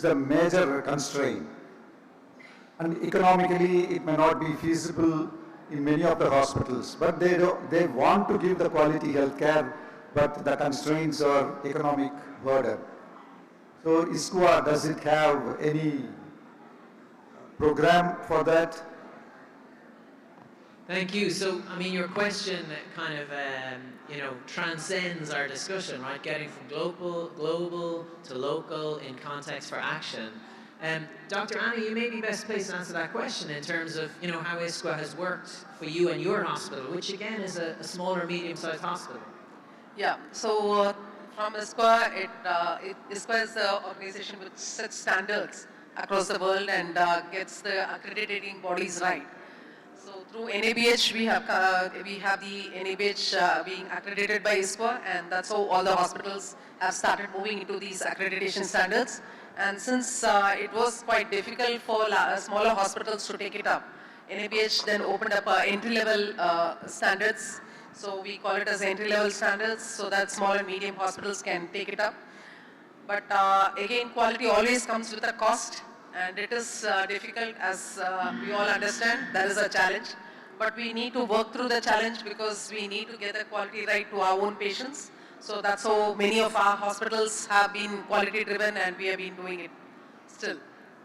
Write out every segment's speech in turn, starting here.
The major constraint. And economically, it may not be feasible in many of the hospitals, but they want to give the quality health care, but the constraints are economic burden. So ISQua, does it have any program for that? Thank you. So, I mean, your question kind of, transcends our discussion, right? Getting from global to local in context for action. Dr. Anna, you may be best placed to answer that question in terms of, how ISQua has worked for you and your hospital, which again is a smaller, medium-sized hospital. Yeah. So from ISQua, ISQua is the organization which sets standards across the world and gets the accrediting bodies right. So through NABH, we have the NABH being accredited by ISQua, and that's how all the hospitals have started moving into these accreditation standards. And since it was quite difficult for smaller hospitals to take it up, NABH then opened up entry-level standards. So we call it as entry-level standards so that small and medium hospitals can take it up. But again, quality always comes with a cost. And it is difficult, as we all understand. That is a challenge. But we need to work through the challenge because we need to get the quality right to our own patients. So that's how many of our hospitals have been quality driven, and we have been doing it still,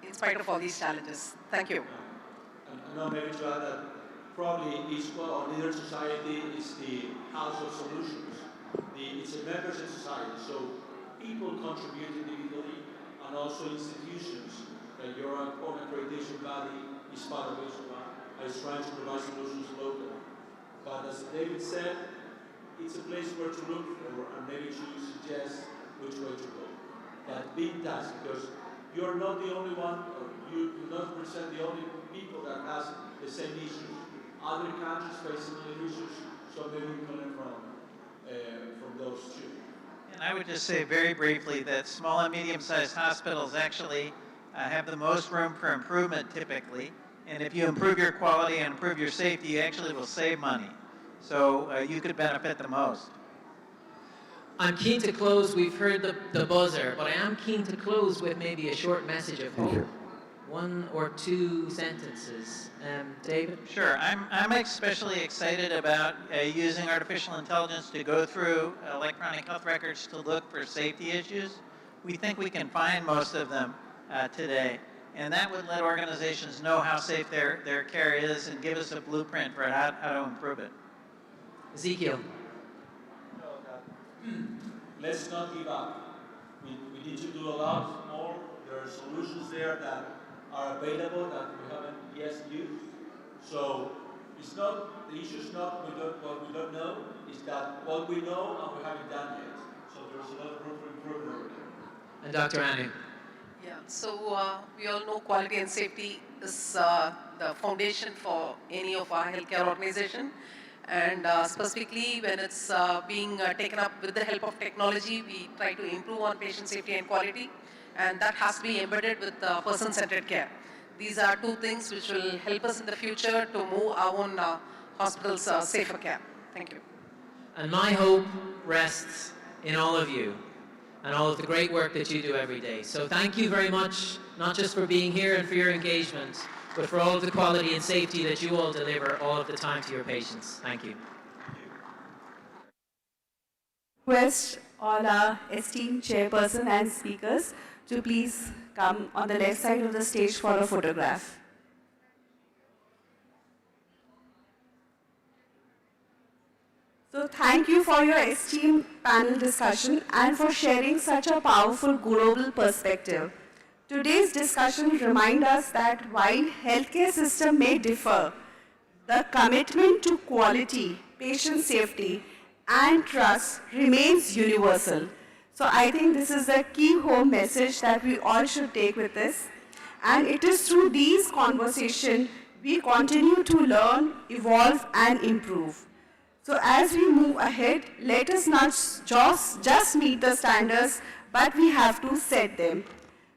in spite of all these challenges. Thank you. And now maybe to add that probably ISQua or Leader Society is the house of solutions. It's a membership society, so people contribute individually and also institutions. Your own accreditation body is part of ISQua, is trying to provide solutions locally. But as David said, it's a place where to look for and maybe to suggest which way to go. But be in touch, because you're not the only one, or you do not represent the only people that has the same issues. Other countries face similar issues, so maybe we can learn from those too. And I would just say very briefly that small and medium-sized hospitals actually have the most room for improvement typically. And if you improve your quality and improve your safety, you actually will save money. So you could benefit the most. I'm keen to close. We've heard the buzzer, but I am keen to close with maybe a short message of hope. One or two sentences. David? Sure. I'm especially excited about using artificial intelligence to go through electronic health records to look for safety issues. We think we can find most of them today. And that would let organizations know how safe their care is and give us a blueprint for how to improve it. Ezekiel. Let's not give up. We need to do a lot more. There are solutions there that are available that we haven't yet used. So it's not, the issue is not what we don't know, it's that what we know and we haven't done yet. So there's a lot of room for improvement over there. And Dr. Anu. Yeah, so we all know quality and safety is the foundation for any of our healthcare organization. And specifically when it's being taken up with the help of technology, we try to improve on patient safety and quality. And that has to be embedded with person-centered care. These are two things which will help us in the future to move our own hospitals safer care. Thank you. And my hope rests in all of you and all of the great work that you do every day. So thank you very much, not just for being here and for your engagement, but for all of the quality and safety that you all deliver all of the time to your patients. Thank you. Request all our esteemed chairperson and speakers to please come on the left side of the stage for a photograph. So thank you for your esteemed panel discussion and for sharing such a powerful global perspective. Today's discussion reminds us that while healthcare system may differ, the commitment to quality, patient safety, and trust remains universal. So I think this is the key home message that we all should take with this. And it is through these conversations we continue to learn, evolve, and improve. So as we move ahead, let us not just meet the standards, but we have to set them.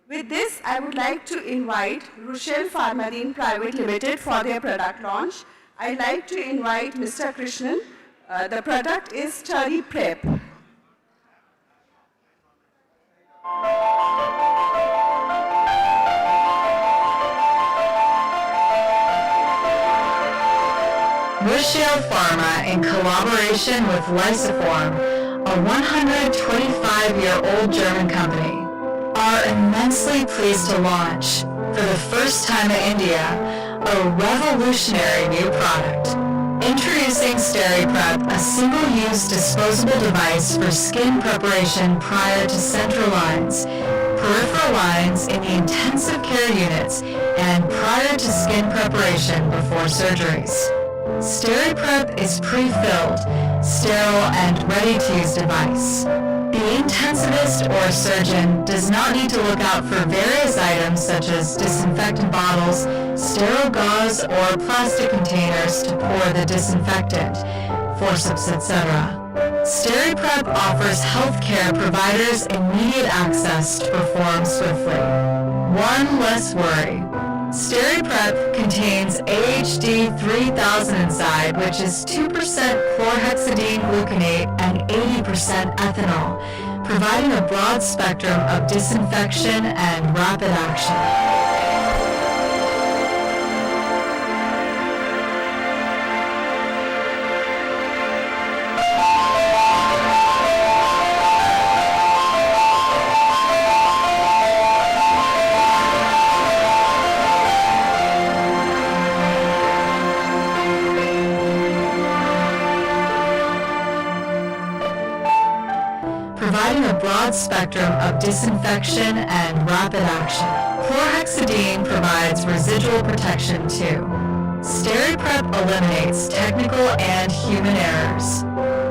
With this, I would like to invite Rochelle Pharmadine Private Limited for their product launch. I'd like to invite Mr. Krishnan. The product is SteriPrep. Orishio Pharma, in collaboration with Lysoform, a 125-year-old German company, are immensely pleased to launch, for the first time in India, a revolutionary new product. Introducing SteriPrep, a single-use disposable device for skin preparation prior to central lines, peripheral lines in the intensive care units, and prior to skin preparation before surgeries. SteriPrep is pre-filled, sterile, and ready-to-use device. The intensivist or surgeon does not need to look out for various items such as disinfectant bottles, sterile gauze, or plastic containers to pour the disinfectant, forceps, etc. SteriPrep offers healthcare providers immediate access to perform swiftly. One less worry. SteriPrep contains AHD 3000 inside, which is 2% chlorhexidine gluconate and 80% ethanol, providing a broad spectrum of disinfection and rapid action. Providing a broad spectrum of disinfection and rapid action. Chlorhexidine provides residual protection too. SteriPrep eliminates technical and human errors.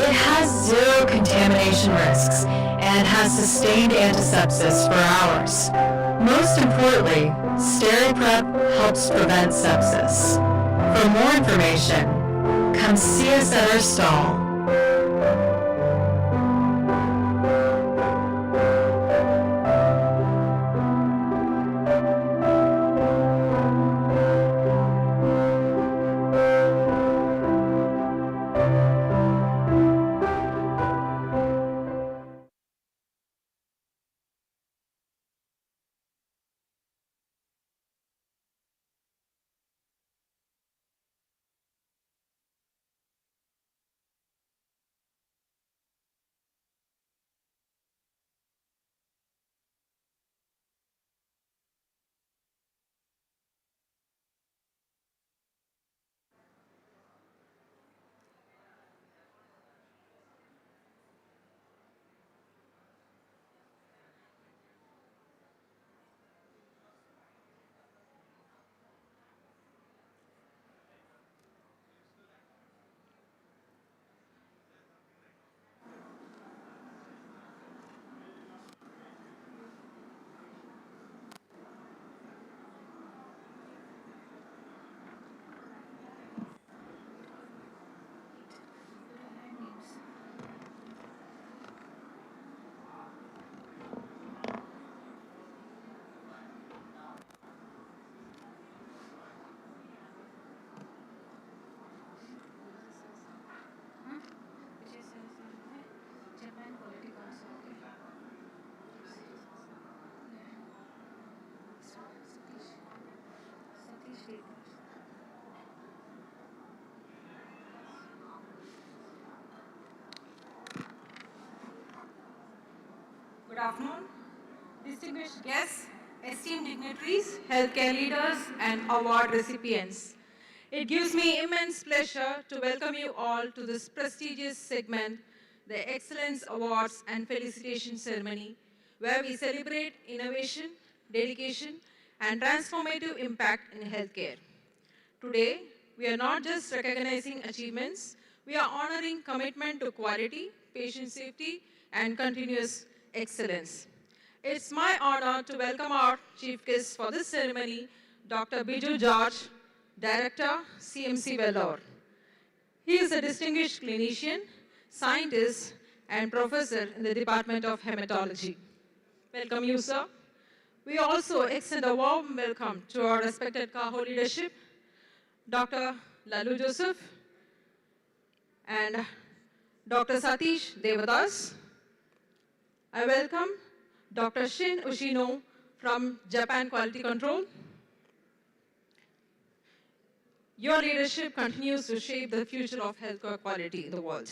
It has zero contamination risks and has sustained antisepsis for hours. Most importantly, SteriPrep helps prevent sepsis. For more information, come see us at our stall. Good afternoon, distinguished guests, esteemed dignitaries, healthcare leaders, and award recipients. It gives me immense pleasure to welcome you all to this prestigious segment, the Excellence Awards and Felicitation Ceremony, where we celebrate innovation, dedication, and transformative impact in healthcare. Today, we are not just recognizing achievements, we are honoring commitment to quality, patient safety, and continuous excellence. It's my honor to welcome our chief guest for this ceremony, Dr. Bjo George, Director, CMC Vellore. He is a distinguished clinician, scientist, and professor in the Department of Hematology. Welcome you, sir. We also extend a warm welcome to our respected CAHO leadership, Dr. Lalu Joseph and Dr. Satish Devadas. I welcome Dr. Shin Ushino from Japan Quality Control. Your leadership continues to shape the future of healthcare quality in the world.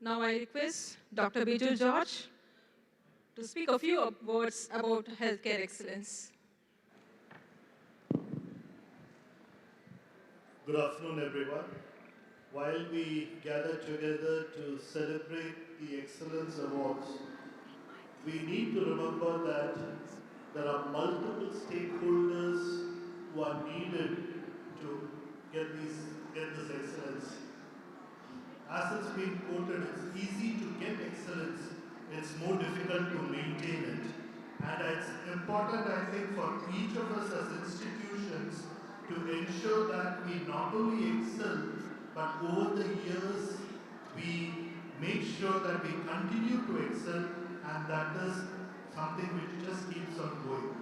Now I request Dr. Bjo George to speak a few words about healthcare excellence. Good afternoon, everyone. While we gather together to celebrate the Excellence Awards, we need to remember that there are multiple stakeholders who are needed to get this excellence. As it's been quoted, it's easy to get excellence, it's more difficult to maintain it. And it's important, I think, for each of us as institutions to ensure that we not only excel, but over the years, we make sure that we continue to excel, and that is something which just keeps on going.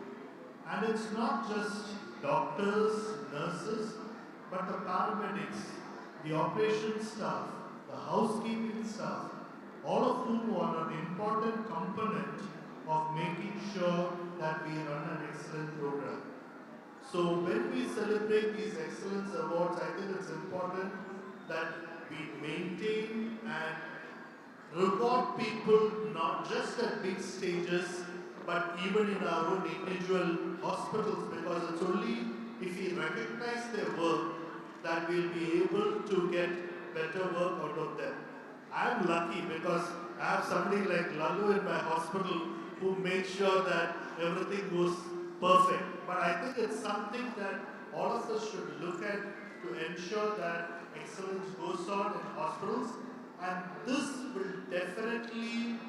And it's not just doctors, nurses, but the paramedics, the operations staff, the housekeeping staff, all of whom are an important component of making sure that we run an excellent program. So when we celebrate these excellence awards, I think it's important that we maintain and reward people not just at big stages, but even in our own individual hospitals, because it's only if we recognize their work that we'll be able to get better work out of them. I'm lucky because I have somebody like Lalu in my hospital who makes sure that everything goes perfect. But I think it's something that all of us should look at to ensure that excellence goes on in hospitals, and this will definitely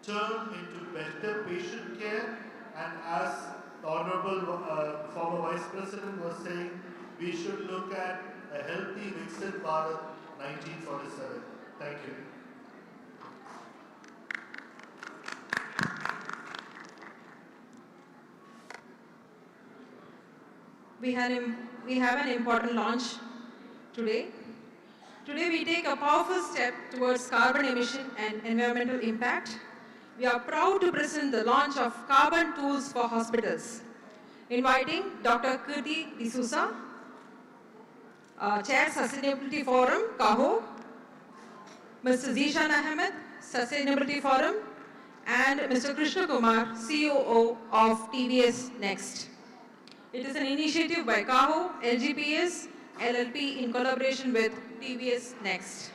turn into better patient care. And as the Honorable former Vice President was saying, we should look at a healthy Viksit Bharat 1947. Thank you. We have an important launch today. Today we take a powerful step towards carbon emission and environmental impact. We are proud to present the launch of carbon tools for hospitals. Inviting Dr. Kirti D'Souza, Chair Sustainability Forum, CAHO, Mr. Zishan Ahmed, Sustainability Forum, and Mr. Krishna Kumar, COO of TVS Next. It is an initiative by CAHO, LGPS, LLP in collaboration with TVS Next.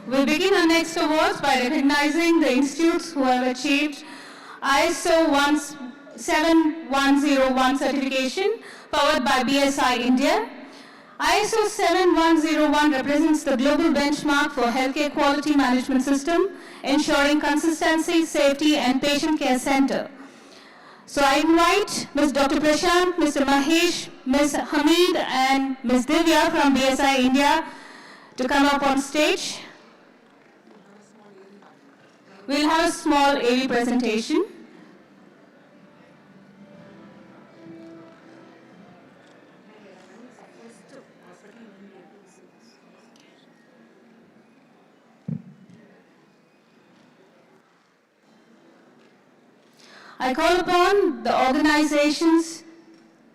We'll begin our next awards by recognizing the institutes who have achieved ISO 7101 certification powered by BSI India. ISO 7101 represents the global benchmark for healthcare quality management system, ensuring consistency, safety, and patient care center. So I invite Ms. Dr. Prashant, Mr. Mahesh, Ms. Hamid, and Ms. Divya from BSI India to come up on stage. We'll have a small AV presentation. I call upon the organizations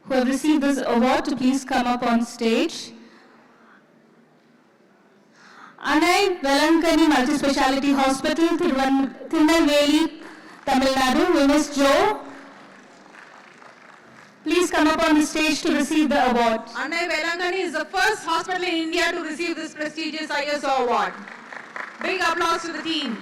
who have received this award to please come up on stage. Annai Velankani Multispeciality Hospital, Tirunelveli, Tamil Nadu, we miss Joe. Please come up on the stage to receive the award. Annai Velankani is the first hospital in India to receive this prestigious ISO award. Big applause to the team.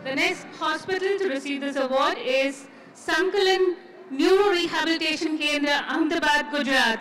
The next hospital to receive this award is Sankalan Neuro Rehabilitation Kendra, Ahmedabad, Gujarat.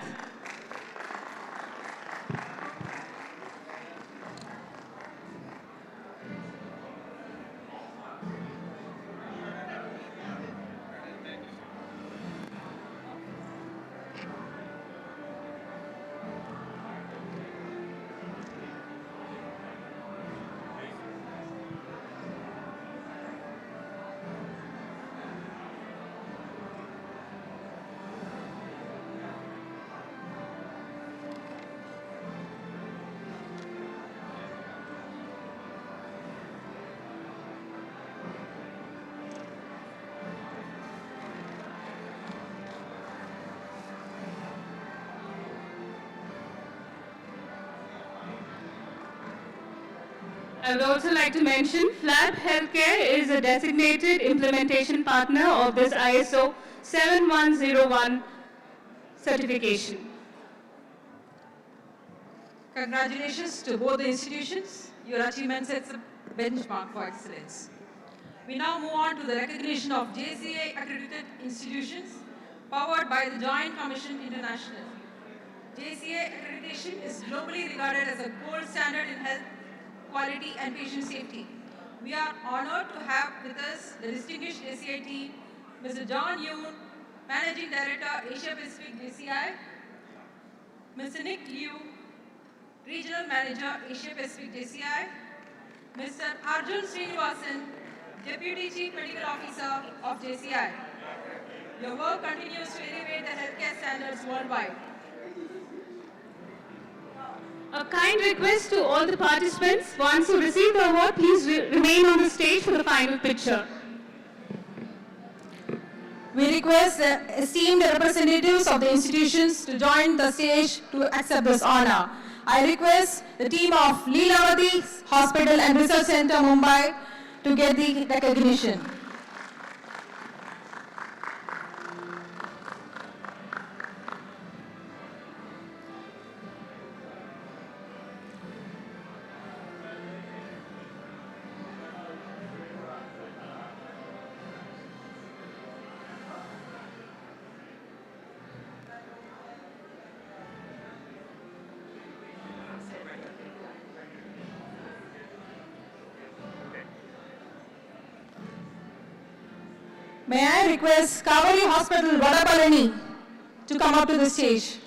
I would also like to mention Flab Healthcare is a designated implementation partner of this ISO 7101 certification. Congratulations to both the institutions. Your achievement sets a benchmark for excellence. We now move on to the recognition of JCA accredited institutions powered by the Joint Commission International. JCA accreditation is globally regarded as a gold standard in health quality and patient safety. We are honored to have with us the distinguished JCI team, Mr. John Yoon, Managing Director, Asia Pacific JCI, Mr. Nick Liu, Regional Manager, Asia Pacific JCI, Mr. Arjun Srinivasan, Deputy Chief Medical Officer of JCI. Your work continues to elevate the healthcare standards worldwide. A kind request to all the participants, once you receive the award, please remain on the stage for the final picture. We request the esteemed representatives of the institutions to join the stage to accept this honor. I request the team of Leelavati Hospital and Research Center, Mumbai, to get the recognition. May I request Kaveri Hospital, Vadapalani, to come up to the stage.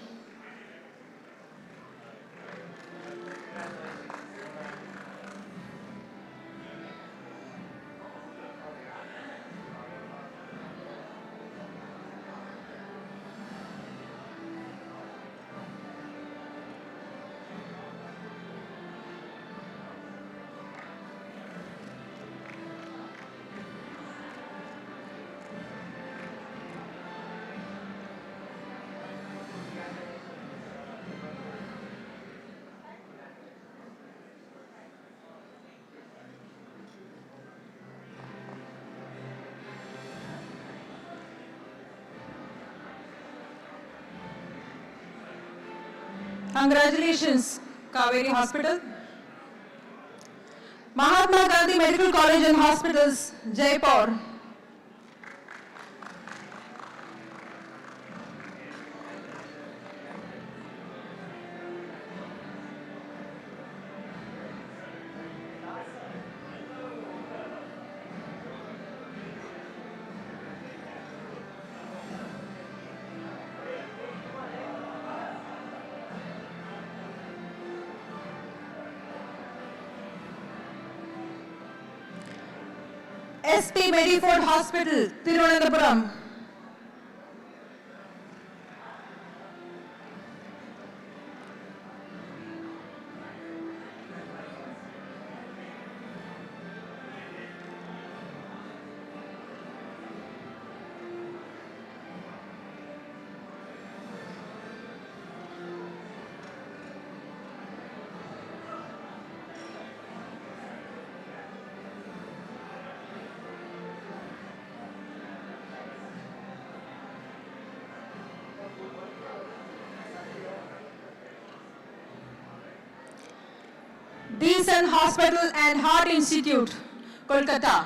Congratulations, Kaveri Hospital. Mahatma Gandhi Medical College and Hospitals, Jaipur. SP Mediford Hospital, Tirunelveli. Decent Hospital and Heart Institute, Kolkata.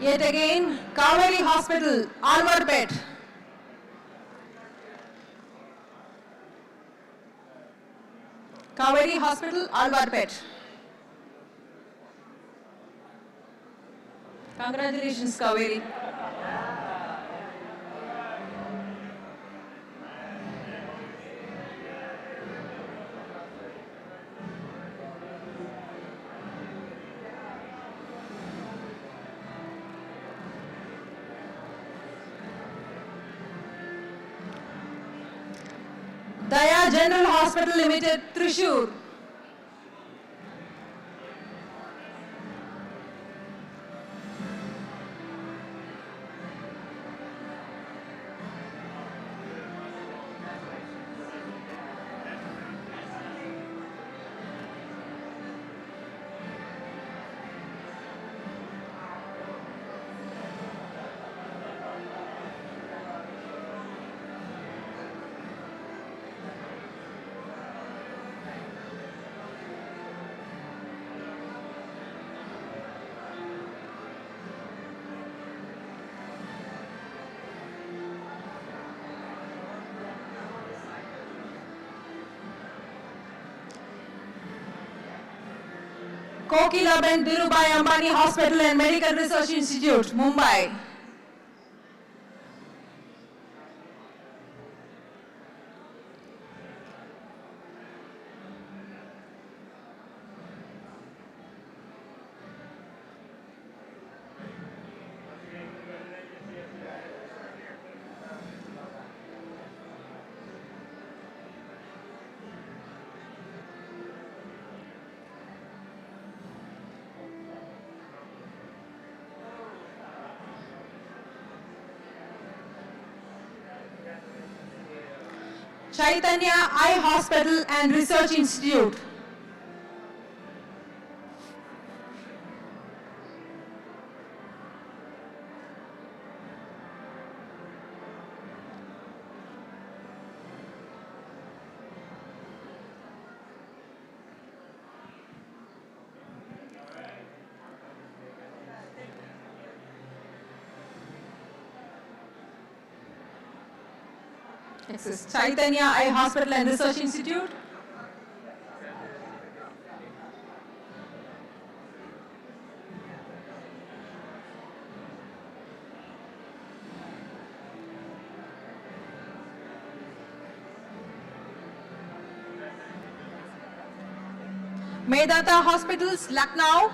Yet again, Kaveri Hospital, Alvarpet. Kaveri Hospital, Alvarpet. Congratulations, Kaveri. Daya General Hospital Limited, Thrissur. Kokilaben Dhirubhai Ambani Hospital and Medical Research Institute, Mumbai. Chaitanya Eye Hospital and Research Institute. This is Chaitanya Eye Hospital and Research Institute. Medanta Hospitals, Lucknow.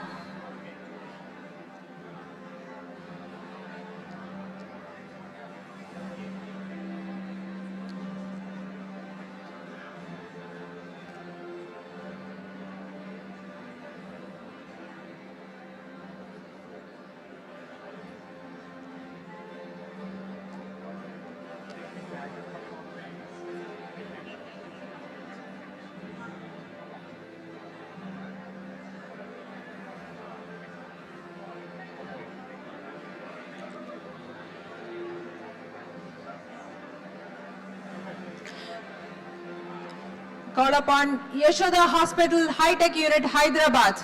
call upon Yashoda Hospital High Tech Unit, Hyderabad.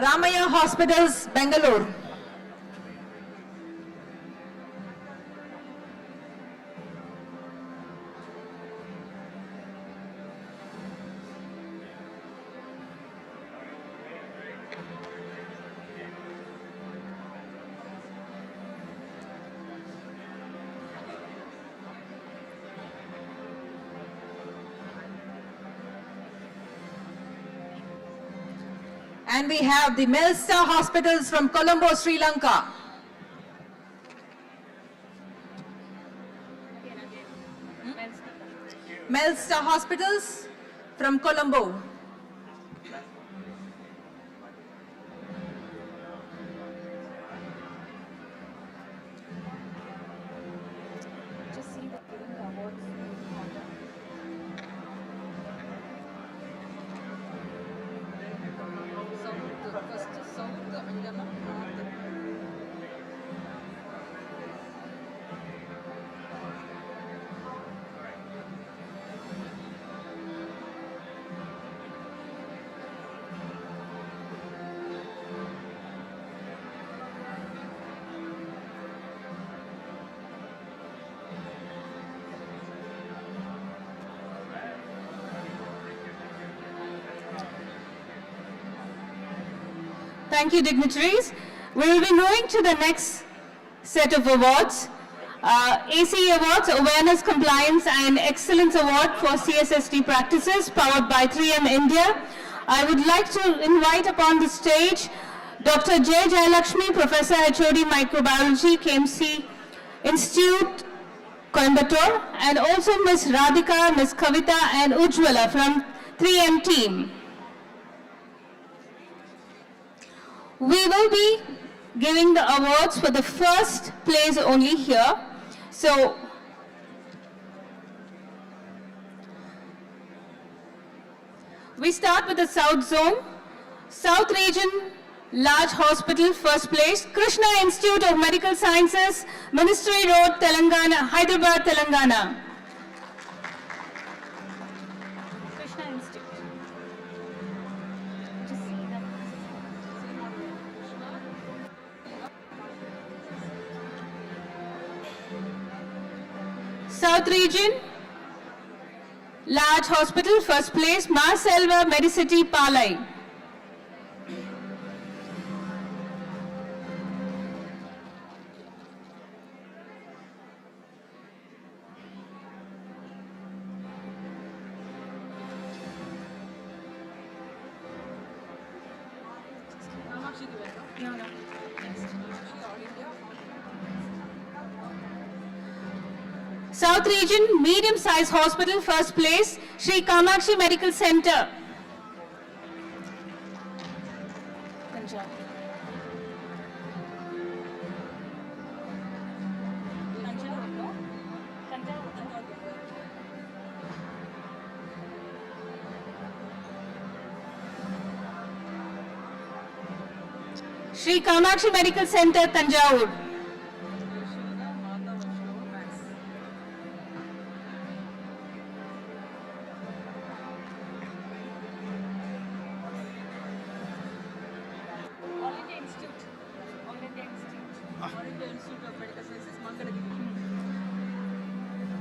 Ramaya Hospitals, Bangalore. And we have the Melstar Hospitals from Colombo, Sri Lanka. Melstar Hospitals from Colombo. Thank you, dignitaries. We will be moving to the next set of awards. ACE Awards, Awareness, Compliance and Excellence Award for CSSD Practices, powered by 3M India. I would like to invite upon the stage Dr. J. Jayalakshmi, Professor HOD Microbiology, KMC Institute, Coimbatore, and also Ms. Radhika, Ms. Kavita and Ujjwala from 3M team. We will be giving the awards for the first place only here. So, we start with the South Zone. South Region Large Hospital, first place. Krishna Institute of Medical Sciences, Ministry Road, Telangana, Hyderabad, Telangana. Krishna Institute. South Region Large Hospital, first place, Ma Selva Medicity, Palai. South Region Medium-Sized Hospital, first place, Sri Kamakshi Medical Center. Sri Kamakshi Medical Center, Tanjavur.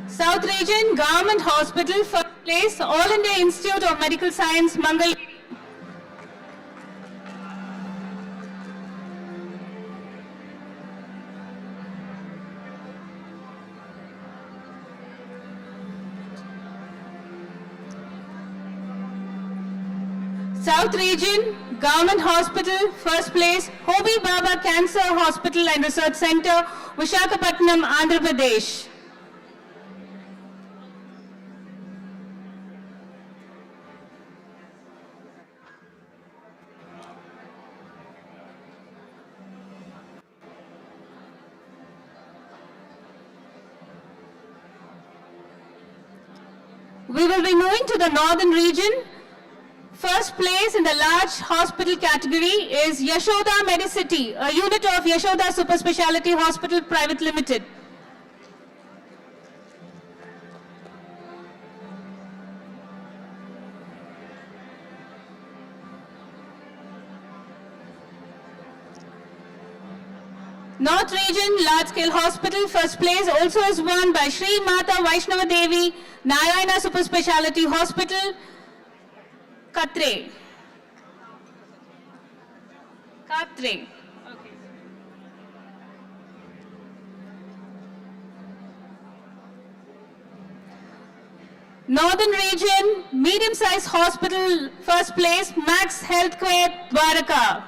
South Region Government Hospital, first place, All India Institute of Medical Science, Mangal. South Region Government Hospital, first place, Hobi Baba Cancer Hospital and Research Center, Visakhapatnam, Andhra Pradesh. We will be moving to the northern region. First place in the large hospital category is Yashoda Medicity, a unit of Yashoda Super Speciality Hospital Private Limited. North Region Large Scale Hospital, first place also is won by Sri Mata Vaishnava Devi Narayana Super Speciality Hospital, Katre. Katre. Okay. Northern Region Medium-Sized Hospital, first place Max Healthcare, Dwaraka.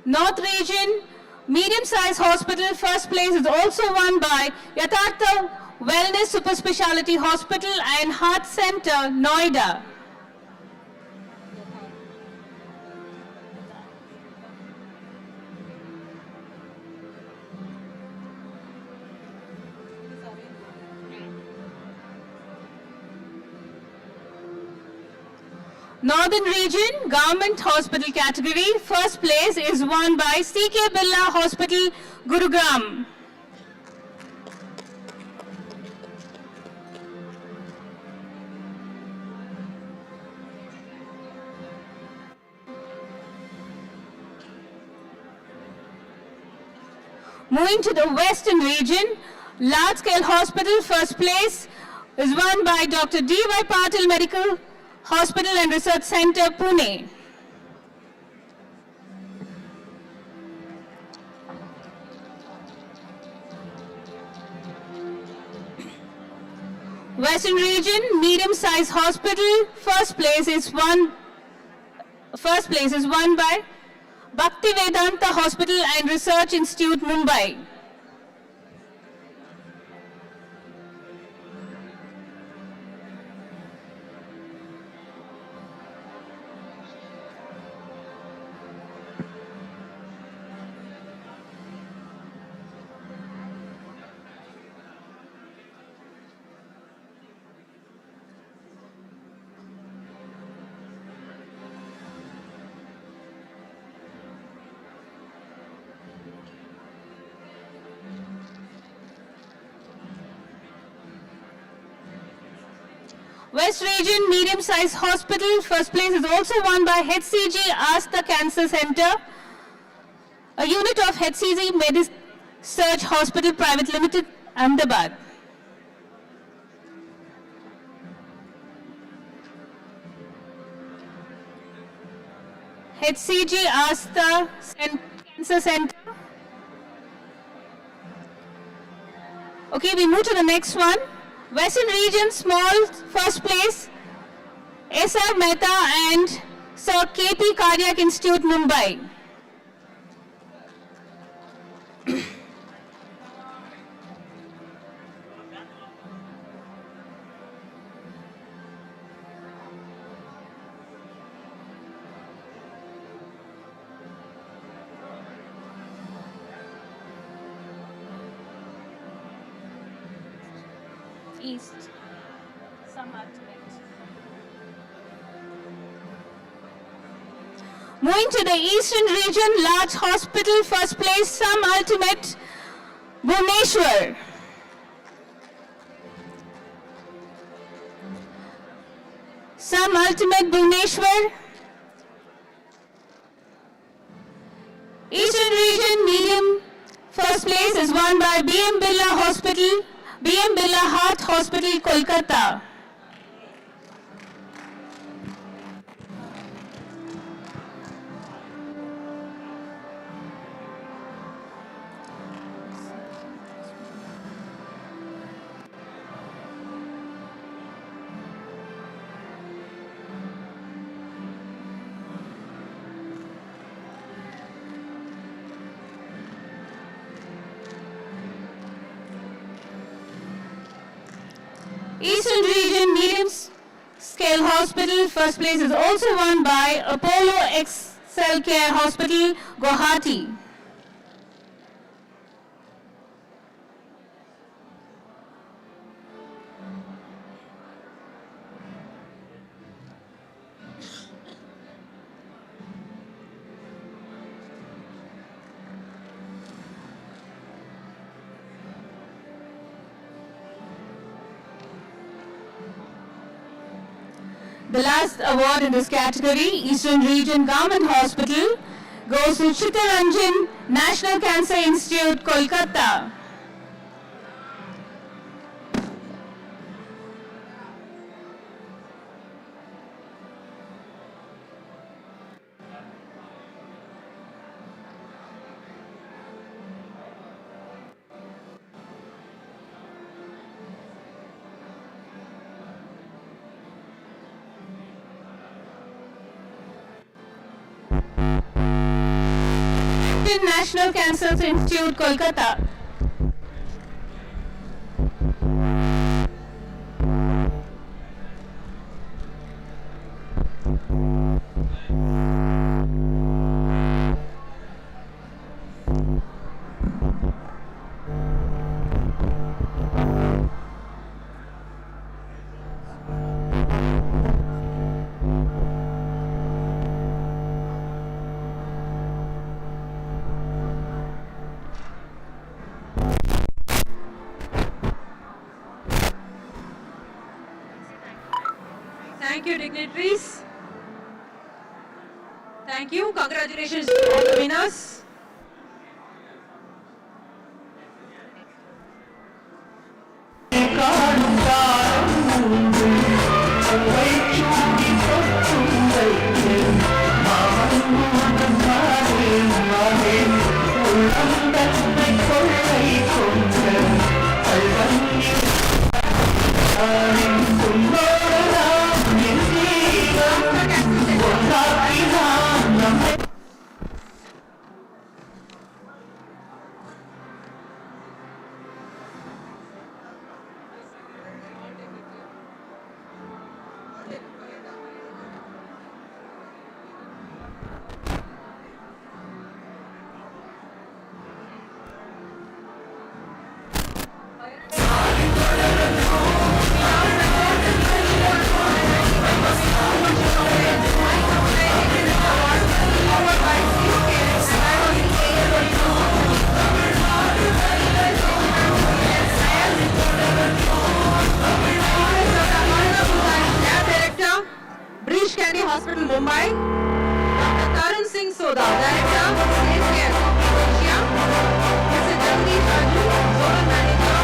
North Region Medium-Sized Hospital, first place is also won by Yathartha Wellness Super Speciality Hospital and Heart Center, Noida. Northern Region Government Hospital category, first place is won by CK Birla Hospital, Gurugram. Moving to the Western Region, Large Scale Hospital, first place is won by Dr. D.Y. Patil Medical Hospital and Research Center, Pune. Western Region Medium-Sized Hospital, first place is won by Bhaktivedanta Hospital and Research Institute, Mumbai. West Region Medium-Sized Hospital, first place is also won by HCG Asta Cancer Center, a unit of HCG Med-Surg Hospital Private Limited, Ahmedabad. HCG Asta Cancer Center. Okay, we move to the next one. Western Region Small, first place, S.R. Mehta and Sir K.P. Cardiac Institute, Mumbai. East, some ultimate. Moving to the Eastern Region, Large Hospital, first place, some ultimate, Bhubaneswar. Some ultimate, Bhubaneswar. Eastern Region, medium, first place is won by B.M. Birla Hospital, B.M. Birla Heart Hospital, Kolkata. Eastern Region Medium Scale Hospital, first place is also won by Apollo Excel Care Hospital, Guwahati. The last award in this category, Eastern Region Government Hospital, goes to Chittaranjan National Cancer Institute, Kolkata. National Cancer Institute, Kolkata. Thank you, dignitaries. Thank you. Congratulations to all the winners. Hospital, Mumbai. Dr. Tarun Singh Soda, Director, State Care, Asia. Mr. Jagdish Raju, Zonal Manager,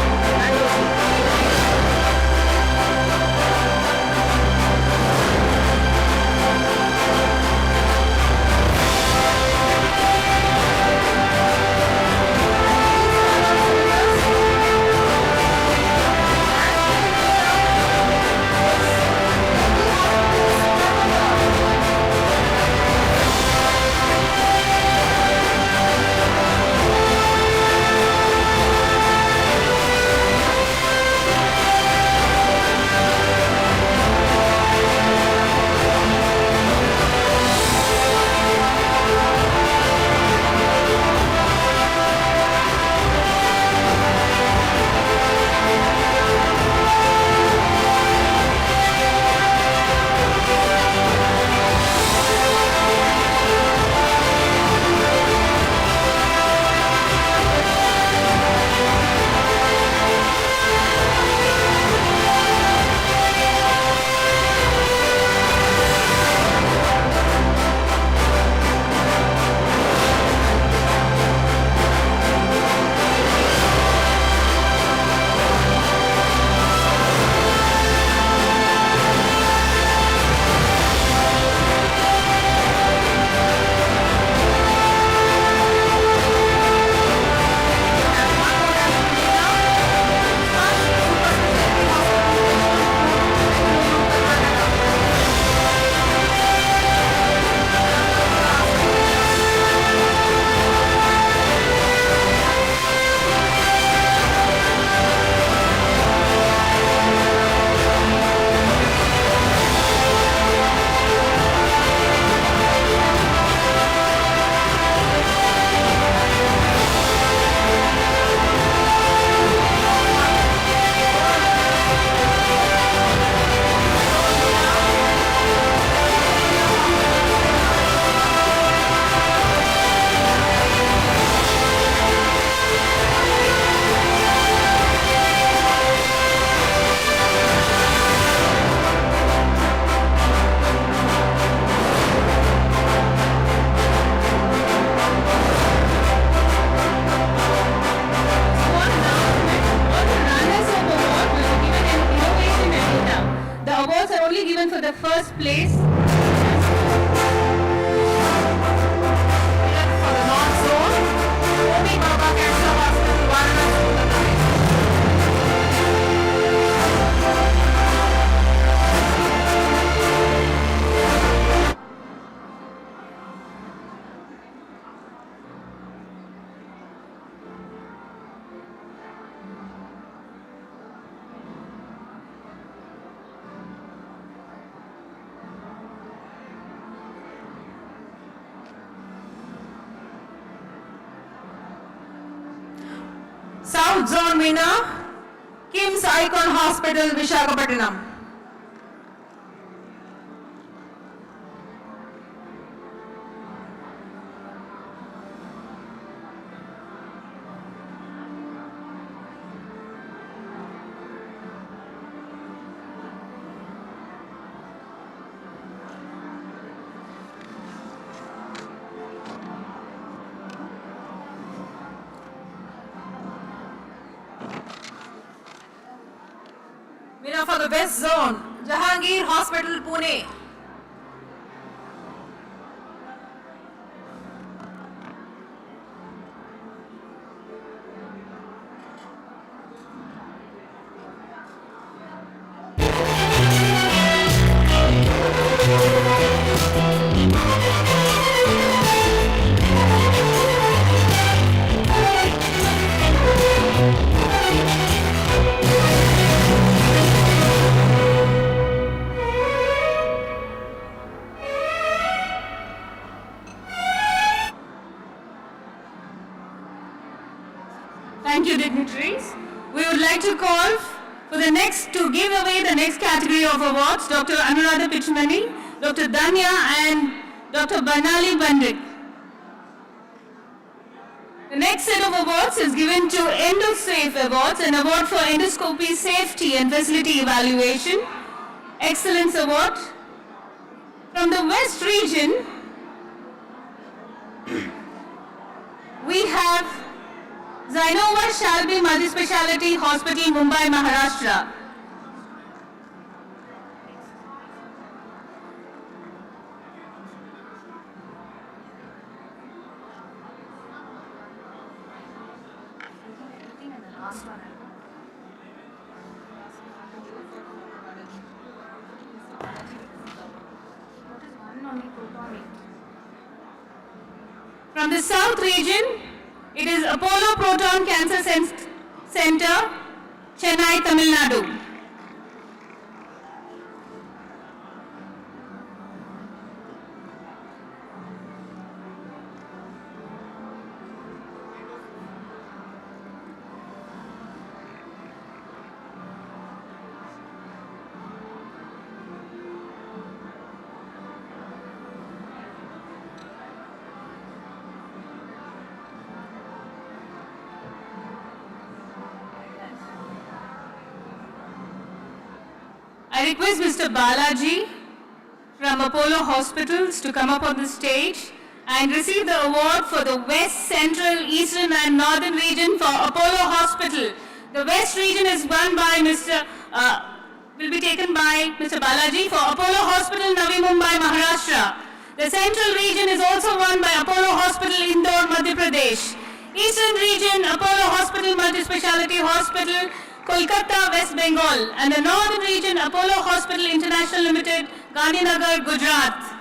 only given for the first place. For the North Zone, Omi Baba Cancer Hospital, Varanasi. South Zone winner, Kim's Icon Hospital, Visakhapatnam. Winner for the West Zone, Jahangir Hospital, Pune. Thank you, dignitaries. We would like to call for the next, to give away the next category of awards, Dr. Anuradha Pichmani, Dr. Danya and Dr. Banali Bandit. The next set of awards is given to EndoSafe Awards, an award for endoscopy safety and facility evaluation. Excellence Award. From the West region, we have Zainova Shalbi Multispeciality Hospital, Mumbai, Maharashtra. From the South region, it is Apollo Proton Cancer Center, Chennai, Tamil Nadu. I request Mr. Balaji from Apollo Hospitals to come up on the stage and receive the award for the West, Central, Eastern and Northern region for Apollo Hospital. The West region is won by will be taken by Mr. Balaji for Apollo Hospital, Navi Mumbai, Maharashtra. The Central region is also won by Apollo Hospital, Indore, Madhya Pradesh. Eastern region, Apollo Hospital, Multispeciality Hospital, Kolkata, West Bengal, and the Northern region, Apollo Hospital International Limited, Gandhinagar, Gujarat.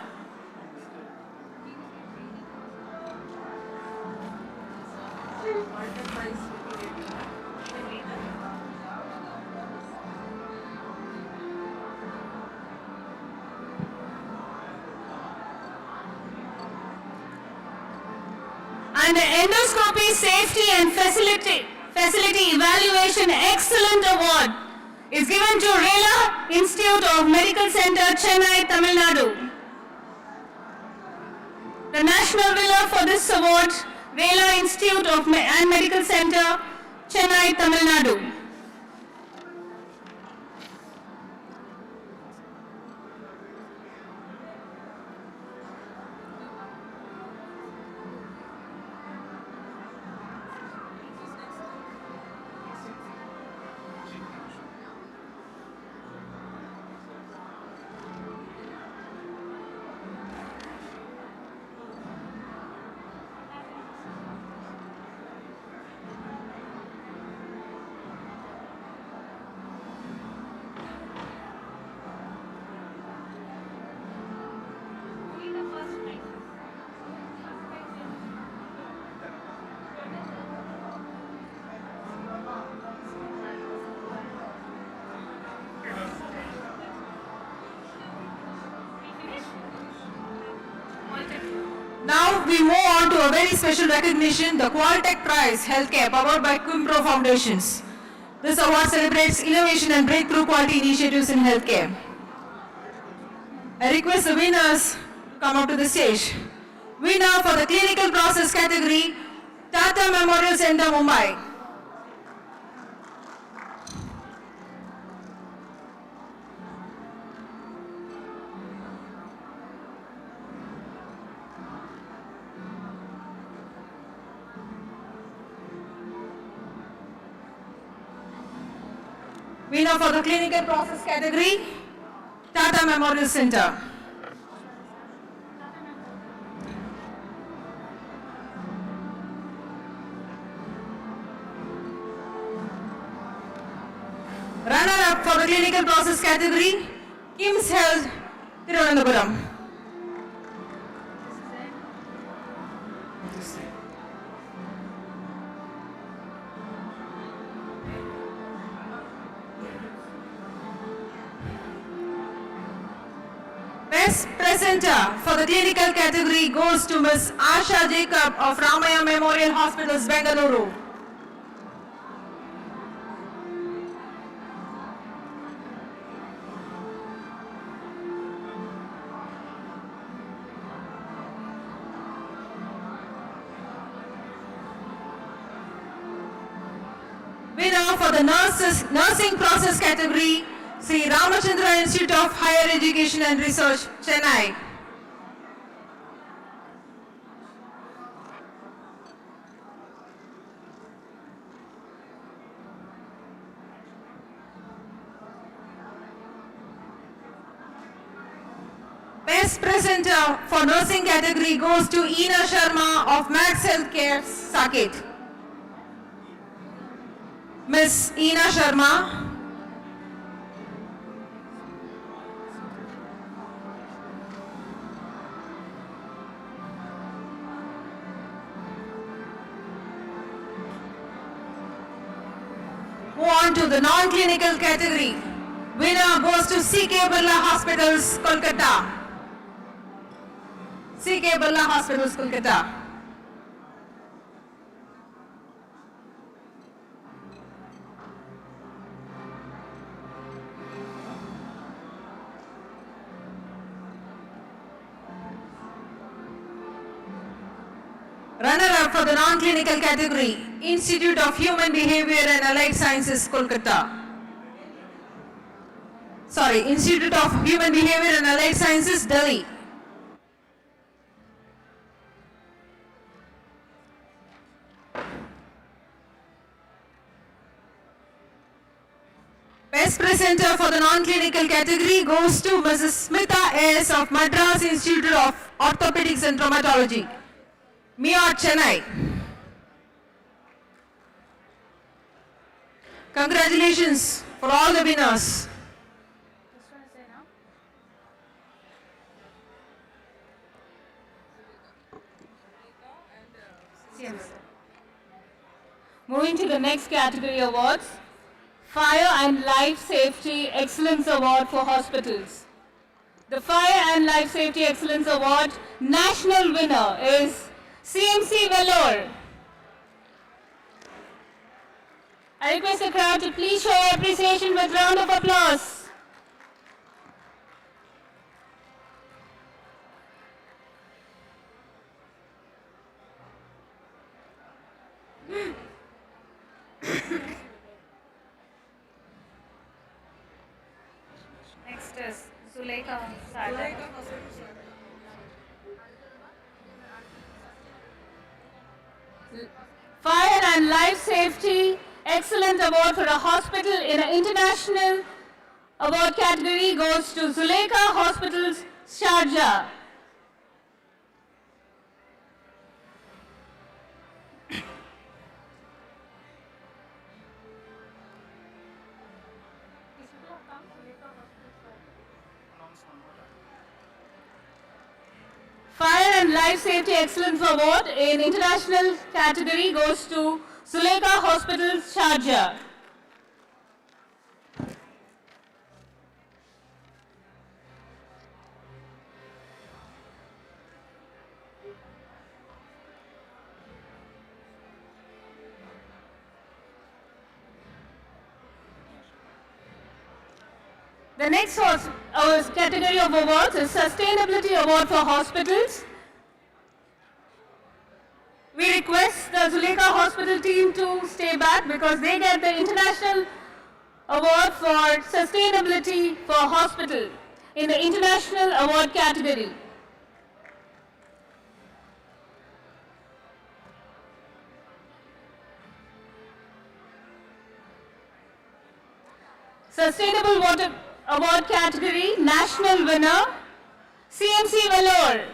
And the Endoscopy Safety and Facility Evaluation Excellent Award is given to Rela Institute of Medical Center, Chennai, Tamil Nadu. The national winner for this award, Rela Institute of Medical Center, Chennai, Tamil Nadu. we move on to a very special recognition, the Qual Prize Healthcare, powered by Quimpro Foundations. This award celebrates innovation and breakthrough quality initiatives in healthcare. I request the winners to come up to the stage. Winner for the clinical process category, Tata Memorial Center, Mumbai. Winner for the clinical process category, Tata Memorial Center. Runner-up for the clinical process category, KIMS Health, Thiruvananthapuram. Best presenter for the clinical category goes to Ms. Asha Jacob of Ramaya Memorial Hospitals, Bengaluru. Winner for the nursing process category, Sri Ramachandra Institute of Higher Education and Research, Chennai. Best presenter for nursing category goes to Ina Sharma of Max Healthcare, Saket. Ms. Ina Sharma. Move on to the non-clinical category. Winner goes to CK Birla Hospitals, Kolkata. CK Birla Hospitals, Kolkata. Runner-up for the non-clinical category, Institute of Human Behavior and Allied Sciences, Kolkata. Institute of Human Behavior and Allied Sciences, Delhi. Best presenter for the non-clinical category goes to Mrs. Smita S. of Madras Institute of Orthopedics and Traumatology, Miyot, Chennai. Congratulations for all the winners. Moving to the next category awards, Fire and Life Safety Excellence Award for Hospitals. The Fire and Life Safety Excellence Award national winner is CMC Vellore. I request the crowd to please show your appreciation with round of applause. Next is Zuleika Sada. Fire and Life Safety Excellence Award for a hospital in an international award category goes to Zuleika Hospitals, Sharjah. Fire and Life Safety Excellence Award in international category goes to Zuleika Hospital, Sharjah. The next category of awards is Sustainability Award for Hospitals. We request the Zuleika Hospital team to stay back because they get the International Award for Sustainability for Hospital in the International Award category. Sustainable Water Award category, national winner, CMC Vellore.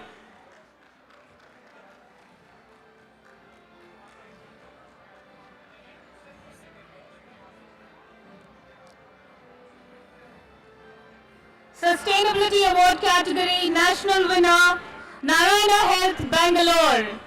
Sustainability Award category, national winner, Narayana Health, Bangalore.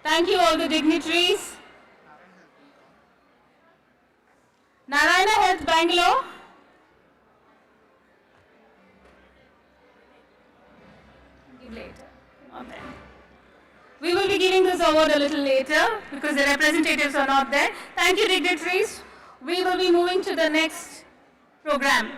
Thank you all the dignitaries. Narayana Health, Bangalore. Give later. Not there. We will be giving this award a little later because the representatives are not there. Thank you, dignitaries. We will be moving to the next program.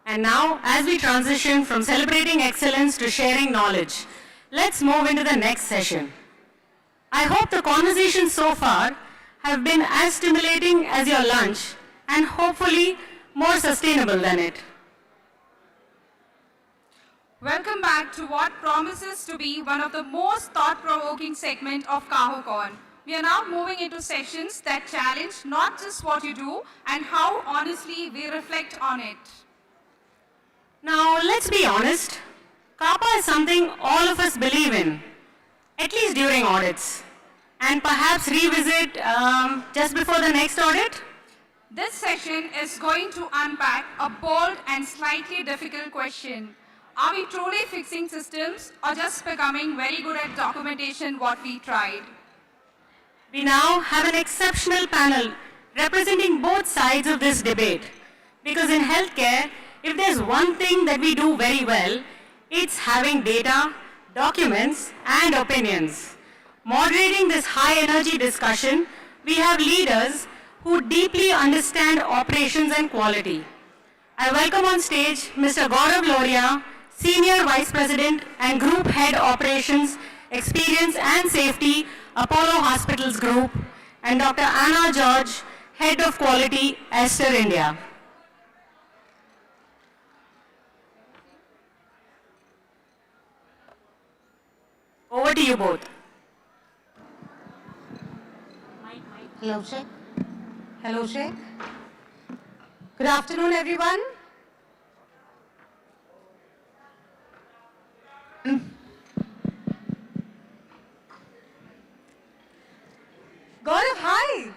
And now, as we transition from celebrating excellence to sharing knowledge, let's move into the next session. I hope the conversations so far have been as stimulating as your lunch and hopefully more sustainable than it. Welcome back to what promises to be one of the most thought-provoking segments of Cahocon. We are now moving into sessions that challenge not just what you do and how honestly we reflect on it. Now, let's be honest. CAPA is something all of us believe in, at least during audits, and perhaps revisit just before the next audit. This session is going to unpack a bold and slightly difficult question. Are we truly fixing systems or just becoming very good at documentation what we tried? We now have an exceptional panel representing both sides of this debate. Because in healthcare, if there's one thing that we do very well, it's having data, documents, and opinions. Moderating this high-energy discussion, we have leaders who deeply understand operations and quality. I welcome on stage Mr. Gaurav Loria, Senior Vice President and Group Head Operations, Experience and Safety, Apollo Hospitals Group, and Dr. Anna George, Head of Quality, Aster India. Over to you both. Hello, check. Hello, check. Good afternoon, everyone. Gaurav, hi.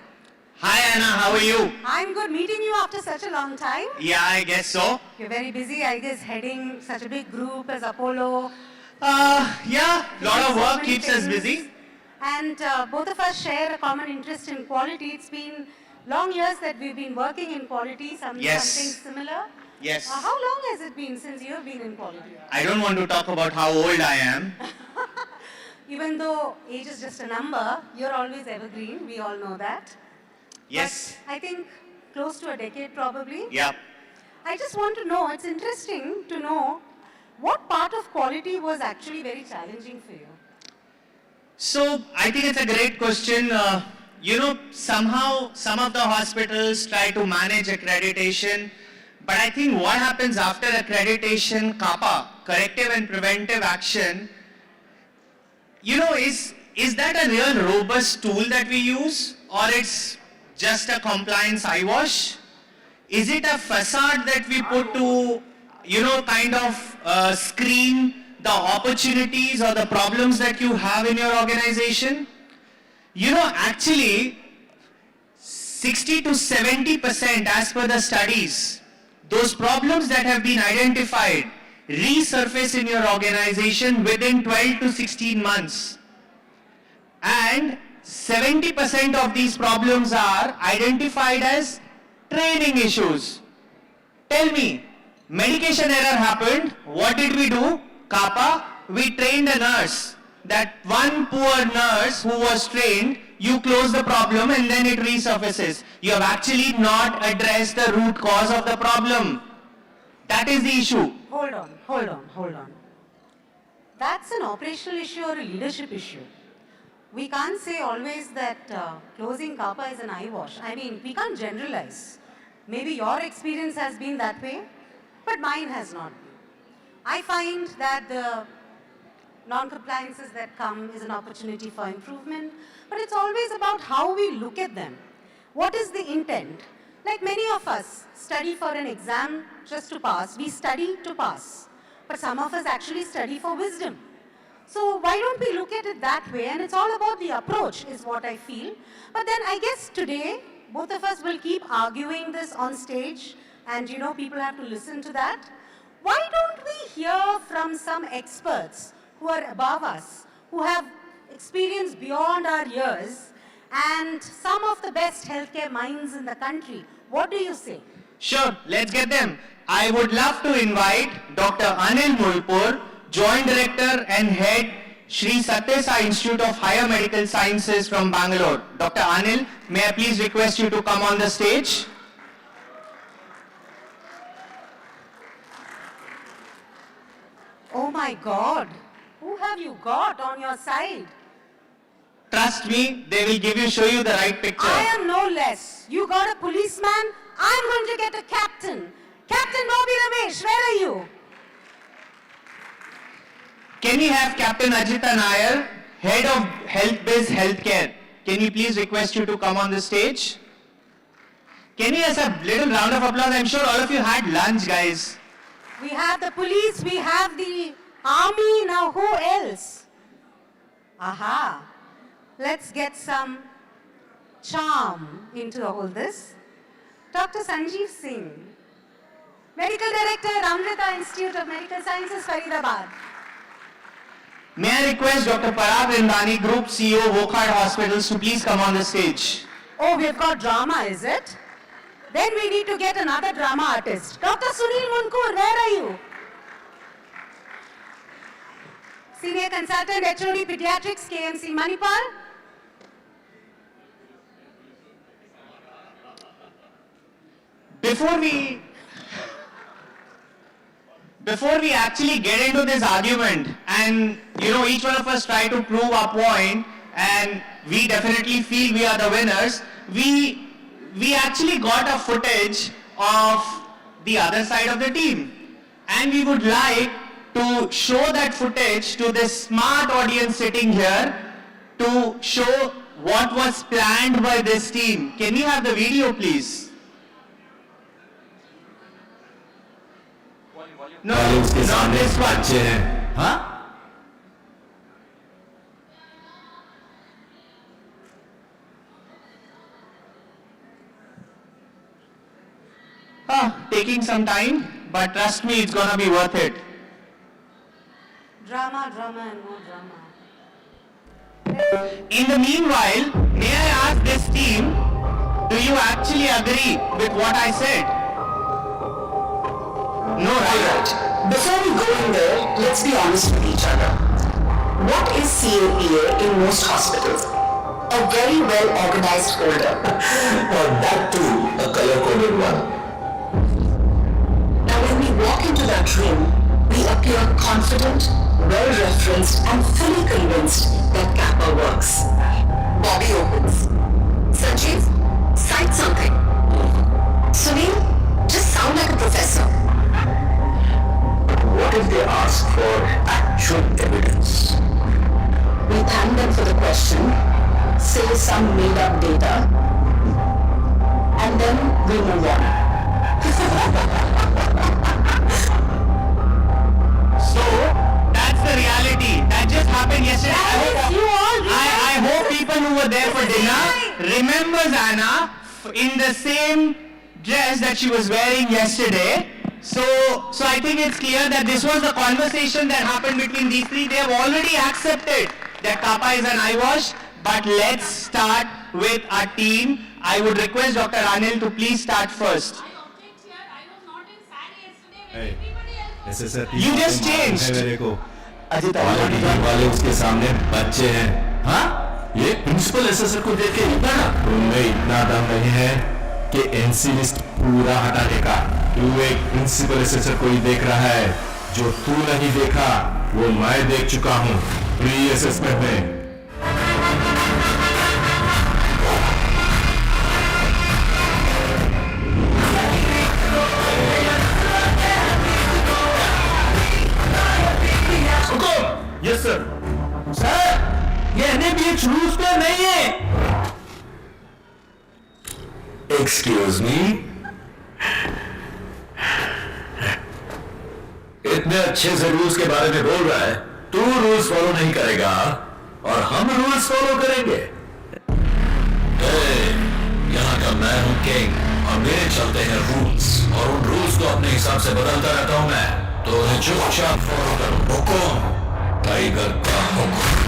Hi Anna, how are you? I'm good. Meeting you after such a long time. Yeah, I guess so. You're very busy, I guess, heading such a big group as Apollo. Yeah, lot of work keeps us busy. And both of us share a common interest in quality. It's been long years that we've been working in quality, something similar. Yes. How long has it been since you have been in quality? I don't want to talk about how old I am. Even though age is just a number, you're always evergreen. We all know that. Yes. But I think close to a decade probably. Yeah. I just want to know, it's interesting to know what part of quality was actually very challenging for you? So I think it's a great question. Somehow some of the hospitals try to manage accreditation, but I think what happens after accreditation, CAPA, corrective and preventive action, is that a real robust tool that we use, or it's just a compliance eyewash? Is it a facade that we put to, screen the opportunities or the problems that you have in your organization? Actually, 60 to 70% as per the studies, those problems that have been identified resurface in your organization within 12 to 16 months. And 70% of these problems are identified as training issues. Tell me, medication error happened, what did we do? CAPA, we trained a nurse. That one poor nurse who was trained, you close the problem and then it resurfaces. You have actually not addressed the root cause of the problem. That is the issue. Hold on. That's an operational issue or a leadership issue. We can't say always that closing CAPA is an eyewash. I mean, we can't generalize. Maybe your experience has been that way, but mine has not been. I find that the non-compliances that come is an opportunity for improvement, but it's always about how we look at them. What is the intent? Like many of us study for an exam just to pass. We study to pass. But some of us actually study for wisdom. So why don't we look at it that way? And it's all about the approach is what I feel. But then I guess today, both of us will keep arguing this on stage and people have to listen to that. Why don't we hear from some experts who are above us, who have experience beyond our years, and some of the best healthcare minds in the country? What do you say? Sure, let's get them. I would love to invite Dr. Anil Mulpur, Joint Director and Head, Sri Satya Sai Institute of Higher Medical Sciences from Bangalore. Dr. Anil, may I please request you to come on the stage? Oh my God, who have you got on your side? Trust me, they will show you the right picture. I am no less. You got a policeman, I'm going to get a captain. Captain Bobby Ramesh, where are you? Can we have Captain Ajita Nair, Head of Health-Based Healthcare? Can we please request you to come on the stage? Can we have a little round of applause? I'm sure all of you had lunch, guys. We have the police, we have the army, now who else? Aha. Let's get some charm into all this. Dr. Sanjeev Singh, Medical Director, Amrita Institute of Medical Sciences, Faridabad. May I request Dr. Parag Rindani, Group CEO, Wokhard Hospitals, to please come on the stage. Oh, we've got drama, is it? Then we need to get another drama artist. Dr. Sunil Munkur, where are you? Senior Consultant, HOD Pediatrics, KMC Manipal. Before we actually get into this argument, and each one of us try to prove our point, and we definitely feel we are the winners, we actually got a footage of the other side of the team. And we would like to show that footage to this smart audience sitting here to show what was planned by this team. Can we have the video, please? No, not this one. Huh? Taking some time, but trust me, it's gonna be worth it. Drama, and more drama. In the meanwhile, may I ask this team, do you actually agree with what I said? Before we go in there, let's be honest with each other. What is CAPA in most hospitals? A very well organized folder. Or that too, a color-coded one. Now when we walk into that room, we appear confident, well-referenced and fully convinced that CAPA works. Bobby opens. Sanjeev, cite something. Sunil, just sound like a professor. What if they ask for actual evidence? We thank them for the question, say some made-up data, and then we move on. So, that's the reality. That just happened yesterday. I hope people who were there for dinner remember Anna in the same dress that she was wearing yesterday. So I think it's clear that this was the conversation that happened between these three. They have already accepted that CAPA is an eyewash, but let's start with our team. I would request Dr. Anil to please start first. Hey, SSD You just changed. वाले उसके सामने बच्चे हैं, हाँ? ये principal assessor को देख के इतना ना, उनमें इतना दम नहीं है कि एनसी लिस्ट पूरा हटाने का। तू एक प्रिंसिपल एसेसर को ही देख रहा है, जो तू नहीं देखा, वो मैं देख चुका हूँ प्री असेसमेंट में। Yes, sir. सर, ये NABH रूल्स पे नहीं है। Excuse me. इतने अच्छे से रूल्स के बारे में बोल रहा है, तू रूल्स फॉलो नहीं करेगा और हम रूल्स फॉलो करेंगे। यहाँ का मैं हूँ किंग और मेरे चलते हैं रूल्स और उन रूल्स को अपने हिसाब से बदलता रहता हूँ मैं, तो उन्हें चुपचाप फॉलो करो। हुकुम, टाइगर का हुकुम।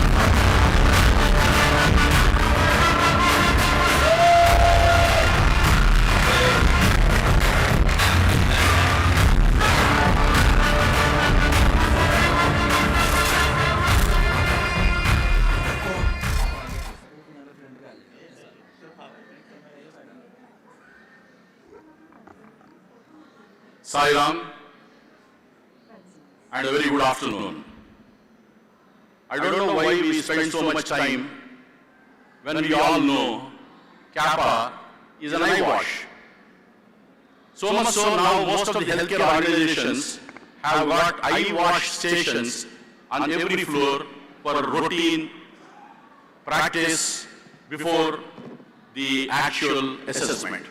Sai Ram, and a very good afternoon. I don't know why we spend so much time when we all know CAPA is an eyewash. So much so now most of the healthcare organizations have got eyewash stations on every floor for routine practice before the actual assessment.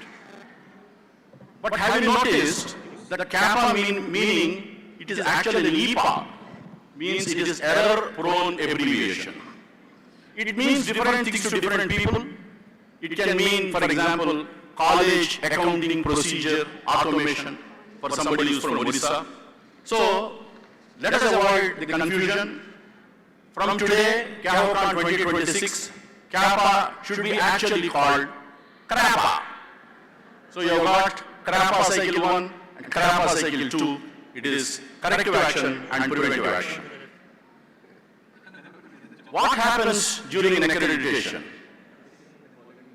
But have you noticed that CAPA meaning it is actually an EPA, means it is error-prone abbreviation. It means different things to different people. It can mean, for example, college accounting procedure automation for somebody who's from Odisha. So let us avoid the confusion. From today, Cahocon 2026, CAPA should be actually called CRAPA. So you have got CRAPA cycle 1 and CRAPA cycle 2. It is corrective action and preventive action. What happens during an accreditation?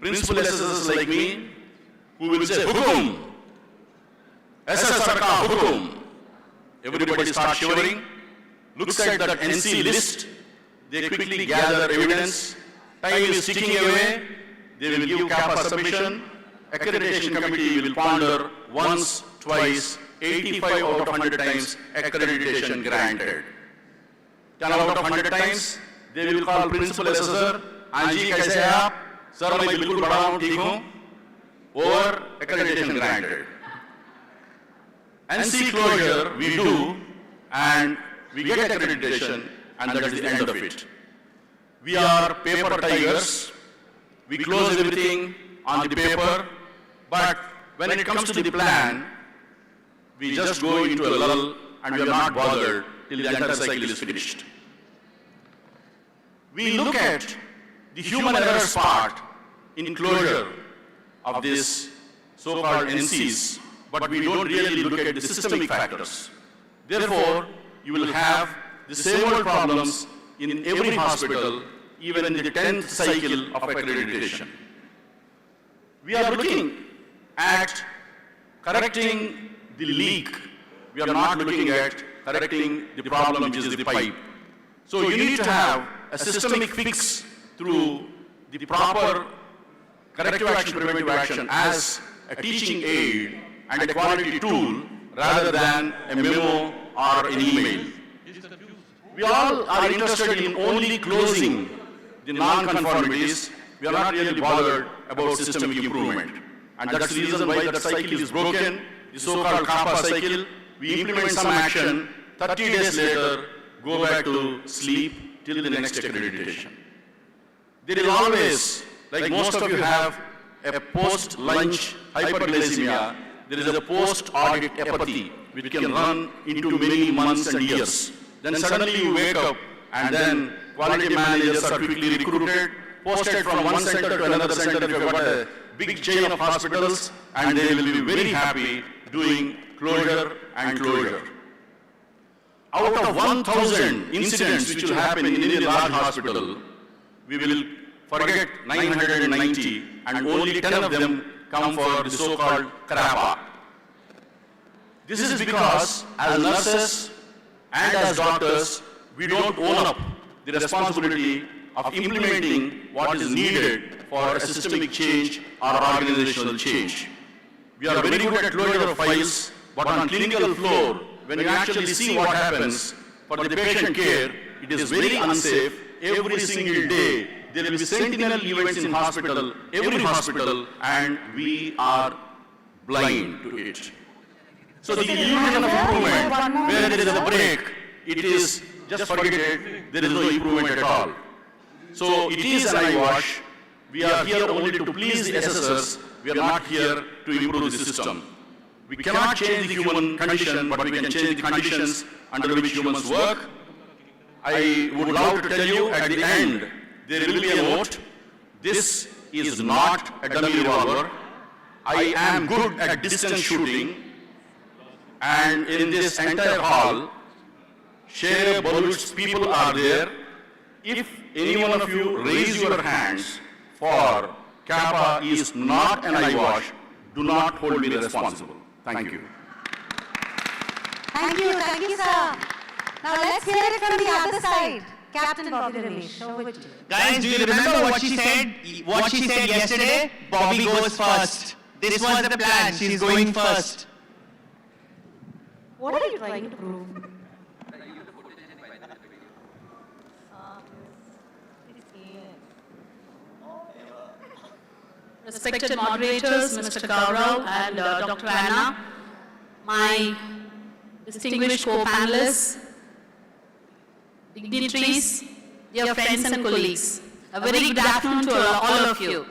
Principal assessors like me, who will say, Hukum, assessor ka hukum. Everybody starts shivering, looks at that NC list, they quickly gather evidence, time is ticking away, they will give CAPA submission, accreditation committee will ponder once, twice, 85 out of 100 times accreditation granted. 10 out of 100 times, they will call principal assessor, Anji kaise hai aap? Sir, मैं बिल्कुल बड़ा हूँ, ठीक हूँ, or accreditation granted. NC closure we do, and we get accreditation, and that is the end of it. We are paper tigers. We close everything on the paper, but when it comes to the plan, we just go into a lull and we are not bothered till the entire cycle is finished. We look at the human errors part in closure of this so-called NCs, but we don't really look at the systemic factors. Therefore, you will have the same old problems in every hospital, even in the 10th cycle of accreditation. We are looking at correcting the leak. We are not looking at correcting the problem, which is the pipe. So you need to have a systemic fix through the proper corrective action, preventive action as a teaching aid and a quality tool rather than a memo or an email. We all are interested in only closing the non-conformities. We are not really bothered about systemic improvement. And that's the reason why that cycle is broken, the so-called CAPA cycle. We implement some action, 30 days later, go back to sleep till the next accreditation. There is always, like most of you have, a post-lunch hyperglycemia. There is a post-audit apathy, which can run into many months and years. Then suddenly you wake up, and then quality managers are quickly recruited, posted from one center to another center. You've got a big chain of hospitals, and they will be very happy doing closure and closure. Out of 1,000 incidents which will happen in any large hospital, we will forget 990, and only 10 of them come for the so-called CAPA. This is because, as nurses and as doctors, we don't own up the responsibility of implementing what is needed for a systemic change or organizational change. We are very good at closure of files, but on clinical floor, when you actually see what happens for the patient care, it is very unsafe. Every single day, there will be sentinel events in hospital, every hospital, and we are blind to it. So the illusion of improvement, where there is a break, it is just forget it, there is no improvement at all. So it is an eyewash. We are here only to please the assessors. We are not here to improve the system. We cannot change the human condition, but we can change the conditions under which humans work. I would love to tell you at the end, there will be a note. This is not a dummy revolver. I am good at distance shooting. And in this entire hall, Share Baluch's people are there. If any one of you raise your hands for CAPA is not an eyewash, do not hold me responsible. Thank you. Thank you, sir. Now let's hear it from the other side. Captain Bobby Ramesh, over to you. Guys, do you remember what she said? What she said yesterday? Bobby goes first. This was the plan. She's going first. What are you trying to prove? Respected moderators, Mr. Gaurav and Dr. Anna, my distinguished co-panelists, dignitaries, dear friends and colleagues, a very good afternoon to all of you.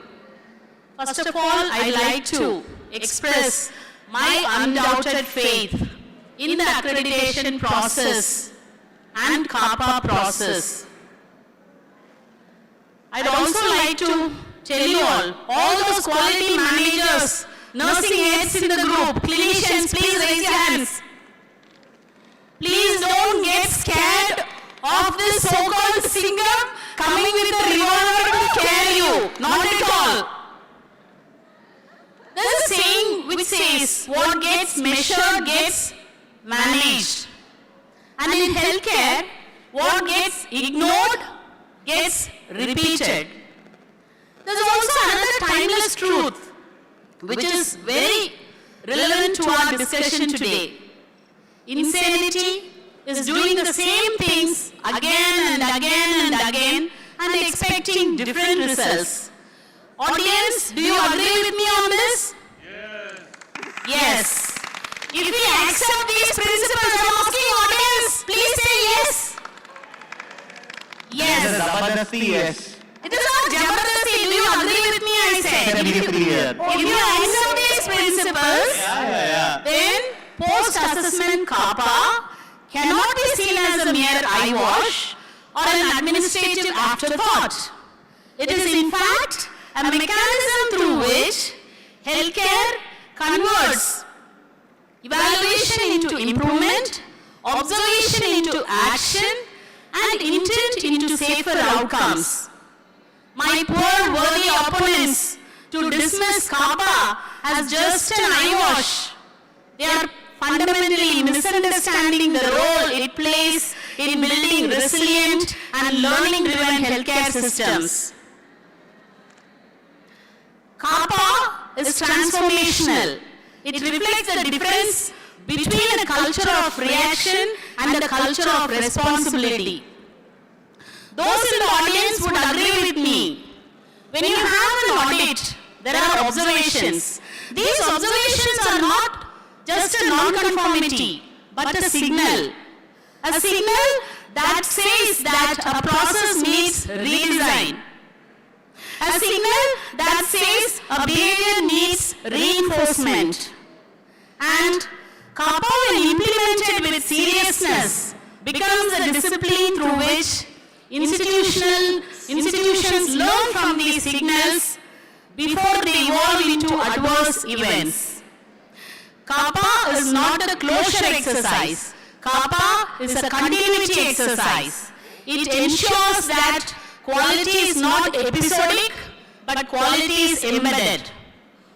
First of all, I'd like to express my undoubted faith in the accreditation process and CAPA process. I'd also like to tell you all those quality managers, nursing aides in the group, clinicians, please raise your hands. Please don't get scared of this so-called singer coming with a revolver to scare you. Not at all. There's a saying which says, what gets measured gets managed. And in healthcare, what gets ignored gets repeated. There's also another timeless truth which is very relevant to our discussion today. Insanity is doing the same things again and again and again and expecting different results. Audience, do you agree with me on this? Yes. Yes. If we accept these principles, I'm asking audience, please say yes. Yes. Zabardasti, yes. It is not Jabardasti. Do you agree with me? I said. If you accept these principles, then post-assessment CAPA cannot be seen as a mere eyewash or an administrative afterthought. It is in fact a mechanism through which healthcare converts evaluation into improvement or into action and intent into safer outcomes. My poor worthy opponents to dismiss CAPA as just an eyewash. They are fundamentally misunderstanding the role it plays in building resilient and learning-driven healthcare systems. CAPA is transformational. It reflects the difference between a culture of reaction and a culture of responsibility. Those in the audience would agree with me. When you have an audit, there are observations. These observations are not just a non-conformity, but a signal. A signal that says that a process needs redesign. A signal that says a behavior needs reinforcement. And CAPA, when implemented with seriousness, becomes a discipline through which institutions learn from these signals before they evolve into adverse events. CAPA is not a closure exercise. CAPA is a continuity exercise. It ensures that quality is not episodic, but quality is embedded.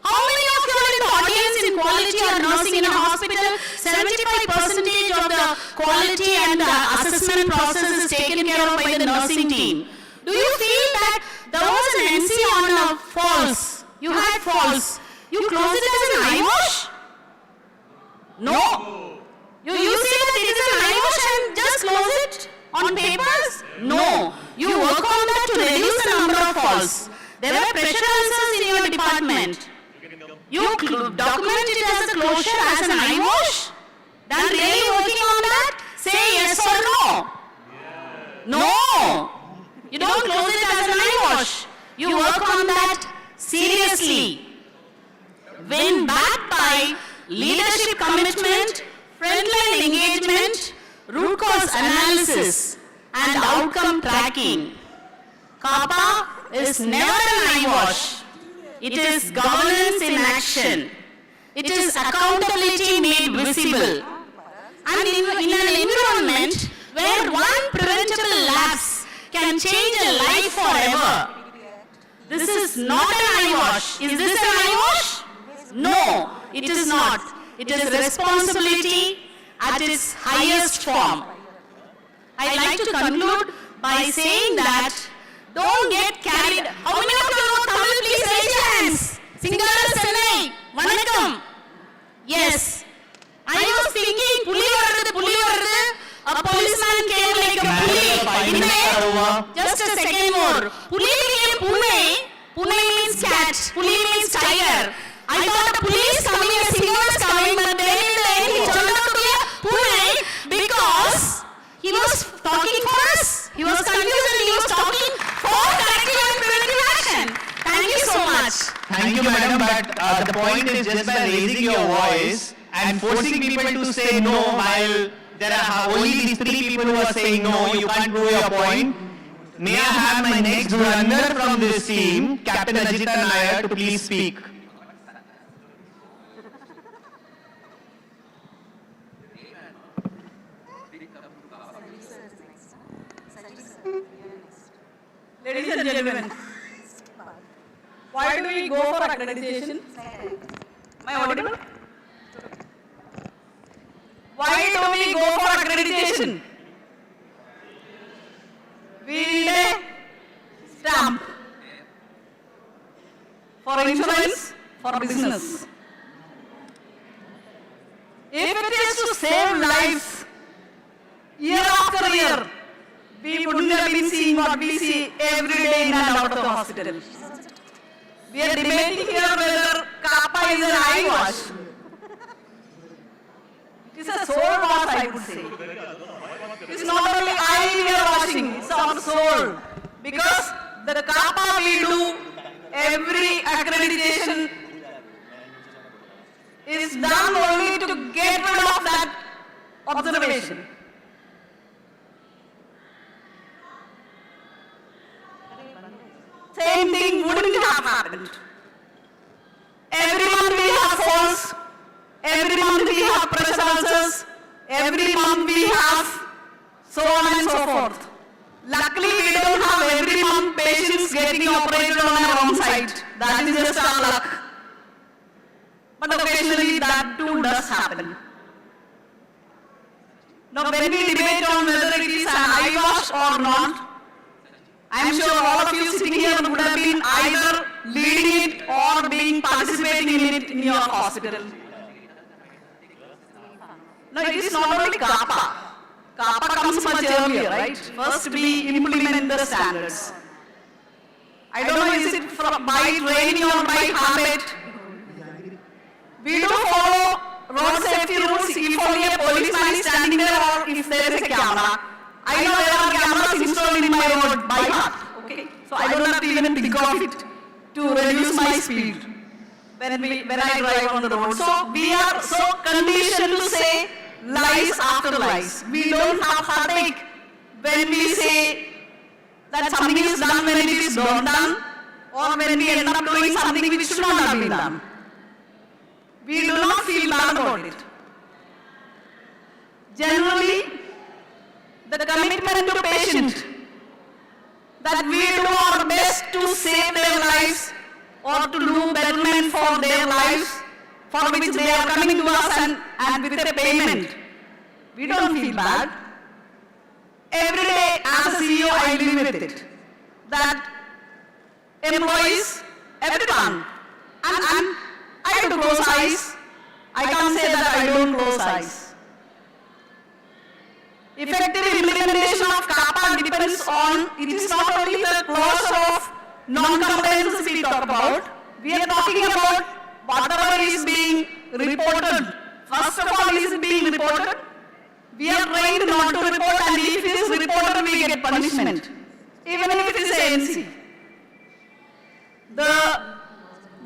How many of you are in the audience in quality or nursing in a hospital? 75% of the quality and the assessment process is taken care of by the nursing team. Do you feel that there was an NC on a false? You had false. You close it as an eyewash? No. You say that it is an eyewash and just close it on papers? No. You work on that to reduce the number of falls. There were pressure ulcers in your department. You document it as a closure, as an eyewash? Then really working on that? Say yes or no. No. You don't close it as an eyewash. You work on that seriously. When backed by leadership commitment, frontline engagement, root cause analysis, and outcome tracking. CAPA is never an eyewash. It is governance in action. It is accountability made visible. And in an environment where one preventable lapse can change a life forever, this is not an eyewash. Is this an eyewash? No, it is not. It is responsibility at its highest form. I like to conclude by saying that don't get carried. How many of you know Tamil? Please raise your hands. Singala Chennai. Vanakkam. Yes. I was thinking, puli varudhu. A policeman came like a puli. Just a second more. Puli became Pune. Pune means cat. Puli means tiger. I thought a police coming, a singer was coming, but then in the end he turned out to be a Pune because he was talking for us. He was confused and he was talking for corrective and preventive action. Thank you so much. Thank you, madam, but the point is just by raising your voice and forcing people to say no while there are only these 3 people who are saying no, you can't prove your point. May I have my next runner from this team, Captain Ajita Nair, to please speak. Ladies and gentlemen, why do we go for accreditation? Am I audible? Why do we go for accreditation? We need a stamp for insurance, for business. If it is to save lives year after year, we wouldn't have been seeing what we see every day in and out of the hospital. We are debating here whether CAPA is an eyewash. It is a soul wash, I would say. It's not only eye we are washing, it's our soul. Because the CAPA we do, every accreditation is done only to get rid of that observation. Same thing wouldn't have happened. Every month we have falls, every month we have pressure ulcers, every month we have so on and so forth. Luckily, we don't have every month patients getting operated on our own site. That is just our luck. But occasionally that too does happen. Now when we debate on whether it is an eyewash or not, I am sure all of you sitting here would have been either leading it or participating in it in your hospital. No, it is not only CAPA. CAPA comes much earlier, right? First we implement the standards. I don't know, is it by training or by habit? We do follow road safety rules if only a policeman is standing there or if there is a camera. I know there are cameras installed in my road by heart, okay? So I don't have to even think of it to reduce my speed when I drive on the road. So we are so conditioned to say lies after lies. We don't have heartache when we say that something is done when it is not done, or when we end up doing something which should not have been done. We do not feel bad about it. Generally, the commitment to patient, that we do our best to save their lives or to do betterment for their lives, for which they are coming to us and with a payment. We don't feel bad. Every day as a CEO I live with it. That employees, everyone, and I do close eyes. I can't say that I don't close eyes. Effective implementation of CAPA depends on, it is not only the cause of non-compliances we talk about, we are talking about whatever is being reported. First of all is being reported. We are trained not to report, and if it is reported we get punishment, even if it is ANC.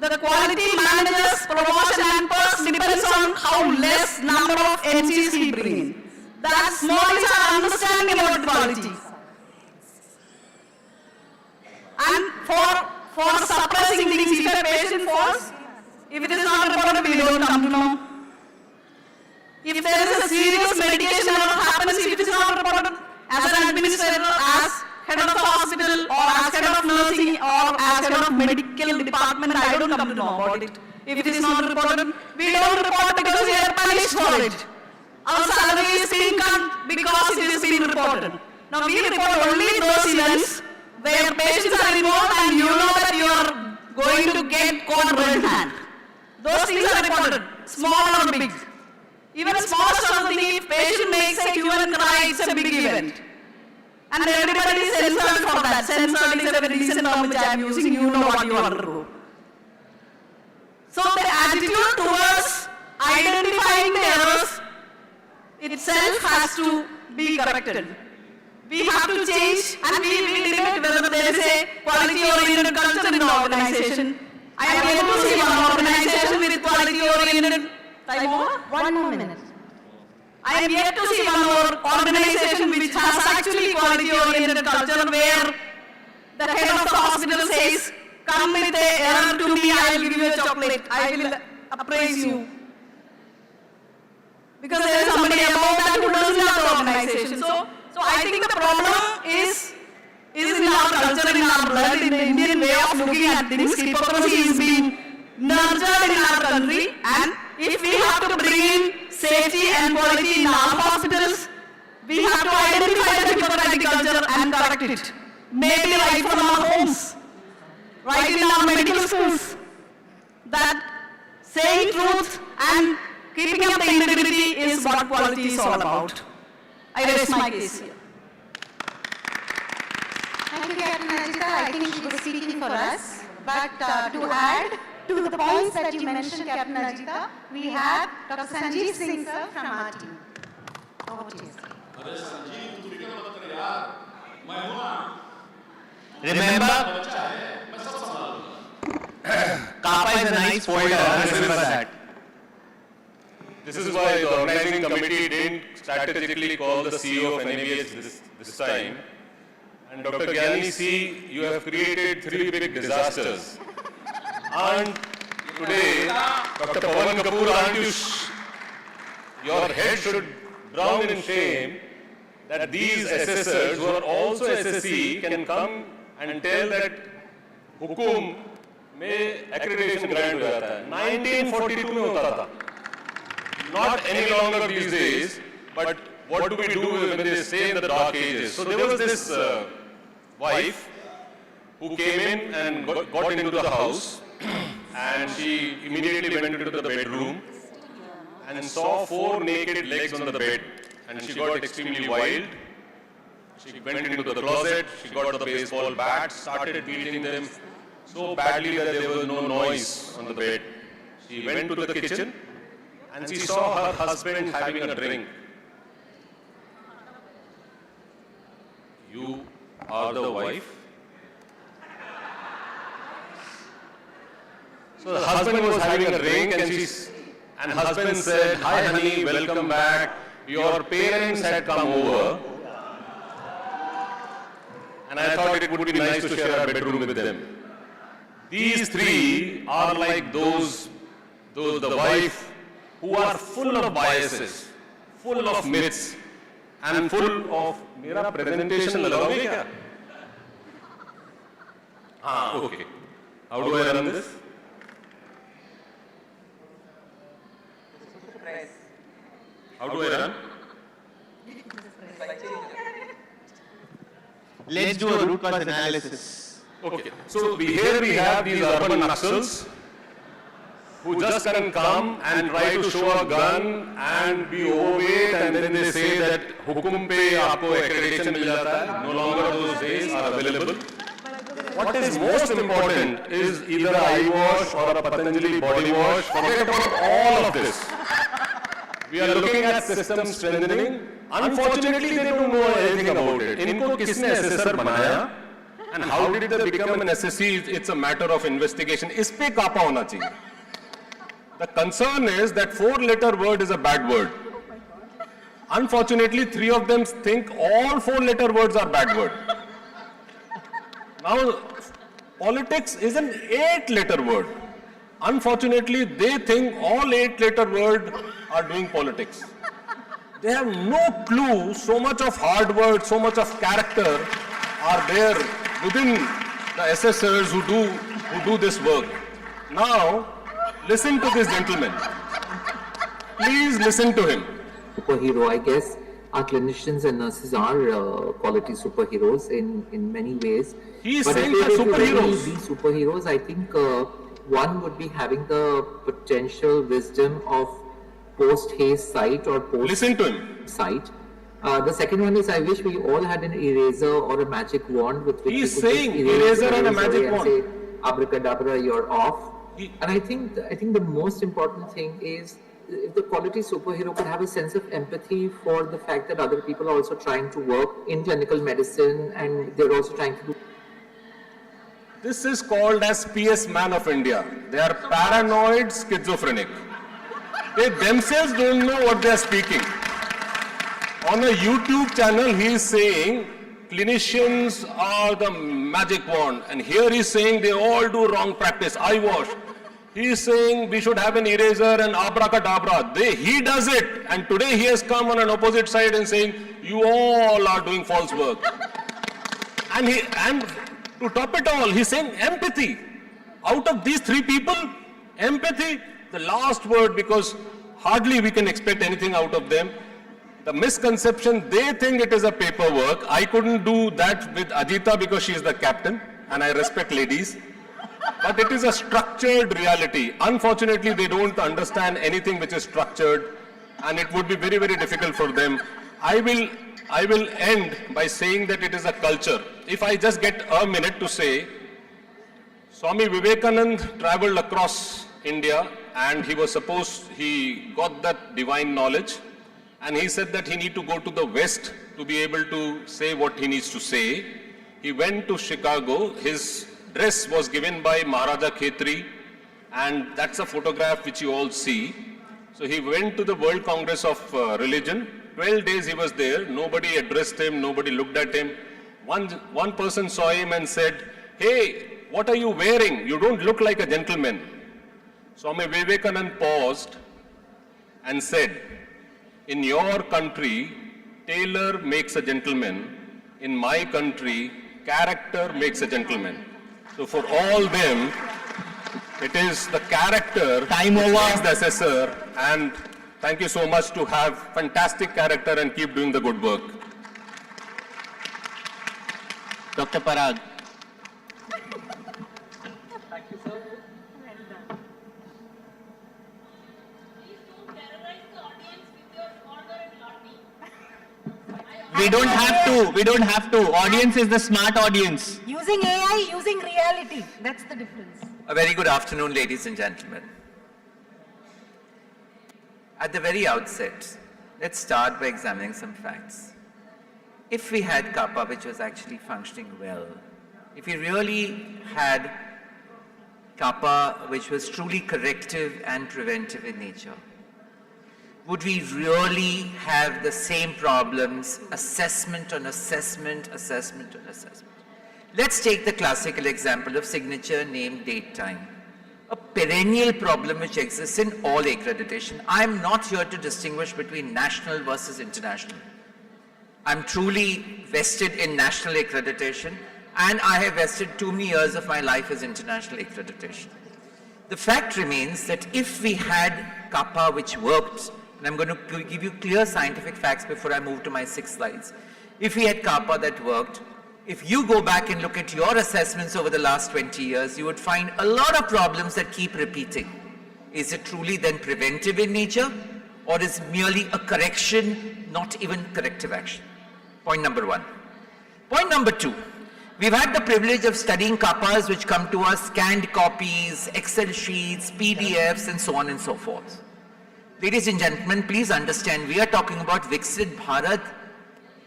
The quality manager's promotion and perks depends on how less number of NCs he brings in. That small is our understanding about quality. And for suppressing things, if a patient falls, if it is not reported, we don't come to know. If there is a serious medication error happens, if it is not reported, as an administrator, as head of the hospital, or as head of nursing, or as head of medical department, I don't come to know about it. If it is not reported, we don't report because we are punished for it. Our salary is being cut because it is being reported. Now we report only those events where patients are involved and you know that you are going to get caught red-handed. Those things are reported, small or big. Even smallest of the thing, if patient makes a hue and cry, it's a big event. And everybody is censored for that. Censored is a very decent term which I am using, you know what you undergo. So the attitude towards identifying the errors itself has to be corrected. We have to change, and we debate whether there is a quality-oriented culture in the organization. I am able to see one organization with quality-oriented. Time over? 1 more minute. I am yet to see one more organization which has actually quality-oriented culture where the head of the hospital says, come with an error to me, I will give you a chocolate, I will appraise you. Because there is somebody above that who doesn't have the organization. So I think the problem is in our culture, in our blood, in the Indian way of looking at things. Hypocrisy is being nurtured in our country, and if we have to bring in safety and quality in our hospitals, we have to identify the Hippocratic culture and correct it. Maybe right from our homes, right in our medical schools, that saying truth and keeping up the integrity is what quality is all about. I raise my case here. Thank you, Captain Ajita. I think she was speaking for us. But to add to the points that you mentioned, Captain Ajita, we have Dr. Sanjeev Singh sir from our team. Over to you, sir. Remember, CAPA is a nice folder, remember that. This is why the organizing committee didn't strategically call the CEO of NABH this time. And Dr. Gyani C, you have created 3 big disasters. And today, Dr. Pawan Kapoor, aren't you your head should drown in shame that these assessors who are also SSC can come and tell that हुकुम में accreditation grant हो जाता है. 1942 में होता था. Not any longer these days, but what do we do when they stay in the dark ages? So there was this wife who came in and got into the house, and she immediately went into the bedroom and saw 4 naked legs on the bed, and she got extremely wild. She went into the closet, she got the baseball bat, started beating them so badly that there was no noise on the bed. She went to the kitchen and she saw her husband having a drink. You are the wife? So the husband was having a drink and husband said, "Hi honey, welcome back. Your parents had come over and I thought it would be nice to share a bedroom with them." These 3 are like the wife who are full of biases, full of myths, and full of मेरा presentation लगाओगे क्या? Okay. How do I run this? How do I run? Let's do a root cause analysis. Okay. So here we have these urban Naxals who just can come and try to show a gun and be overweight, and then they say that hukum pe aapko accreditation mil jata hai. No longer those days are available. What is most important is either a eye wash or a Patanjali body wash. Forget about all of this. We are looking at system strengthening. Unfortunately, they don't know anything about it. Inko kisne assessor banaya and how did they become an SSC? It's a matter of investigation. Is pe CAPA hona chahiye. The concern is that 4-letter word is a bad word. Unfortunately, 3 of them think all 4-letter words are bad word. Now, politics is an 8-letter word. Unfortunately, they think all 8-letter words are doing politics. They have no clue so much of hard work, so much of character are there within the assessors who do this work. Now, listen to this gentleman. Please listen to him. Superhero, I guess. Our clinicians and nurses are quality superheroes in many ways. He is saying they're superheroes. Be superheroes, I think one would be having the potential wisdom of post-haste sight or post-sight. The second one is, I wish we all had an eraser or a magic wand with which he is saying eraser and a magic wand. Say, abracadabra, you're off. And I think the most important thing is if the quality superhero could have a sense of empathy for the fact that other people are also trying to work in clinical medicine and they're also trying to do. This is called as PS Man of India. They are paranoid schizophrenic. They themselves don't know what they are speaking. On a YouTube channel, he is saying clinicians are the magic wand, and here he is saying they all do wrong practice, eye wash. He is saying we should have an eraser and abracadabra. He does it, and today he has come on an opposite side and saying you all are doing false work. And to top it all, he's saying empathy. Out of these 3 people, empathy, the last word, because hardly we can expect anything out of them. The misconception, they think it is a paperwork. I couldn't do that with Ajita because she is the captain, and I respect ladies. But it is a structured reality. Unfortunately, they don't understand anything which is structured, and it would be very, very difficult for them. I will end by saying that it is a culture. If I just get a minute to say, Swami Vivekananda traveled across India, and he got that divine knowledge, and he said that he need to go to the West to be able to say what he needs to say. He went to Chicago. His dress was given by Maharaja Khetri, and that's a photograph which you all see. So he went to the World Congress of Religion. 12 days he was there. Nobody addressed him. Nobody looked at him. One person saw him and said, "Hey, what are you wearing? You don't look like a gentleman." Swami Vivekananda paused and said, "In your country, tailor makes a gentleman. In my country, character makes a gentleman. So for all them, it is the character which makes the assessor, and thank you so much to have fantastic character and keep doing the good work. Dr. Parag. Thank you, sir. We don't have to. Audience is the smart audience. Using AI, using reality. That's the difference. A very good afternoon, ladies and gentlemen. At the very outset, let's start by examining some facts. If we had CAPA, which was actually functioning well, if we really had CAPA, which was truly corrective and preventive in nature, would we really have the same problems, assessment on assessment, assessment on assessment? Let's take the classical example of signature, name, date, time. A perennial problem which exists in all accreditation. I'm not here to distinguish between national versus international. I'm truly vested in national accreditation, and I have vested too many years of my life as international accreditation. The fact remains that if we had CAPA which worked, and I'm going to give you clear scientific facts before I move to my 6 slides. If we had CAPA that worked, if you go back and look at your assessments over the last 20 years, you would find a lot of problems that keep repeating. Is it truly then preventive in nature, or is merely a correction, not even corrective action? Point number 1. Point number 2. We've had the privilege of studying CAPAs which come to us, scanned copies, Excel sheets, PDFs, and so on and so forth. Ladies and gentlemen, please understand, we are talking about Viksit Bharat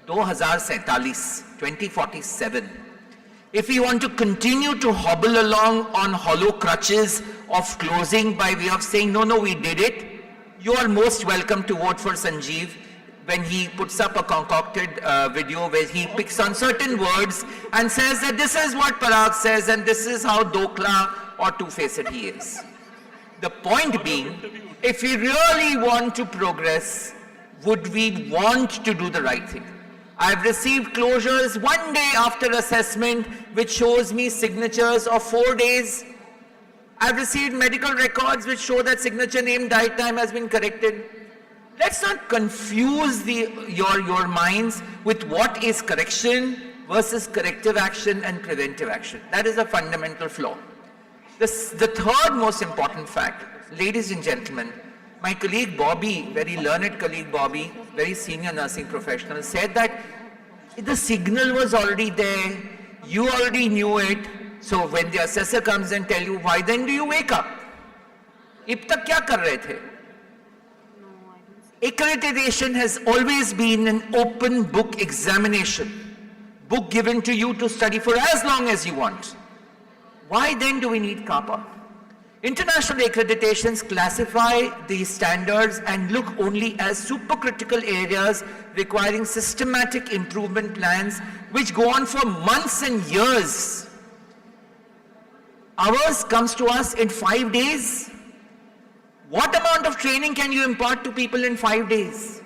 2047. If we want to continue to hobble along on hollow crutches of closing by way of saying, no, we did it, you are most welcome to vote for Sanjeev when he puts up a concocted video where he picks on certain words and says that this is what Parag says and this is how Dokla or two-faced he is. The point being, if we really want to progress, would we want to do the right thing? I've received closures 1 day after assessment which shows me signatures of 4 days. I've received medical records which show that signature, name, date, time has been corrected. Let's not confuse your minds with what is correction versus corrective action and preventive action. That is a fundamental flaw. The third most important fact, ladies and gentlemen, my colleague Bobby, very learned colleague Bobby, very senior nursing professional, said that the signal was already there, you already knew it, so when the assessor comes and tell you, why then do you wake up? Ab tak kya kar rahe the? Accreditation has always been an open book examination, book given to you to study for as long as you want. Why then do we need CAPA? International accreditations classify these standards and look only as supercritical areas requiring systematic improvement plans which go on for months and years. Ours comes to us in 5 days. What amount of training can you impart to people in 5 days?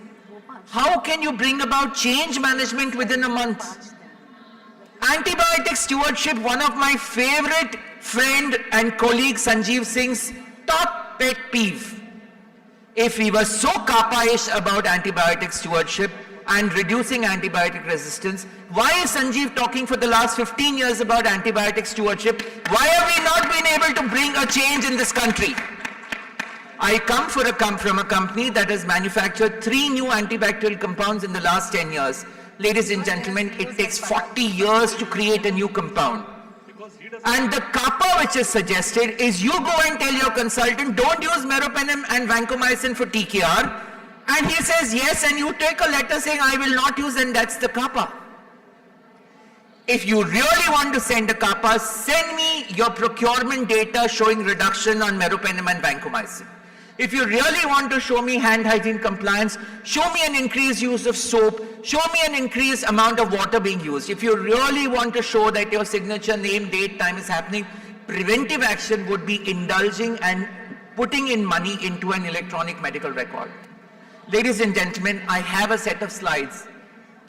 How can you bring about change management within a month? Antibiotic stewardship, one of my favorite friend and colleague Sanjeev Singh's top pet peeve. If we were so CAPA-ish about antibiotic stewardship and reducing antibiotic resistance, why is Sanjeev talking for the last 15 years about antibiotic stewardship? Why have we not been able to bring a change in this country? I come from a company that has manufactured 3 new antibacterial compounds in the last 10 years. Ladies and gentlemen, it takes 40 years to create a new compound. And the CAPA which is suggested is you go and tell your consultant, don't use meropenem and vancomycin for TKR. And he says yes, and you take a letter saying I will not use, and that's the CAPA. If you really want to send a CAPA, send me your procurement data showing reduction on meropenem and vancomycin. If you really want to show me hand hygiene compliance, show me an increased use of soap, show me an increased amount of water being used. If you really want to show that your signature, name, date, time is happening, preventive action would be indulging and putting in money into an electronic medical record. Ladies and gentlemen, I have a set of slides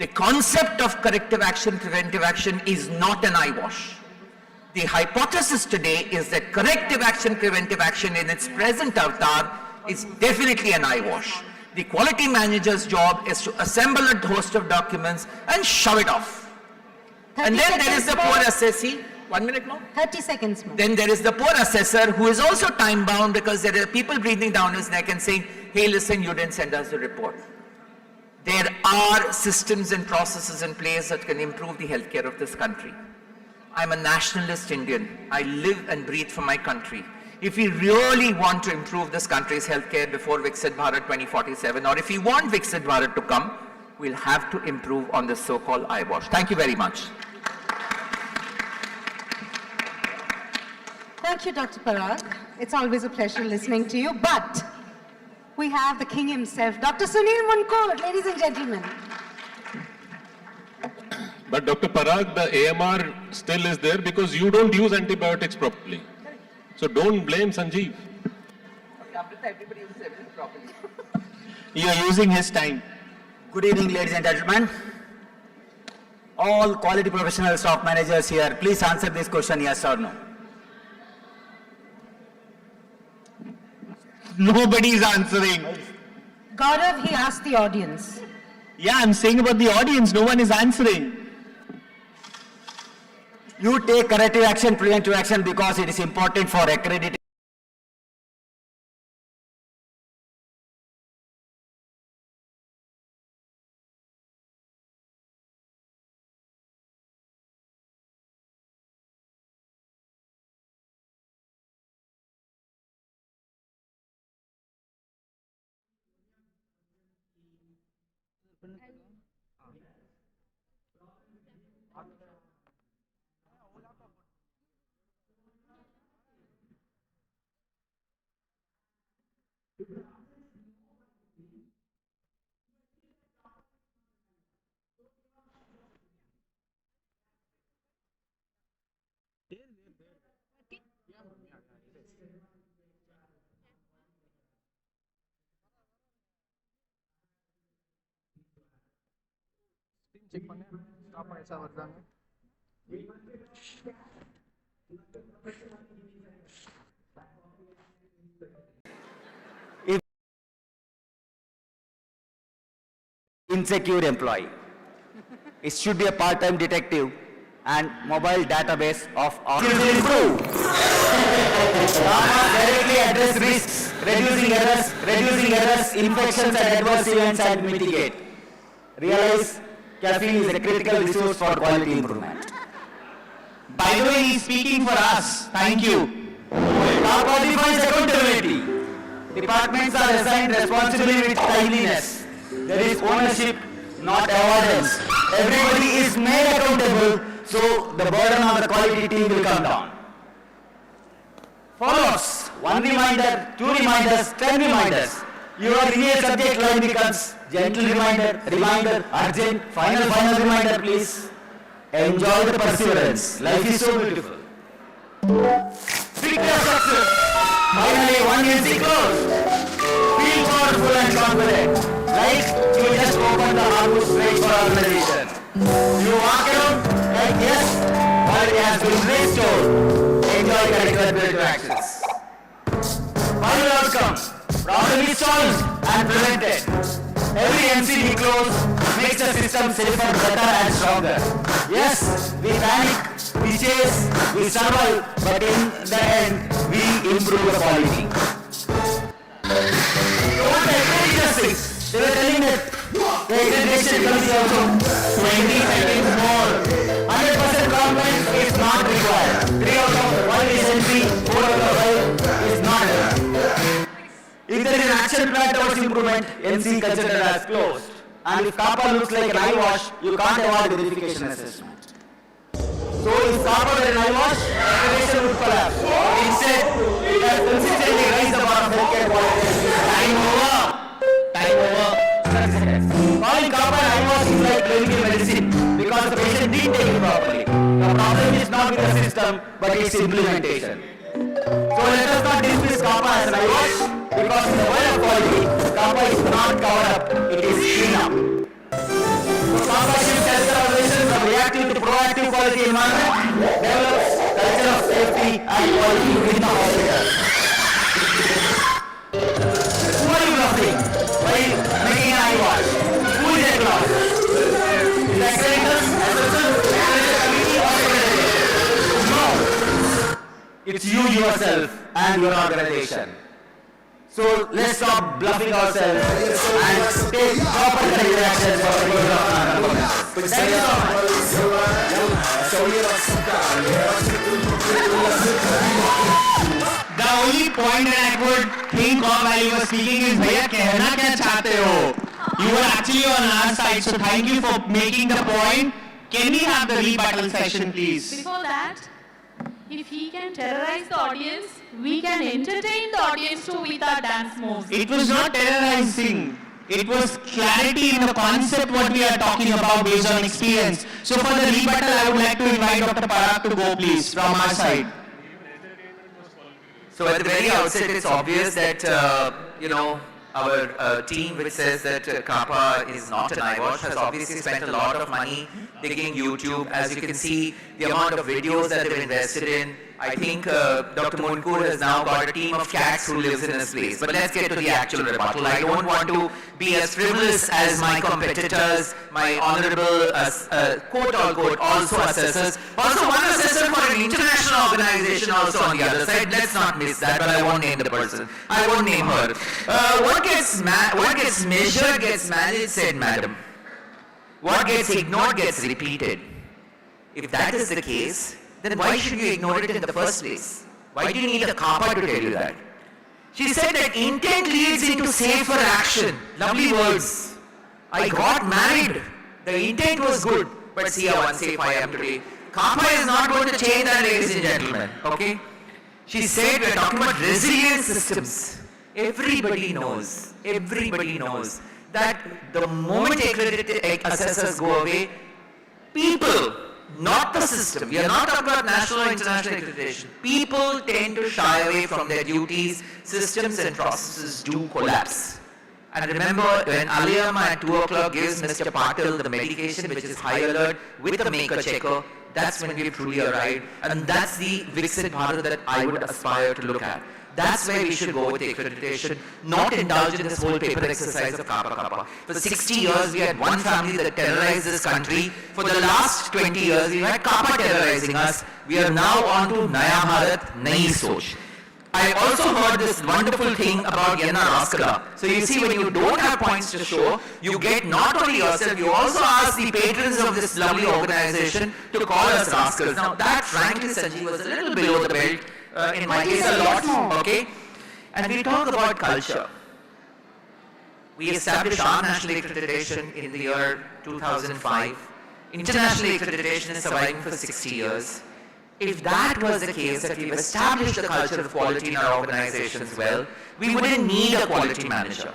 The concept of corrective action, preventive action is not an eyewash. The hypothesis today is that corrective action, preventive action in its present avatar is definitely an eyewash. The quality manager's job is to assemble a host of documents and shove it off. And then there is the poor assessee. 1 minute more? 30 seconds more. Then there is the poor assessor who is also time bound because there are people breathing down his neck and saying, hey, listen, you didn't send us the report. There are systems and processes in place that can improve the healthcare of this country. I'm a nationalist Indian. I live and breathe for my country. If we really want to improve this country's healthcare before Viksit Bharat 2047, or if we want Viksit Bharat to come, we'll have to improve on this so-called eyewash. Thank you very much. Thank you, Dr. Parag. It's always a pleasure listening to you, but we have the king himself, Dr. Sunil Munkod, ladies and gentlemen. But Dr. Parag, the AMR still is there because you don't use antibiotics properly. So don't blame Sanjeev. Everybody uses everything properly. You are using his time. Good evening, ladies and gentlemen. All quality professional staff managers here, please answer this question, yes or no. Nobody is answering. Gaurav, he asked the audience. Yeah, I'm saying about the audience, no one is answering. You take corrective action, preventive action because it is important for accreditation. If insecure employee, it should be a part-time detective and mobile database of all. Improve. Directly address risks, reducing errors, infections and adverse events and mitigate. Realize caffeine is a critical resource for quality improvement. By the way, he's speaking for us. Thank you. CAPA defines accountability. Departments are assigned responsibility with timeliness. There is ownership, not avoidance. Everybody is made accountable, so the burden on the quality team will come down. Follows. 1 reminder, 2 reminders, 10 reminders. Your email subject line becomes gentle reminder, urgent, final reminder, please. Enjoy the perseverance. Life is so beautiful. Victor success. Finally, 1 NC closed. Feel powerful and confident. Like you just opened the harmless bridge for organization. You walk around like yes, quality has been restored. Enjoy corrective actions. Final outcome. Problem is solved and prevented. Every NCD close makes the system safer, better and stronger. Yes, we panic, we chase, we survive, but in the end, we improve the quality. What the accreditation things? They were telling that the accreditation committee also 20 seconds more. 100% compliance is not required. 3 out of 1 is NC, 4 out of 5 is not. If there is an action plan towards improvement, NC considered as closed. And if CAPA looks like an eyewash, you can't avoid verification assessment. So if CAPA were an eyewash, accreditation would collapse. Instead, it has consistently raised the bar of healthcare quality. Time over. Calling CAPA an eyewash is like blaming a medicine because the patient didn't take it properly. The problem is not with the system, but its implementation. So let us not dismiss CAPA as an eyewash, because in the world of quality, CAPA is not covered up, it is clean up. So CAPA proactive quality environment develops culture of safety and quality within the hospital. Who are you bluffing while making an eyewash? Who is at loss? Is the accreditors, assessors, accreditation committee or secretariat? No. It's you yourself and your organization. So let's stop bluffing ourselves and take proper corrective actions for the good of our government. Thank you so much. The only point that I could think of while you were speaking is, भैया कहना क्या चाहते हो? You were actually on our side, so thank you for making the point. Can we have the rebuttal session, please? Before that, if he can terrorize the audience, we can entertain the audience too with our dance moves. It was not terrorizing. It was clarity in the concept what we are talking about based on experience. So for the rebuttal, I would like to invite Dr. Parag to go, please, from our side. So at the very outset, it's obvious that, our team which says that CAPA is not an eyewash has obviously spent a lot of money digging YouTube. As you can see, the amount of videos that they've invested in. I think Dr. Munkur has now got a team of cats who lives in his place. But let's get to the actual rebuttal. I don't want to be as frivolous as my competitors, my honorable, quote unquote, also assessors. Also one assessor for an international organization also on the other side. Let's not miss that, but I won't name the person. I won't name her. What gets measured gets managed, said madam. What gets ignored gets repeated. If that is the case, then why should you ignore it in the first place? Why do you need a CAPA to tell you that? She said that intent leads into safer action. Lovely words. I got married. The intent was good. But see how unsafe I am today. CAPA is not going to change that, ladies and gentlemen. Okay? She said we're talking about resilient systems. Everybody knows that the moment accredited assessors go away, people, not the system. We are not talking about national or international accreditation. People tend to shy away from their duties. Systems and processes do collapse. And remember, when Aliyama at 2 o'clock gives Mr. Patil the medication, which is high alert, with a maker checker, that's when we've truly arrived. And that's the Viksit Bharat that I would aspire to look at. That's where we should go with accreditation, not indulge in this whole paper exercise of CAPA. For 60 years, we had one family that terrorized this country. For the last 20 years, we had CAPA terrorizing us. We are now on to Naya Bharat, Nayi Soch. I also heard this wonderful thing about Yenna Raskala. So you see, when you don't have points to show, you get not only yourself, you also ask the patrons of this lovely organization to call us rascals. Now that, frankly, Sanjeev, was a little below the belt. In my case, a lot more, okay? And we talk about culture. We established our national accreditation in the year 2005. International accreditation is surviving for 60 years. If that was the case, that we've established the culture of quality in our organizations well, we wouldn't need a quality manager.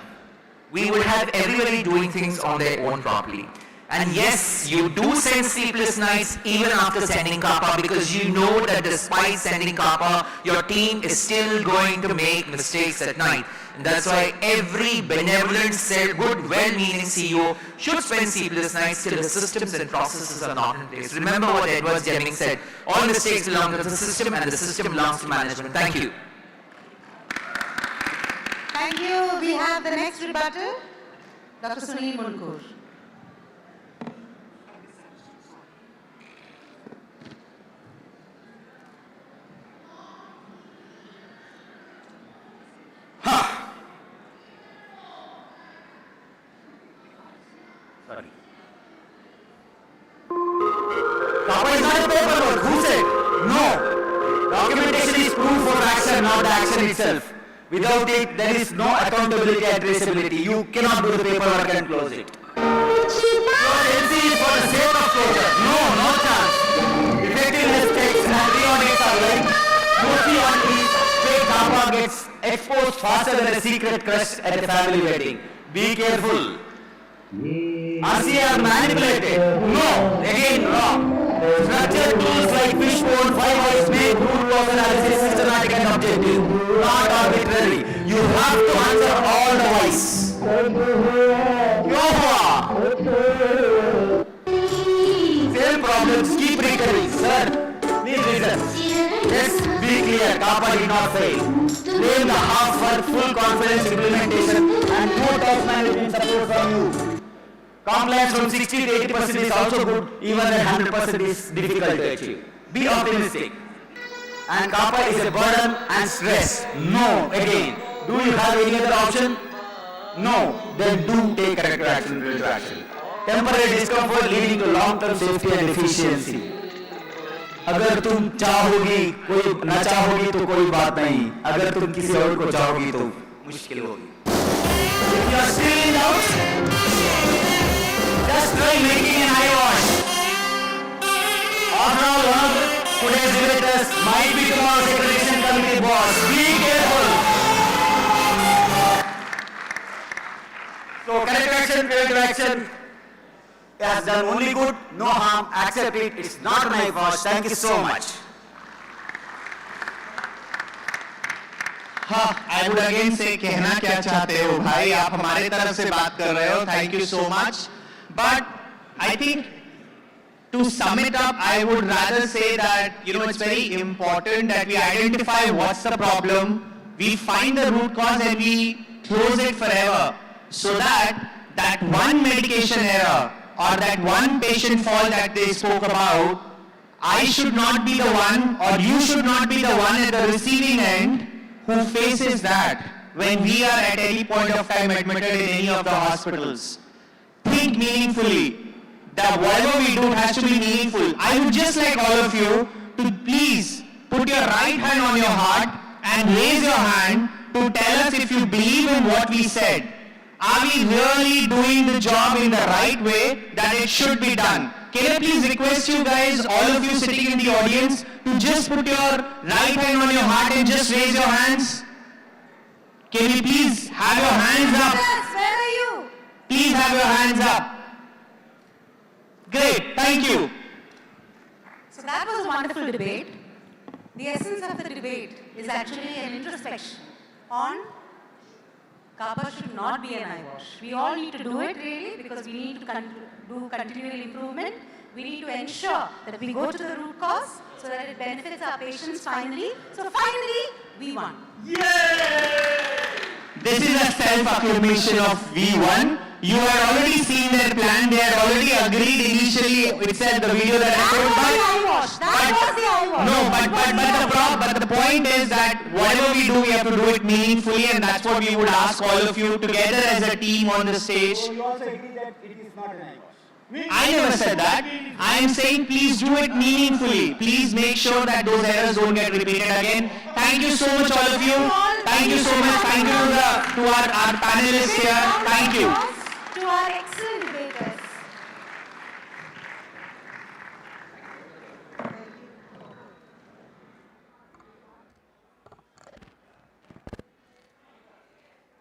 We would have everybody doing things on their own properly. And yes, you do send sleepless nights even after sending CAPA, because you know that despite sending CAPA, your team is still going to make mistakes at night. And that's why every benevolent, good, well-meaning CEO should spend sleepless nights till the systems and processes are not in place. Remember what Edward Deming said, all mistakes belong to the system and the system belongs to management. Thank you. Thank you. We have the next rebuttal, Dr. Sunil Munkur. Sorry. CAPA is not a paperwork. Who said? No. Documentation is proof of action, not the action itself. Without it, there is no accountability and traceability. You cannot do the paperwork and close it. Your NC is for the sake of closure. No chance. Effectiveness takes and re-audits are like mostly on these fake CAPA gets exposed faster than a secret crush at a family wedding. Be careful. RCA are manipulated. No, again wrong. Structured tools like fishbone, 5 eyes make root cause analysis systematic and objective, not arbitrary. You have to answer all the whys. Same problems keep not fail. Blame the half for full confidence implementation and poor top management support from you. Compliance from 60 to 80% is also good, even at 100% is difficult to achieve. Be optimistic. And CAPA is a burden and stress. No, again. Do you have any other option? No, then do take corrective action. Temporary discomfort leading to long-term safety and efficiency. अगर तुम चाहोगी कोई न चाहोगी तो कोई बात नहीं, अगर तुम किसी और को चाहोगी तो मुश्किल होगी. If you are still in doubt, just try making an eyewash. After all, one of today's debaters might be tomorrow's accreditation committee boss. Be careful. So corrective action has done only good, no harm, accept it, it's not an eyewash. Thank you so much. हाँ, I would again say कहना क्या चाहते हो भाई, आप हमारे तरफ से बात कर रहे हो, thank you so much. But I think to sum it up, I would rather say that, it's very important that we identify what's the problem, we find the root cause and we close it forever, so that one medication error or that one patient fall that they spoke about, I should not be the one or you should not be the one at the receiving end who faces that when we are at any point of time admitted in any of the hospitals. Think meaningfully. That whatever we do has to be meaningful. I would just like all of you to please put your right hand on your heart and raise your hand to tell us if you believe in what we said. Are we really doing the job in the right way that it should be done? Can I please request you guys, all of you sitting in the audience, to just put your right hand on your heart and just raise your hands? Can we please have your hands up? Yes, where are you? Please have your hands up. Great, thank you. So that was a wonderful debate. The essence of the debate is actually an introspection on CAPA should not be an eyewash. We all need to do it really because we need to do continual improvement. We need to ensure that we go to the root cause so that it benefits our patients finally. So finally, we won. This is a self-acclamation of V1. You had already seen their plan. They had already agreed initially itself the video that I put. That was the eyewash. No, but the point is that whatever we do, we have to do it meaningfully, and that's what we would ask all of you together as a team on the stage. So you also agree that it is not an eyewash? I never said that. I am saying please do it meaningfully. Please make sure that those errors don't get repeated again. Thank you so much all of you. Thank you so much. Thank you to our panelists here. Thank you. To our excellent debaters.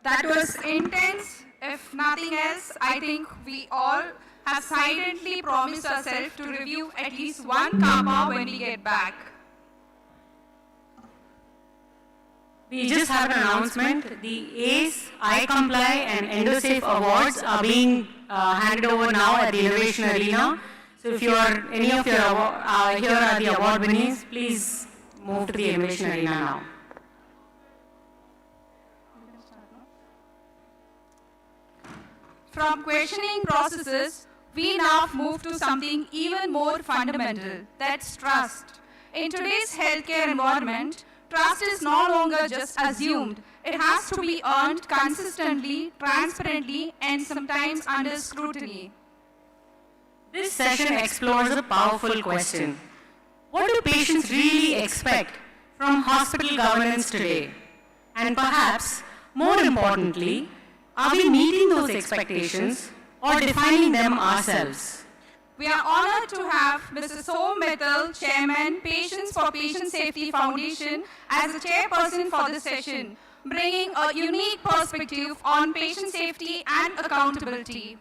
That was intense. If nothing else, I think we all have silently promised ourselves to review at least one CAPA when we get back. We just have an announcement. The ACE, iComply and EndoSafe awards are being handed over now at the Innovation Arena. So if you are any of your here are the award winners, please move to the Innovation Arena now. From questioning processes, we now move to something even more fundamental, that's trust. In today's healthcare environment, trust is no longer just assumed. It has to be earned consistently, transparently, and sometimes under scrutiny. This session explores a powerful question. What do patients really expect from hospital governance today? And perhaps, more importantly, are we meeting those expectations or defining them ourselves? We are honored to have Mr. Som Mithal, Chairman, Patients for Patient Safety Foundation, as the chairperson for this session, bringing a unique perspective on patient safety and accountability.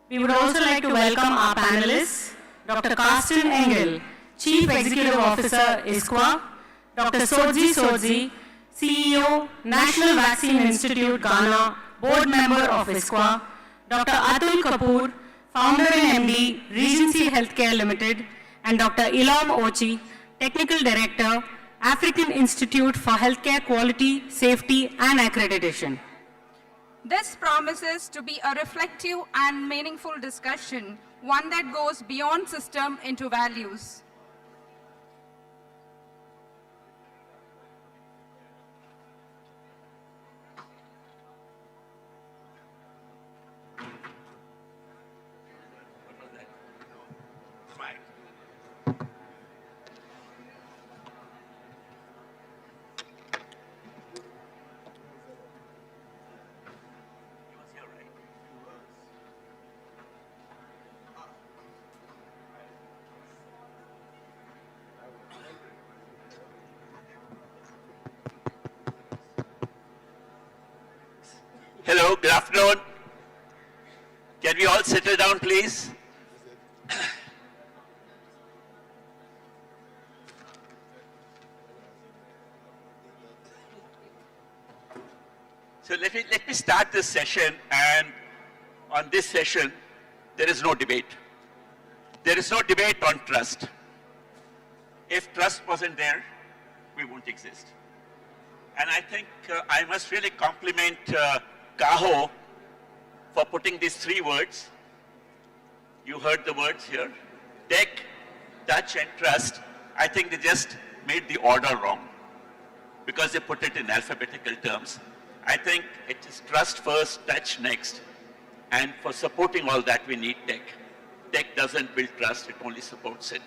We would also like to welcome our panelists, Dr. Carsten Engel, Chief Executive Officer, ISQua, Dr. Sodzi, CEO, National Vaccine Institute, Ghana, Board Member of ISQua, Dr. Atul Kapoor, Founder and MD, Regency Healthcare Limited, and Dr. Ilham Ochi, Technical Director, African Institute for Healthcare Quality, Safety and Accreditation. This promises to be a reflective and meaningful discussion, one that goes beyond system into values. Hello, good afternoon. Can we all settle down, please? So let me start this session, and on this session, there is no debate. There is no debate on trust. If trust wasn't there, we wouldn't exist. And I think I must really compliment Caho for putting these three words. You heard the words here. Tech, touch, and trust. I think they just made the order wrong because they put it in alphabetical terms. I think it is trust first, touch next. And for supporting all that, we need tech. Tech doesn't build trust, it only supports it.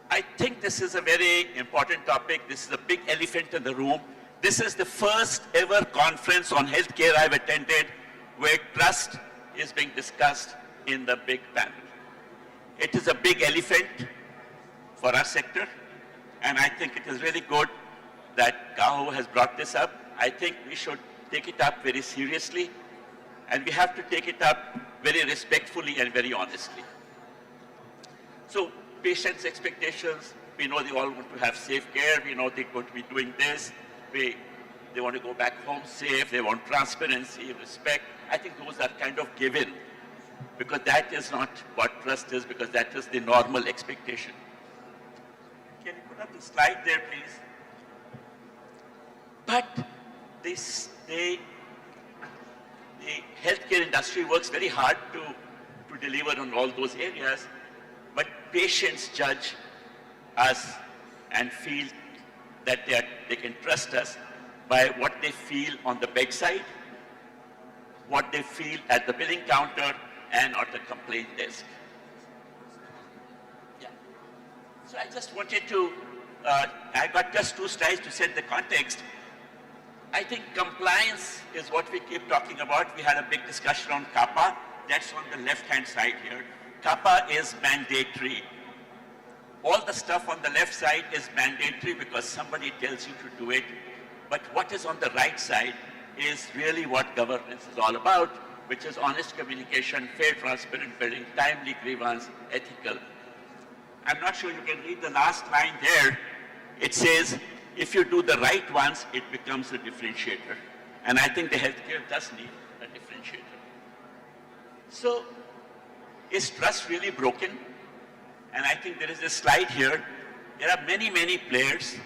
I think this is a very important topic. This is a big elephant in the room. This is the first ever conference on healthcare I've attended where trust is being discussed in the big panel. It is a big elephant for our sector, and I think it is really good that Caho has brought this up. I think we should take it up very seriously, and we have to take it up very respectfully and very honestly. So, patients' expectations, we know they all want to have safe care, we know they're going to be doing this, they want to go back home safe, they want transparency, respect. I think those are kind of given, because that is not what trust is, because that is the normal expectation. Can you put up the slide there, please? But the healthcare industry works very hard to deliver on all those areas, but patients judge us and feel that they can trust us by what they feel on the bedside, what they feel at the billing counter, and at the complaint desk. Yeah. So I just wanted to, I got just two slides to set the context. I think compliance is what we keep talking about. We had a big discussion on CAPA. That's on the left-hand side here. CAPA is mandatory. All the stuff on the left side is mandatory because somebody tells you to do it. But what is on the right side is really what governance is all about, which is honest communication, fair, transparent billing, timely grievance, ethical. I'm not sure you can read the last line there. It says, if you do the right ones, it becomes a differentiator. And I think the healthcare does need a differentiator. So, is trust really broken? And I think there is a slide here. There are many, many players.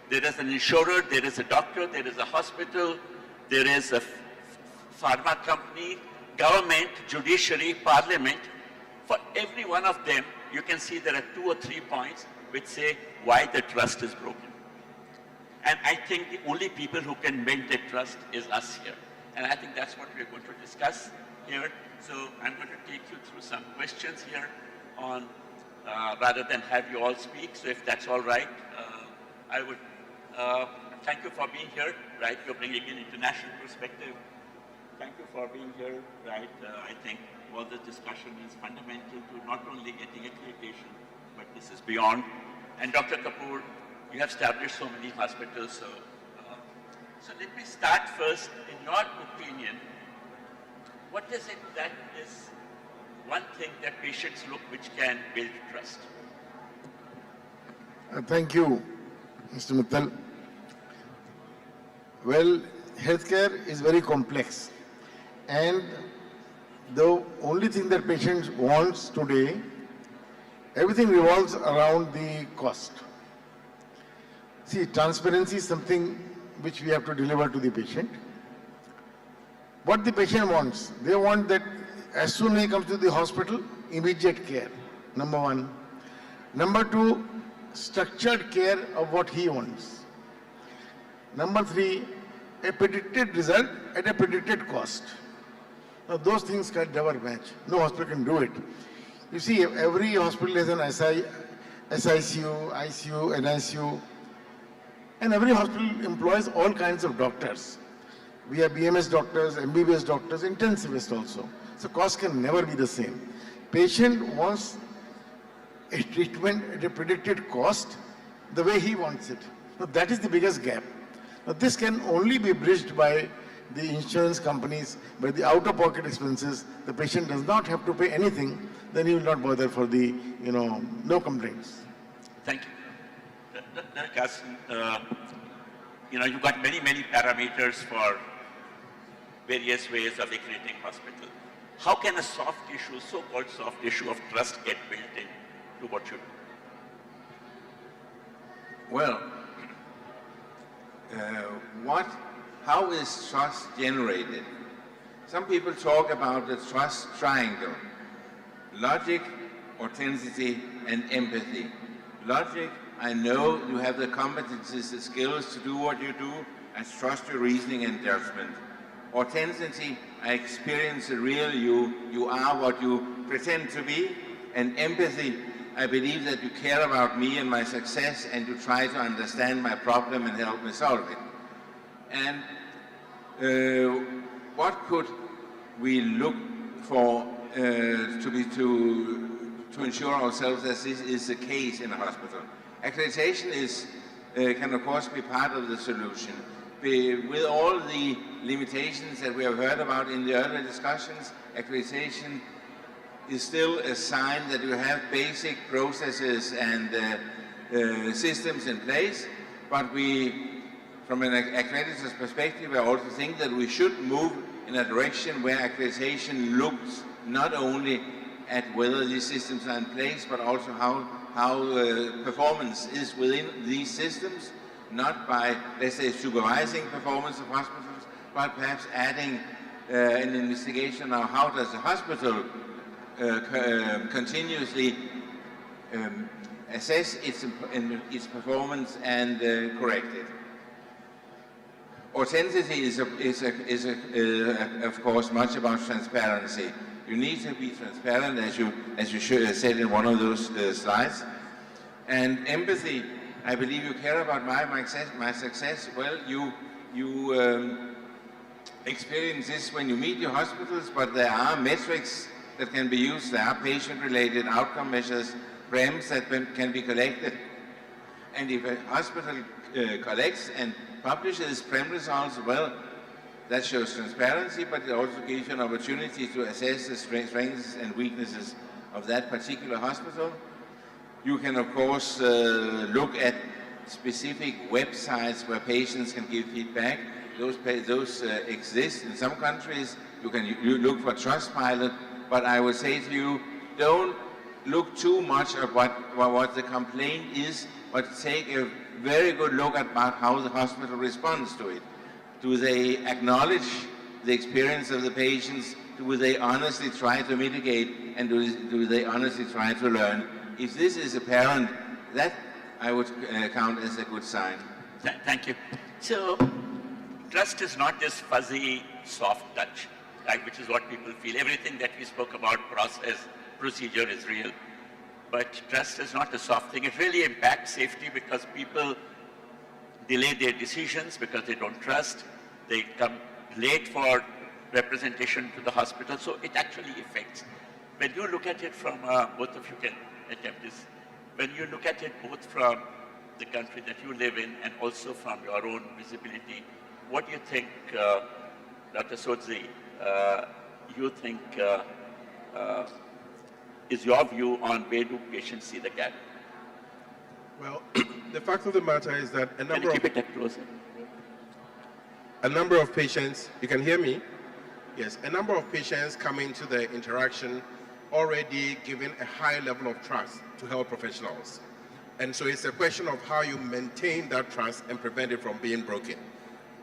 There is an insurer, there is a doctor, there is a hospital, there is a pharma company, government, judiciary, parliament. For every one of them, you can see there are 2 or 3 points which say why the trust is broken. And I think the only people who can mend that trust is us here. And I think that's what we're going to discuss here. So I'm going to take you through some questions here on, rather than have you all speak. So if that's all right, I would thank you for being here, right? You're bringing an international perspective. Thank you for being here, right? I think all this discussion is fundamental to not only getting accreditation, but this is beyond. And Dr. Kapoor, you have established so many hospitals, so let me start first. In your opinion, what is it that is one thing that patients look which can build trust? Thank you, Mr. Mittal. Well, healthcare is very complex, and the only thing that patients wants today everything revolves around the cost. See, transparency is something which we have to deliver to the patient. What the patient wants, they want that as soon as he comes to the hospital, immediate care, number one. Number two, structured care of what he wants. Number three, a predicted result at a predicted cost. Now those things can never match. No hospital can do it. You see, every hospital has an SICU, ICU, NICU, and every hospital employs all kinds of doctors. We have BMS doctors, MBBS doctors, intensivists also. So cost can never be the same. Patient wants a treatment at a predicted cost the way he wants it. Now that is the biggest gap. Now this can only be bridged by the insurance companies, by the out-of-pocket expenses. The patient does not have to pay anything, then he will not bother for the, no complaints. Thank you. Dr. Carson, you've got many parameters for various ways of accrediting hospital. How can a soft issue, so-called soft issue of trust get built into what you do? Well, how is trust generated? Some people talk about the trust triangle: logic, authenticity, and empathy. Logic, I know you have the competencies, the skills to do what you do. I trust your reasoning and judgment. Authenticity, I experience the real you. You are what you pretend to be. And empathy, I believe that you care about me and my success, and you try to understand my problem and help me solve it. And what could we look for to ensure ourselves that this is the case in a hospital? Accreditation can of course be part of the solution. With all the limitations that we have heard about in the earlier discussions, accreditation is still a sign that you have basic processes and systems in place, but we, from an accreditor's perspective, I also think that we should move in a direction where accreditation looks not only at whether these systems are in place, but also how performance is within these systems, not by, let's say, supervising performance of hospitals, but perhaps adding an investigation of how does the hospital continuously assess its performance and correct it. Authenticity is of course much about transparency. You need to be transparent, as you said in one of those slides. And empathy, I believe you care about my success. Well, you experience this when you meet your hospitals, but there are metrics that can be used. There are patient-related outcome measures, PREMs that can be collected. And if a hospital collects and publishes PREM results, well, that shows transparency, but it also gives you an opportunity to assess the strengths and weaknesses of that particular hospital. You can, of course, look at specific websites where patients can give feedback. Those exist in some countries. You look for Trustpilot, but I would say to you, don't look too much at what the complaint is, but take a very good look at how the hospital responds to it. Do they acknowledge the experience of the patients? Do they honestly try to mitigate? And do they honestly try to learn? If this is apparent, that I would count as a good sign. Thank you. So, trust is not this fuzzy, soft touch, right, which is what people feel. Everything that we spoke about, process, procedure is real. But trust is not a soft thing. It really impacts safety because people delay their decisions because they don't trust. They come late for representation to the hospital. So it actually affects. When you look at it from, both of you can attempt this, when you look at it both from the country that you live in and also from your own visibility, what do you think, Dr. Sodzi, you think is your view on where do patients see the gap? Well, the fact of the matter is that a number of patients, you can hear me? Yes, a number of patients come into the interaction already given a high level of trust to health professionals. And so it's a question of how you maintain that trust and prevent it from being broken.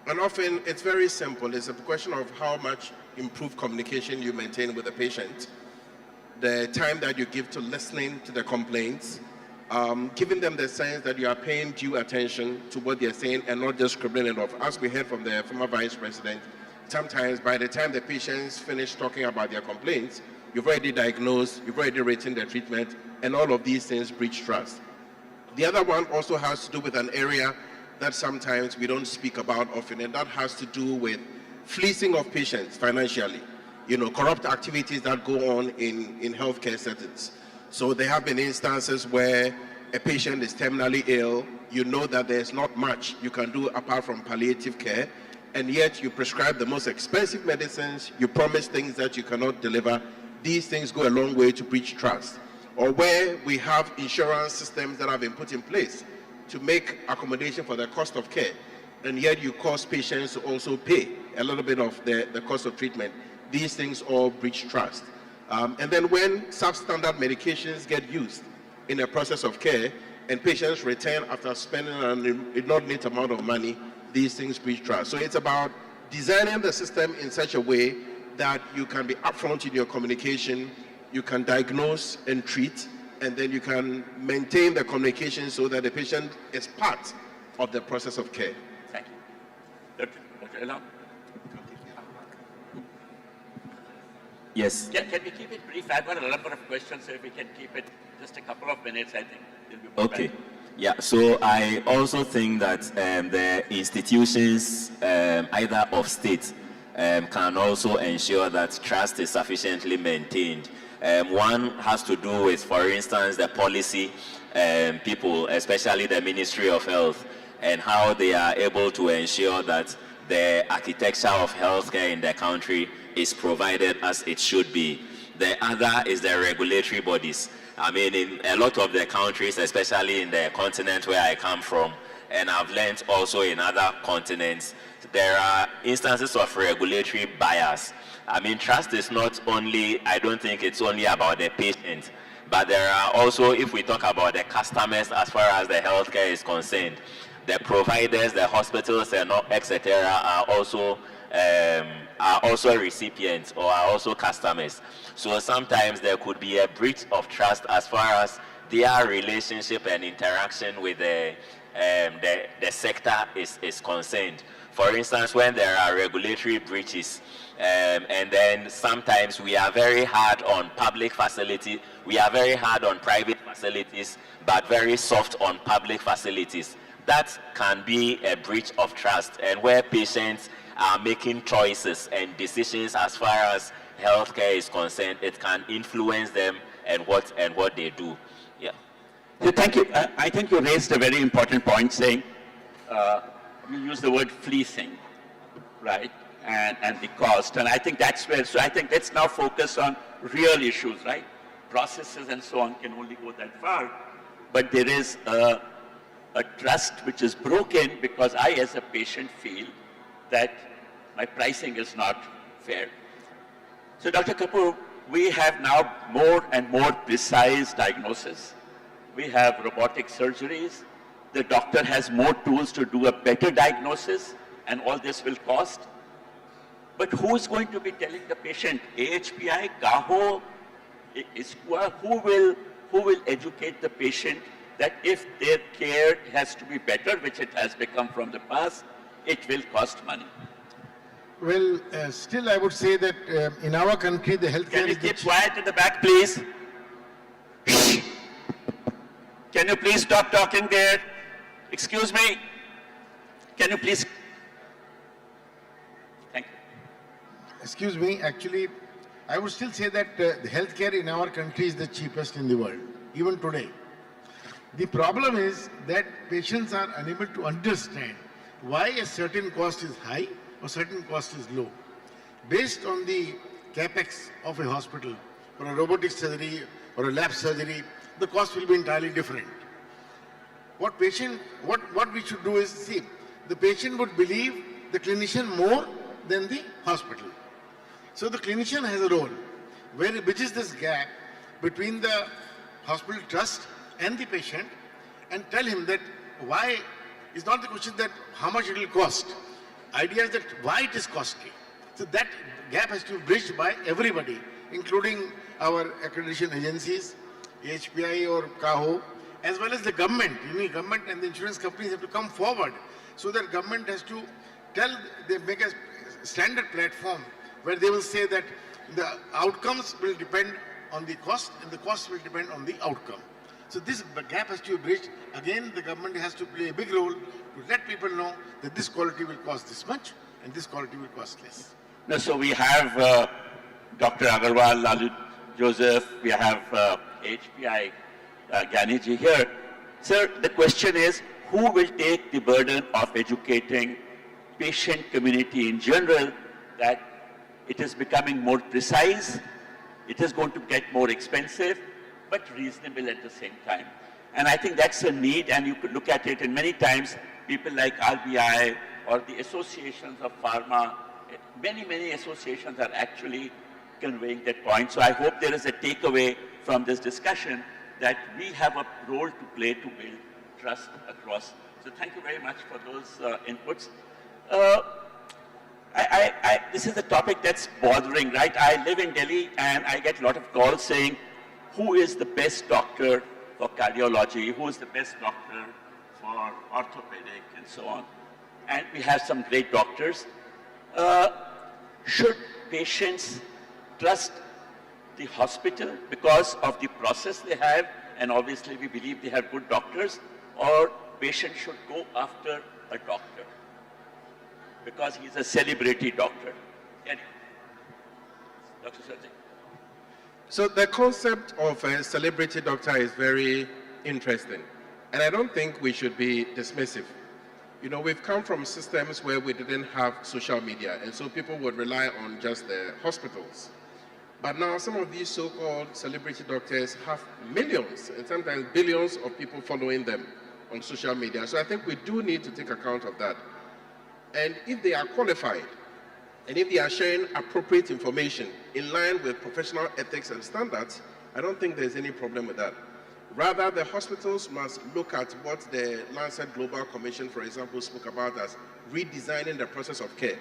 And often it's very simple. It's a question of how much improved communication you maintain with the patient, the time that you give to listening to the complaints, giving them the sense that you are paying due attention to what they're saying and not just scribbling it off. As we heard from the former vice president, sometimes by the time the patients finish talking about their complaints, you've already diagnosed, you've already written the treatment, and all of these things breach trust. The other one also has to do with an area that sometimes we don't speak about often, and that has to do with fleecing of patients financially. You know, corrupt activities that go on in healthcare settings. So there have been instances where a patient is terminally ill, you know that there's not much you can do apart from palliative care, and yet you prescribe the most expensive medicines, you promise things that you cannot deliver. These things go a long way to breach trust. Or where we have insurance systems that have been put in place to make accommodation for the cost of care, and yet you cause patients to also pay a little bit of the cost of treatment. These things all breach trust. And then when substandard medications get used in the process of care and patients return after spending an inordinate amount of money, these things breach trust. So it's about designing the system in such a way that you can be upfront in your communication, you can diagnose and treat, and then you can maintain the communication so that the patient is part of the process of care. Thank you. Dr. Elam? Yes. Can we keep it brief? I've got a number of questions, so if we can keep it just a couple of minutes, I think it'll be more Okay. valuable. Yeah, so I also think that the institutions, either of state, can also ensure that trust is sufficiently maintained. One has to do with, for instance, the policy people, especially the Ministry of Health, and how they are able to ensure that the architecture of healthcare in the country is provided as it should be. The other is the regulatory bodies. I mean, in a lot of the countries, especially in the continent where I come from, and I've learned also in other continents, there are instances of regulatory bias. I mean, trust is not only, I don't think it's only about the patient, but there are also, if we talk about the customers as far as the healthcare is concerned, the providers, the hospitals, and etc. are also recipients or are also customers. So sometimes there could be a breach of trust as far as their relationship and interaction with the sector is concerned. For instance, when there are regulatory breaches, and then sometimes we are very hard on public facilities, we are very hard on private facilities, but very soft on public facilities. That can be a breach of trust, and where patients are making choices and decisions as far as healthcare is concerned, it can influence them and what they do. Yeah. So thank you. I think you raised a very important point, saying you use the word fleecing, right? And the cost. And I think that's where, so I think let's now focus on real issues, right? Processes and so on can only go that far. But there is a trust which is broken because I, as a patient, feel that my pricing is not fair. So Dr. Kapoor, we have now more and more precise diagnosis. We have robotic surgeries. The doctor has more tools to do a better diagnosis, and all this will cost. But who's going to be telling the patient, AHPI, CAHO, ISQua, who will educate the patient that if their care has to be better, which it has become from the past, it will cost money? Well, still I would say that in our country the healthcare Can you keep quiet at the back, please? Can you please stop talking there? Excuse me. Can you please? Thank you. Excuse me, actually, I would still say that the healthcare in our country is the cheapest in the world, even today. The problem is that patients are unable to understand why a certain cost is high or certain cost is low. Based on the capex of a hospital, or a robotic surgery, or a lab surgery, the cost will be entirely different. What we should do is, see, the patient would believe the clinician more than the hospital. So the clinician has a role. where it bridges this gap between the hospital trust and the patient and tell him that why is not the question that how much it will cost. Idea is that why it is costly. So that gap has to be bridged by everybody, including our accreditation agencies, ISQua or CAHO, as well as the government. You mean government and the insurance companies have to come forward so that government has to they make a standard platform where they will say that the outcomes will depend on the cost and the cost will depend on the outcome. So this gap has to be bridged. Again, the government has to play a big role to let people know that this quality will cost this much and this quality will cost less. No, so we have Dr. Agarwal, Lalu Joseph, we have HPI Ganiji here. Sir, the question is, who will take the burden of educating patient community in general that it is becoming more precise, it is going to get more expensive, but reasonable at the same time. And I think that's a need, and you could look at it, and many times people like RBI or the associations of pharma, many associations are actually conveying that point. So I hope there is a takeaway from this discussion that we have a role to play to build trust across. So thank you very much for those inputs. This is a topic that's bothering, right? I live in Delhi and I get a lot of calls saying, who is the best doctor for cardiology? Who is the best doctor for orthopedic and so on? And we have some great doctors. Should patients trust the hospital because of the process they have, and obviously we believe they have good doctors, or patients should go after a doctor because he's a celebrity doctor? Anyway, Dr. Sarji. So the concept of a celebrity doctor is very interesting, and I don't think we should be dismissive. You know, we've come from systems where we didn't have social media, and so people would rely on just the hospitals. But now some of these so-called celebrity doctors have millions and sometimes billions of people following them on social media. So I think we do need to take account of that. And if they are qualified, and if they are sharing appropriate information in line with professional ethics and standards, I don't think there's any problem with that. Rather, the hospitals must look at what the Lancet Global Commission, for example, spoke about as redesigning the process of care.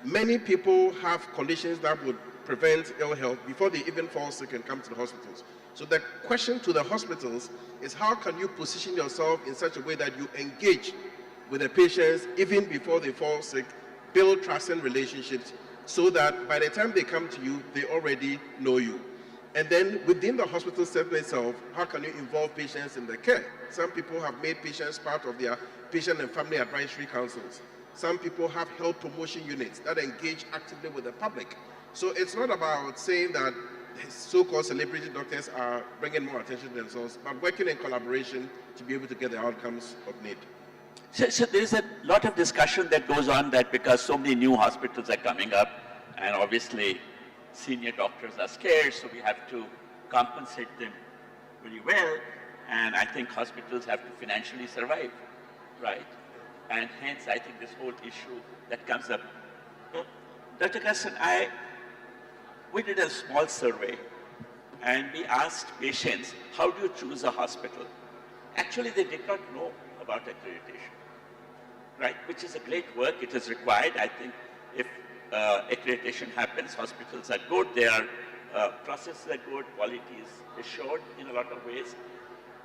Many people have conditions that would prevent ill health before they even fall sick and come to the hospitals. So the question to the hospitals is, how can you position yourself in such a way that you engage with the patients even before they fall sick, build trusting relationships so that by the time they come to you, they already know you. And then within the hospital setting itself, how can you involve patients in the care? Some people have made patients part of their patient and family advisory councils. Some people have health promotion units that engage actively with the public. So it's not about saying that so-called celebrity doctors are bringing more attention to themselves, but working in collaboration to be able to get the outcomes of need. So there's a lot of discussion that goes on that because so many new hospitals are coming up, and obviously senior doctors are scarce, so we have to compensate them very well, and I think hospitals have to financially survive, right? And hence I think this whole issue that comes up. Dr. Kassan, we did a small survey and we asked patients, how do you choose a hospital? Actually, they did not know about accreditation, right? Which is a great work, it is required. I think if accreditation happens, hospitals are good, their processes are good, quality is assured in a lot of ways.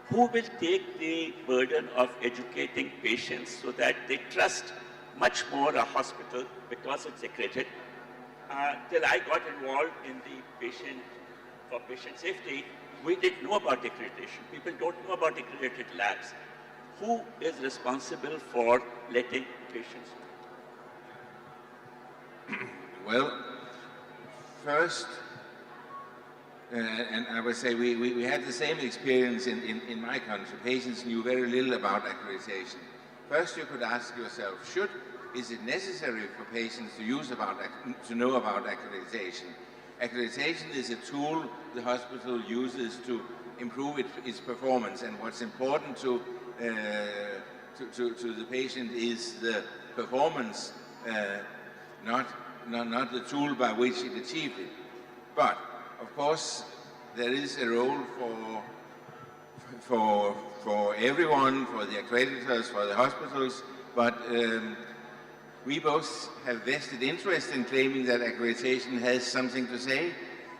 Who will take the burden of educating patients so that they trust much more a hospital because it's accredited? Till I got involved in the for patient safety, we didn't know about accreditation. People don't know about accredited labs. Who is responsible for letting patients know? Well, first, and I would say we had the same experience in my country. Patients knew very little about accreditation. First, you could ask yourself, is it necessary for patients to know about accreditation? Accreditation is a tool the hospital uses to improve its performance, and what's important to the patient is the performance, not the tool by which it achieved it. But of course, there is a role for everyone, for the accreditors, for the hospitals, but we both have vested interest in claiming that accreditation has something to say,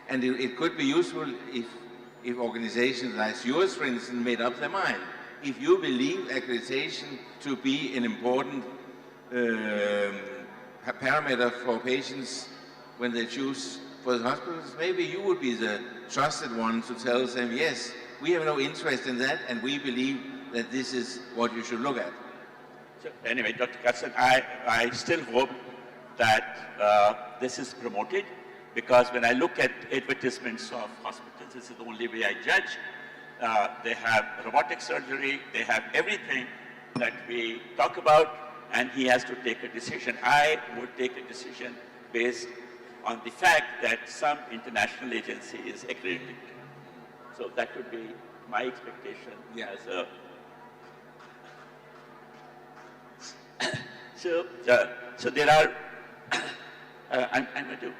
and it could be useful if organizations like yours, for instance, made up their mind. If you believe accreditation to be an important parameter for patients when they choose for the hospitals, maybe you would be the trusted one to tell them, yes, we have no interest in that, and we believe that this is what you should look at. So anyway, Dr. Katzen, I still hope that this is promoted, because when I look at advertisements of hospitals, this is the only way I judge. They have robotic surgery, they have everything that we talk about, and he has to take a decision. I would take a decision based on the fact that some international agency is accredited. So that would be my expectation as a... So there are, I'm going to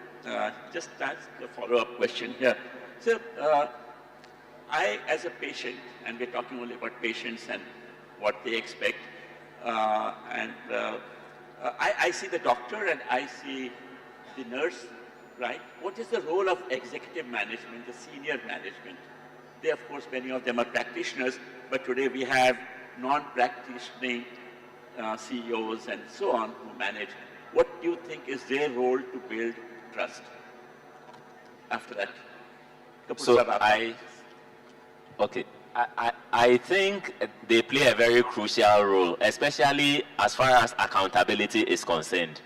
just ask a follow-up question here. So I, as a patient, and we're talking only about patients and what they expect, I see the doctor and I see the nurse, right? What is the role of executive management, the senior management? They, of course, many of them are practitioners, but today we have non-practicing CEOs and so on who manage. What do you think is their role to build trust? After that, I think they play a very crucial role, especially as far as accountability is concerned.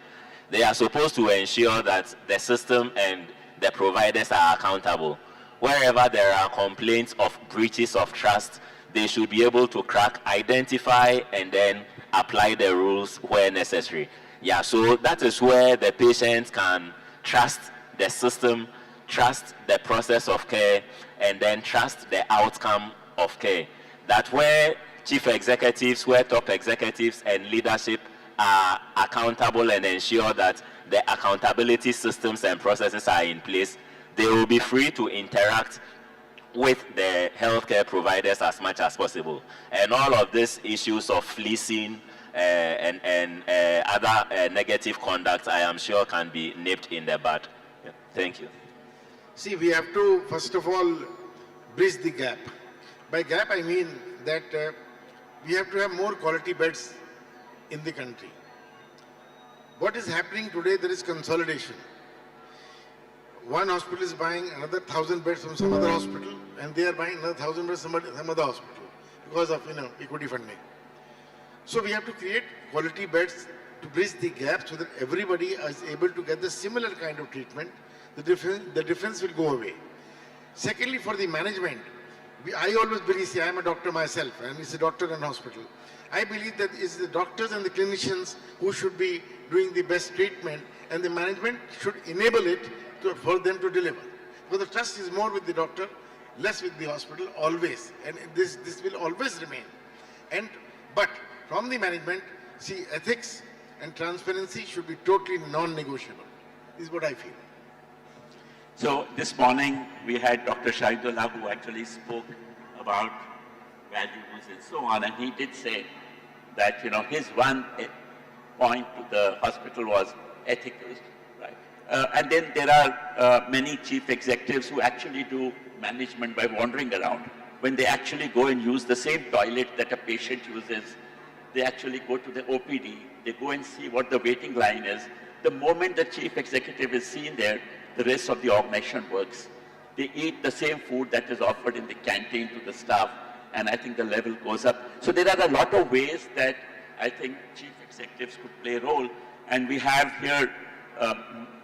They are supposed to ensure that the system and the providers are accountable. Wherever there are complaints of breaches of trust, they should be able to identify, and then apply the rules where necessary. Yeah, so that is where the patient can trust the system, trust the process of care, and then trust the outcome of care. That where chief executives, where top executives and leadership are accountable and ensure that the accountability systems and processes are in place, they will be free to interact with the healthcare providers as much as possible. And all of these issues of fleecing and other negative conduct, I am sure, can be nipped in the bud. Yeah. Thank you. See, we have to, first of all, bridge the gap. By gap, I mean that we have to have more quality beds in the country. What is happening today, there is consolidation. One hospital is buying another 1,000 beds from some other hospital, and they are buying another 1,000 beds from some other hospital because of equity funding. So we have to create quality beds to bridge the gap so that everybody is able to get the similar kind of treatment. The difference will go away. Secondly, for the management, I always believe, see, I am a doctor myself, and it's a doctor and hospital. I believe that it's the doctors and the clinicians who should be doing the best treatment, and the management should enable it for them to deliver. Because the trust is more with the doctor, less with the hospital, always. And this will always remain. But from the management, see, ethics and transparency should be totally non-negotiable. This is what I feel. So this morning we had Dr. Shahidullah, who actually spoke about values and so on, and he did say that his one point to the hospital was ethical, right? And then there are many chief executives who actually do management by wandering around. When they actually go and use the same toilet that a patient uses, they actually go to the OPD, they go and see what the waiting line is. The moment the chief executive is seen there, the rest of the organization works. They eat the same food that is offered in the canteen to the staff, and I think the level goes up. So there are a lot of ways that I think chief executives could play a role, and we have here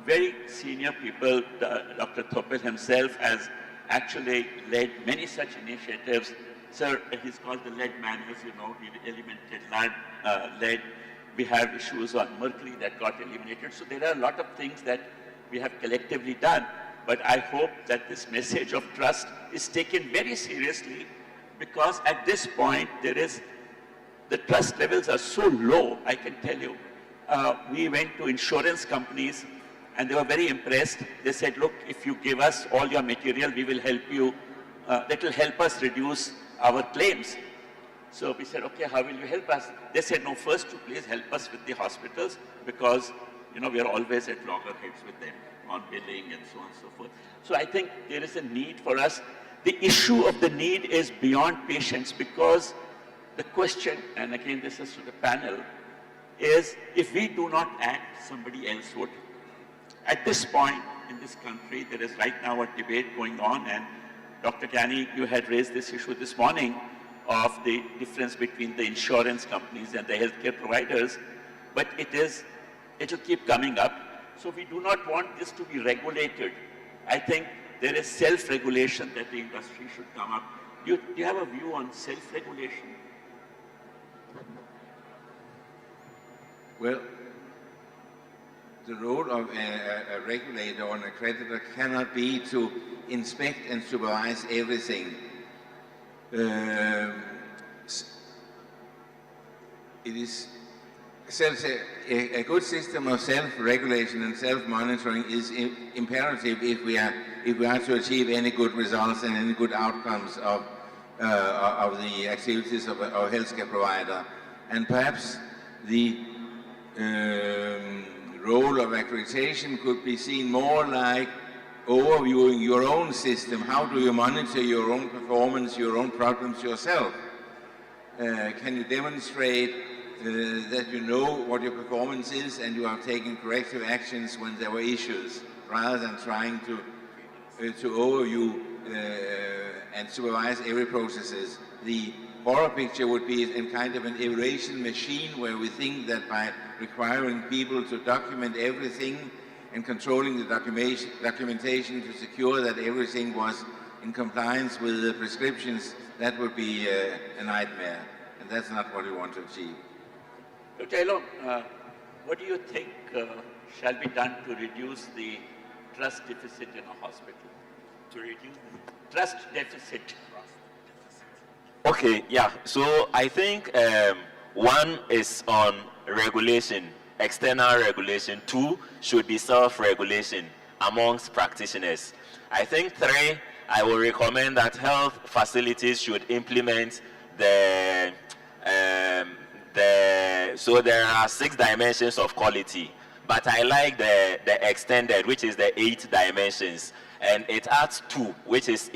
very senior people. Dr. Thopil himself has actually led many such initiatives. Sir, he's called the lead man, as you know, he eliminated lead. We have issues on mercury that got eliminated. So there are a lot of things that we have collectively done, but I hope that this message of trust is taken very seriously, because at this point the trust levels are so low. I can tell you, we went to insurance companies And they were very impressed. They said, look, if you give us all your material, we will help you. That will help us reduce our claims. So we said, okay, how will you help us? They said, no, first to please help us with the hospitals because, you know, we are always at loggerheads with them on billing and so on and so forth. So I think there is a need for us. The issue of the need is beyond patients because the question, and again this is to the panel, is if we do not act, somebody else would. At this point in this country, there is right now a debate going on, and Dr. Kani, you had raised this issue this morning of the difference between the insurance companies and the healthcare providers, but it'll keep coming up. So we do not want this to be regulated. I think there is self-regulation that the industry should come up. Do you have a view on self-regulation? Well, the role of a regulator or an accreditor cannot be to inspect and supervise everything. It is a good system of self-regulation and self-monitoring is imperative if we are to achieve any good results and any good outcomes of the activities of a healthcare provider. And perhaps the role of accreditation could be seen more like overviewing your own system. How do you monitor your own performance, your own problems yourself? Can you demonstrate that you know what your performance is and you are taking corrective actions when there were issues, rather than trying to overview and supervise every processes? The horror picture would be in kind of an evaluation machine where we think that by requiring people to document everything and controlling the documentation to secure that everything was in compliance with the prescriptions, that would be a nightmare. And that's not what we want to achieve. Dr. Elon, what do you think shall be done to reduce the trust deficit in a hospital? To reduce the trust deficit. Okay, yeah. So I think one is on regulation, external regulation. 2 should be self-regulation amongst practitioners. I think 3, I will recommend that health facilities should implement so there are 6 dimensions of quality, but I like the extended, which is the 8 dimensions, and it adds 2, which is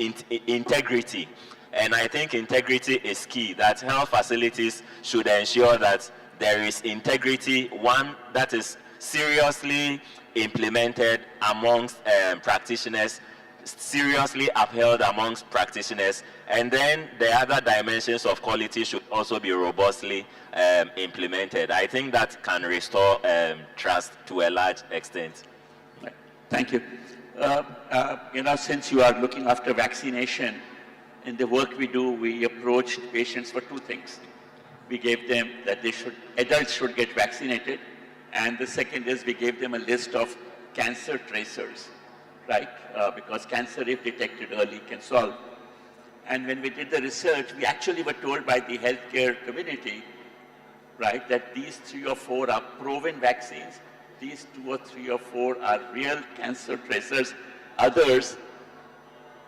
integrity. And I think integrity is key, that health facilities should ensure that there is integrity, one that is seriously implemented amongst practitioners, seriously upheld amongst practitioners, and then the other dimensions of quality should also be robustly implemented. I think that can restore trust to a large extent. Thank you. You know, since you are looking after vaccination, in the work we do, we approached patients for 2 things. We gave them that adults should get vaccinated, and the second is we gave them a list of cancer tracers, right? Because cancer, if detected early, can solve. And when we did the research, we actually were told by the healthcare community, right, that these 3 or 4 are proven vaccines, these 2 or 3 or 4 are real cancer tracers, others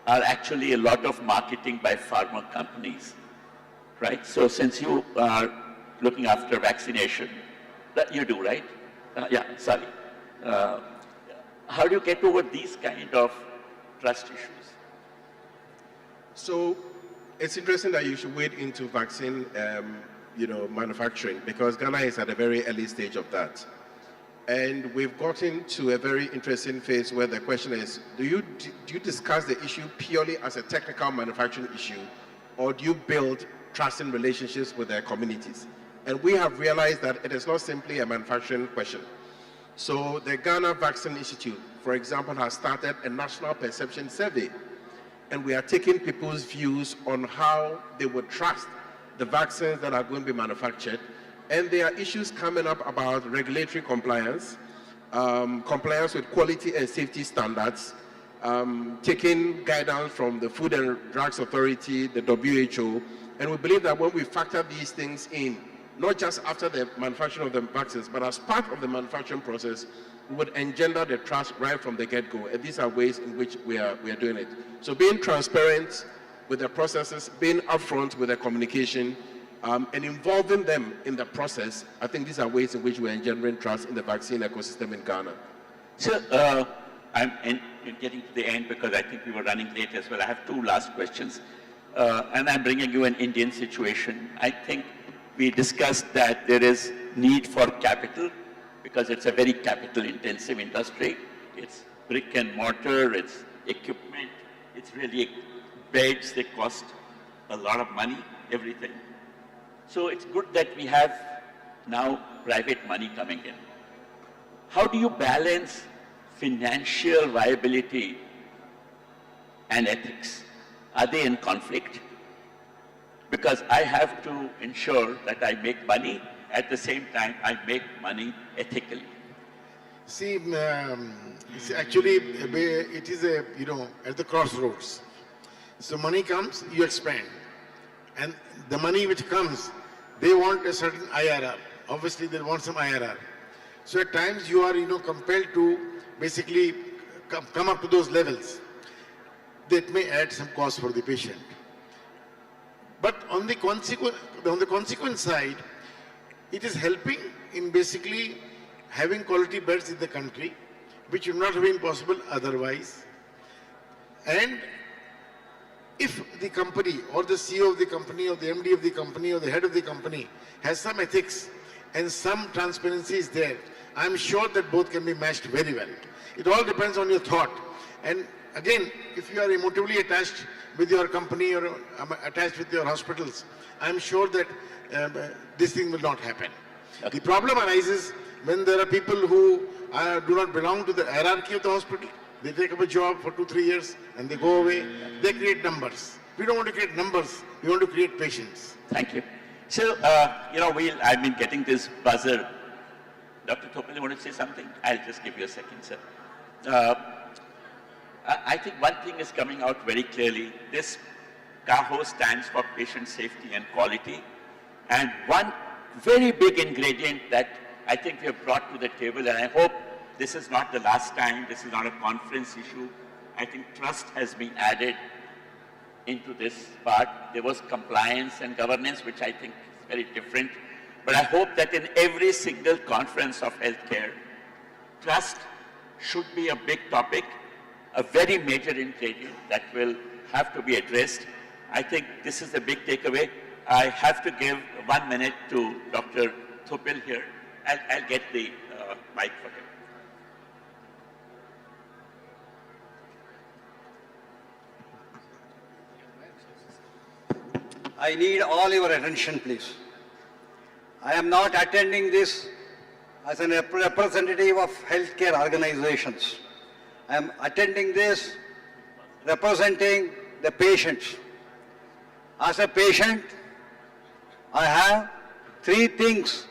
are actually a lot of marketing by pharma companies, right? So since you are looking after vaccination, that you do, right? Yeah, sorry. How do you get over these kind of trust issues? So it's interesting that you should wade into vaccine, manufacturing, because Ghana is at a very early stage of that. And we've gotten to a very interesting phase where the question is, do you discuss the issue purely as a technical manufacturing issue, or do you build trusting relationships with their communities? And we have realized that it is not simply a manufacturing question. So the Ghana Vaccine Institute, for example, has started a national perception survey. And we are taking people's views on how they would trust the vaccines that are going to be manufactured. And there are issues coming up about regulatory compliance, compliance with quality and safety standards, taking guidance from the Food and Drugs Authority, the WHO, and we believe that when we factor these things in, not just after the manufacturing of the vaccines, but as part of the manufacturing process, would engender the trust right from the get-go. And these are ways in which we are doing it. So being transparent with the processes, being upfront with the communication, and involving them in the process, I think these are ways in which we are engendering trust in the vaccine ecosystem in Ghana. So I'm getting to the end because I think we were running late as well. I have two last questions. And I'm bringing you an Indian situation. I think we discussed that there is need for capital because it's a very capital intensive industry. It's brick and mortar, it's equipment, it's really beds, they cost a lot of money, everything. So it's good that we have now private money coming in. How do you balance financial viability and ethics? Are they in conflict? Because I have to ensure that I make money, at the same time I make money ethically. See, actually, it is at the crossroads. So money comes, you expand. And the money which comes, they want a certain IRR. Obviously, they want some IRR. So at times you are, compelled to basically come up to those levels. That may add some cost for the patient. But on the consequent side, it is helping in basically having quality beds in the country, which would not have been possible otherwise. And if the company or the CEO of the company or the MD of the company or the head of the company has some ethics and some transparency is there, I'm sure that both can be matched very well. It all depends on your thought. And again, if you are emotively attached with your company or attached with your hospitals, I'm sure that this thing will not happen. Okay. The problem arises when there are people who do not belong to the hierarchy of the hospital. They take up a job for 2-3 years and they go away. They create numbers. We don't want to create numbers. We want to create patients. Thank you. So, I've been getting this buzzer. Dr. Thopil, you want to say something? I'll just give you a second, sir. I think one thing is coming out very clearly. This CAHO stands for patient safety and quality. And one very big ingredient that I think we have brought to the table, and I hope this is not the last time, this is not a conference issue. I think trust has been added into this part. There was compliance and governance, which I think is very different. But I hope that in every single conference of healthcare, trust should be a big topic, a very major ingredient that will have to be addressed. I think this is the big takeaway. I have to give 1 minute to Dr. Thopil here. I'll get the mic for him. I need all your attention, please. I am not attending this as a representative of healthcare organizations. I am attending this representing the patients. As a patient, I have 3 things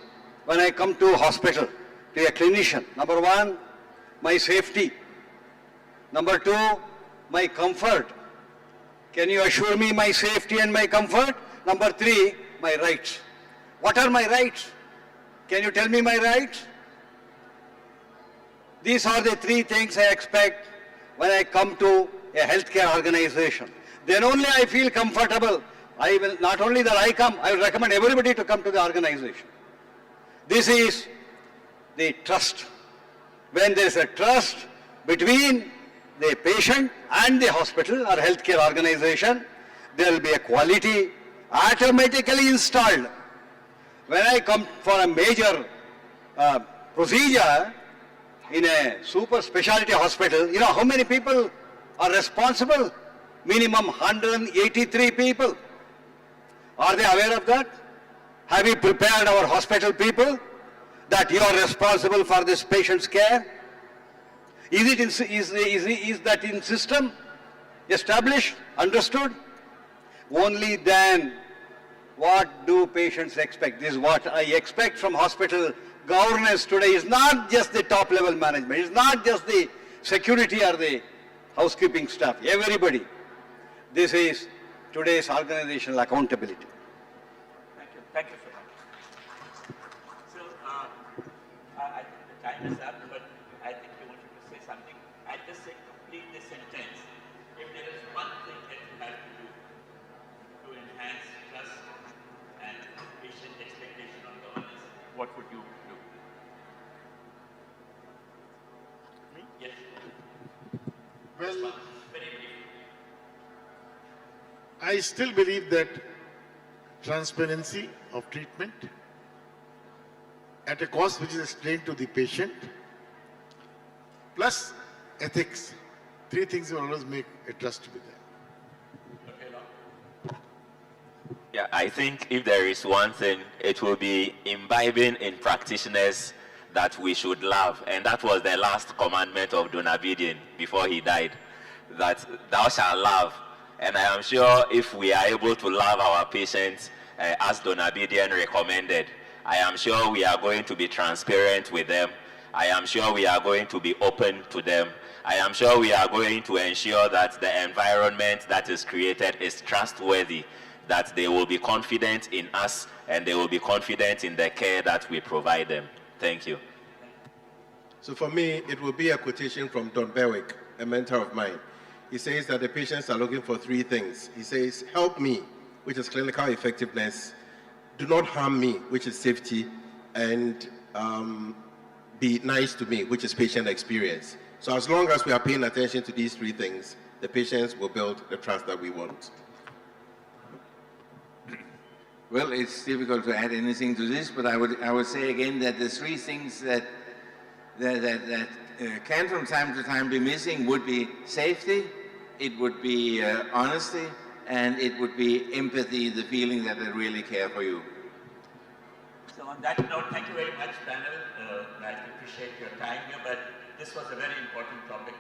when I come to a hospital, to a clinician. Number 1, my safety. Number 2, my comfort. Can you assure me my safety and my comfort? Number 3, my rights. What are my rights? Can you tell me my rights? These are the 3 things I expect when I come to a healthcare organization. Then only I feel comfortable. I will, not only that I come, I will recommend everybody to come to the organization. This is the trust. When there is a trust between the patient and the hospital or healthcare organization, there will be a quality automatically installed. When I come for a major procedure in a super specialty hospital, you know how many people are responsible? Minimum 183 people. Are they aware of that? Have we prepared our hospital people that you are responsible for this patient's care? Is that in system established, understood? Only then, what do patients expect? This is what I expect from hospital governance today. Is not just the top level management. It's not just the security or the housekeeping staff. Everybody. This is today's organizational accountability. Thank you. Thank you so much. time is up, but I think you wanted to say something. I'll just say complete this sentence. If there is one thing that you have to do to enhance trust and patient expectation on governance, what would you do? Me? Yes. Well, Very brief. I still believe that transparency of treatment at a cost which is explained to the patient, plus ethics, three things will always make a trust to be there. Yeah, I think if there is one thing, it will be imbibing in practitioners that we should love. And that was the last commandment of Donabedian before he died, that thou shalt love. And I am sure if we are able to love our patients as Donabedian recommended, I am sure we are going to be transparent with them. I am sure we are going to be open to them. I am sure we are going to ensure that the environment that is created is trustworthy, that they will be confident in us and they will be confident in the care that we provide them. Thank you. So for me, it will be a quotation from Don Berwick, a mentor of mine. He says that the patients are looking for three things. He says, help me, which is clinical effectiveness, do not harm me, which is safety, and be nice to me, which is patient experience. So as long as we are paying attention to these three things, the patients will build the trust that we want. Well, it's difficult to add anything to this, but I would say again that the three things that can from time to time be missing would be safety, it would be honesty, and it would be empathy, the feeling that they really care for you. So on that note, thank you very much, panel. I appreciate your time here, but this was a very important topic,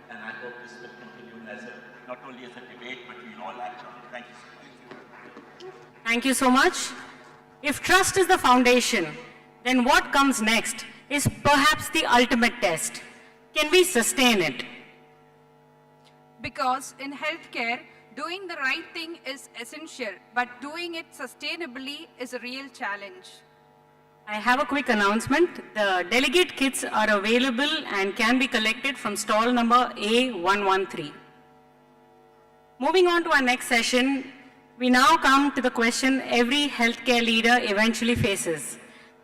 and I hope this will continue as not only as a debate, but we'll all act on it. Thank you so much. Thank you so much. If trust is the foundation, then what comes next is perhaps the ultimate test. Can we sustain it? Because in healthcare, doing the right thing is essential, but doing it sustainably is a real challenge. I have a quick announcement. The delegate kits are available and can be collected from stall number A113. Moving on to our next session, we now come to the question every healthcare leader eventually faces.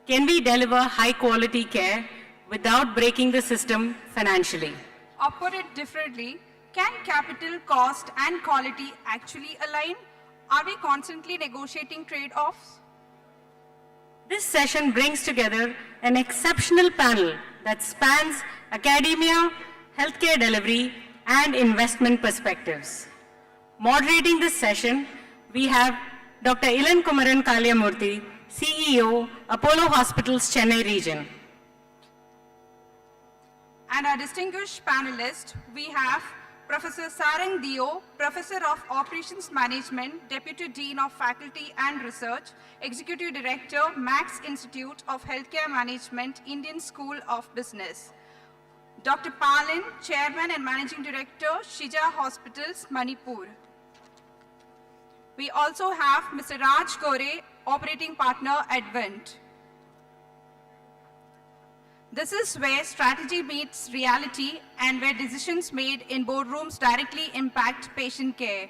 Can we deliver high quality care without breaking the system financially? Or put it differently, can capital, cost and quality actually align? Are we constantly negotiating trade-offs? This session brings together an exceptional panel that spans academia, healthcare delivery, and investment perspectives. Moderating this session, we have Dr. Ilan Kumaran Kalyamurthy, CEO, Apollo Hospitals, Chennai region. And our distinguished panelists, we have Professor Sarang Dio, Professor of Operations Management, Deputy Dean of Faculty and Research, Executive Director, Max Institute of Healthcare Management, Indian School of Business. Dr. Palin, Chairman and Managing Director, Shija Hospitals, Manipur. We also have Mr. Raj Gore, Operating Partner, Advent. This is where strategy meets reality and where decisions made in boardrooms directly impact patient care.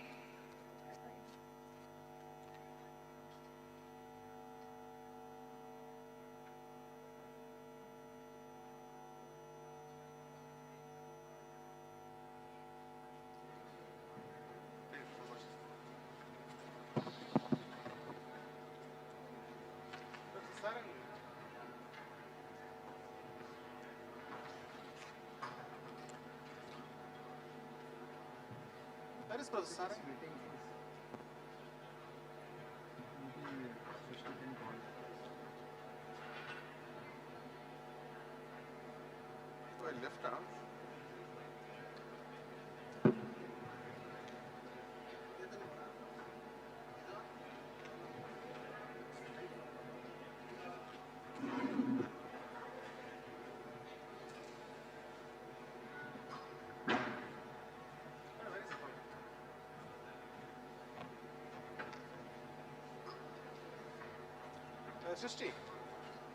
Srishti,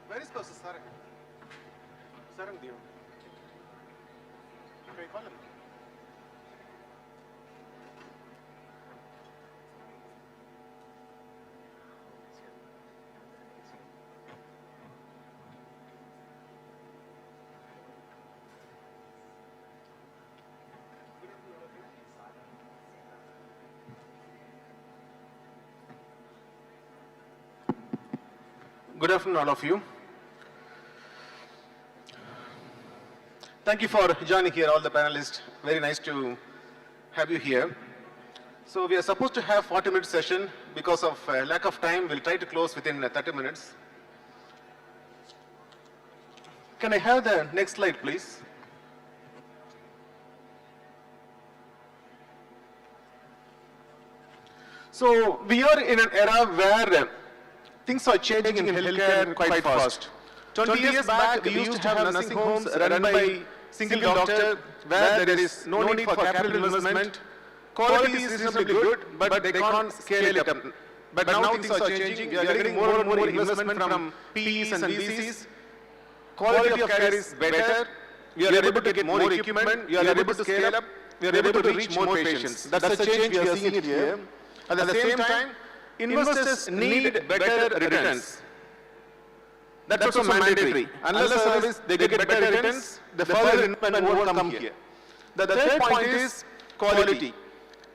where is Professor Sarang? Good afternoon, all of you. Thank you for joining here, all the panelists. Very nice to have you here. So we are supposed to have 40-minute session. Because of lack of time, we'll try to close within 30 minutes. Can I have the next slide, please? So we are in an era where things are changing in healthcare quite fast. 20 years back, we used to have nursing homes run by single doctor, where there is no need for capital investment. Quality is reasonably good, but they can't scale it up. But now things are changing. We are getting more and more investment from PEs and VCs. Quality of care is better. We are able to get more equipment. We are able to scale up. We are able to reach more patients. That's the change we are seeing it here. At the same time, investors need better returns. That's also mandatory. Unless service, they get better returns, the further investment won't come here. The third point is quality.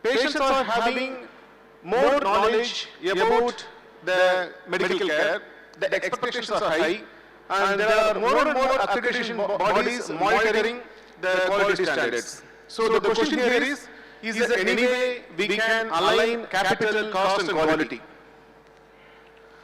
Patients are having more knowledge about the medical care, the expectations are high, and there are more and more accreditation bodies monitoring the quality standards. So the question here is there any way we can align capital, cost and quality?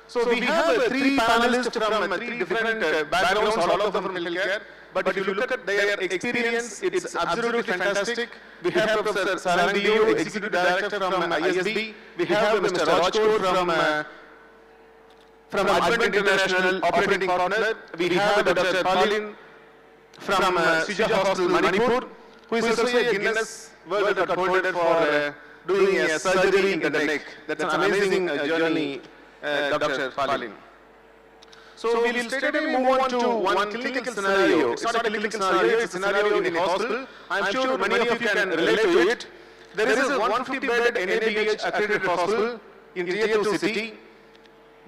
So we have three panelists from three different backgrounds, all of them from healthcare. But if you look at their experience, it's absolutely fantastic. We have Professor Bjo, Executive Director from ISB. We have Mr. Rajkot from Advent International Operating Partner. We have Dr. Palin from Srija Hospital, Manipur, who is also a Guinness World Record holder for doing a surgery in the neck. That's an amazing journey, Dr. Palin. So we will straight away move on to one clinical scenario. It's not a clinical scenario, it's a scenario in a hospital. I'm sure many of you can relate to it. There is a 150-bed NABH accredited hospital in Tier 2 city.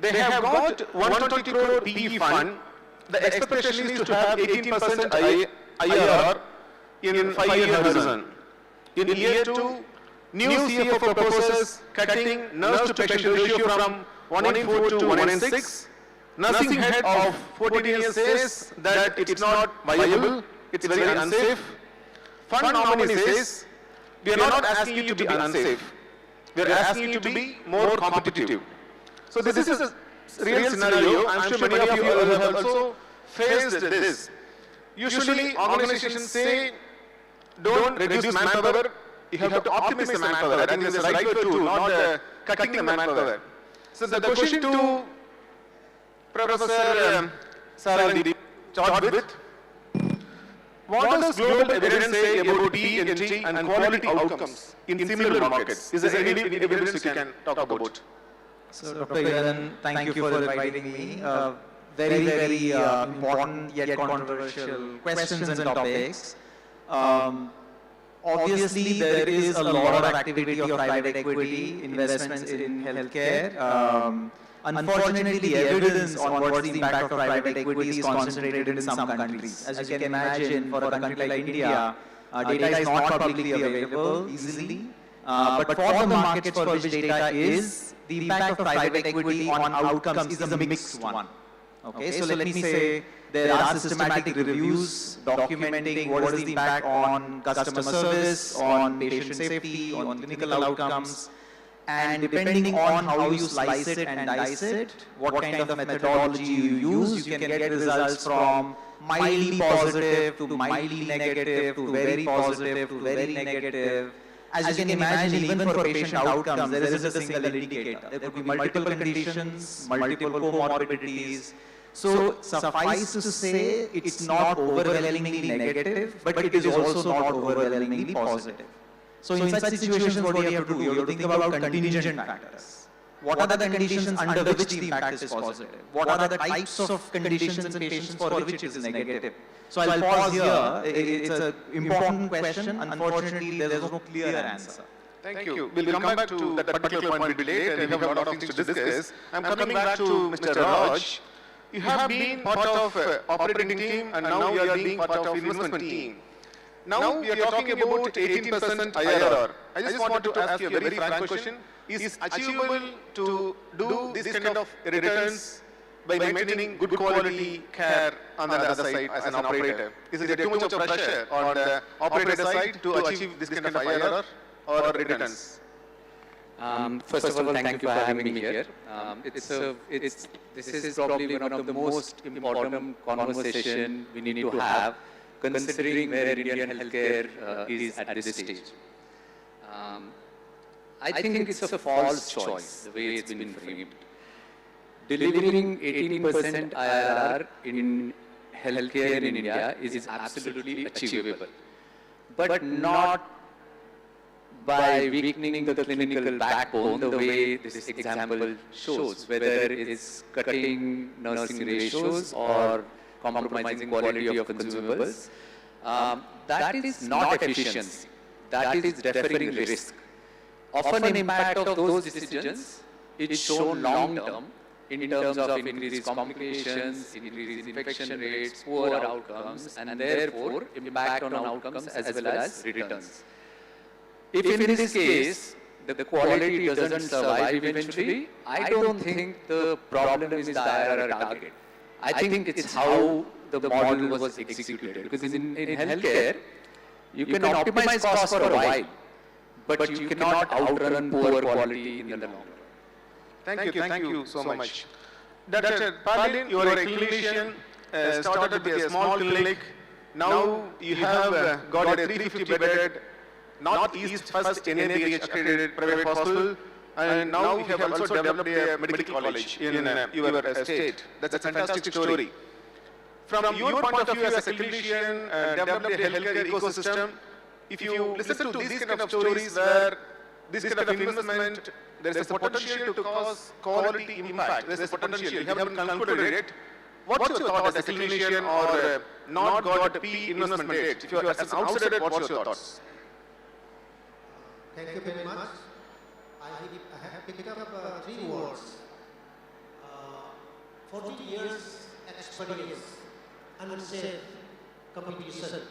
They have got 120 crore PE fund. The expectation is to have 18% IRR in 5-year horizon. In year 2, new CFO proposes cutting nurse to patient ratio from 1 in 4 to 1 in 6. Nursing head of 14 years says that it's not viable, it's very unsafe. Fund nominee says, we are not asking you to be unsafe, we are asking you to be more competitive. So this is a real scenario. I'm sure many of you have also faced this. Usually organizations say, don't reduce manpower, you have to optimize the manpower. I think that's the right word too, not cutting the manpower. So the question to Professor Sarang start with, what does global evidence say about TNT and quality outcomes in similar markets? Is there any evidence you can talk about? So Dr. Iran, thank you for inviting me. Very important yet controversial questions and topics. Obviously, there is a lot of activity of private equity investments in healthcare. Unfortunately, the evidence on what's the impact of private equity is concentrated in some countries. As you can imagine, for a country like India, data is not publicly available easily. But for the markets for which data is, the impact of private equity on outcomes is a mixed one. Okay, so let me say there are systematic reviews documenting what is the impact on customer service, on patient safety, on clinical outcomes. And depending on how you slice it and dice it, what kind of methodology you use, you can get results from mildly positive to mildly negative to very positive to very negative. As you can imagine, even for patient outcomes, there isn't a single indicator. There could be multiple conditions, multiple comorbidities. So suffice to say, it's not overwhelmingly negative, but it is also not overwhelmingly positive. So in such situations, what do you have to do? You have to think about contingent factors. what are the conditions under which the impact is positive? What are the types of conditions in patients for which it is negative? So I'll pause here. It's an important question. Unfortunately, there is no clear answer. Thank you. We'll come back to that particular point a bit later. We have a lot of things to discuss. I'm coming back to Mr. Raj. You have been part of operating team and now you are being part of investment team. Now we are talking about 18% IRR. I just want to ask you a very frank question. Is achievable to do this kind of returns by maintaining good quality care on the other side as an operator? Is there too much of pressure on the operator side to achieve this kind of IRR or returns? First of all, thank you for having me here. This is probably one of the most important conversation we need to have, considering where Indian healthcare is at this stage. I think it's a false choice, the way it's been framed. Delivering 18% IRR in healthcare in India is absolutely achievable, but not by weakening the clinical backbone the way this example shows, whether it's cutting nursing ratios or compromising quality of consumables. That is not efficiency. That is deferring risk. Often an impact of those decisions is shown long-term in terms of increased complications, increased infection rates, poor outcomes, and therefore impact on outcomes as well as returns. If in this case, the quality doesn't survive eventually, I don't think the problem is the IRR target. I think it's how the model was executed. Because in healthcare, you can optimize costs for a while, but you cannot outrun poor quality in the long run. Thank you so much. Dr. Palin, you are a clinician, started with a small clinic. Now you have got a 350-bedded Northeast first NABH accredited private hospital, and now you have also developed a medical college in your state. That's a fantastic story. From your point of view as a clinician, developed a healthcare ecosystem, if you listen to these kind of stories where this kind of investment, there is a potential to cause quality impact, there is a potential, you haven't concluded it. What's your thought as a clinician or not got a P investment yet? If you are as an outsider, what's your thoughts? Thank you very much. I have picked up 3 words. 40 years experience, unsafe competition.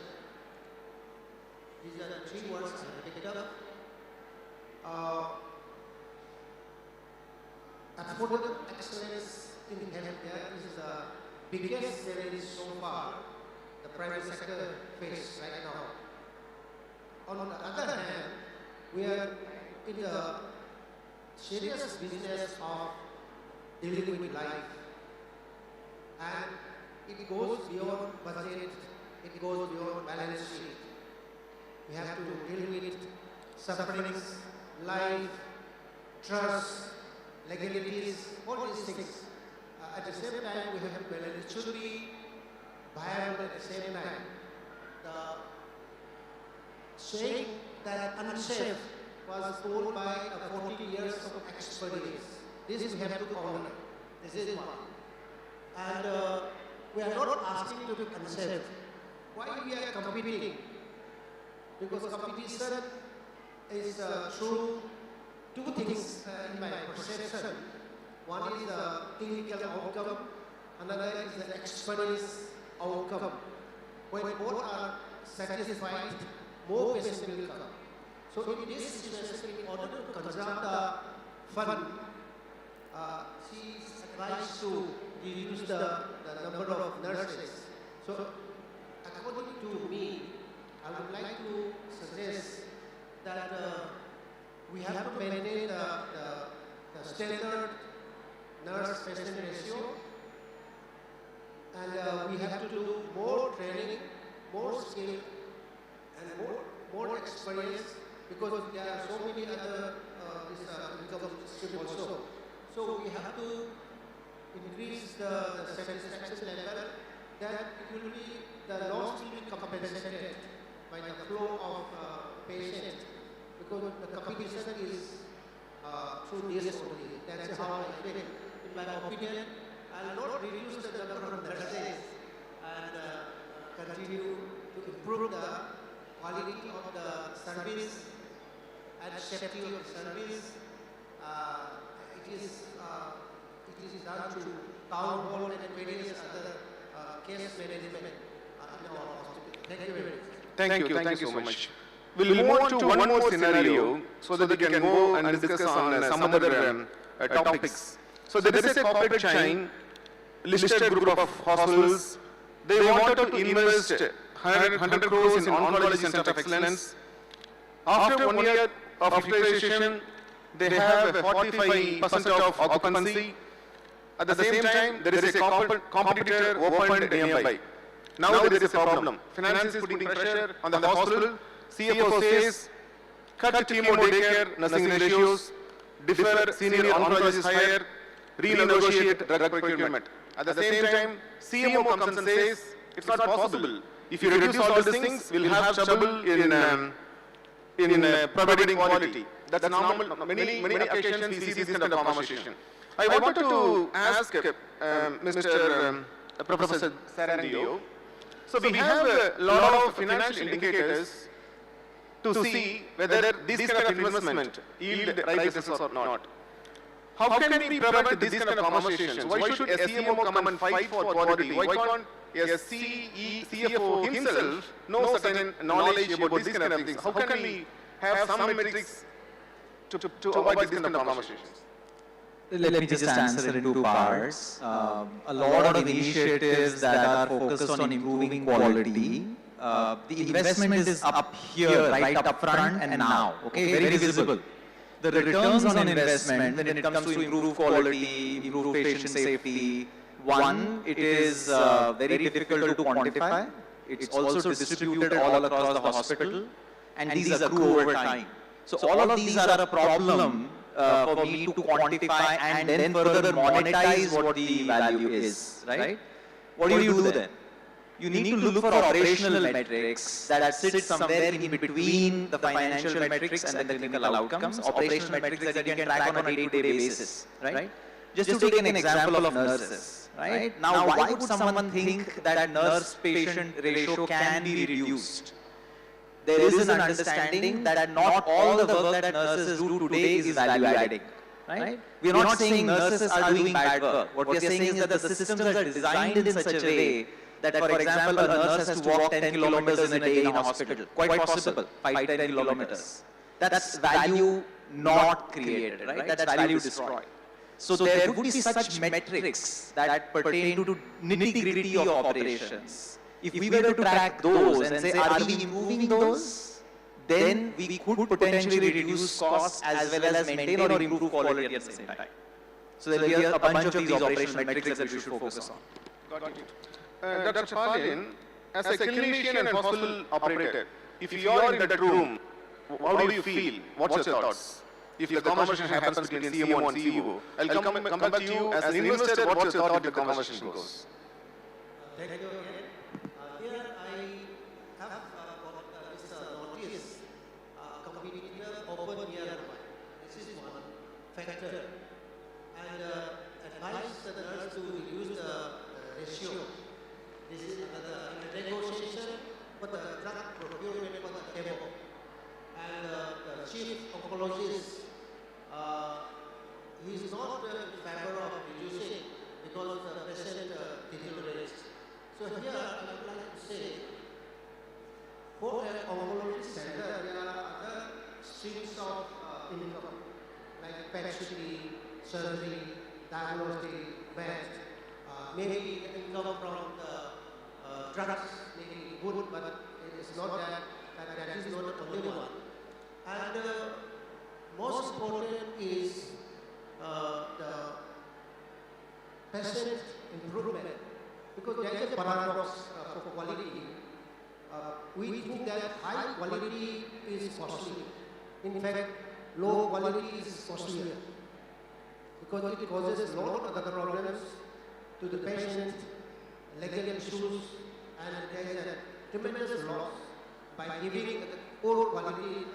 These are the 3 words I have picked up. Affordable excellence in healthcare is the biggest challenge so far the private sector faces right now. On the other hand, we are in the serious business of dealing with life, and it goes beyond budget, it goes beyond balance sheet. We have to deal with sufferings, life, trust, legalities, all these things. At the same time, we have to balance. It should be viable at the same time. The saying that unsafe was told by 40 years of experience. This we have to honor. This is one. And we are not asking to be unsafe. Why we are competing? Because competition is through 2 things in my perception. One is the clinical outcome, another is the experience outcome. When both are satisfied, more patients will come. So in this situation, in order to conserve the fund, she is advised to reduce the number of nurses. So according to me, I would like to suggest that we have to maintain the standard nurse-patient ratio, and we have to do more training, more skill, and more experience, because there are so many other income streams also. So we have to increase the satisfaction level, that it will be, the loss will be compensated by the flow of patients, because the competition is through this only. That's how I feel. In my opinion, I will not reduce the number of nurses and continue to improve the quality of the service and safety of the service. It is done through town hall and various other case management in our hospital. Thank you very much. Thank you so much. We'll move on to one more scenario so that we can go and discuss on some other topics. So there is a corporate chain, listed group of hospitals. They wanted to invest 100 crores in oncology center of excellence. After 1 year of utilization, they have a 45% of occupancy. At the same time, there is a competitor opened nearby. Now there is a problem. Finance is putting pressure on the hospital. CFO says, cut chemo daycare nursing ratios, defer senior oncologist hire, renegotiate drug procurement. At the same time, CMO comes and says, it's not possible. If you reduce all these things, we'll have trouble in providing quality. That's normal. Many occasions we see this kind of conversation. I wanted to ask Mr. Professor Sarandio. So we have a lot of financial indicators to see whether this kind of investment yield right results or not. How can we prevent this kind of conversations? Why should a CMO come and fight for quality? Why can't a CFO himself know certain knowledge about this kind of things? How can we have some metrics to avoid this kind of conversations? Let me just answer in two parts. A lot of initiatives that are focused on improving quality. The investment is up here, right up front and now, okay, very visible. The returns on investment when it comes to improve quality, improve patient safety, one, it is very difficult to quantify. It's also distributed all across the hospital, and these accrue over time. So all of these are a problem for me to quantify and then further monetize what the value is, right? What do you do then? You need to look for operational metrics that sit somewhere in between the financial metrics and the clinical outcomes, operational metrics that you can track on a day-to-day basis, right? Just to take an example of nurses, right? Now, why would someone think that nurse-patient ratio can be reduced? There is an understanding that not all the work that nurses do today is value-adding, right? We are not saying nurses are doing bad work. What we are saying is that the systems are designed in such a way that, for example, a nurse has to walk 10 kilometers in a day in a hospital. Quite possible, 5-10 kilometers. That's value not created, right? That's value destroyed. So there would be such metrics that pertain to nitty-gritty of operations. If we were to track those and say, are we improving those? Then we could potentially reduce costs as well as maintain or improve quality at the same time. So there will be a bunch of these operational metrics that we should focus on. Got it. Dr. Palin, as a clinician and hospital operator, if you are in that room, how do you feel? What's your thoughts? If the conversation happens between CMO and CEO, I'll come back to you as an investor. What's your thought if the conversation goes? Thank you again. Here I have got this notice, competitor open nearby. This is one factor. And advise the nurse to reduce the ratio. This is another negotiation for the drug procurement for the chemo. And the chief oncologist, he is not in favor of reducing because the patient deteriorates. So here I would like to say, for an oncology center, there are other streams of income, like PET-CT, surgery, diagnostic, beds, maybe income from the drugs, maybe good, but it is not that is not the only one. And most important is the patient improvement, because there is a paradox for quality. We think that high quality is costly. In fact, low quality is costlier, because it causes a lot of other problems to the patient, legal issues, and there is a tremendous loss by giving poor quality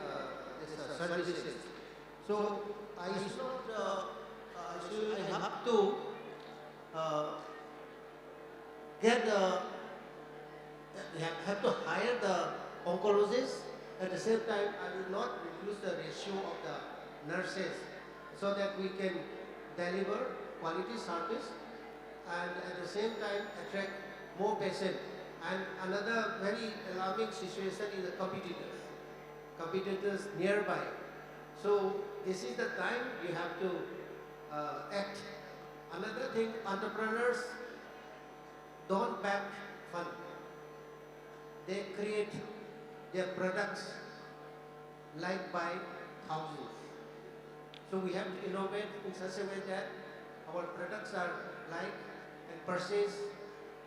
services. So I should not, I have to get the, have to hire the oncologist. At the same time, I will not reduce the ratio of the nurses so that we can deliver quality service and at the same time attract more patients. And another very alarming situation is the competitors nearby. So this is the time you have to act. Another thing, entrepreneurs don't back fund. They create their products liked by thousands. So we have to innovate in such a way that our products are liked and purchased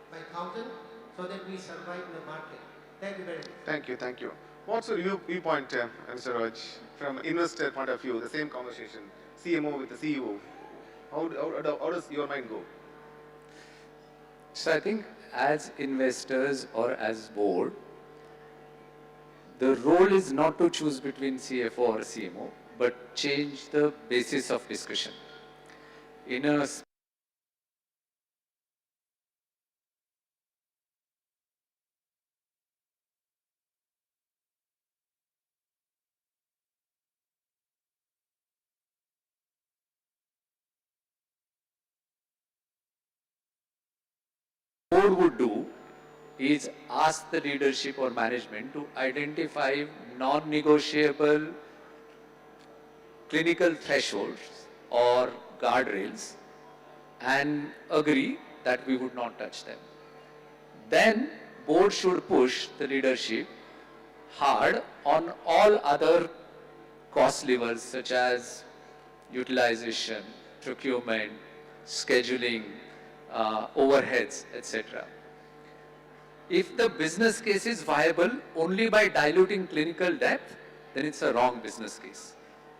by thousands so that we survive in the market. Thank you very much. Thank you, thank you. What's your viewpoint, Mr. Raj, from investor point of view, the same conversation, CMO with the CEO? How does your mind go? So I think as investors or as board, the role is not to choose between CFO or CMO, but change the basis of discussion. In a board would do is ask the leadership or management to identify non-negotiable clinical thresholds or guardrails and agree that we would not touch them. Then board should push the leadership hard on all other cost levers such as utilization, procurement, scheduling, overheads, etc. If the business case is viable only by diluting clinical depth, then it's a wrong business case.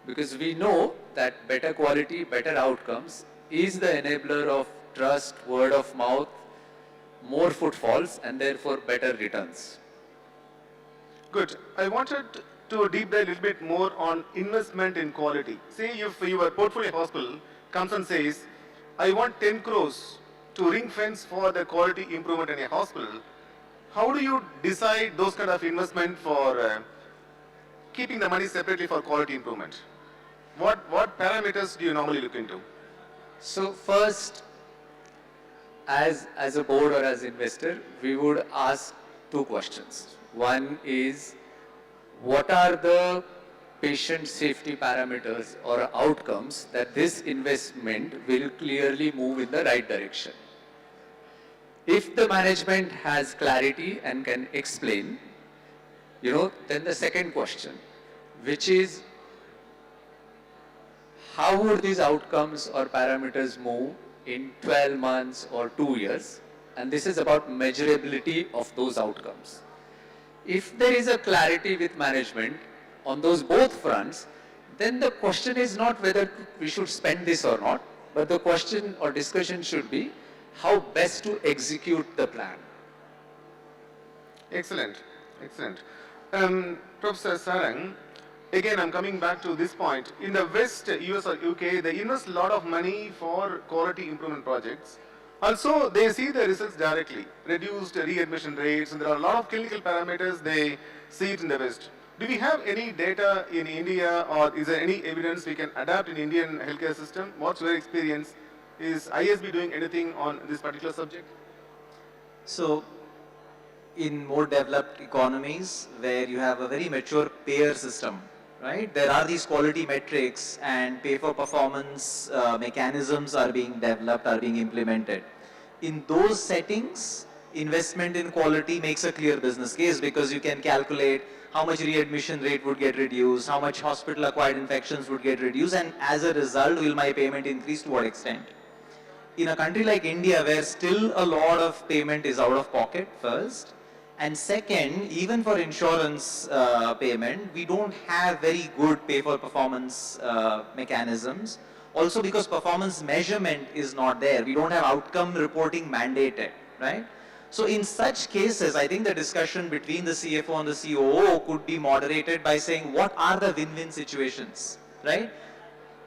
Because we know that better quality, better outcomes is the enabler of trust, word of mouth, more footfalls, and therefore better returns. Good. I wanted to deep dive a little bit more on investment in quality. Say if your portfolio hospital comes and says, I want 10 crores to ring fence for the quality improvement in a hospital, how do you decide those kind of investment for keeping the money separately for quality improvement? What parameters do you normally look into? So first, as a board or as investor, we would ask two questions. One is, what are the patient safety parameters or outcomes that this investment will clearly move in the right direction? If the management has clarity and can explain, then the second question, which is, how would these outcomes or parameters move in 12 months or 2 years? And this is about measurability of those outcomes. If there is a clarity with management on those both fronts, then the question is not whether we should spend this or not, but the question or discussion should be how best to execute the plan. Excellent, excellent. Professor Sarang, again I'm coming back to this point. In the West, US or UK, they invest a lot of money for quality improvement projects. Also, they see the results directly, reduced readmission rates, and there are a lot of clinical parameters, they see it in the West. Do we have any data in India, or is there any evidence we can adapt in Indian healthcare system? What's your experience? Is ISB doing anything on this particular subject? So, in more developed economies where you have a very mature payer system, right? There are these quality metrics and pay for performance mechanisms are being developed, are being implemented. In those settings, investment in quality makes a clear business case because you can calculate how much readmission rate would get reduced, how much hospital acquired infections would get reduced, and as a result, will my payment increase to what extent? In a country like India, where still a lot of payment is out of pocket first, and second, even for insurance payment, we don't have very good pay for performance mechanisms. Also because performance measurement is not there. We don't have outcome reporting mandated, right? So in such cases, I think the discussion between the CFO and the COO could be moderated by saying, what are the win-win situations? right?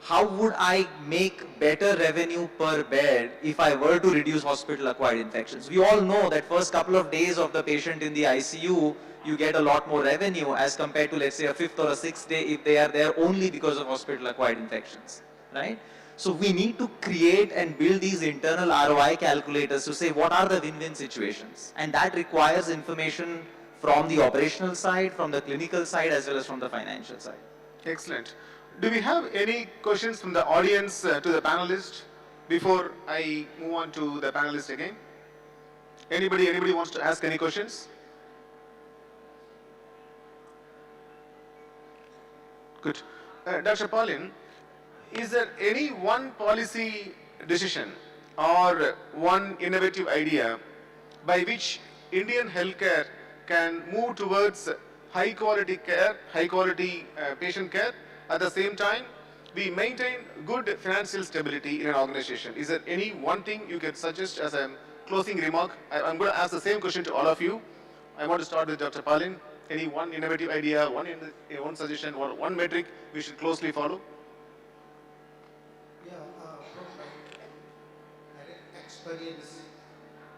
How would I make better revenue per bed if I were to reduce hospital-acquired infections? We all know that first couple of days of the patient in the ICU, you get a lot more revenue as compared to, let's say, a fifth or a sixth day if they are there only because of hospital-acquired infections, right? So we need to create and build these internal ROI calculators to say what are the win-win situations. And that requires information from the operational side, from the clinical side, as well as from the financial side. Excellent. Do we have any questions from the audience to the panelists before I move on to the panelists again? Anybody wants to ask any questions? Good. Dr. Paulin, is there any one policy decision or one innovative idea by which Indian healthcare can move towards high quality care, high quality patient care, at the same time we maintain good financial stability in an organization? Is there any one thing you can suggest as a closing remark? I'm going to ask the same question to all of you. I want to start with Dr. Paulin. Any one innovative idea, one suggestion, or one metric we should closely follow? Yeah, from my experience,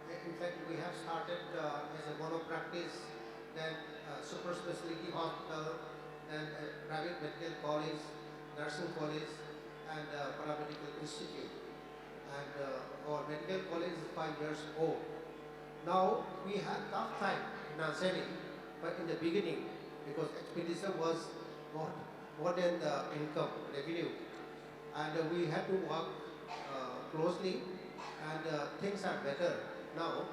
in fact, we have started as a mono practice, then super specialty hospital, then a private medical college, nursing college, and paramedical institute. And our medical college is 5 years old. Now, we had tough time financially, but in the beginning, because expenditure was more than the income, revenue. And we had to work closely, and things are better now.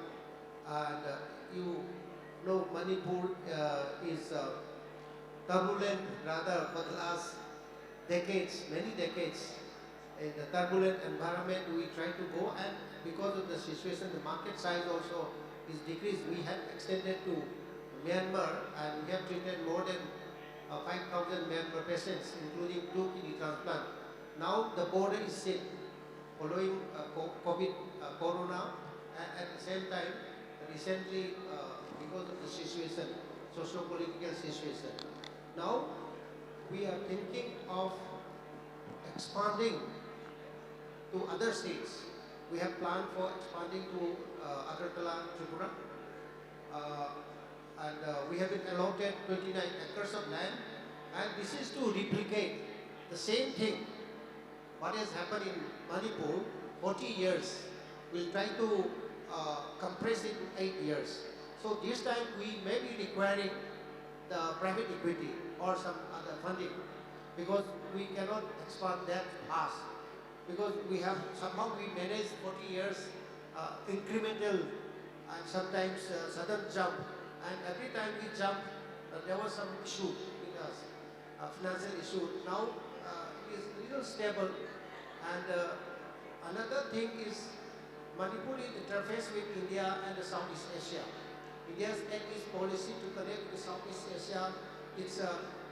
And you know, Manipur is turbulent rather for the last decades, many decades. In the turbulent environment, we try to go, and because of the situation, the market size also is decreased. We have extended to Myanmar, and we have treated more than 5,000 Myanmar patients, including 2 kidney transplants. Now the border is sealed following COVID, Corona, and at the same time, recently, because of the situation, socio-political situation. Now we are thinking of expanding to other states. We have planned for expanding to Agartala, Tripura. And we have been allotted 29 acres of land, and this is to replicate the same thing what has happened in Manipur 40 years. We'll try to compress it to 8 years. So this time we may be requiring the private equity or some other funding, because we cannot expand that fast, because we have somehow we manage 40 years incremental and sometimes sudden jump. And every time we jump, there was some issue with us, financial issue. Now it is a little stable. And another thing is Manipur is interface with India and the Southeast Asia. India's East policy to connect with Southeast Asia, its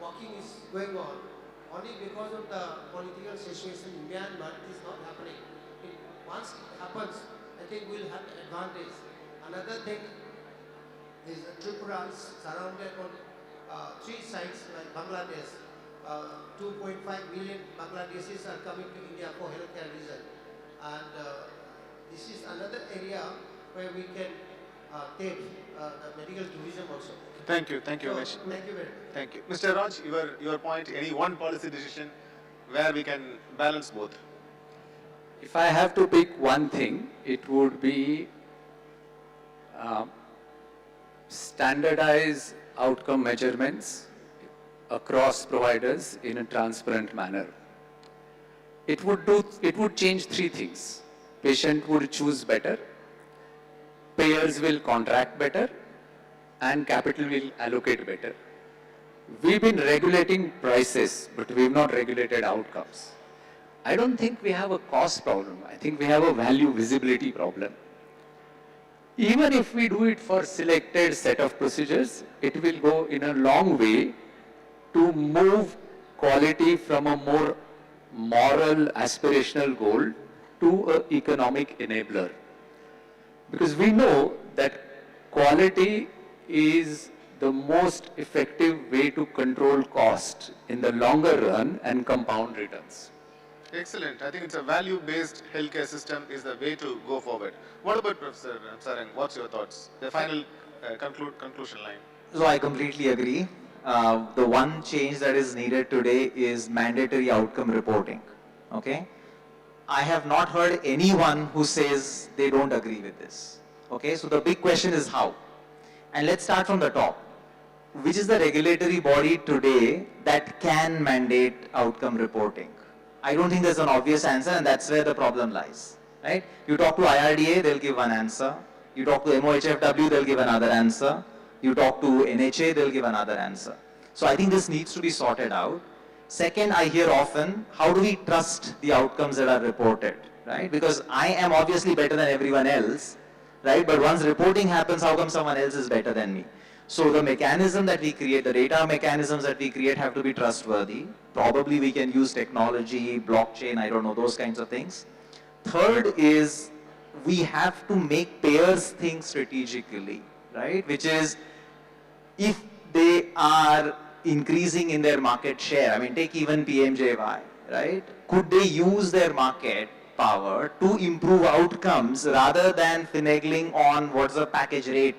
working is going on. Only because of the political situation in Myanmar, it is not happening. Once it happens, I think we'll have an advantage. Another thing is Tripura is surrounded on 3 sides like Bangladesh. 2.5 million Bangladeshis are coming to India for healthcare reason. And this is another area where we can take the medical tourism also. Thank you, thank you, Umesh. Thank you very much. Thank you. Mr. Raj, your point, any one policy decision where we can balance both? If I have to pick one thing, it would be standardize outcome measurements across providers in a transparent manner. It would change 3 things. Patient would choose better, payers will contract better, and capital will allocate better. We've been regulating prices, but we've not regulated outcomes. I don't think we have a cost problem. I think we have a value visibility problem. Even if we do it for selected set of procedures, it will go in a long way to move quality from a more moral, aspirational goal to an economic enabler. Because we know that quality is the most effective way to control cost in the longer run and compound returns. Excellent. I think it's a value-based healthcare system is the way to go forward. What about Professor Sarang? What's your thoughts? The final conclusion line. So I completely agree. The one change that is needed today is mandatory outcome reporting. Okay? I have not heard anyone who says they don't agree with this. Okay? So the big question is how? And let's start from the top. Which is the regulatory body today that can mandate outcome reporting? I don't think there's an obvious answer, and that's where the problem lies. Right? You talk to IRDA, they'll give one answer. You talk to MOHFW, they'll give another answer. You talk to NHA, they'll give another answer. So I think this needs to be sorted out. Second, I hear often, how do we trust the outcomes that are reported, right? Because I am obviously better than everyone else, right? But once reporting happens, how come someone else is better than me? So the mechanism that we create, the data mechanisms that we create have to be trustworthy. Probably we can use technology, blockchain, I don't know, those kinds of things. Third is, we have to make payers think strategically, right? Which is, if they are increasing in their market share, I mean, take even PMJY, right? Could they use their market power to improve outcomes rather than finagling on what's the package rate,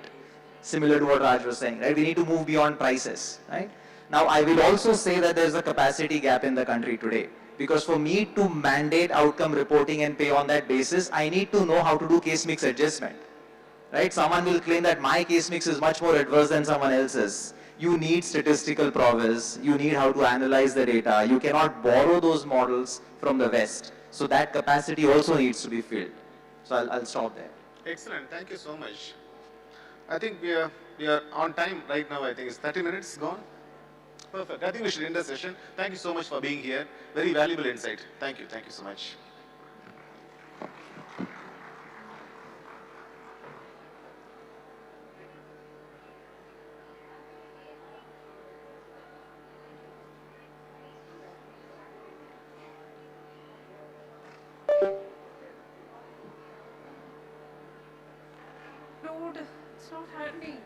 similar to what Raj was saying, right? We need to move beyond prices, right? Now, I will also say that there's a capacity gap in the country today. Because for me to mandate outcome reporting and pay on that basis, I need to know how to do case mix adjustment, right? Someone will claim that my case mix is much more adverse than someone else's. You need statistical prowess. You need how to analyze the data. You cannot borrow those models from the West. So that capacity also needs to be filled. So I'll stop there. Excellent. Thank you so much. I think we are on time right now. I think it's 30 minutes gone. Perfect. I think we should end the session. Thank you so much for being here. Very valuable insight. Thank you. Thank you so much. Lord, it's not happening.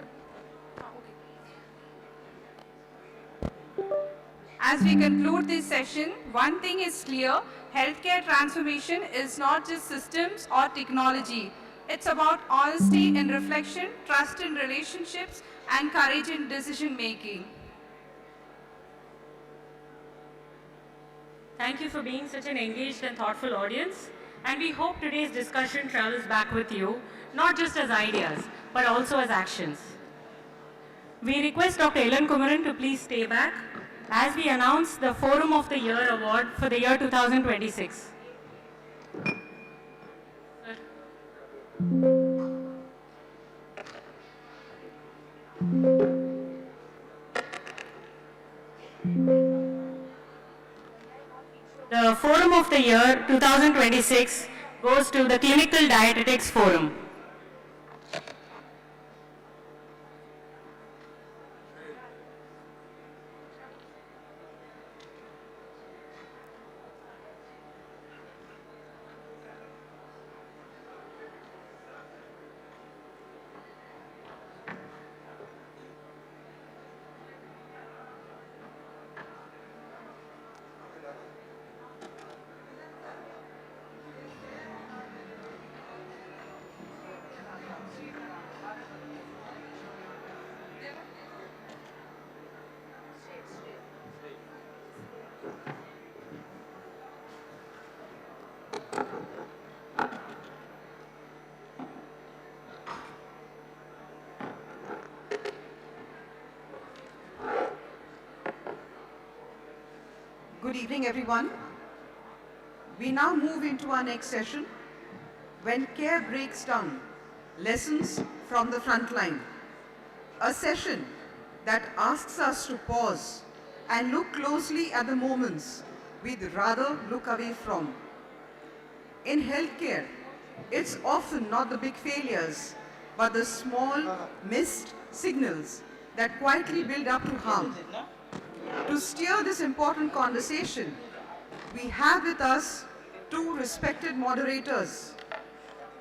As we conclude this session, one thing is clear, healthcare transformation is not just systems or technology. It's about honesty in reflection, trust in relationships, and courage in decision making. Thank you for being such an engaged and thoughtful audience. And we hope today's discussion travels back with you, not just as ideas, but also as actions. We request Dr. Ilan Kumaran to please stay back as we announce the Forum of the Year Award for the year 2026. The Forum of the Year 2026 goes to the Clinical Dietetics Forum. Good evening, everyone. We now move into our next session, When Care Breaks Down, Lessons from the Frontline. A session that asks us to pause and look closely at the moments we'd rather look away from. In healthcare, it's often not the big failures, but the small, missed signals that quietly build up to harm. To steer this important conversation, we have with us two respected moderators,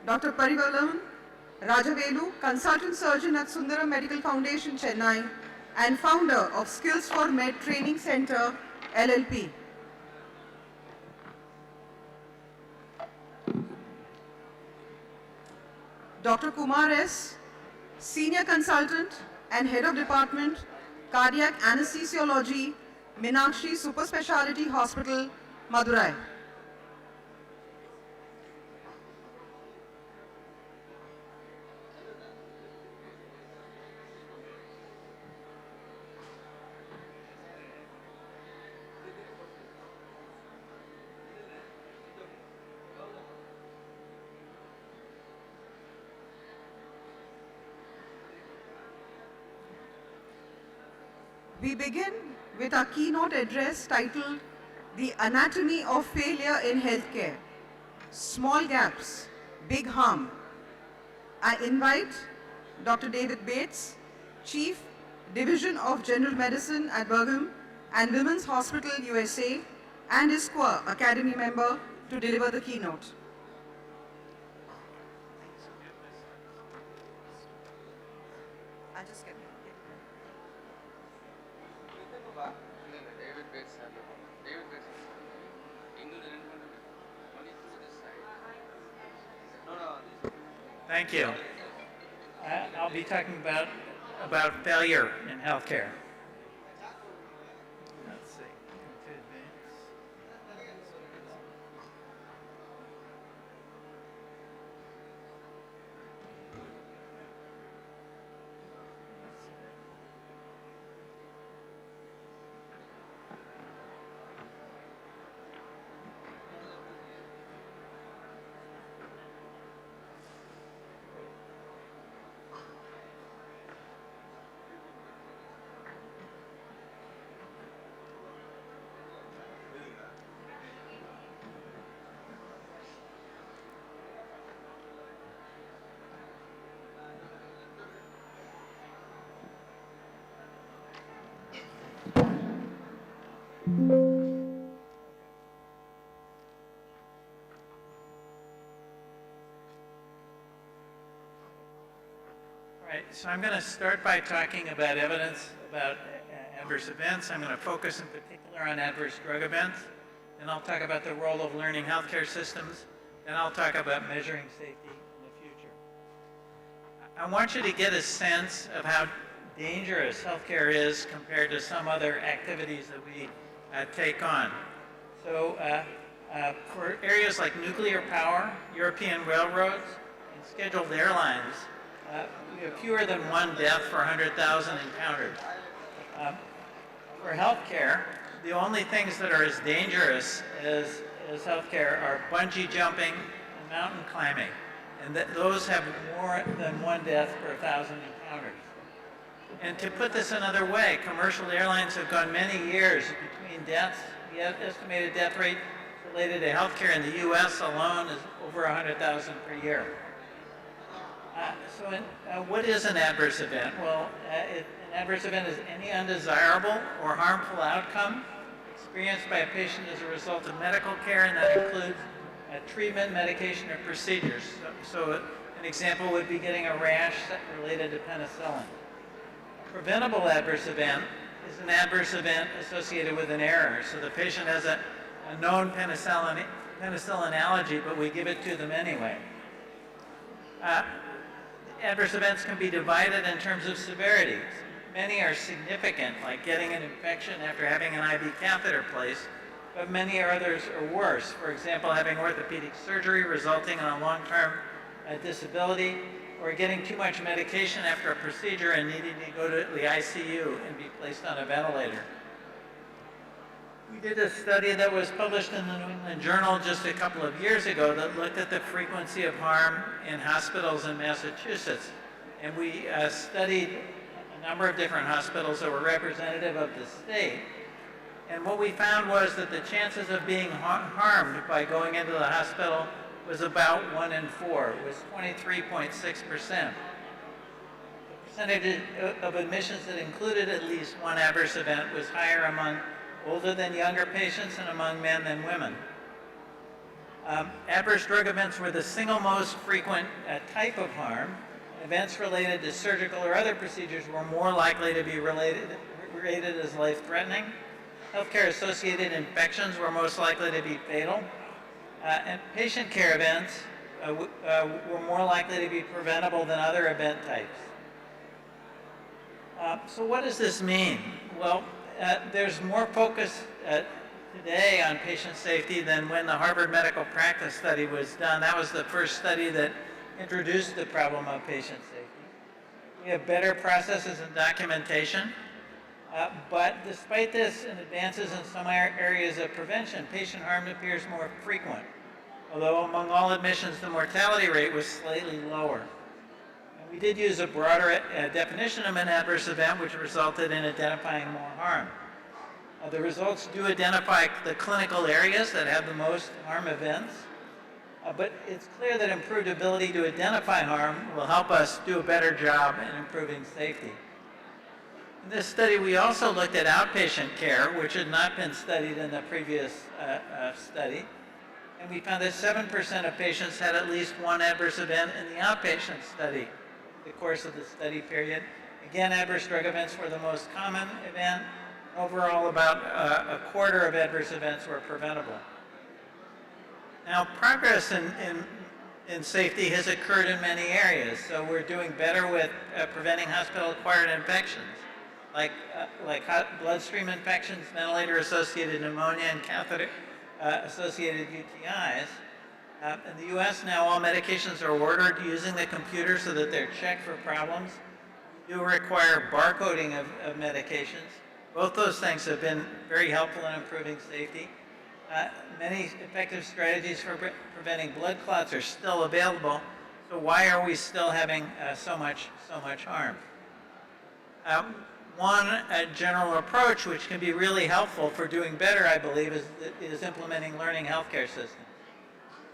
Dr. Parivalan Rajavelu, Consultant Surgeon at Sundaram Medical Foundation, Chennai, and founder of Skills for Med Training Center, LLP. Dr. Kumar S., Senior Consultant and Head of Department, Cardiac Anesthesiology, Meenakshi Super Speciality Hospital, Madurai. We begin with our keynote address titled The Anatomy of Failure in Healthcare, Small Gaps, Big Harm. I invite Dr. David Bates, Chief, Division of General Medicine at Brigham and Women's Hospital, USA, and ISQua Academy member to deliver the keynote. Thank you. I'll be talking about failure in healthcare. Let's see. To advance. So I'm going to start by talking about evidence about adverse events. I'm going to focus in particular on adverse drug events. Then I'll talk about the role of learning healthcare systems. Then I'll talk about measuring safety in the future. I want you to get a sense of how dangerous healthcare is compared to some other activities that we take on. So for areas like nuclear power, European railroads, and scheduled airlines, we have fewer than one death for 100,000 encounters. For healthcare, the only things that are as dangerous as healthcare are bungee jumping and mountain climbing. And those have more than one death per 1,000 encounters. And to put this another way, commercial airlines have gone many years between deaths. The estimated death rate related to healthcare in the US alone is over 100,000 per year. What is an adverse event? Well, an adverse event is any undesirable or harmful outcome experienced by a patient as a result of medical care, and that includes treatment, medication, or procedures. So an example would be getting a rash related to penicillin. A preventable adverse event is an adverse event associated with an error. So the patient has a known penicillin allergy, but we give it to them anyway. Adverse events can be divided in terms of severity. Many are significant, like getting an infection after having an IV catheter placed, but many others are worse. For example, having orthopedic surgery resulting in a long-term disability, or getting too much medication after a procedure and needing to go to the ICU and be placed on a ventilator. We did a study that was published in the New England Journal just a couple of years ago that looked at the frequency of harm in hospitals in Massachusetts. And we studied a number of different hospitals that were representative of the state. And what we found was that the chances of being harmed by going into the hospital was about 1 in 4. It was 23.6%. The percentage of admissions that included at least one adverse event was higher among older than younger patients and among men than women. Adverse drug events were the single most frequent type of harm, events related to surgical or other procedures were more likely to be rated as life-threatening. Healthcare-associated infections were most likely to be fatal. And patient care events were more likely to be preventable than other event types. So what does this mean? Well, there's more focus today on patient safety than when the Harvard Medical Practice study was done. That was the first study that introduced the problem of patient safety. We have better processes and documentation, but despite this and advances in some areas of prevention, patient harm appears more frequent, although among all admissions, the mortality rate was slightly lower. And we did use a broader definition of an adverse event, which resulted in identifying more harm. The results do identify the clinical areas that have the most harm events, but it's clear that improved ability to identify harm will help us do a better job in improving safety. In this study, we also looked at outpatient care, which had not been studied in the previous study, and we found that 7% of patients had at least one adverse event in the outpatient study in the course of the study period. Again, adverse drug events were the most common event. Overall, about a quarter of adverse events were preventable. Now, progress in safety has occurred in many areas, so we're doing better with preventing hospital-acquired infections, like bloodstream infections, ventilator-associated pneumonia, and catheter-associated UTIs. In the U.S. now, all medications are ordered using the computer so that they're checked for problems. We do require barcoding of medications. Both those things have been very helpful in improving safety. Many effective strategies for preventing blood clots are still available, so why are we still having so much harm? One general approach which can be really helpful for doing better, I believe, is implementing learning healthcare systems.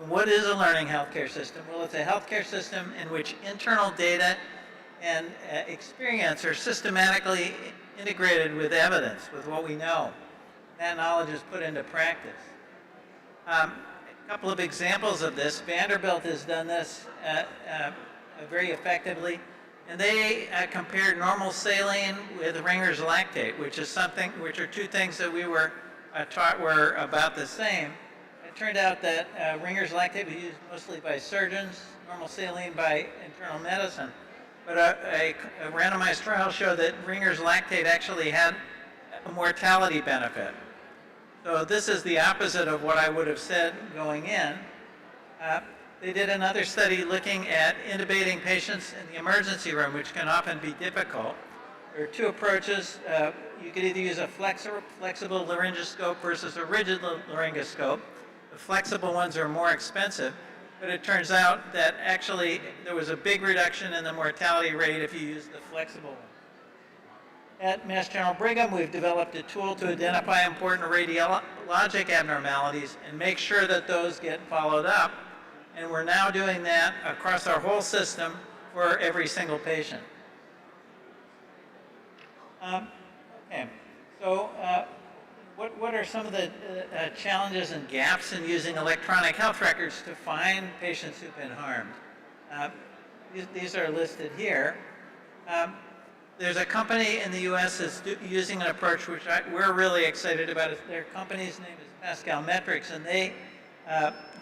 What is a learning healthcare system? Well, it's a healthcare system in which internal data and experience are systematically integrated with evidence, with what we know. That knowledge is put into practice. A couple of examples of this. Vanderbilt has done this very effectively, and they compared normal saline with Ringer's lactate, which are two things that we were taught were about the same. It turned out that Ringer's lactate was used mostly by surgeons, normal saline by internal medicine. But a randomized trial showed that Ringer's lactate actually had a mortality benefit. So this is the opposite of what I would have said going in. They did another study looking at intubating patients in the emergency room, which can often be difficult. There are two approaches. You could either use a flexible laryngoscope versus a rigid laryngoscope. The flexible ones are more expensive. But it turns out that actually there was a big reduction in the mortality rate if you use the flexible one. At Mass General Brigham, we've developed a tool to identify important radiologic abnormalities and make sure that those get followed up. And we're now doing that across our whole system for every single patient. Okay, so what are some of the challenges and gaps in using electronic health records to find patients who've been harmed? These are listed here. There's a company in the U.S. that's using an approach which we're really excited about. Their company's name is Pascal Metrics, and they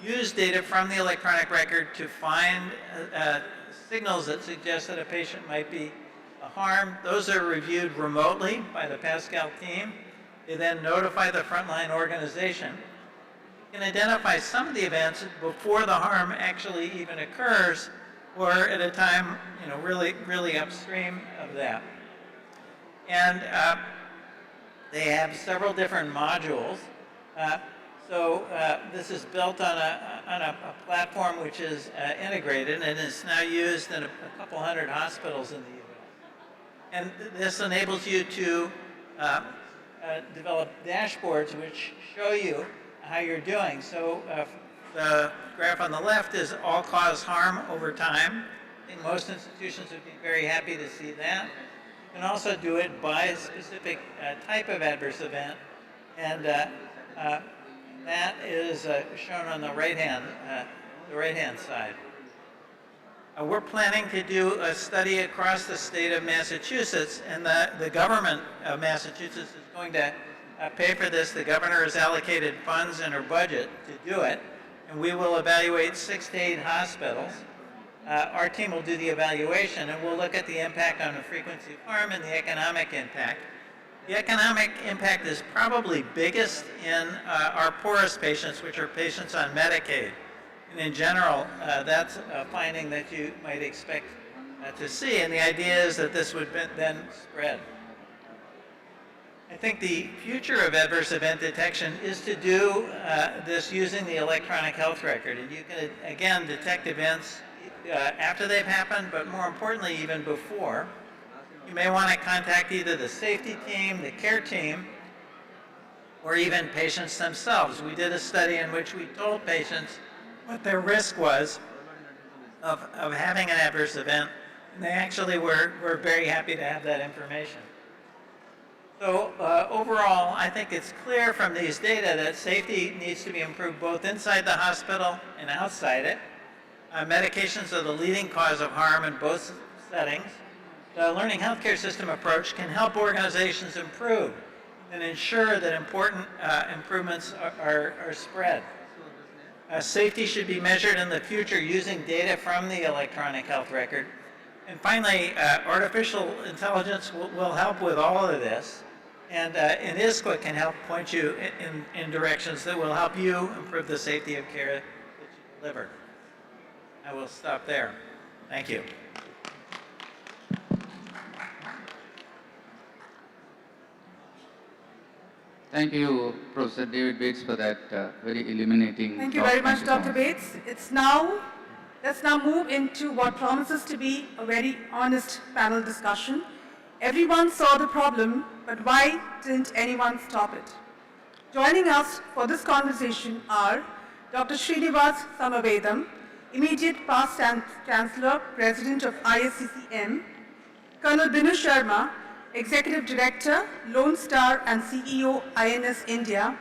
use data from the electronic record to find signals that suggest that a patient might be harmed. Those are reviewed remotely by the Pascal team. They then notify the frontline organization. You can identify some of the events before the harm actually even occurs, or at a time, really upstream of that. And they have several different modules. This is built on a platform which is integrated and is now used in a couple hundred hospitals in the U.S. And this enables you to develop dashboards which show you how you're doing. So the graph on the left is all-cause harm over time. I think most institutions would be very happy to see that. You can also do it by a specific type of adverse event, and that is shown on the right-hand side. We're planning to do a study across the state of Massachusetts, and the government of Massachusetts is going to pay for this. The governor has allocated funds in her budget to do it, and we will evaluate 6 to 8 hospitals. Our team will do the evaluation, and we'll look at the impact on the frequency of harm and the economic impact. The economic impact is probably biggest in our poorest patients, which are patients on Medicaid. And in general, that's a finding that you might expect to see, and the idea is that this would then spread. I think the future of adverse event detection is to do this using the electronic health record, and you can, again, detect events after they've happened, but more importantly, even before. You may want to contact either the safety team, the care team, or even patients themselves. We did a study in which we told patients what their risk was of having an adverse event, and they actually were very happy to have that information. So overall, I think it's clear from these data that safety needs to be improved both inside the hospital and outside it. Medications are the leading cause of harm in both settings. The learning healthcare system approach can help organizations improve and ensure that important improvements are spread. Safety should be measured in the future using data from the electronic health record. And finally, artificial intelligence will help with all of this. And ISQua can help point you in directions that will help you improve the safety of care that you deliver. I will stop there. Thank you. Thank you, Professor David Bates, for that very illuminating Thank you talk. very much, Dr. Bates. Let's now move into what promises to be a very honest panel discussion. Everyone saw the problem, but why didn't anyone stop it? Joining us for this conversation are Dr. Srinivas Samavedam, immediate past Chancellor, President of ISCCM, Colonel Binu Sharma, Executive Director, Lone Star and CEO, INS India,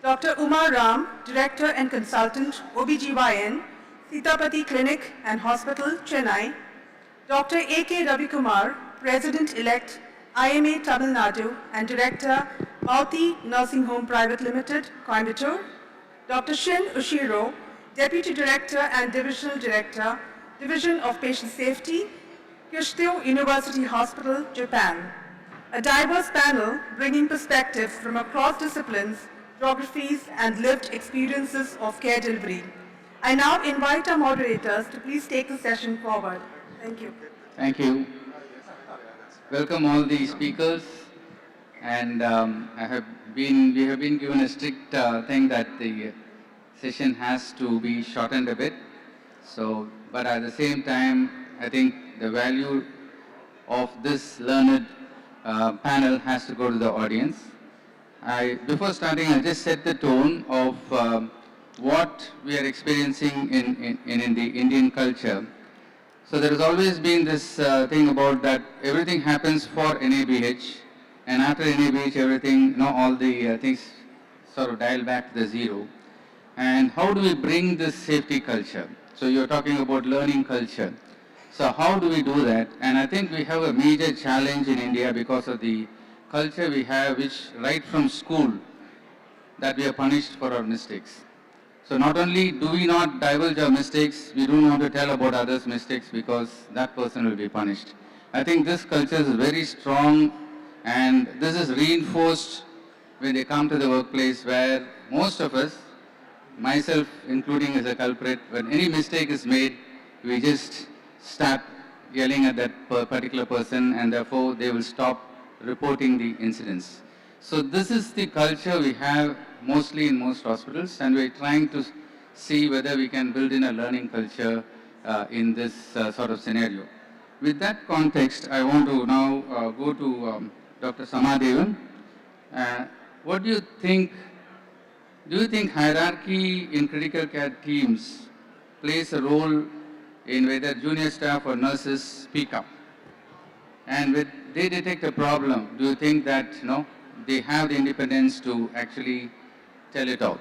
Dr. Uma Ram, Director and Consultant, OBGYN, Sitapati Clinic and Hospital, Chennai, Dr. A.K. Ravikumar, President-elect, IMA Tamil Nadu and Director, Bauti Nursing Home Private Limited, Coimbatore, Dr. Shin Ushiro, Deputy Director and Divisional Director, Division of Patient Safety, Kyushu University Hospital, Japan. A diverse panel bringing perspectives from across disciplines, geographies, and lived experiences of care delivery. I now invite our moderators to please take the session forward. Thank you. Thank you. Welcome all the speakers. And we have been given a strict thing that the session has to be shortened a bit. So, but at the same time, I think the value of this learned panel has to go to the audience. Before starting, I'll just set the tone of what we are experiencing in the Indian culture. So there has always been this thing about that everything happens for NABH, and after NABH, everything, all the things sort of dial back to the zero. And how do we bring this safety culture? So you're talking about learning culture. So how do we do that? And I think we have a major challenge in India because of the culture we have, which right from school, that we are punished for our mistakes. So not only do we not divulge our mistakes, we don't want to tell about others' mistakes because that person will be punished. I think this culture is very strong, and this is reinforced when they come to the workplace, where most of us, myself including as a culprit, when any mistake is made, we just start yelling at that particular person, and therefore they will stop reporting the incidents. So this is the culture we have mostly in most hospitals, and we're trying to see whether we can build in a learning culture in this sort of scenario. With that context, I want to now go to Dr. Samadevan. What do you think? Do you think hierarchy in critical care teams plays a role in whether junior staff or nurses speak up? And when they detect a problem, do you think that they have the independence to actually tell it out?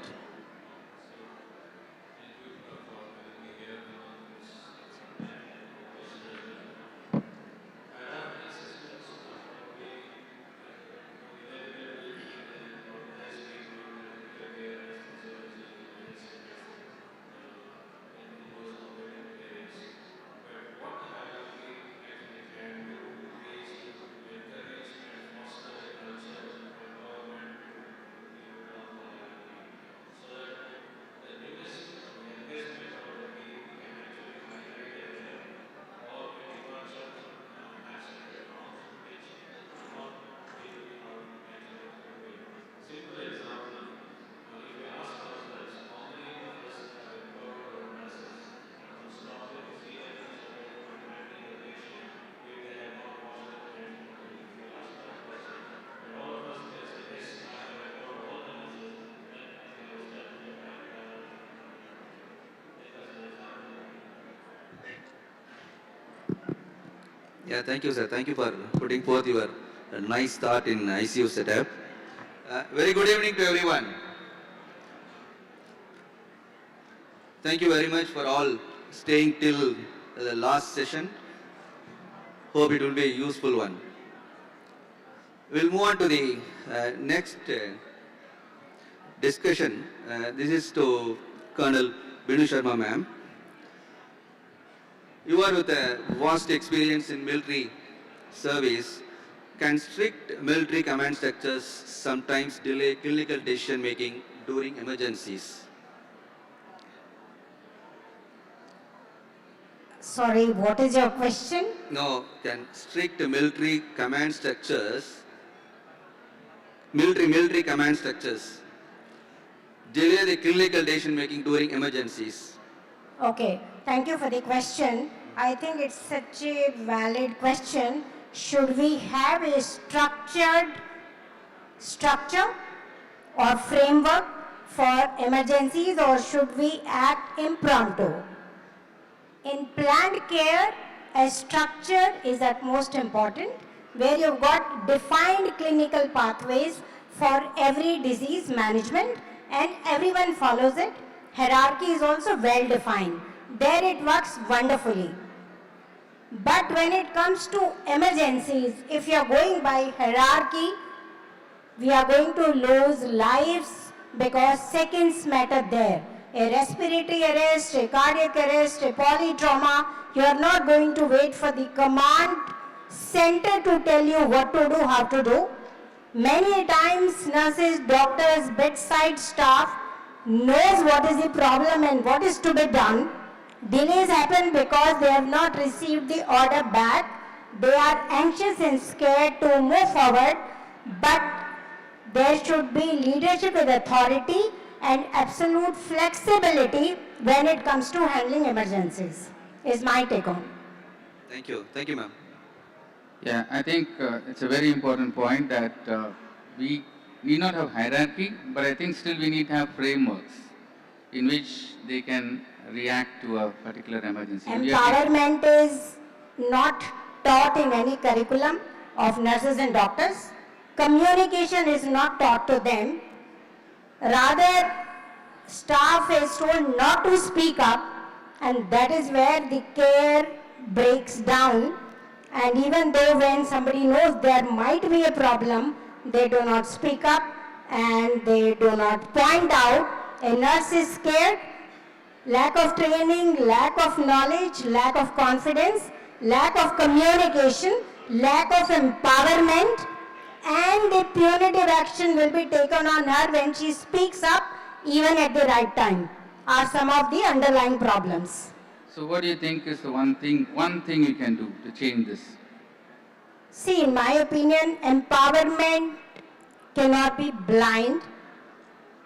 Yeah, thank you, sir. Thank you for putting forth your nice thought in ICU setup. Very good evening to everyone. Thank you very much for all staying till the last session. Hope it will be a useful one. We'll move on to the next discussion. This is to Colonel Binu Sharma, ma'am. You are with a vast experience in military service. Can strict military command structures sometimes delay clinical decision making during emergencies? Sorry, what is your question? No, can strict military command structures, military command structures, delay the clinical decision making during emergencies? Okay, thank you for the question. I think it's such a valid question. Should we have a structure or framework for emergencies, or should we act impromptu? In planned care, a structure is at most important, where you've got defined clinical pathways for every disease management and everyone follows it. Hierarchy is also well defined. There it works wonderfully. But when it comes to emergencies, if you are going by hierarchy, we are going to lose lives because seconds matter there. A respiratory arrest, a cardiac arrest, a polytrauma, you are not going to wait for the command center to tell you what to do, how to do. Many times nurses, doctors, bedside staff knows what is the problem and what is to be done. Delays happen because they have not received the order back. They are anxious and scared to move forward, but there should be leadership with authority and absolute flexibility when it comes to handling emergencies, is my take on. Thank you. Thank you, ma'am. Yeah, I think it's a very important point that we need not have hierarchy, but I think still we need to have frameworks in which they can react to a particular emergency. Empowerment is not taught in any curriculum of nurses and doctors. Communication is not taught to them. Rather, staff is told not to speak up, and that is where the care breaks down. And even though when somebody knows there might be a problem, they do not speak up and they do not point out. A nurse is scared. Lack of training, lack of knowledge, lack of confidence, lack of communication, lack of empowerment, and the punitive action will be taken on her when she speaks up even at the right time, are some of the underlying problems. So what do you think is the one thing you can do to change this? See, in my opinion, empowerment cannot be blind.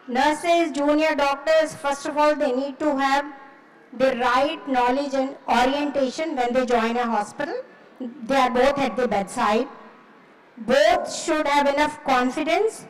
Nurses, junior doctors, first of all, they need to have the right knowledge and orientation when they join a hospital. They are both at the bedside. Both should have enough confidence,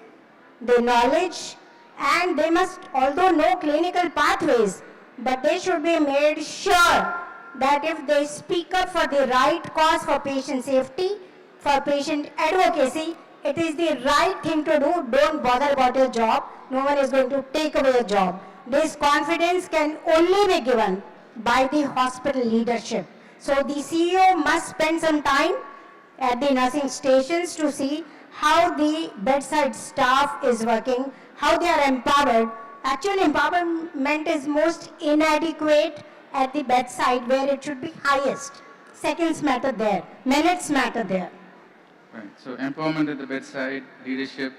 the knowledge, and they must although know clinical pathways, but they should be made sure that if they speak up for the right cause, for patient safety, for patient advocacy, it is the right thing to do. Don't bother about your job. No one is going to take away your job. This confidence can only be given by the hospital leadership. So the CEO must spend some time at the nursing stations to see how the bedside staff is working, how they are empowered. Actual empowerment is most inadequate at the bedside where it should be highest. Seconds matter there, minutes matter there. Right, so empowerment at the bedside, leadership,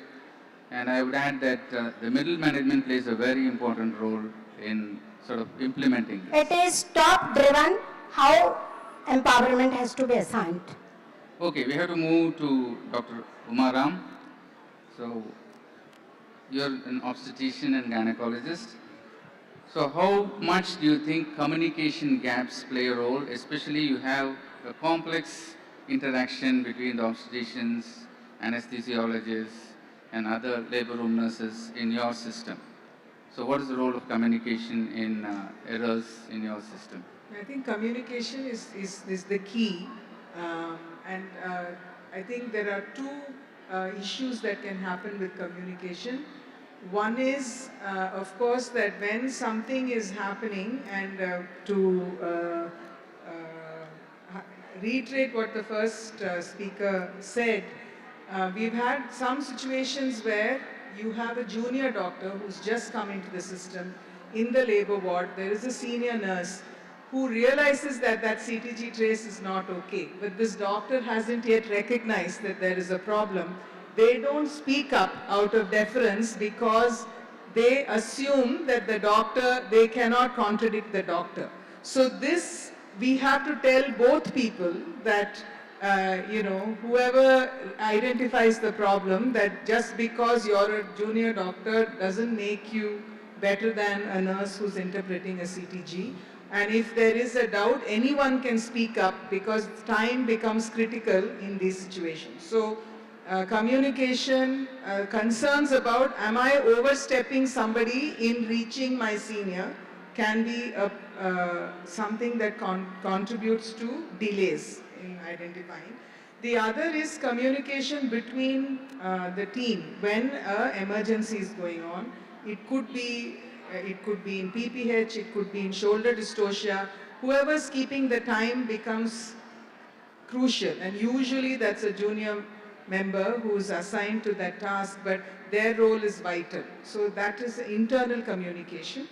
and I would add that the middle management plays a very important role in sort of implementing this. It is top driven how empowerment has to be assigned. Okay, we have to move to Dr. Umaram. So, you're an obstetrician and gynecologist. So, how much do you think communication gaps play a role? Especially you have a complex interaction between the obstetricians, anesthesiologists, and other labor room nurses in your system. So, what is the role of communication in errors in your system? I think communication is the key. I think there are two issues that can happen with communication. One is, of course, that when something is happening, and reiterate what the first speaker said, we've had some situations where you have a junior doctor who's just come into the system. In the labor ward, there is a senior nurse who realizes that that CTG trace is not okay, but this doctor hasn't yet recognized that there is a problem. They don't speak up out of deference because they assume that the doctor, they cannot contradict the doctor. So this, we have to tell both people that, whoever identifies the problem, that just because you're a junior doctor doesn't make you better than a nurse who's interpreting a CTG. And if there is a doubt, anyone can speak up because time becomes critical in these situations. So communication, concerns about am I overstepping somebody in reaching my senior can be something that contributes to delays in identifying. The other is communication between the team when an emergency is going on. It could be in PPH, it could be in shoulder dystocia. Whoever's keeping the time becomes crucial, and usually that's a junior member who's assigned to that task, but their role is vital. So that is internal communication.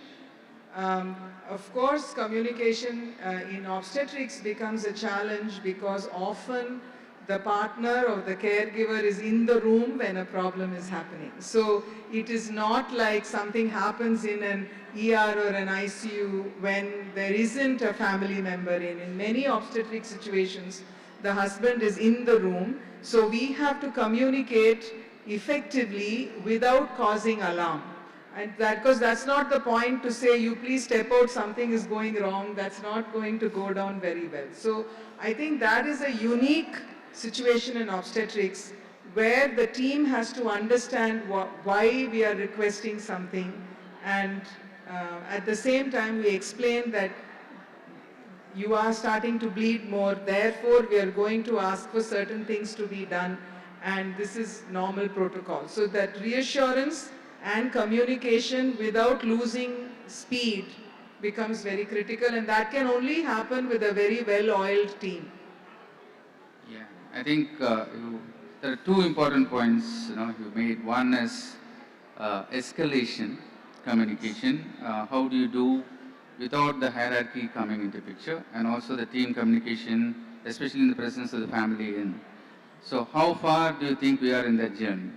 Of course, communication in obstetrics becomes a challenge because often the partner or the caregiver is in the room when a problem is happening. So it is not like something happens in an ER or an ICU when there isn't a family member in. In many obstetric situations, the husband is in the room. So we have to communicate effectively without causing alarm. And because that's not the point to say, you please step out, something is going wrong. That's not going to go down very well. So I think that is a unique situation in obstetrics where the team has to understand why we are requesting something, and at the same time we explain that you are starting to bleed more, therefore we are going to ask for certain things to be done, and this is normal protocol. So that reassurance and communication without losing speed becomes very critical, and that can only happen with a very well-oiled team. Yeah, I think there are two important points you made. One is escalation communication. How do you do without the hierarchy coming into picture, and also the team communication, especially in the presence of the family in. So how far do you think we are in that journey?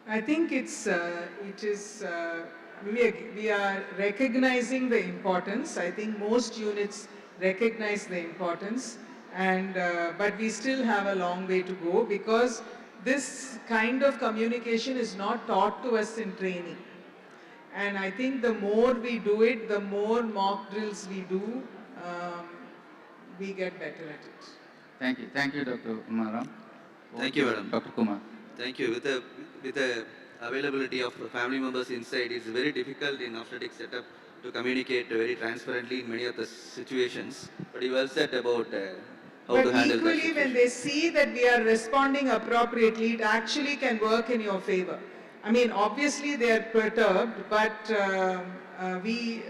I think we are recognizing the importance. I think most units recognize the importance, and but we still have a long way to go because this kind of communication is not taught to us in training. And I think the more we do it, the more mock drills we do, we get better at it. Thank you. Thank you, Dr. Umaram. Thank you, madam. Dr. Kumar. Thank you. With the availability of family members inside, it's very difficult in obstetric setup to communicate very transparently in many of the situations. But you well said about how to handle that. But equally, when they see that we are responding appropriately, it actually can work in your favor. I mean, obviously they are perturbed, but we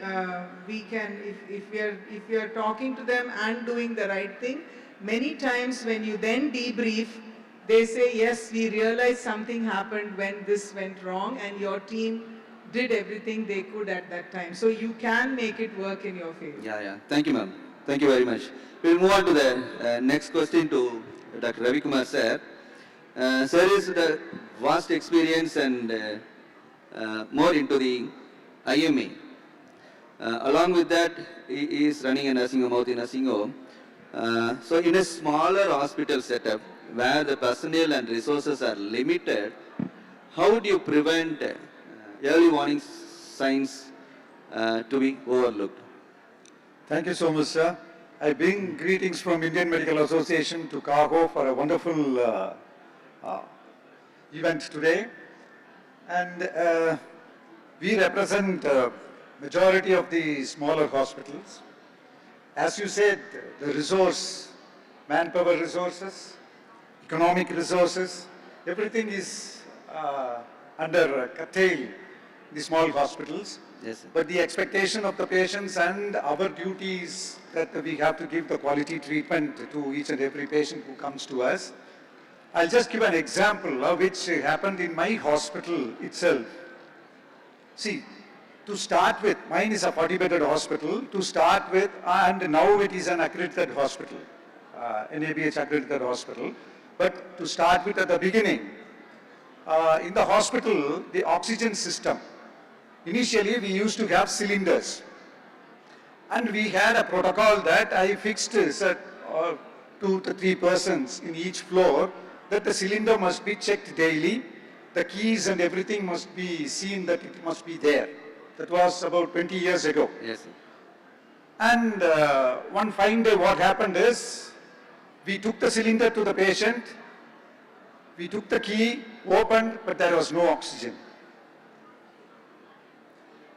can, if we are talking to them and doing the right thing, many times when you then debrief, they say, yes, we realized something happened when this went wrong, and your team did everything they could at that time. So you can make it work in your favor. Yeah. Thank you, ma'am. Thank you very much. We'll move on to the next question to Dr. Ravi Kumar sir. Sir is the vast experience and more into the IMA. Along with that, he is running a nursing home out in nursing home. So in a smaller hospital setup where the personnel and resources are limited, how do you prevent early warning signs to be overlooked? Thank you so much, sir. I bring greetings from Indian Medical Association to Cahocon for a wonderful event today. And we represent majority of the smaller hospitals. As you said, the resource manpower resources, economic resources, everything is under curtail in the small hospitals. Yes, sir. But the expectation of the patients and our duty is that we have to give the quality treatment to each and every patient who comes to us. I'll just give an example of which happened in my hospital itself. See, to start with, mine is a 40-bedded hospital, to start with, and now it is an accredited hospital, NABH accredited hospital. But to start with at the beginning, in the hospital, the oxygen system, initially we used to have cylinders. And we had a protocol that I fixed 2 to 3 persons in each floor, that the cylinder must be checked daily, the keys and everything must be seen that it must be there. That was about 20 years ago. Yes, sir. And one fine day what happened is, we took the cylinder to the patient, we took the key, opened, but there was no oxygen.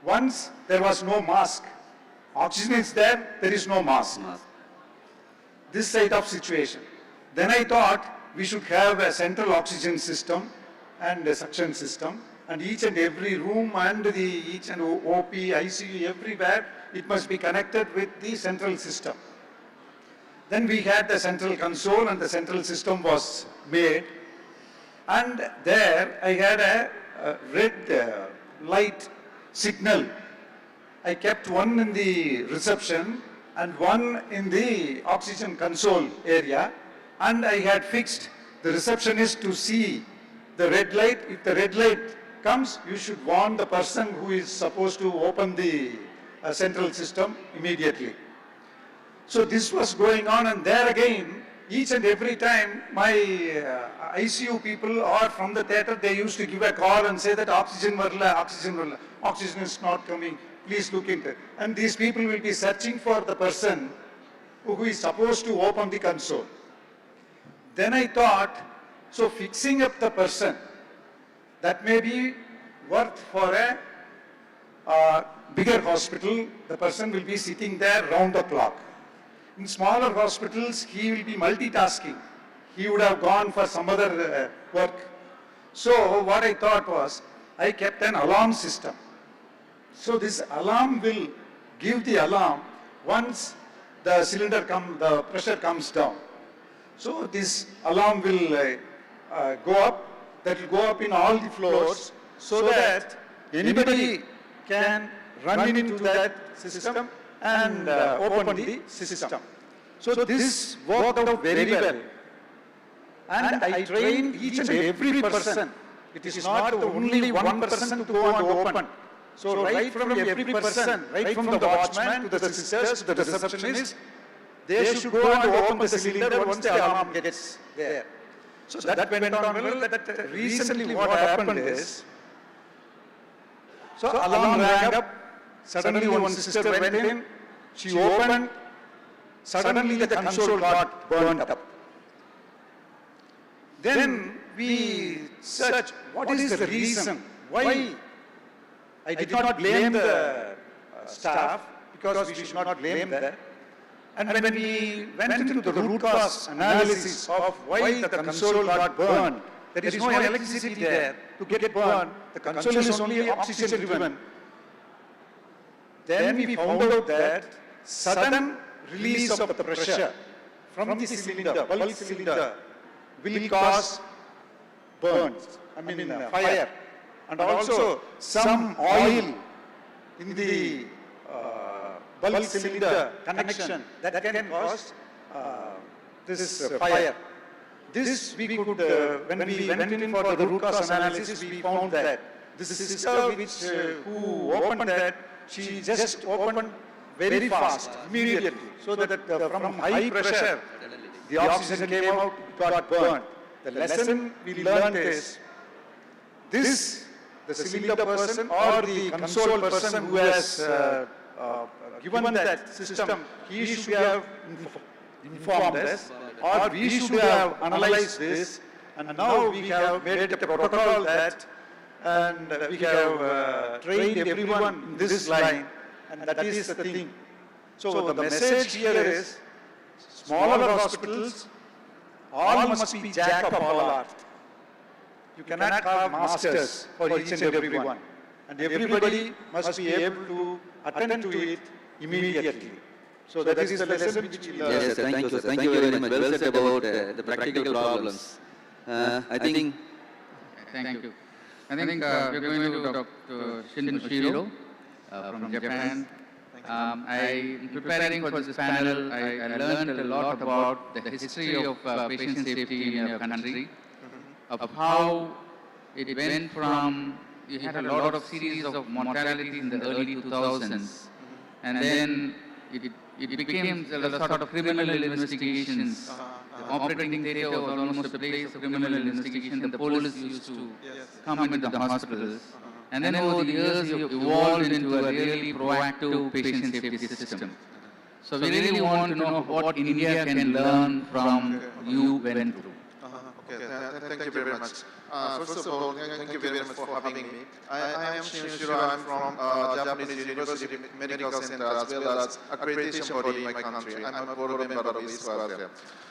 Once there was no mask. Oxygen is there, there is no mask. This side of situation. Then I thought we should have a central oxygen system and a suction system, and each and every room and each and OP, ICU, everywhere, it must be connected with the central system. Then we had the central console and the central system was made, and there I had a red light signal. I kept one in the reception and one in the oxygen console area, and I had fixed the receptionist to see the red light. If the red light comes, you should warn the person who is supposed to open the central system immediately. So this was going on, and there again, each and every time my ICU people or from the theatre, they used to give a call and say that oxygen is not coming, please look into it. And these people will be searching for the person who is supposed to open the console. Then I thought, so fixing up the person, that may be worth for a bigger hospital, the person will be sitting there round the clock. In smaller hospitals, he will be multitasking. He would have gone for some other work. So what I thought was, I kept an alarm system. So this alarm will give the alarm once the the pressure comes down. So this alarm will go up, that will go up in all the floors, so that anybody can run into that system and open the system. So this worked out very well. And I trained each and every person. It is not only one person to go and open. So right from every person, right from the watchman to the sisters to the receptionist, they should go and open the cylinder once the alarm gets there. So that went on well. That recently what happened is, so alarm rang up, suddenly one sister went in, she opened, suddenly the console got burnt up. Then we searched, what is the reason? Why? I did not blame the staff, because we should not blame that. And when we went into the root cause analysis of why the console got burned, there is no electricity there to get burned. The console is only oxygen driven. Then we found out that sudden release of the pressure from the cylinder, bulk cylinder, will cause burns, fire. And also some oil in the bulk cylinder connection that can cause this fire. This we could, when we went in for the root cause analysis, we found that this sister who opened that, she just opened very fast, immediately, so that from high pressure, the oxygen came out, it got burned. The lesson we learned is, the cylinder person or the console person who has given that system, he should have informed us, or we should have analyzed this, and now we have made a protocol that, and we have trained everyone in this line, and that is the thing. So the message here is, Smaller hospitals, all must be jack of all art. You cannot have masters for each and every one. And everybody must be able to attend to it immediately. So that is the lesson which we learn. Yes, thank you, sir. Thank you very much. Well said about the practical problems. I think. Thank you. I think we're going to Dr. Shiro from Japan. In preparing for this panel, I learned a lot about the history of patient safety in your country, of how it went from, you had a lot of series of mortalities in the early 2000s, and then it became a sort of criminal investigations. The operating theatre was almost a place of criminal investigation. The police used to come into the hospitals. And then over the years, you evolved into a really proactive patient safety system. So we really want to know what India can learn from you went through. Okay, thank you very much. First of all, thank you very much for having me. I am Shinichiro. I'm from Japanese University Medical Center as well as accreditation body in my country. I'm a board member of ISQua.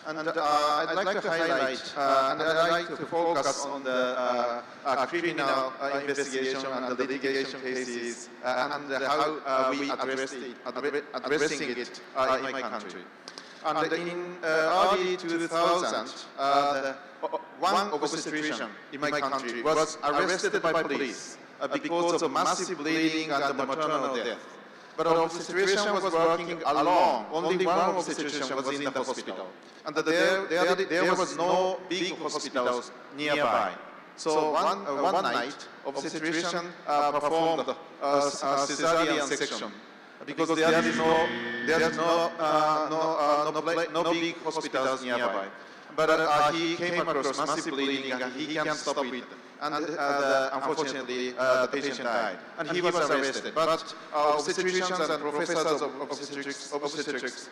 And I'd like to highlight and I'd like to focus on the criminal investigation and the litigation cases and how we addressing it in my country. And in early 2000, one obstetrician in my country was arrested by police because of massive bleeding and maternal death. But the obstetrician was working alone. Only one obstetrician was in the hospital. And there was no big hospitals nearby. So one night, obstetrician performed a cesarean section because there is no big hospitals nearby. But he came across massive bleeding and he can't stop it. And unfortunately, the patient died. And he was arrested. But obstetricians and professors of obstetrics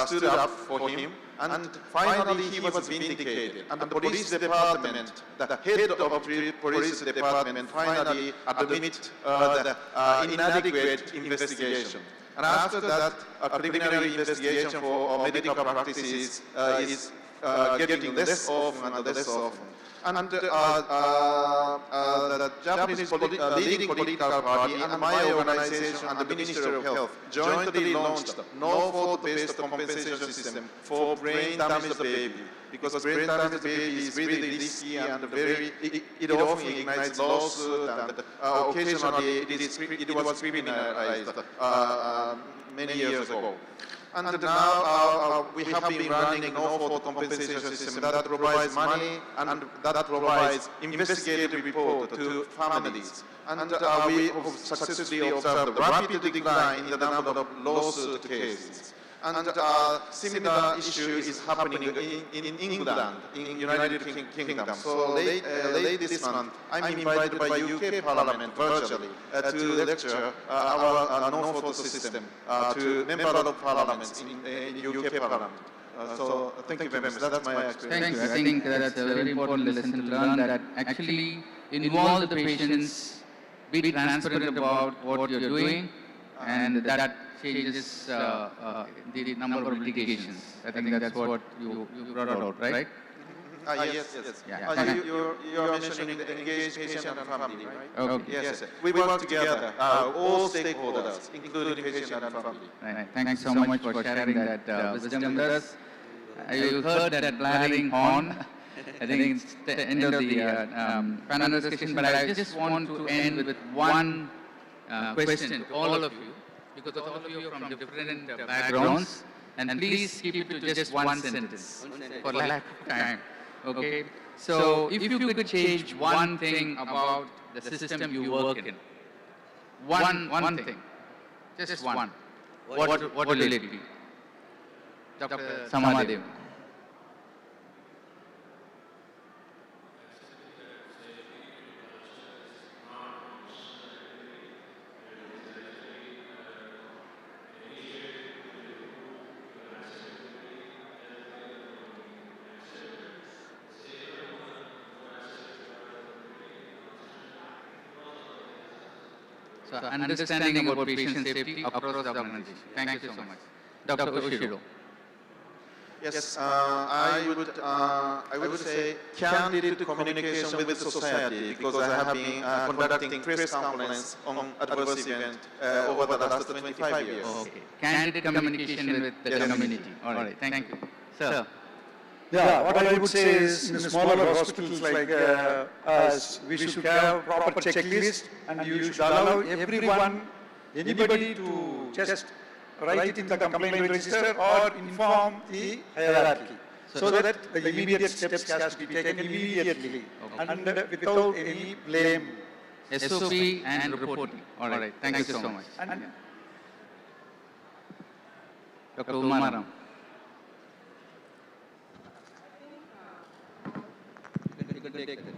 stood up for him. And finally, he was vindicated. And the police department, the head of the police department, finally admitted the inadequate investigation. And after that, a preliminary investigation for medical practices is getting less often and less often. And the Japanese leading political party and my organization and the Ministry of Health jointly launched no-fault-based compensation system for brain-damaged baby. Because brain-damaged baby is really risky and it often ignites lawsuits and occasionally it was criminalized many years ago. And now we have been running no-fault compensation system that provides money and that provides investigative report to families. And we have successfully observed a rapid decline in the number of lawsuit cases. And similar issue is happening in England, in United Kingdom. So late this month, I'm invited by UK Parliament virtually to lecture our no-fault system to members of Parliament in UK Parliament. So thank you very much. That's my experience. Thank you. I think that's a very important lesson to learn, that actually involve the patients, be transparent about what you're doing, and that changes the number of litigations. I think that's what you brought out, right? Yes. Yeah. You are mentioning the engaged patient and family, right? Okay. Yes. We work together, all stakeholders, including patient and family. Right. Thank you so much for sharing that wisdom with us. You heard that blaring horn. I think it's the end of the panel discussion, but I just want to end with one question to all of you, because all of you are from different backgrounds, and please keep it to just one sentence for lack of time. Okay? So if you could change one thing about the system you work in, one thing, just one, what will it be? Dr. Samadev. So understanding about patient safety across the organization. Thank you so much. Dr. Oshiro. Yes, I would say candid communication with the society, because I have been conducting press conference on adverse event over the last 25 years. Okay. Candid communication with the community. All right. Thank you. Sir. Yeah, what I would say is in smaller hospitals like us, we should have proper checklist and you should allow everyone, anybody to just write it in the complaint register or inform the hierarchy so that the immediate steps has to be taken immediately and without any blame. SOP and reporting. All right. Thank you so much. Dr. Umaram.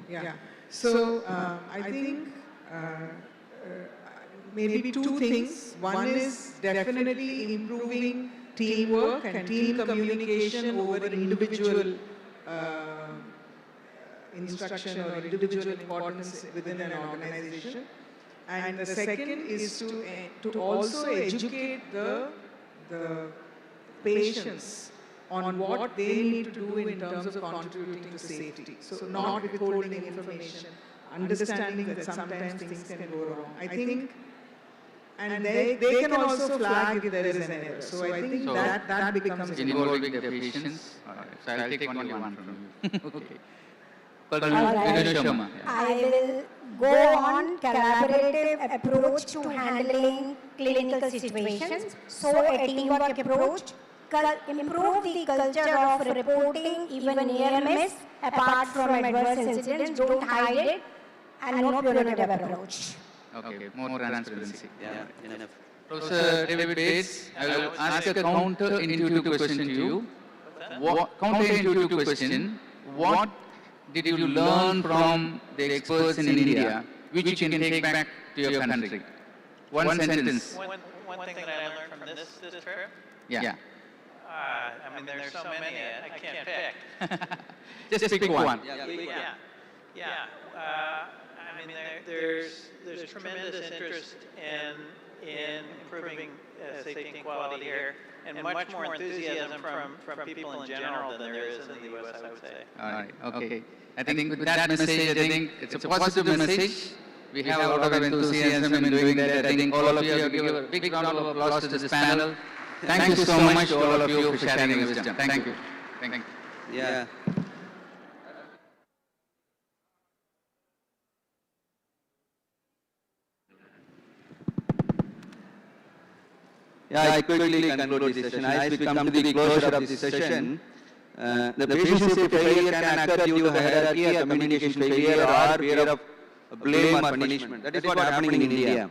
Yeah. So I think maybe two things. One is definitely improving teamwork and team communication over individual instruction or individual importance within an organization. And the second is to also educate the patients on what they need to do in terms of contributing to safety. So not withholding information, understanding that sometimes things can go wrong. I think, and they can also flag if there is an error. So I think that becomes involving the patients. All right. So I'll take only one from you. Okay. All right. I will go on collaborative approach to handling clinical situations. So a teamwork approach, improve the culture of reporting even near miss, apart from adverse incidents, don't hide it, and no punitive approach. Okay, more transparency. Yeah, enough. Professor David Bates, I will ask a counter-intuitive question to you. Counter-intuitive question, what did you learn from the experts in India, which you can take back to your country? One sentence. One thing that I learned from this trip? Yeah. I mean, there's so many, I can't pick. Just pick one. Yeah. I mean, there's tremendous interest in improving safety and quality here, and much more enthusiasm from people in general than there is in the U.S., I would say. All right, okay. I think with that message, I think it's a positive message. We have a lot of enthusiasm in doing that. I think all of you have to give a big round of applause to this panel. Thank you so much to all of you for sharing your wisdom. Thank you. Thank you. Yeah. I quickly conclude this session. As we come to the closure of this session, the patient safety failure can occur due to hierarchy, or communication failure, or fear of blame or punishment. That is what is happening in India.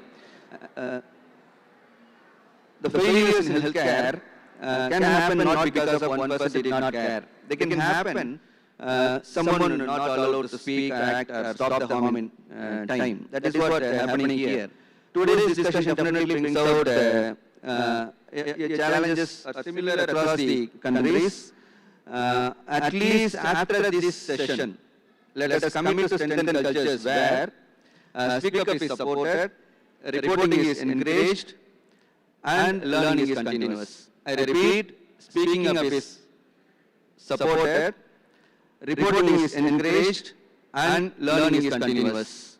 The failures in healthcare can happen not because of one person did not care. They can happen someone not allowed to speak, act, or stop the harm in time. That is what is happening here. Today's discussion definitely brings out challenges are similar across the countries. At least after this session, let us commit to strengthen cultures where speak up is supported, reporting is encouraged, and learning is continuous. I repeat, speaking up is supported, reporting is encouraged, and learning is continuous.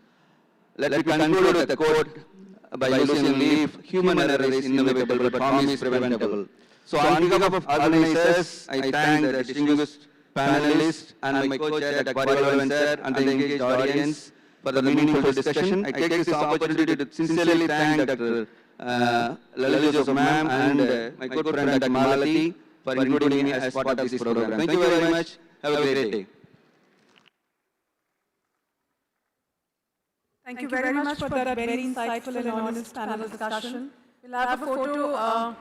Let me conclude with a quote by Lucian Leaf: human error is inevitable, but harm is preventable. So on behalf of organizers, I thank the distinguished panelists and my co-chair, Dr. Bjo George, and the engaged audience for the meaningful discussion. I take this opportunity to sincerely thank Dr. Lalita Joseph ma'am and my good friend Dr. Malati for including me as part of this program. Thank you very much. Have a great day. Thank you very much for that very insightful and honest panel discussion. We'll have a photo.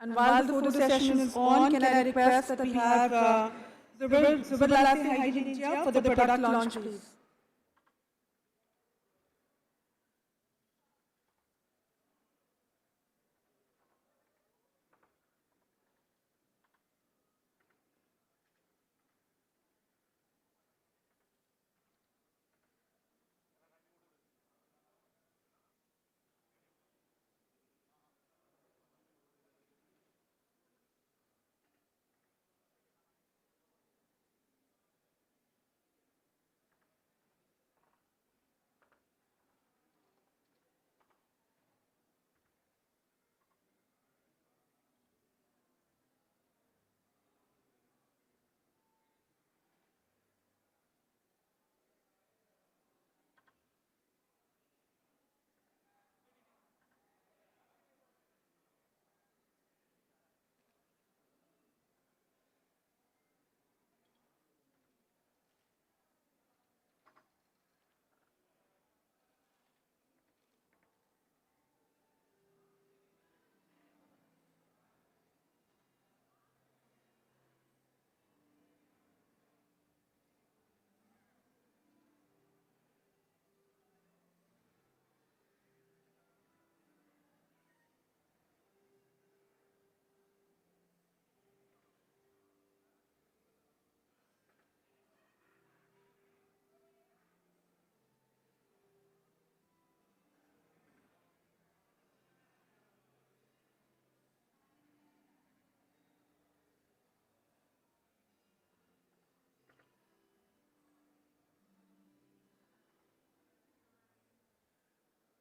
And while the photo session is on, can I request that we have Rebuttal Hygiene India for the product launch, please.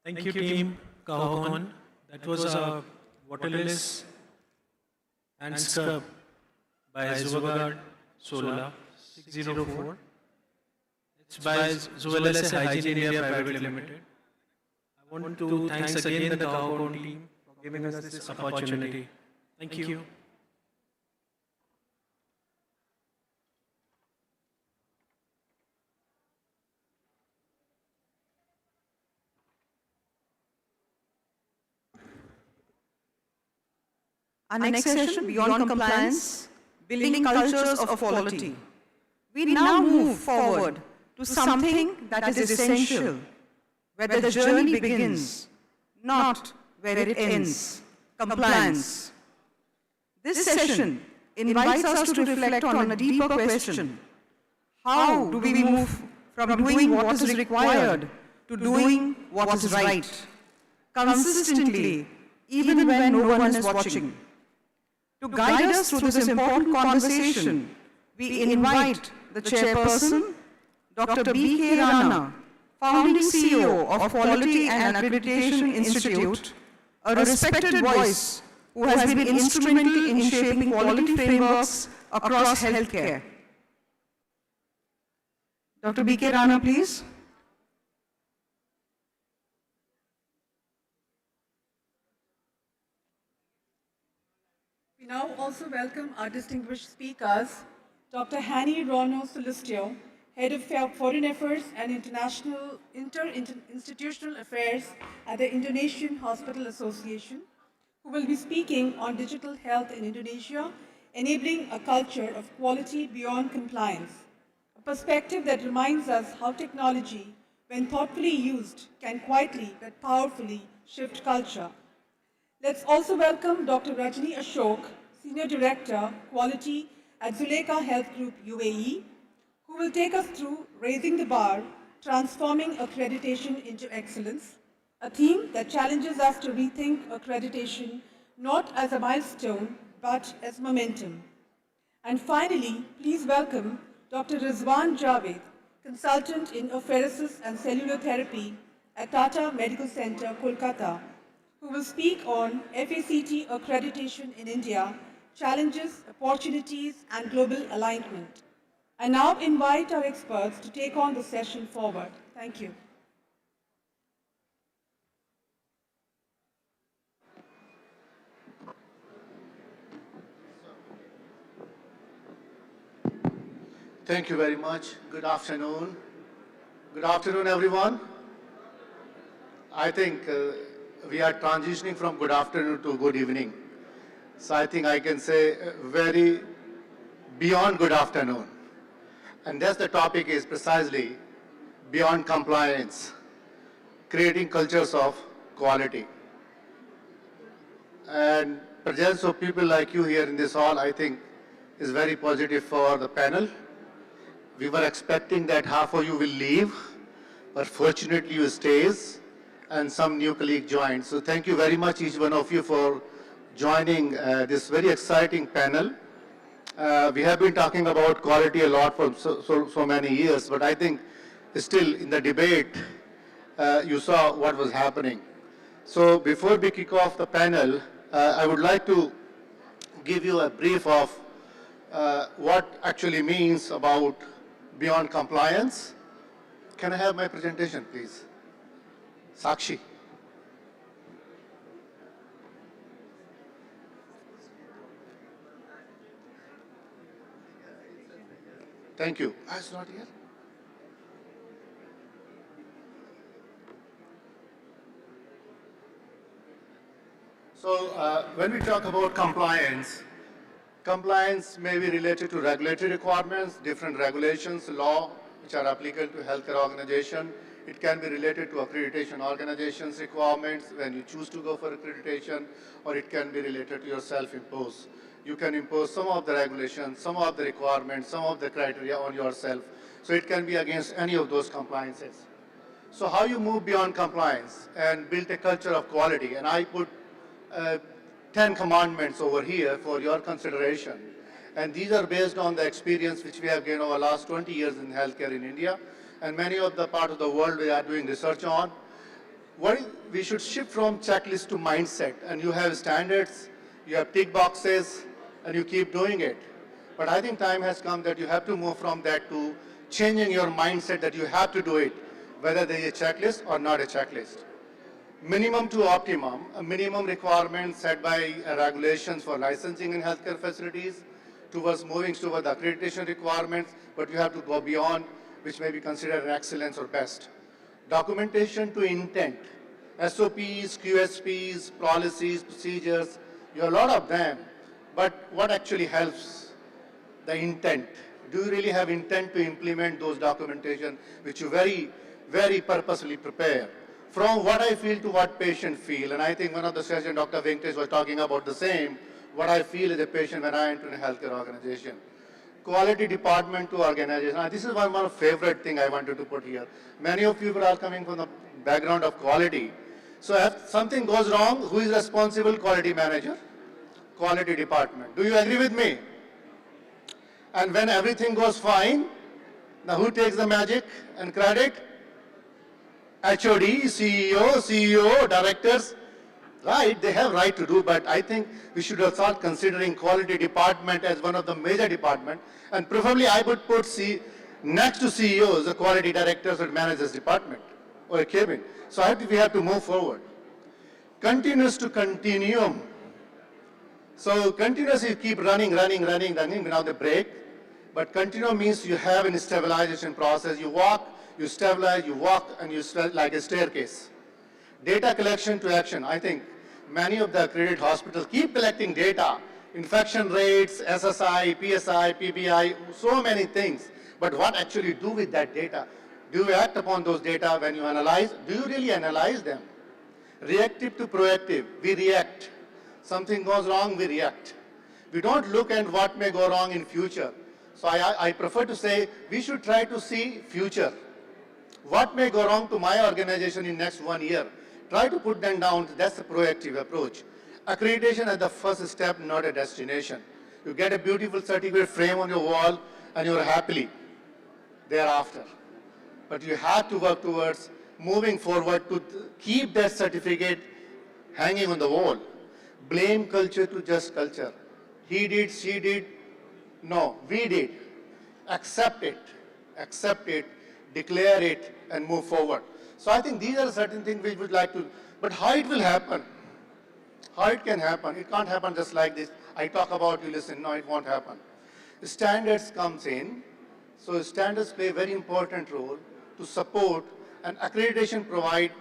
Thank you, team Cahocon. That was a waterless and scrub by Zuwagard Sola 604. It's by Zuwagard Hygiene India Private Limited. I want to thanks again the Cahocon team for giving us this opportunity. Thank you. Our next session, Beyond Compliance, Building Cultures of Quality. We now move forward to something that is essential, where the journey begins, not where it ends, compliance. This session invites us to reflect on a deeper question. How do we move from doing what is required to doing what is right, consistently, even when no one is watching? To guide us through this important conversation, we invite the chairperson, Dr. B.K. Rana, founding CEO of Quality and Accreditation Institute, a respected voice who has been instrumental in shaping quality frameworks across healthcare. Dr. B.K. Rana, please. We now also welcome our distinguished speakers, Dr. Hani Rono Sulistio, Head of Foreign Affairs and Interinstitutional Affairs at the Indonesian Hospital Association, who will be speaking on digital health in Indonesia, enabling a culture of quality beyond compliance, a perspective that reminds us how technology, when thoughtfully used, can quietly but powerfully shift culture. Let's also welcome Dr. Rajni Ashok, Senior Director, Quality at Zuleika Health Group UAE, who will take us through Raising the Bar, Transforming Accreditation into Excellence, a theme that challenges us to rethink accreditation not as a milestone, but as momentum. And finally, please welcome Dr. Rizwan Javed, Consultant in Apheresis and Cellular Therapy at Tata Medical Center, Kolkata, who will speak on FACT accreditation in India, challenges, opportunities, and global alignment. I now invite our experts to take on the session forward. Thank you. Thank you very much. Good afternoon. Good afternoon, everyone. I think we are transitioning from good afternoon to good evening. So I think I can say very beyond good afternoon. And that's the topic is precisely beyond compliance, creating cultures of quality. And presence of people like you here in this hall, I think, is very positive for the panel. We were expecting that half of you will leave, but fortunately you stays, and some new colleague joined. So thank you very much, each one of you, for joining this very exciting panel. We have been talking about quality a lot for so many years, but I think still in the debate, you saw what was happening. So before we kick off the panel, I would like to give you a brief of what actually means about beyond compliance. Can I have my presentation, please? Sakshi. Thank you. It's not here. So when we talk about compliance, compliance may be related to regulatory requirements, different regulations, law, which are applicable to healthcare organization. It can be related to accreditation organizations requirements when you choose to go for accreditation, or it can be related to your self-impose. You can impose some of the regulations, some of the requirements, some of the criteria on yourself. So it can be against any of those compliances. So how you move beyond compliance and build a culture of quality, and I put 10 commandments over here for your consideration. And these are based on the experience which we have gained over the last 20 years in healthcare in India, and many of the parts of the world we are doing research on. we should shift from checklist to mindset, and you have standards, you have tick boxes, and you keep doing it. But I think time has come that you have to move from that to changing your mindset that you have to do it, whether there is a checklist or not a checklist. Minimum to optimum, a minimum requirement set by regulations for licensing in healthcare facilities, towards moving toward the accreditation requirements, but you have to go beyond, which may be considered an excellence or best. Documentation to intent, SOPs, QSPs, policies, procedures, you have a lot of them, but what actually helps? The intent. Do you really have intent to implement those documentation which you very purposely prepare? From what I feel to what patient feel, and I think one of the sessions Dr. Venkatesh was talking about the same, what I feel as a patient when I enter a healthcare organization. Quality department to organization. Now, this is one of the favorite thing I wanted to put here. Many of you are coming from the background of quality. So if something goes wrong, who is responsible? Quality manager, quality department. Do you agree with me? And when everything goes fine, now who takes the magic and credit? HOD, CEO, directors, right? They have right to do, but I think we should start considering quality department as one of the major departments, and preferably I would put next to CEOs, the quality directors or managers department, or a cabin. So I think we have to move forward. Continuous to continuum. So continuous, you keep running without a break, but continuum means you have a stabilization process. You walk, you stabilize, you walk, and you like a staircase. Data collection to action. I think many of the accredited hospitals keep collecting data, infection rates, SSI, PSI, PBI, so many things. But what actually do with that data? Do you act upon those data when you analyze? Do you really analyze them? Reactive to proactive. We react. Something goes wrong, we react. We don't look at what may go wrong in future. So I prefer to say we should try to see future. What may go wrong to my organization in next 1 year? Try to put them down. That's a proactive approach. Accreditation is the first step, not a destination. You get a beautiful certificate frame on your wall and you're happily thereafter. But you have to work towards moving forward to keep that certificate hanging on the wall. Blame culture to just culture. He did, she did. No, we did. Accept it, declare it, and move forward. So I think these are certain things we would like to, but how it will happen? How it can happen? It can't happen just like this. I talk about, you listen, no, it won't happen. Standards comes in, so standards play a very important role to support, and accreditation provide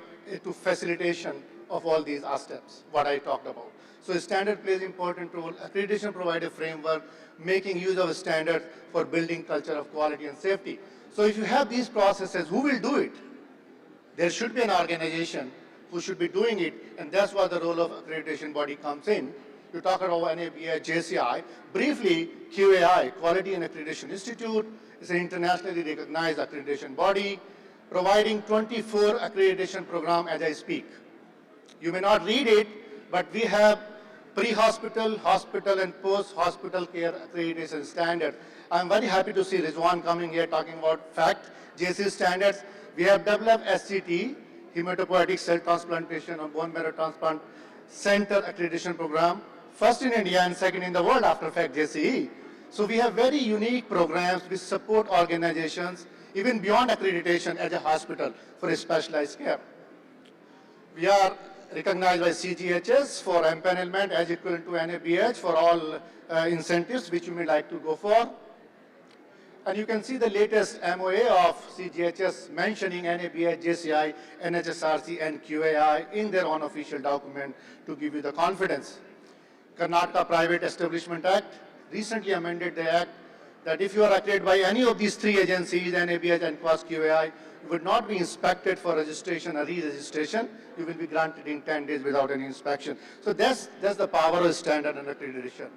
to facilitation of all these aspects, what I talked about. So standard plays an important role. Accreditation provides a framework, making use of a standard for building culture of quality and safety. So if you have these processes, who will do it? There should be an organization who should be doing it, and that's where the role of accreditation body comes in. You talk about NABI, JCI. Briefly, QAI, Quality and Accreditation Institute, is an internationally recognized accreditation body, providing 24 accreditation program as I speak. You may not read it, but we have pre-hospital, hospital, and post-hospital care accreditation standards. I'm very happy to see Rizwan coming here talking about FACT, JC standards. We have developed SCT, hematopoietic cell transplantation or bone marrow transplant center accreditation program, first in India and second in the world after FACT JCE. So we have very unique programs which support organizations even beyond accreditation as a hospital for specialized care. We are recognized by CGHS for empanelment as equivalent to NABH for all incentives which you may like to go for. And you can see the latest MOA of CGHS mentioning NABH, JCI, NHSRC, and QAI in their own official document to give you the confidence. Karnataka Private Establishment Act recently amended the act that if you are accredited by any of these three agencies, NABH, and QAI, you would not be inspected for registration or re-registration. You will be granted in 10 days without any inspection. So that's the power of standard and accreditation.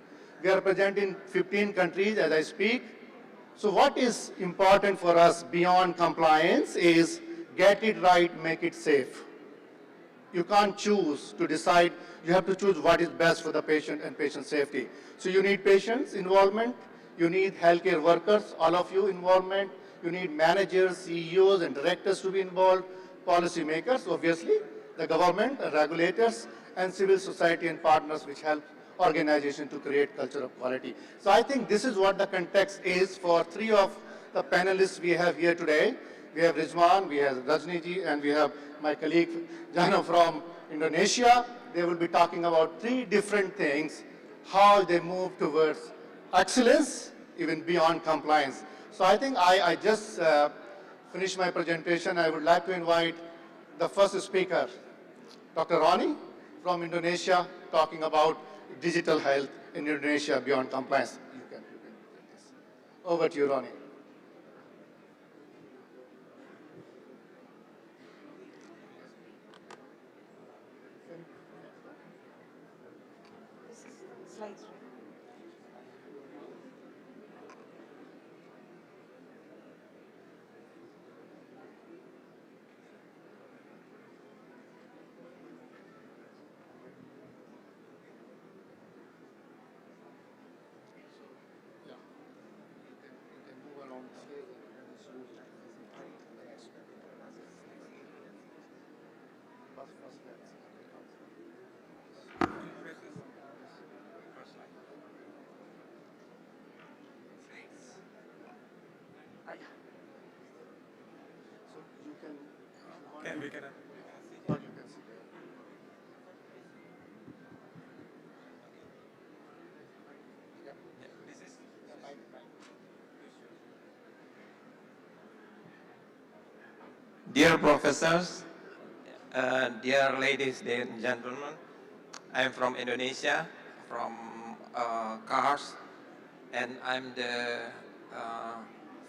We are present in 15 countries as I speak. So what is important for us beyond compliance is get it right, make it safe. You can't choose to decide. You have to choose what is best for the patient and patient safety. So you need patients' involvement. You need healthcare workers, all of you involvement. You need managers, CEOs, and directors to be involved, policymakers, obviously, the government, regulators, and civil society and partners which help organization to create culture of quality. So I think this is what the context is for three of the panelists we have here today. We have Rizwan, we have Rajniji, and we have my colleague Jano from Indonesia. They will be talking about three different things, how they move towards excellence, even beyond compliance. So I think I just finished my presentation. I would like to invite the first speaker, Dr. Ronnie from Indonesia, talking about digital health in Indonesia beyond compliance. You can do this. Over to you, Ronnie. Slides. Okay, we can. Dear professors, dear ladies and gentlemen, I'm from Indonesia, from Cahors, and I'm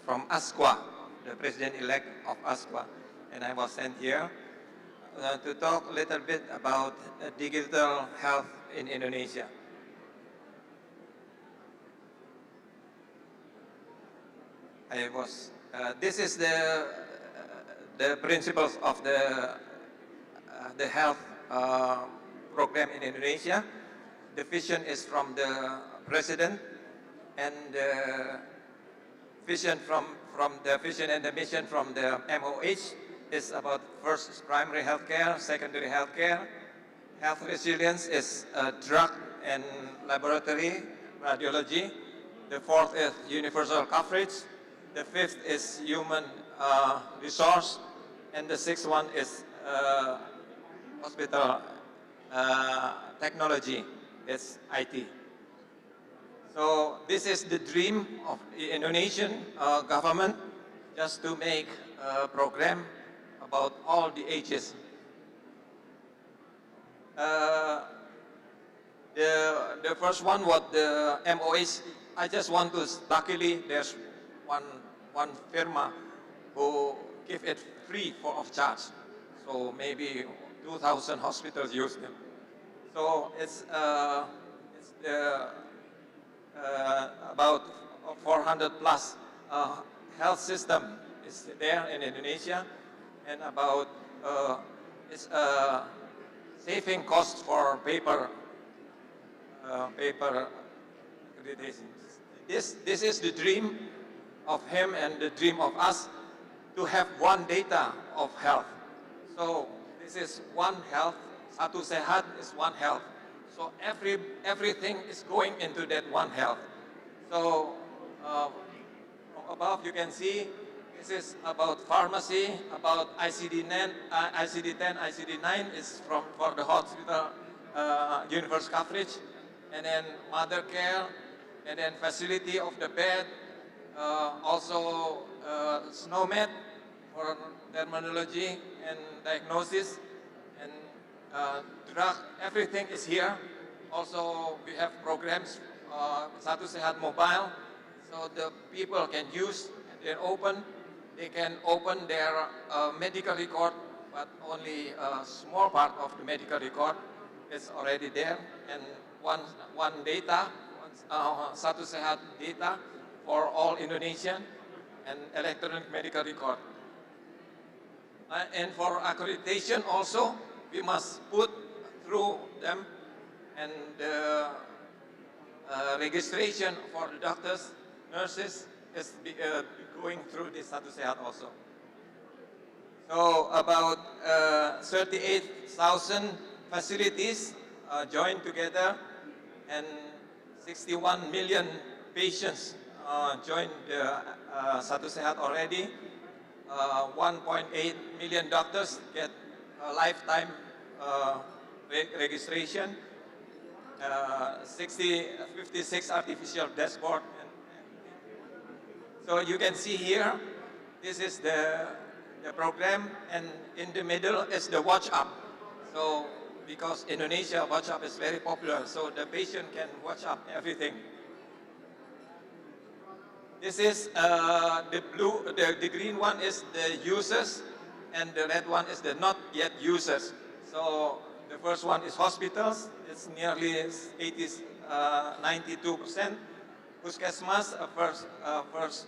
from ISQua, the president-elect of ISQua, and I was sent here to talk a little bit about digital health in Indonesia. This is the principles of the health program in Indonesia. The vision is from the president, and the vision from the vision and the mission from the MOH is about first primary healthcare, secondary healthcare. Health resilience is drug and laboratory radiology. The fourth is universal coverage. The fifth is human resource, and the sixth one is hospital technology, it's IT. So this is the dream of the Indonesian government, just to make a program about all the ages. The first one was the MOH. I just want to, luckily there's one firma who give it free of charge. So maybe 2,000 hospitals use them. So it's about 400 plus health system is there in Indonesia, and about it's saving costs for paper accreditation. This is the dream of him and the dream of us, to have one data of health. So this is one health. Satu Sehat is one health. So everything is going into that one health. So from above you can see this is about pharmacy, about ICD-10, ICD-9 is for the hospital universal coverage, and then mother care, and then facility of the bed, also SNOMED for terminology and diagnosis, and drug, everything is here. Also, we have programs, Satu Sehat Mobile, so the people can use, and they can open their medical record, but only a small part of the medical record is already there, and one data, Satu Sehat data for all Indonesian, and electronic medical record. And for accreditation also, we must put through them, and the registration for the doctors, nurses is going through this Satu Sehat also. So about 38,000 facilities joined together, and 61 million patients joined Satu Sehat already. 1.8 million doctors get a lifetime registration. 56 artificial dashboard. So you can see here, this is the program, and in the middle is the watch up. So because Indonesia watch up is very popular, so the patient can watch up everything. This is the green one is the users, and the red one is the not yet users. So the first one is hospitals, it's nearly 92%. Puskesmas, first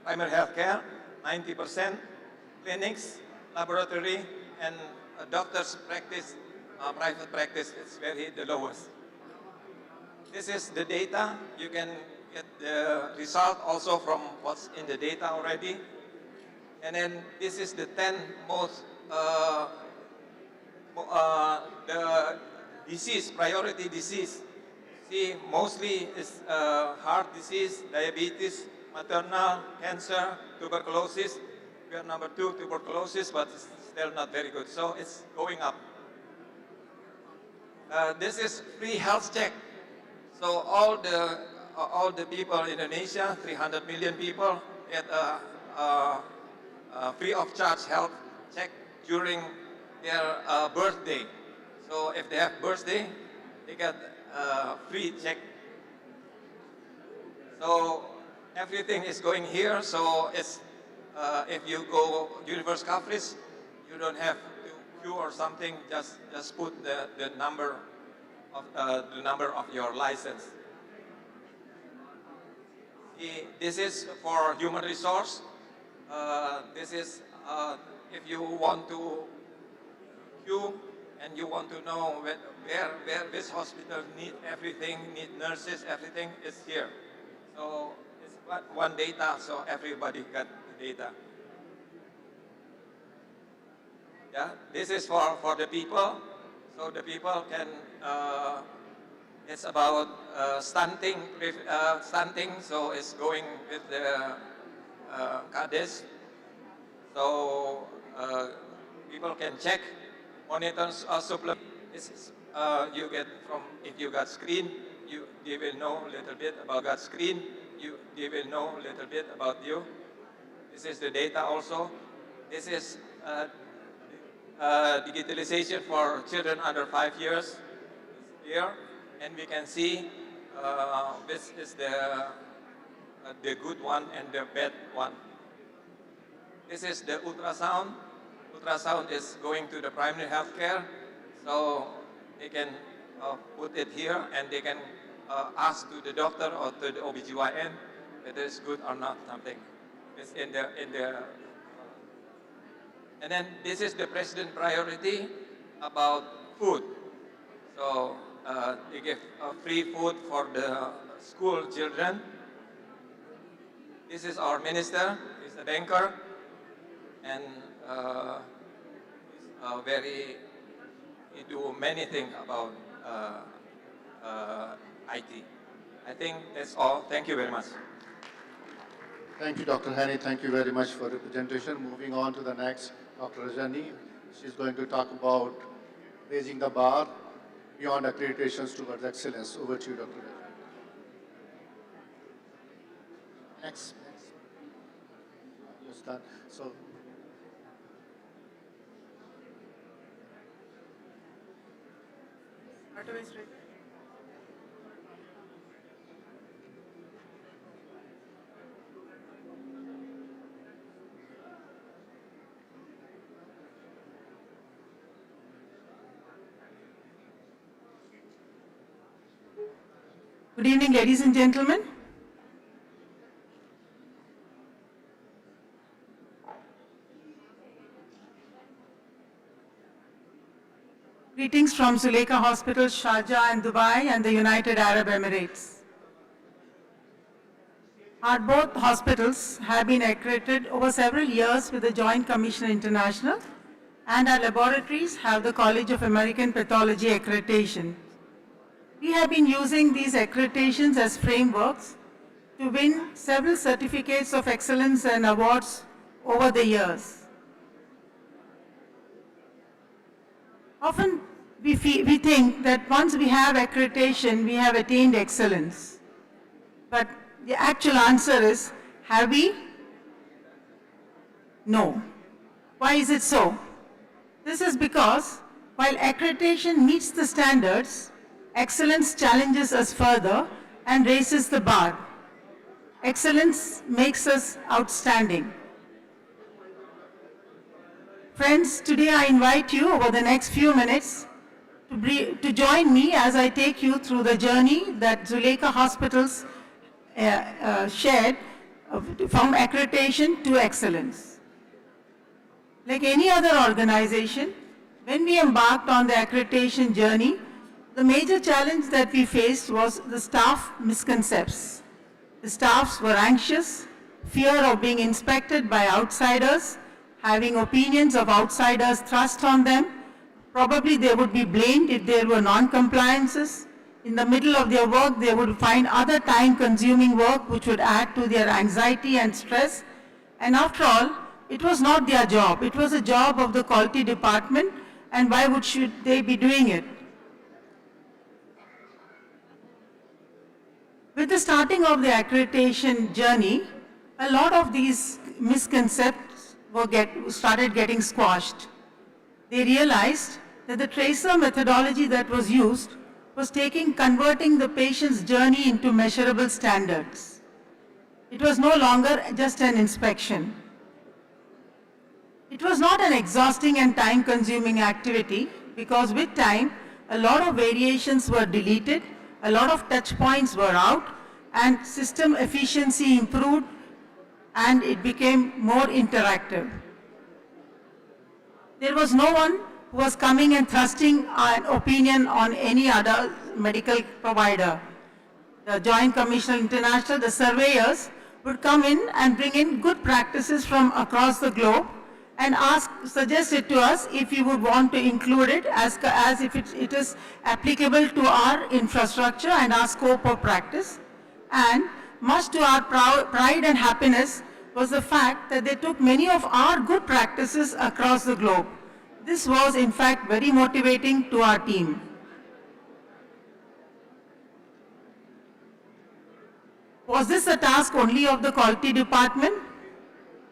primary healthcare, 90%. Clinics, laboratory, and doctor's practice, private practice is the lowest. This is the data. You can get the result also from what's in the data already. And then this is the 10 most the disease, priority disease. See, mostly is heart disease, diabetes, maternal, cancer, tuberculosis. We are number 2, tuberculosis, but it's still not very good. So it's going up. This is free health check. So all the people in Indonesia, 300 million people, get a free of charge health check during their birthday. So if they have birthday, they get free check. So everything is going here. So it's if you go universal coverage, you don't have to queue or something. Just put the number of your license. This is for human resource. This is if you want to queue and you want to know where this hospital need everything, need nurses, everything is here. So it's one data, so everybody got the data. Yeah, this is for the people. So the people can, it's about stunting, so it's going with the CADES. So people can check, monitor supplement. This is, you get from, if you got screen, they will know a little bit about that screen. They will know a little bit about you. This is the data also. This is digitalization for children under 5 years here, and we can see this is the good one and the bad one. This is the ultrasound. Ultrasound is going to the primary healthcare, so they can put it here and they can ask to the doctor or to the OBGYN whether it's good or not, something. It's in the and then this is the president priority about food. So they give free food for the school children. This is our minister, he's a banker, and he do many things about IT. I think that's all. Thank you very much. Thank you, Dr. Hani. Thank you very much for the presentation. Moving on to the next, Dr. Rajani. She's going to talk about raising the bar beyond accreditations towards excellence. Over to you, Dr. Rajani. Next. You start. So. Good evening, ladies and gentlemen. Greetings from Zuleika Hospital, Sharjah and Dubai and the United Arab Emirates. Our both hospitals have been accredited over several years with the Joint Commission International and our laboratories have the College of American Pathology accreditation. We have been using these accreditations as frameworks to win several certificates of excellence and awards over the years. Often we think that once we have accreditation, we have attained excellence. But the actual answer is, have we? No. Why is it so? This is because while accreditation meets the standards, excellence challenges us further and raises the bar. Excellence makes us outstanding. Friends, today I invite you over the next few minutes to join me as I take you through the journey that Zuleika Hospitals shared from accreditation to excellence. Like any other organization, when we embarked on the accreditation journey, the major challenge that we faced was the staff misconceptions. The staffs were anxious, fear of being inspected by outsiders, having opinions of outsiders thrust on them. Probably they would be blamed if there were non-compliances. In the middle of their work, they would find other time-consuming work which would add to their anxiety and stress. And after all, it was not their job. It was a job of the quality department, and why should they be doing it? With the starting of the accreditation journey, a lot of these misconceptions started getting squashed. They realized that the tracer methodology that was used was converting the patient's journey into measurable standards. It was no longer just an inspection. It was not an exhausting and time-consuming activity because with time, a lot of variations were deleted, a lot of touch points were out, and system efficiency improved, and it became more interactive. There was no one who was coming and thrusting an opinion on any other medical provider. The Joint Commission International, the surveyors, would come in and bring in good practices from across the globe and suggest it to us if we would want to include it as if it is applicable to our infrastructure and our scope of practice. And much to our pride and happiness was the fact that they took many of our good practices across the globe. This was in fact very motivating to our team. Was this a task only of the quality department?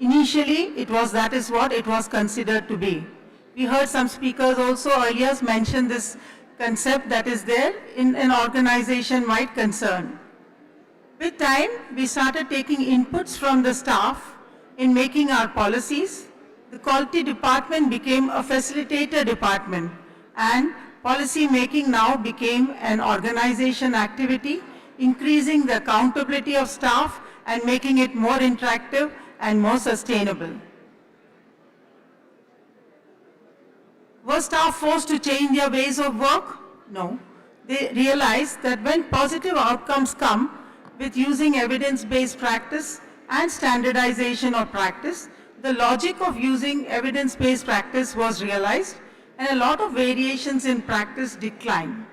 Initially, that is what it was considered to be. We heard some speakers also earlier mention this concept that is there in an organization-wide concern. With time, we started taking inputs from the staff in making our policies. The quality department became a facilitator department, and policy making now became an organization activity, increasing the accountability of staff and making it more interactive and more sustainable. Were staff forced to change their ways of work? No. They realized that when positive outcomes come with using evidence-based practice and standardization of practice, the logic of using evidence-based practice was realized, and a lot of variations in practice declined.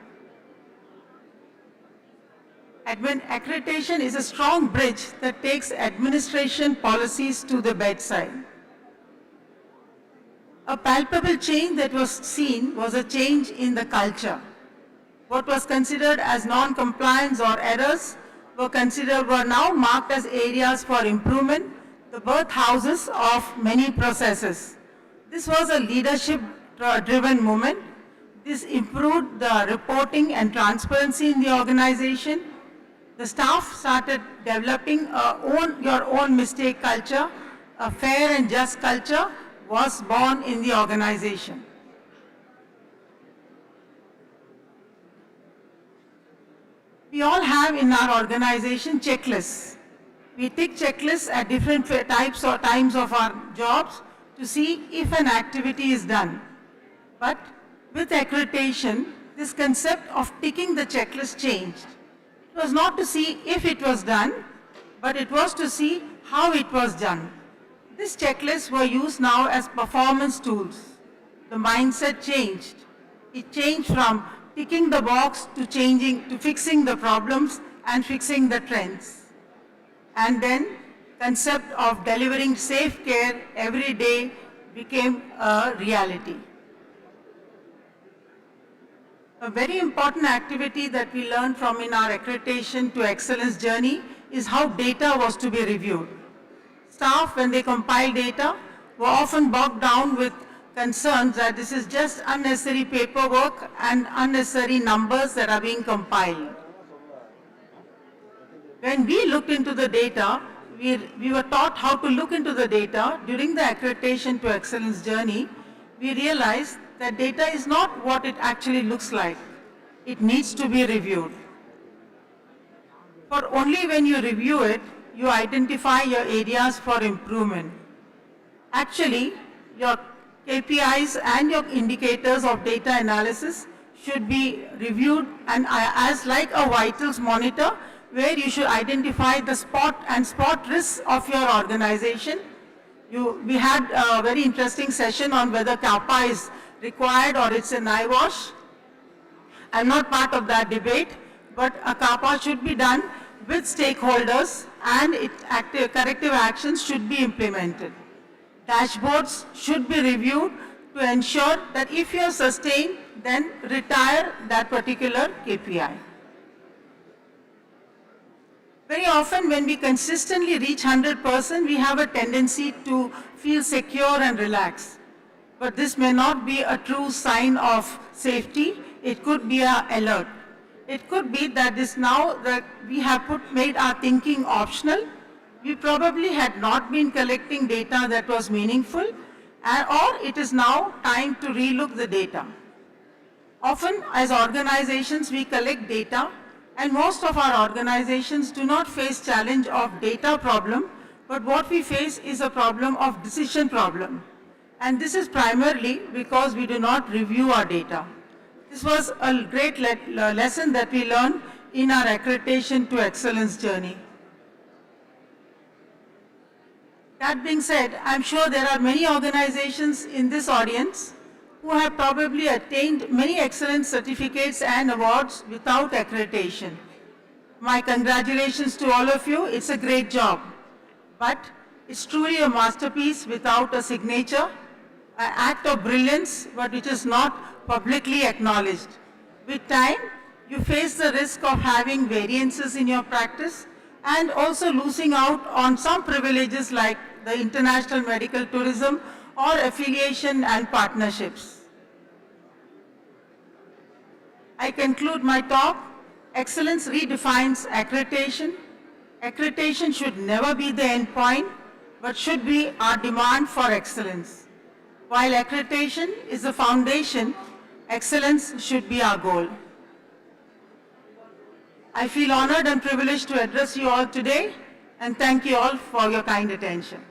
Accreditation is a strong bridge that takes administration policies to the bedside. A palpable change that was seen was a change in the culture. What was considered as non-compliance or errors were now marked as areas for improvement, the birthhouses of many processes. This was a leadership-driven movement. This improved the reporting and transparency in the organization. The staff started developing your own mistake culture. A fair and just culture was born in the organization. We all have in our organization checklists. We tick checklists at different types or times of our jobs to see if an activity is done. But with accreditation, this concept of ticking the checklist changed. It was not to see if it was done, but it was to see how it was done. These checklists were used now as performance tools. the mindset changed. It changed from ticking the box to fixing the problems and fixing the trends. And then concept of delivering safe care every day became a reality. A very important activity that we learned from in our accreditation to excellence journey is how data was to be reviewed. Staff, when they compile data, were often bogged down with concerns that this is just unnecessary paperwork and unnecessary numbers that are being compiled. When we looked into the data, we were taught how to look into the data during the accreditation to excellence journey. We realized that data is not what it actually looks like. It needs to be reviewed. For only when you review it, you identify your areas for improvement. Actually, your KPIs and your indicators of data analysis should be reviewed and as like a vitals monitor, where you should identify the spot risks of your organization. We had a very interesting session on whether CAPA is required or it's an eyewash. I'm not part of that debate, but a CAPA should be done with stakeholders and corrective actions should be implemented. Dashboards should be reviewed to ensure that if you are sustained, then retire that particular KPI. Very often when we consistently reach 100%, we have a tendency to feel secure and relaxed. But this may not be a true sign of safety. It could be an alert. It could be that now that we have made our thinking optional, we probably had not been collecting data that was meaningful, or it is now time to relook the data. Often as organizations, we collect data, and most of our organizations do not face challenge of data problem, but what we face is a problem of decision problem. And this is primarily because we do not review our data. This was a great lesson that we learned in our accreditation to excellence journey. That being said, I'm sure there are many organizations in this audience who have probably attained many excellence certificates and awards without accreditation. My congratulations to all of you. It's a great job. But it's truly a masterpiece without a signature, an act of brilliance, but which is not publicly acknowledged. With time, you face the risk of having variances in your practice and also losing out on some privileges like the international medical tourism or affiliation and partnerships. I conclude my talk. Excellence redefines accreditation. Accreditation should never be the end point, but should be our demand for excellence. While accreditation is the foundation, excellence should be our goal. I feel honored and privileged to address you all today, and thank you all for your kind attention.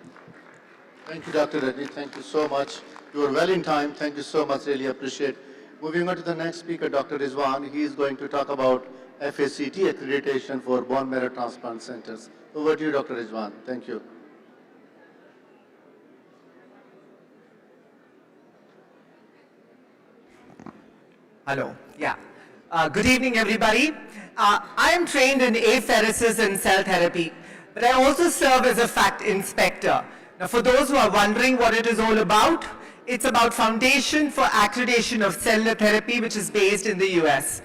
Thank you, Dr. Reddy. Thank you so much. You were well in time. Thank you so much. Really appreciate. Moving on to the next speaker, Dr. Rizwan. He is going to talk about FACT accreditation for bone marrow transplant centers. Over to you, Dr. Rizwan. Thank you. Hello. Yeah. Good evening, everybody. I am trained in apheresis and cell therapy, but I also serve as a fact inspector. Now, for those who are wondering what it is all about, it's about Foundation for Accreditation of Cellular Therapy, which is based in the US.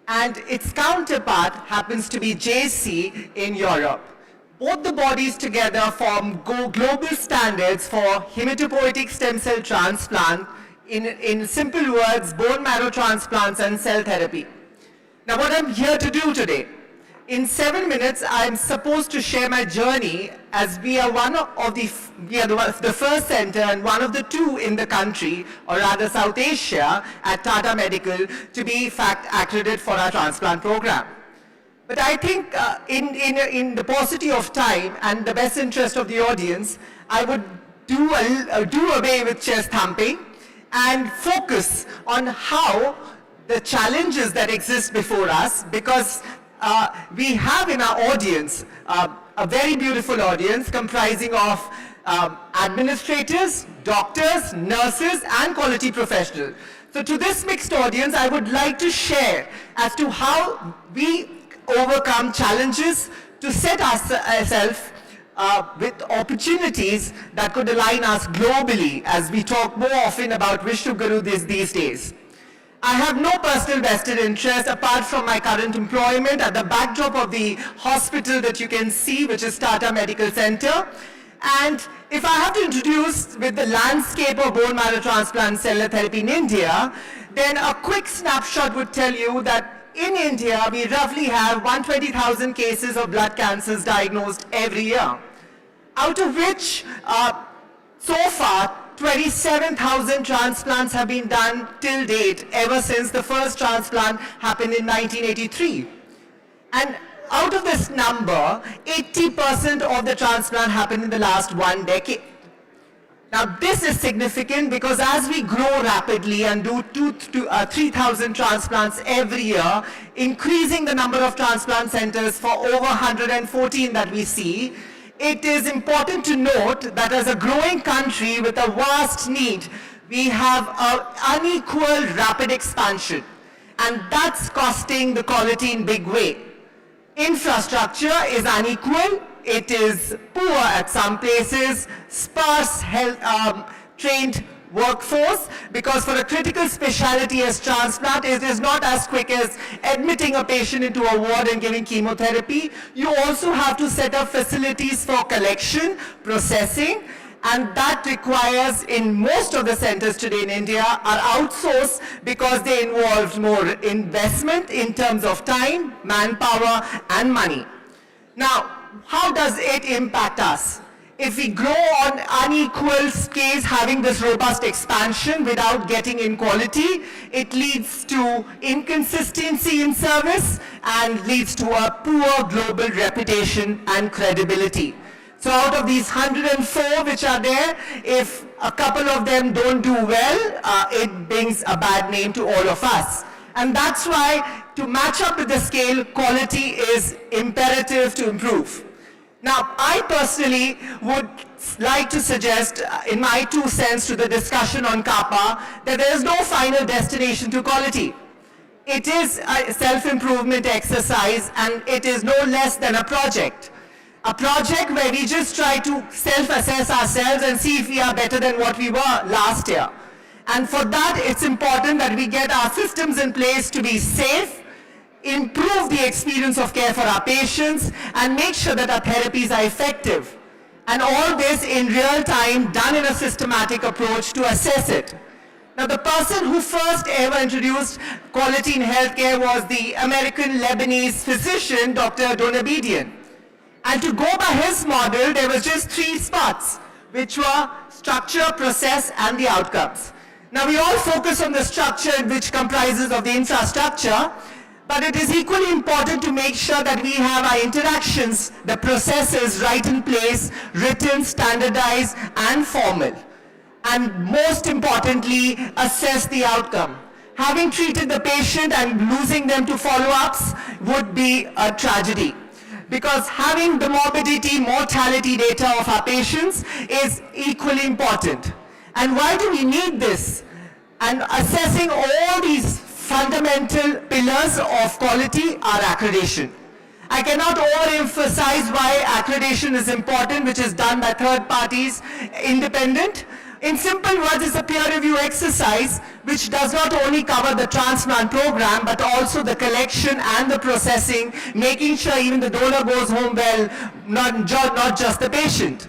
And its counterpart happens to be JC in Europe. Both the bodies together form global standards for hematopoietic stem cell transplant, in simple words, bone marrow transplants and cell therapy. Now, what I'm here to do today, in 7 minutes, I'm supposed to share my journey, as we are the first center and one of the two in the country, or rather South Asia, at Tata Medical to be fact accredited for our transplant program. But I think in the paucity of time and the best interest of the audience, I would do away with chest thumping and focus on how the challenges that exist before us, because we have in our audience a very beautiful audience comprising of administrators, doctors, nurses, and quality professionals. So to this mixed audience, I would like to share as to how we overcome challenges to set ourselves with opportunities that could align us globally as we talk more often about Vishnu Guru these days. I have no personal vested interest apart from my current employment at the backdrop of the hospital that you can see, which is Tata Medical Center. And if I have to introduce with the landscape of bone marrow transplant cellular therapy in India, then a quick snapshot would tell you that in India, we roughly have 120,000 cases of blood cancers diagnosed every year, out of which, so far, 27,000 transplants have been done till date, ever since the first transplant happened in 1983. And out of this number, 80% of the transplant happened in the last 1 decade. Now this is significant because as we grow rapidly and do 3,000 transplants every year, increasing the number of transplant centers for over 114 that we see, it is important to note that as a growing country with a vast need, we have an unequal rapid expansion, and that's costing the quality in big way. Infrastructure is unequal. It is poor at some places, sparse trained workforce, because for a critical specialty as transplant, it is not as quick as admitting a patient into a ward and giving chemotherapy. You also have to set up facilities for collection, processing, and that requires, in most of the centers today in India, are outsourced because they involve more investment in terms of time, manpower, and money. Now, how does it impact us? If we grow on unequal scales, having this robust expansion without getting in quality, it leads to inconsistency in service and leads to a poor global reputation and credibility. So out of these 104 which are there, if a couple of them don't do well, it brings a bad name to all of us. And that's why, to match up with the scale, quality is imperative to improve. Now, I personally would like to suggest, in my 2 cents to the discussion on CAPA, that there is no final destination to quality. It is a self-improvement exercise, and it is no less than a project. A project where we just try to self-assess ourselves and see if we are better than what we were last year. And for that, it's important that we get our systems in place to be safe, improve the experience of care for our patients, and make sure that our therapies are effective. And all this in real time, done in a systematic approach to assess it. Now, the person who first ever introduced quality in healthcare was the American Lebanese physician, Dr. Donabedian. And to go by his model, there was just 3 spots, which were structure, process, and the outcomes. Now, we all focus on the structure, which comprises of the infrastructure, but it is equally important to make sure that we have our interactions, the processes right in place, written, standardized, and formal. And most importantly, assess the outcome. Having treated the patient and losing them to follow-ups would be a tragedy, because having the morbidity, mortality data of our patients is equally important. And why do we need this? And assessing all these fundamental pillars of quality are accreditation. I cannot overemphasize why accreditation is important, which is done by third parties, independent. In simple words, it's a peer review exercise which does not only cover the transplant program, but also the collection and the processing, making sure even the donor goes home well, not just the patient.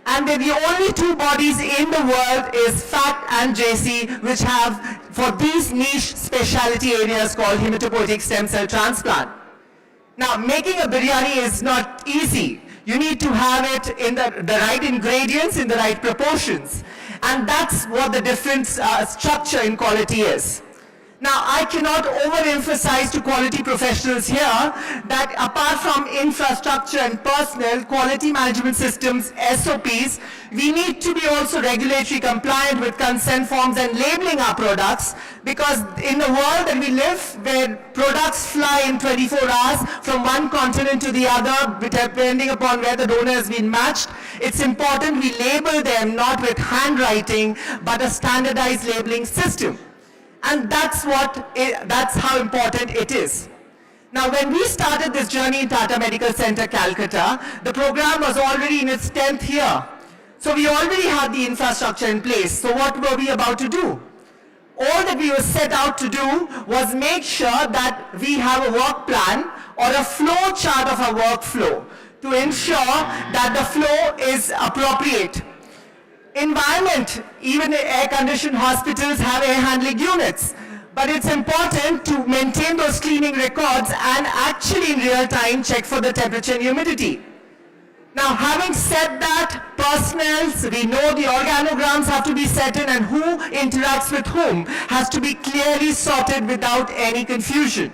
And then the only 2 bodies in the world is FACT and JC, which have, for these niche specialty areas called hematopoietic stem cell transplant. Now, making a biryani is not easy. You need to have it in the right ingredients, in the right proportions. And that's what the different structure in quality is. Now, I cannot overemphasize to quality professionals here that apart from infrastructure and personnel, quality management systems, SOPs, we need to be also regulatory compliant with consent forms and labeling our products, because in the world that we live, where products fly in 24 hours from one continent to the other, depending upon where the donor has been matched, it's important we label them not with handwriting, but a standardized labeling system. And that's how important it is. Now, when we started this journey in Tata Medical Center, Calcutta, the program was already in its 10th year. So we already had the infrastructure in place. So what were we about to do? All that we were set out to do was make sure that we have a work plan or a flow chart of our workflow to ensure that the flow is appropriate. Environment, even air-conditioned hospitals have air handling units. But it's important to maintain those cleaning records and actually in real time check for the temperature and humidity. Now, having said that, personnel, we know the organograms have to be set in and who interacts with whom has to be clearly sorted without any confusion.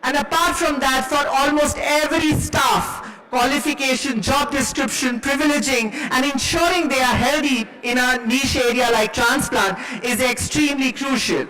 And apart from that, for almost every staff, qualification, job description, privileging, and ensuring they are healthy in a niche area like transplant is extremely crucial.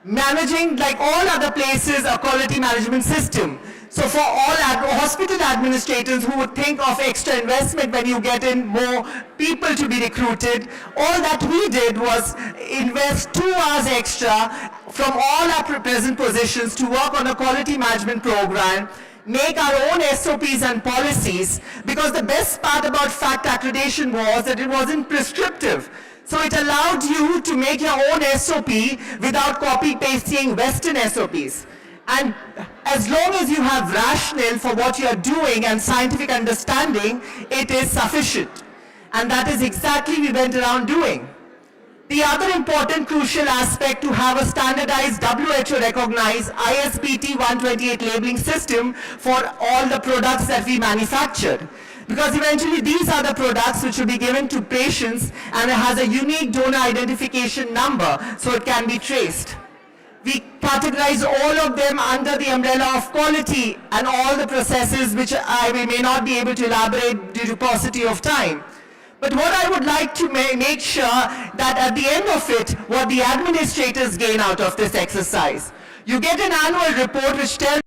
Managing, like all other places, a quality management system. So for all hospital administrators who would think of extra investment when you get in more people to be recruited, all that we did was invest 2 hours extra from all our present positions to work on a quality management program, make our own SOPs and policies, because the best part about FACT accreditation was that it wasn't prescriptive. So it allowed you to make your own SOP without copy-pasting Western SOPs. And as long as you have rationale for what you are doing and scientific understanding, it is sufficient. And that is exactly we went around doing. The other important crucial aspect to have a standardized WHO recognized ISPT 128 labeling system for all the products that we manufactured. Because eventually these are the products which will be given to patients and it has a unique donor identification number so it can be traced. We categorize all of them under the umbrella of quality and all the processes which I may not be able to elaborate due to paucity of time. But what I would like to make sure that at the end of it, what the administrators gain out of this exercise. You get an annual report which tells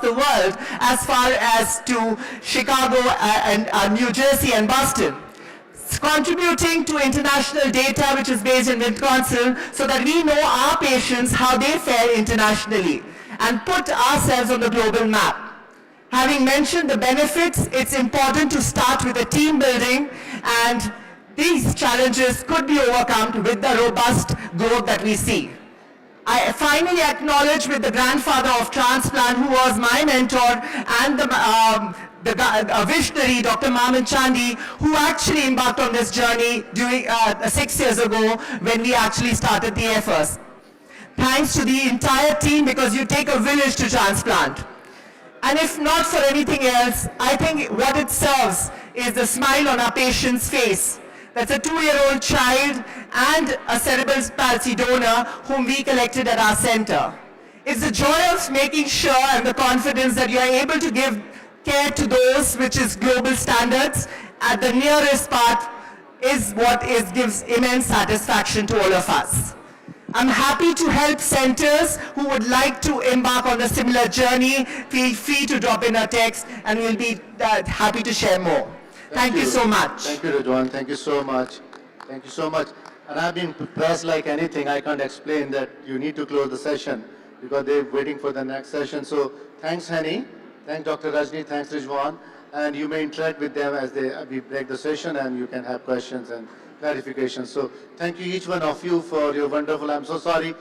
the world as far as to Chicago and New Jersey and Boston. It's contributing to international data which is based in Wisconsin so that we know our patients, how they fare internationally and put ourselves on the global map. Having mentioned the benefits, it's important to start with a team building, and these challenges could be overcome with the robust growth that we see. I finally acknowledge with the grandfather of transplant, who was my mentor, and the visionary, Dr. Maman Chandi, who actually embarked on this journey during 6 years ago when we actually started the efforts. Thanks to the entire team, because you take a village to transplant. And if not for anything else, I think what it serves is the smile on our patient's face. That's a 2-year-old child and a cerebral palsy donor whom we collected at our center. It's the joy of making sure and the confidence that you are able to give care to those which is global standards at the nearest part is what gives immense satisfaction to all of us. I'm happy to help centers who would like to embark on a similar journey. Feel free to drop in a text and we'll be happy to share more. Thank you so much. Thank you, Ridwan. Thank you so much. Thank you so much. And I've been pressed like anything. I can't explain that you need to close the session because they're waiting for the next session. So thanks, Hani. Thanks, Dr. Rajni. Thanks, Ridwan. And you may interact with them as we break the session, and you can have questions and clarifications. So thank you, each one of you, for your wonderful. I'm so sorry,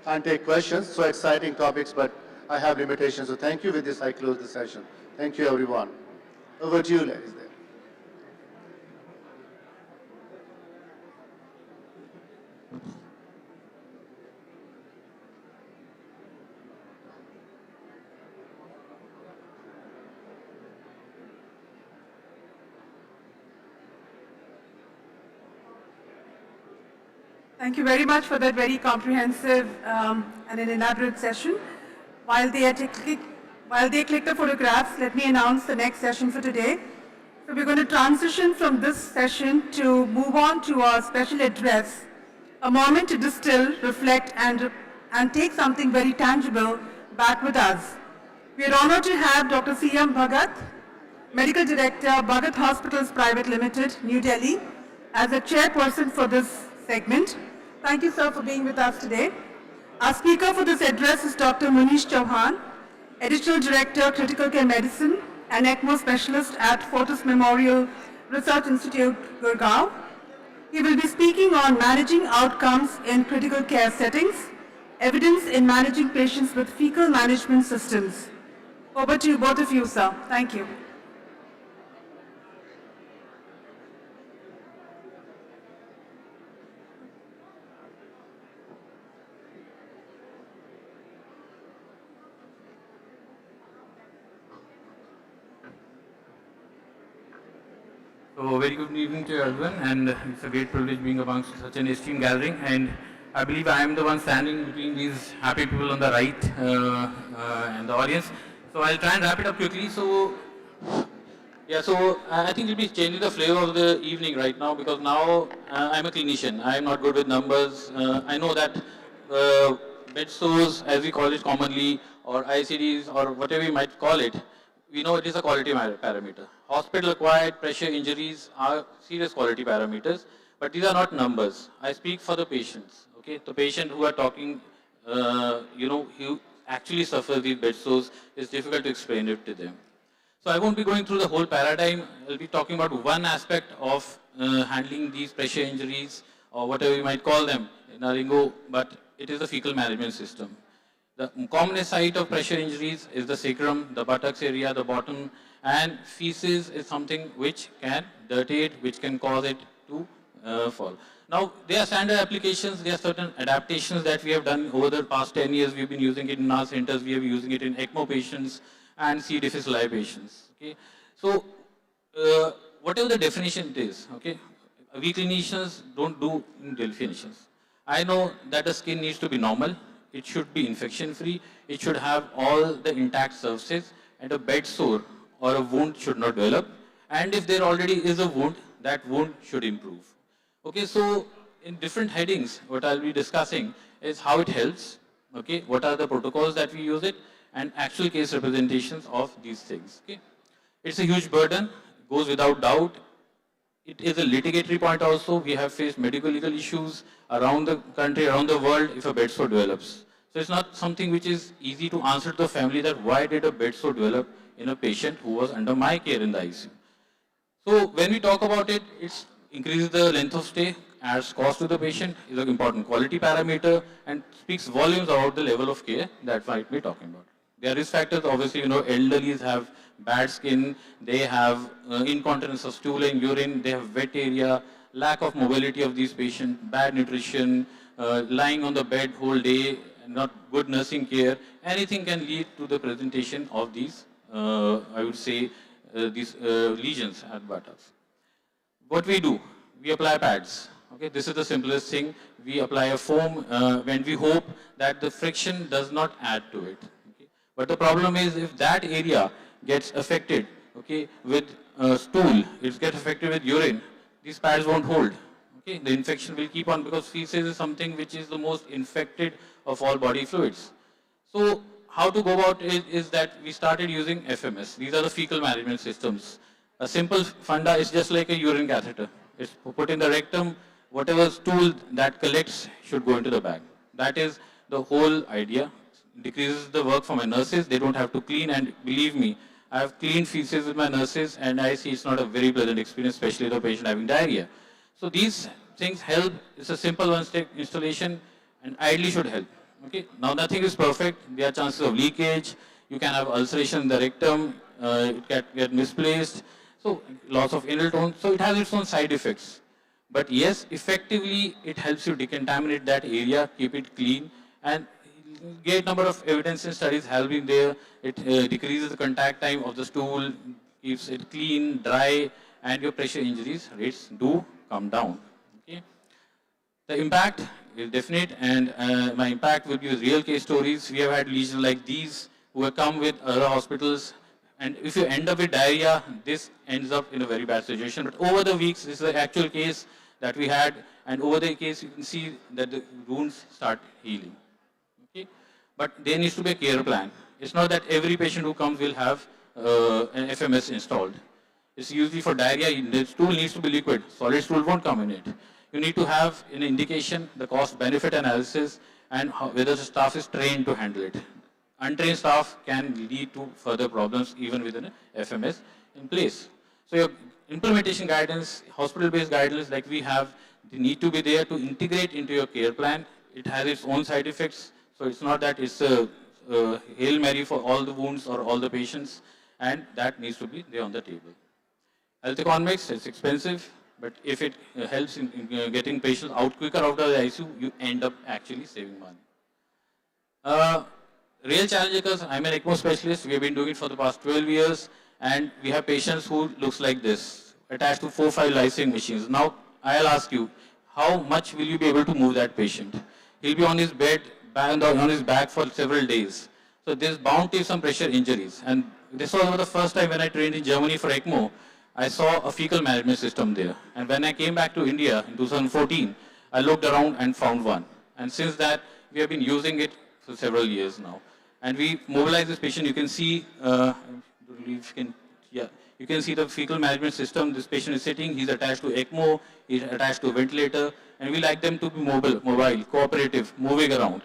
can't take questions. So exciting topics, but I have limitations. So thank you. With this, I close the session. Thank you, everyone. Over to you, ladies. Thank you very much for that very comprehensive and an elaborate session. While they click the photographs, let me announce the next session for today. So we're going to transition from this session to move on to our special address, a moment to distill, reflect, and take something very tangible back with us. We are honored to have Dr. C.M. Bhagat, Medical Director, Bhagat Hospitals Private Limited, New Delhi, as a chairperson for this segment. Thank you, sir, for being with us today. Our speaker for this address is Dr. Munish Chauhan, Additional Director, Critical Care Medicine and ECMO Specialist at Fortis Memorial Research Institute, Gurgaon. He will be speaking on managing outcomes in critical care settings, evidence in managing patients with fecal management systems. Over to you, both of you, sir. Thank you. So very good evening to everyone, and it's a great privilege being amongst such an esteemed gathering, and I believe I am the one standing between these happy people on the right and the audience. So I'll try and wrap it up quickly. So yeah, so I think we'll be changing the flavor of the evening right now, because now I'm a clinician. I'm not good with numbers. I know that bed sores, as we call it commonly, or ICDs, or whatever you might call it, we know it is a quality parameter. Hospital-acquired pressure injuries are serious quality parameters, but these are not numbers. I speak for the patients, okay? The patient who are talking, who actually suffers these bed sores, it's difficult to explain it to them. So I won't be going through the whole paradigm. I'll be talking about one aspect of handling these pressure injuries, or whatever you might call them in our lingo, but it is the fecal management system. The commonest site of pressure injuries is the sacrum, the buttocks area, the bottom, and feces is something which can dirty it, which can cause it to fall. Now, there are standard applications, there are certain adaptations that we have done over the past 10 years. We've been using it in our centers, we have been using it in ECMO patients and C. difficile patients. Okay? So, whatever the definition it is, okay, we clinicians don't do definitions. I know that the skin needs to be normal. It should be infection-free, it should have all the intact surfaces, and a bed sore or a wound should not develop. And if there already is a wound, that wound should improve. Okay, so in different headings, what I'll be discussing is how it helps, okay, what are the protocols that we use it, and actual case representations of these things. Okay. It's a huge burden, goes without doubt. It is a litigatory point also. We have faced medical legal issues around the country, around the world, if a bed sore develops. So it's not something which is easy to answer to the family that why did a bed sore develop in a patient who was under my care in the ICU. So when we talk about it, it increases the length of stay, adds cost to the patient, is an important quality parameter, and speaks volumes about the level of care that we might be talking about. There are risk factors, obviously, elderlies have bad skin, they have incontinence of stool and urine, they have wet area, lack of mobility of these patients, bad nutrition, lying on the bed whole day, not good nursing care. Anything can lead to the presentation of these, I would say, these lesions at buttocks. What we do, we apply pads. Okay, this is the simplest thing. We apply a foam when we hope that the friction does not add to it. Okay? But the problem is if that area gets affected, okay, with stool, it gets affected with urine, these pads won't hold. Okay? The infection will keep on because feces is something which is the most infected of all body fluids. So how to go about it is that we started using FMS. These are the fecal management systems. A simple funda is just like a urine catheter. It's put in the rectum. Whatever stool that collects should go into the bag. That is the whole idea. It decreases the work for my nurses. They don't have to clean, and believe me, I have cleaned feces with my nurses and I see it's not a very pleasant experience, especially the patient having diarrhea. So these things help. It's a simple one-step installation and ideally should help. Okay. Now nothing is perfect. There are chances of leakage. You can have ulceration in the rectum. It can get misplaced. So loss of inhale tone. So it has its own side effects. But yes, effectively it helps you decontaminate that area, keep it clean, and great number of evidence and studies have been there. It decreases the contact time of the stool, keeps it clean, dry, and your pressure injuries rates do come down. Okay. The impact is definite, and my impact will be with real case stories. We have had lesions like these who have come with other hospitals, and if you end up with diarrhea, this ends up in a very bad situation. But over the weeks, this is the actual case that we had, and over the case, you can see that the wounds start healing. Okay? But there needs to be a care plan. It's not that every patient who comes will have an FMS installed. It's usually for diarrhea, the stool needs to be liquid. Solid stool won't come in it. You need to have an indication, the cost-benefit analysis, and whether the staff is trained to handle it. Untrained staff can lead to further problems even with an FMS in place. So your implementation guidance, hospital-based guidelines like we have, they need to be there to integrate into your care plan. It has its own side effects, so it's not that it's a Hail Mary for all the wounds or all the patients, and that needs to be there on the table. Health economics, it's expensive, but if it helps in getting patients out quicker out of the ICU, you end up actually saving money. Real challenge because I'm an ECMO specialist. We have been doing it for the past 12 years, and we have patients who looks like this, attached to 4 or 5 lysing machines. Now, I'll ask you, how much will you be able to move that patient? He'll be on his bed, on his back for several days. So there's bound to be some pressure injuries. And this was the first time when I trained in Germany for ECMO, I saw a fecal management system there. And when I came back to India in 2014, I looked around and found one. And since that, we have been using it for several years now. And we mobilize this patient. You can see, you can see the fecal management system. This patient is sitting. He's attached to ECMO. He's attached to a ventilator. And we like them to be mobile, cooperative, moving around.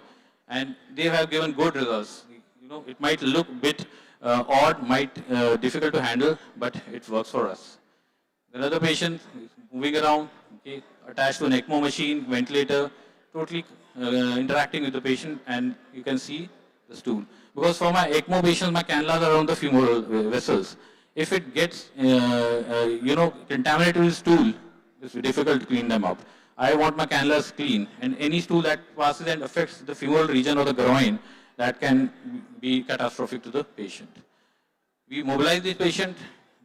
And they have given good results. You know, it might look a bit odd, difficult to handle, but it works for us. Another patient moving around, okay, attached to an ECMO machine, ventilator, totally interacting with the patient, and you can see the stool. Because for my ECMO patients, my cannulas are around the femoral vessels. If it gets, contaminated with stool, it's difficult to clean them up. I want my cannulas clean, and any stool that passes and affects the femoral region or the groin, that can be catastrophic to the patient. We mobilize the patient,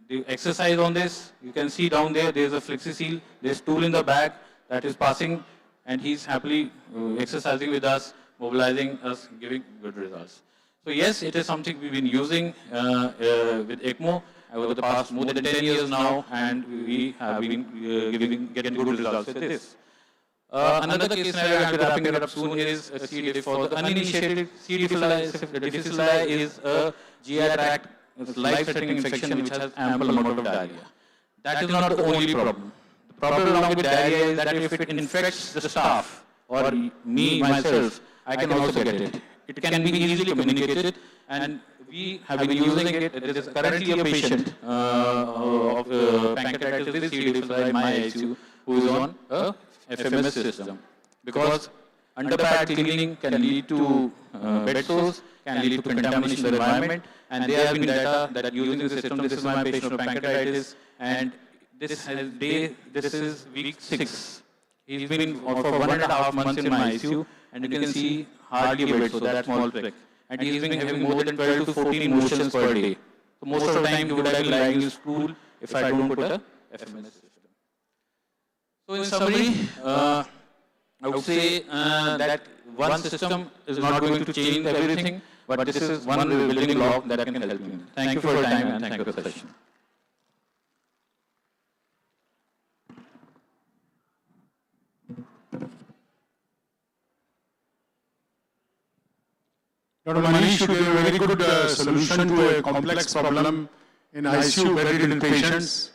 they exercise on this. You can see down there, there's a flexi-seal, there's stool in the bag that is passing, and he's happily exercising with us, mobilizing us, giving good results. So yes, it is something we've been using with ECMO over the past more than 10 years now, and we have been getting good results with this. Another case scenario I'll be wrapping it up soon is a C. diff. For the uninitiated, C. difficile is a GI tract life-threatening infection which has ample amount of diarrhea. That is not the only problem. The problem along with diarrhea is that if it infects the staff or me, myself, I can also get it. It can be easily communicated, and we have been using it. There is currently a patient of pancreatitis with C. difficile in my ICU who is on a FMS system. Because underpad cleaning can lead to bed sores, can lead to contamination in the environment, and there have been data that using the system, this is my patient of pancreatitis, and this is week 6. He's been for 1.5 months in my ICU, and you can see hardly a bed sore, that small prick. And he's been having more than 12 to 14 motions per day. So most of the time he would have been lying in his stool if I don't put a FMS system. So in summary, I would say that one system is not going to change everything, but this is one building block that can help you. Thank you for your time and thank you for the session. Dr. Manish, you gave a very good solution to a complex problem in ICU bedridden patients.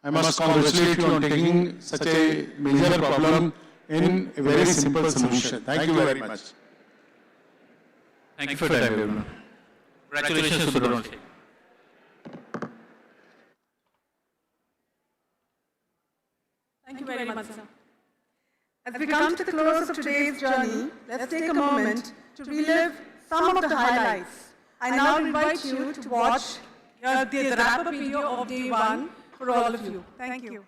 I must congratulate you on taking such a major problem in a very simple solution. Thank you very much. Thank you for your time, everyone. Congratulations to the donor team. Thank you very much, sir. As we come to the close of today's journey, let's take a moment to relive some of the highlights. I now invite you to watch the wrap-up video of day 1 for all of you. Thank you.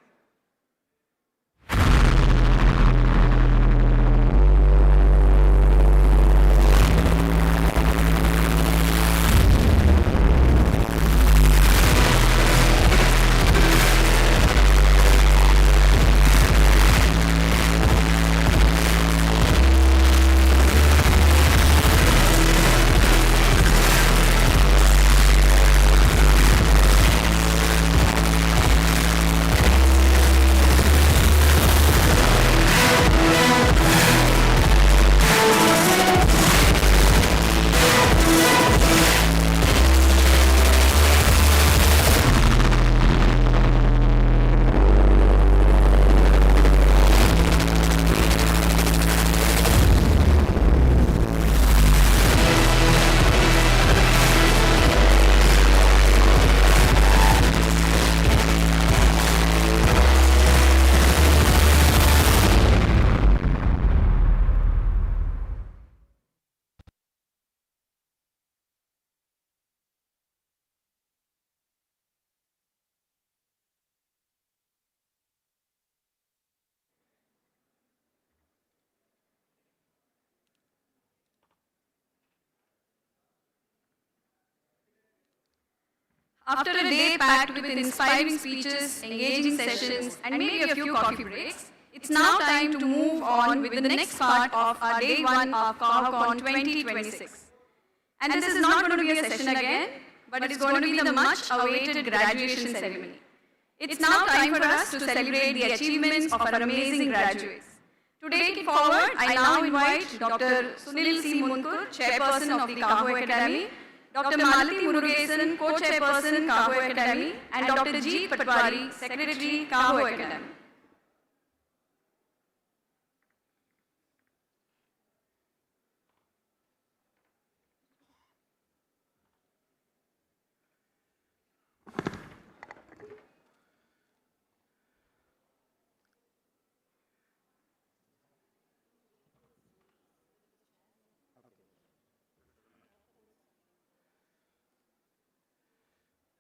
After a day packed with inspiring speeches, engaging sessions, and maybe a few coffee breaks, it's now time to move on with the next part of our day 1 of Cahocon 2026. And this is not going to be a session again, but it's going to be the much-awaited graduation ceremony. It's now time for us to celebrate the achievements of our amazing graduates. To take it forward, I now invite Dr. Sunil C. Munkur, Chairperson of the Caho Academy, Dr. Malati Murugesan, Co-Chairperson, Caho Academy, and Dr. G. Patwari, Secretary, Caho Academy.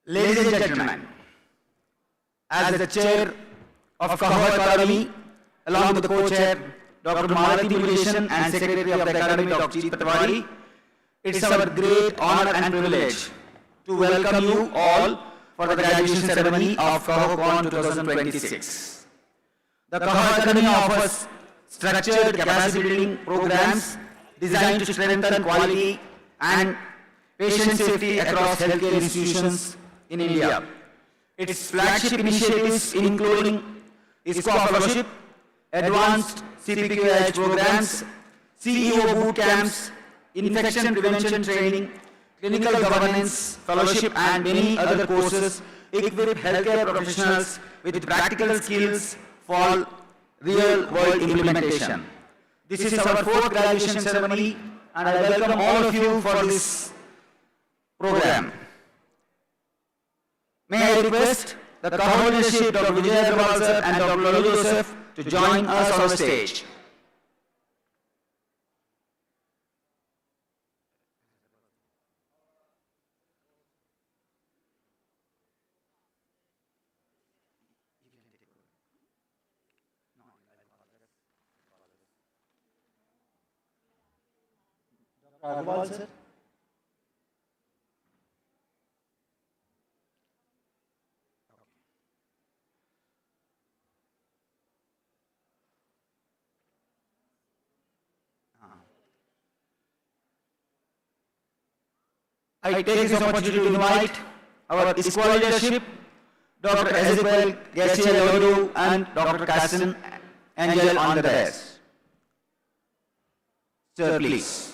Ladies and gentlemen, as the chair of Caho Academy, along with the co-chair, Dr. Malati Murugesan, and Secretary of the Academy, Dr. G. Patwari, it's our great honor and privilege to welcome you all for the graduation ceremony of Cahocon 2026. The Caho Academy offers structured capacity building programs designed to strengthen quality and patient safety across healthcare institutions in India. Its flagship initiatives including ISQua Fellowship, Advanced CPQH programs, CEO boot camps, infection prevention training, clinical governance fellowship, and many other courses equip healthcare professionals with practical skills for real-world implementation. This is our 4th graduation ceremony, and I welcome all of you for this program. May I request the Cahocon leadership, Dr. Bjo George sir and Dr. Lalu Joseph, to join us on the stage. Sir. I take this opportunity to invite our ISQua leadership, Dr. Ezequiel Garcia Lodu and Dr. Cassin Angel on the dais. Sir, please.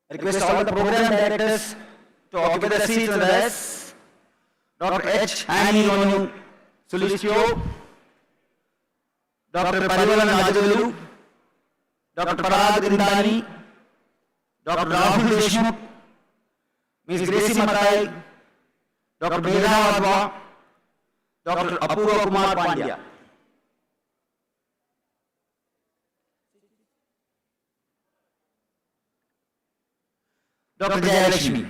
I request all the program directors to occupy the seats on the dais. Dr. H. Annie Nonu Sulistio, Dr. Parivalan Rajavelu, Dr. Parag Grindani, Dr. Rahul Deshmukh, Ms. Gracie Matai, Dr. Megha Wadhwa, Dr. Apurva Kumar Pandya. Dr. Jayalakshmi.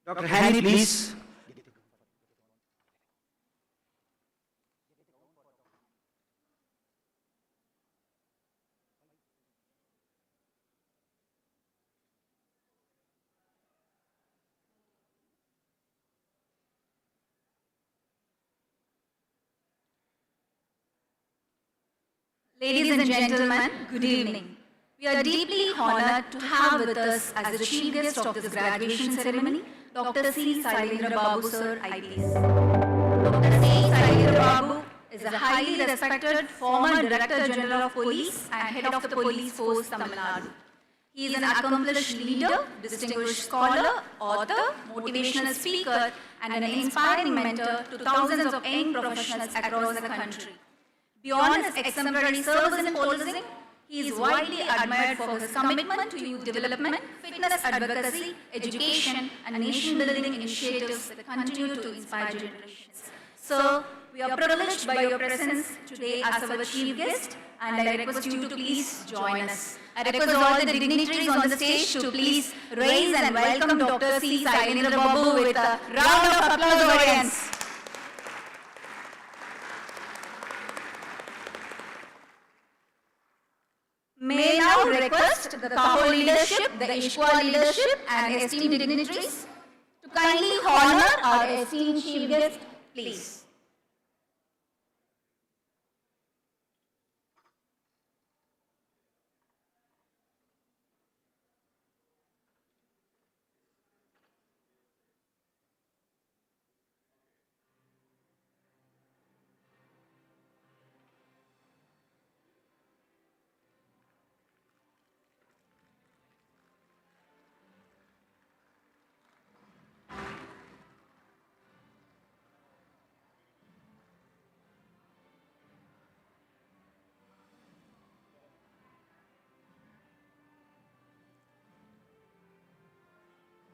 Dr. Hani, please. Ladies and gentlemen, good evening. We are deeply honored to have with us as the chief guest of this graduation ceremony, Dr. C. Sailendra Babu Sir, IPS. Dr. C. Sailendra Babu is a highly respected former Director General of Police and Head of the Police Force, Tamil Nadu. He is an accomplished leader, distinguished scholar, author, motivational speaker, and an inspiring mentor to thousands of young professionals across the country. Beyond his exemplary service in policing, he is widely admired for his commitment to youth development, fitness advocacy, education, and nation-building initiatives that continue to inspire generations. Sir, we are privileged by your presence today as our chief guest, and I request you to please join us. I request all the dignitaries on the stage to please raise and welcome Dr. C. Sailendra Babu with a round of applause, audience. May now request the Cahocon leadership, the ISQua leadership and esteemed dignitaries to kindly honor our esteemed chief guest, please.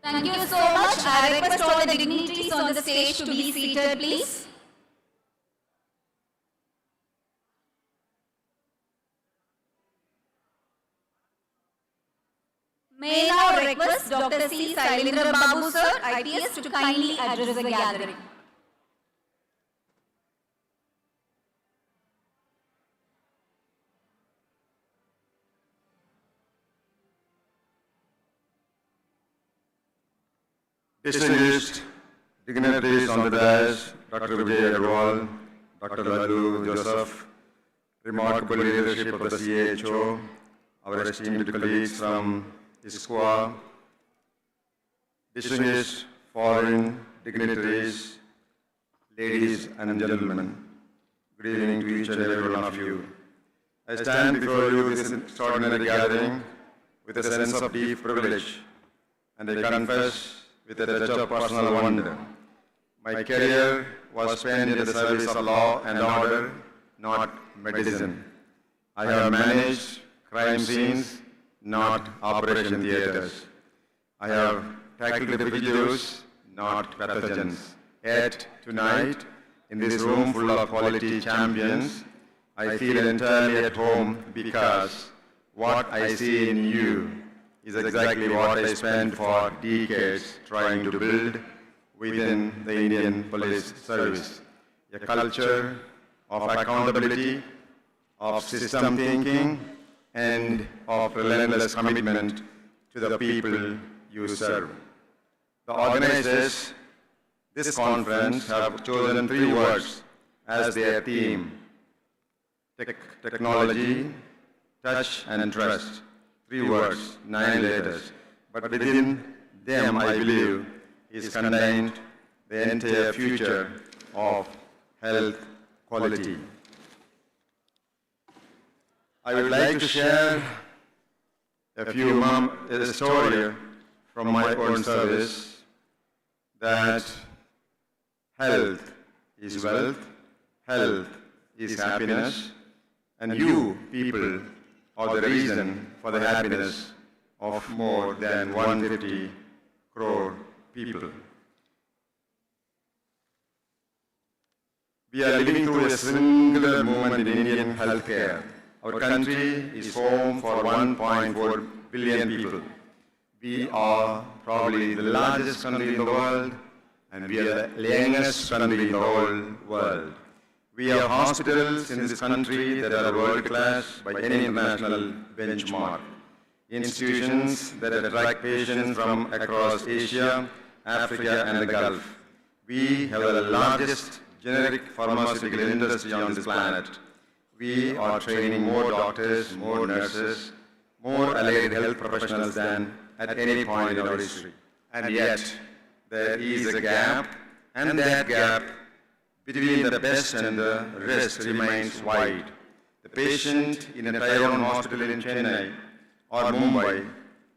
Thank you so much. I request all the dignitaries on the stage to be seated, please. May now request Dr. C. Sailendra Babu Sir, IPS, to kindly address the gathering. Distinguished dignitaries on the dais, Dr. Vijay Agarwal, Dr. Lalu Joseph, remarkable leadership of the CHO, our esteemed colleagues from ISQua, distinguished foreign dignitaries, ladies and gentlemen, good evening to each and every one of you. I stand before you this extraordinary gathering with a sense of deep privilege, and I confess with a touch of personal wonder. My career was spent in the service of law and order, not medicine. I have managed crime scenes, not operation theaters. I have tackled the fugitives, not pathogens. Yet tonight, in this room full of quality champions, I feel entirely at home because what I see in you is exactly what I spent for decades trying to build within the Indian Police Service. A culture of accountability, of system thinking, and of relentless commitment to the people you serve. The organizers this conference have chosen 3 words as their theme: technology, touch, and trust. 3 words, 9 letters. But within them, I believe, is contained the entire future of health quality. I would like to share a story from my own service that health is wealth, health is happiness, and you people are the reason for the happiness of more than 150 crore people. We are living through a singular moment in Indian healthcare. Our country is home for 1.4 billion people. We are probably the largest country in the world, and we are the youngest country in the whole world. We have hospitals in this country that are world class by any international benchmark. Institutions that attract patients from across Asia, Africa, and the Gulf. We have the largest generic pharmaceutical industry on this planet. We are training more doctors, more nurses, more allied health professionals than at any point in our history. And yet, there is a gap, and that gap between the best and the rest remains wide. The patient in a Tier 1 hospital in Chennai or Mumbai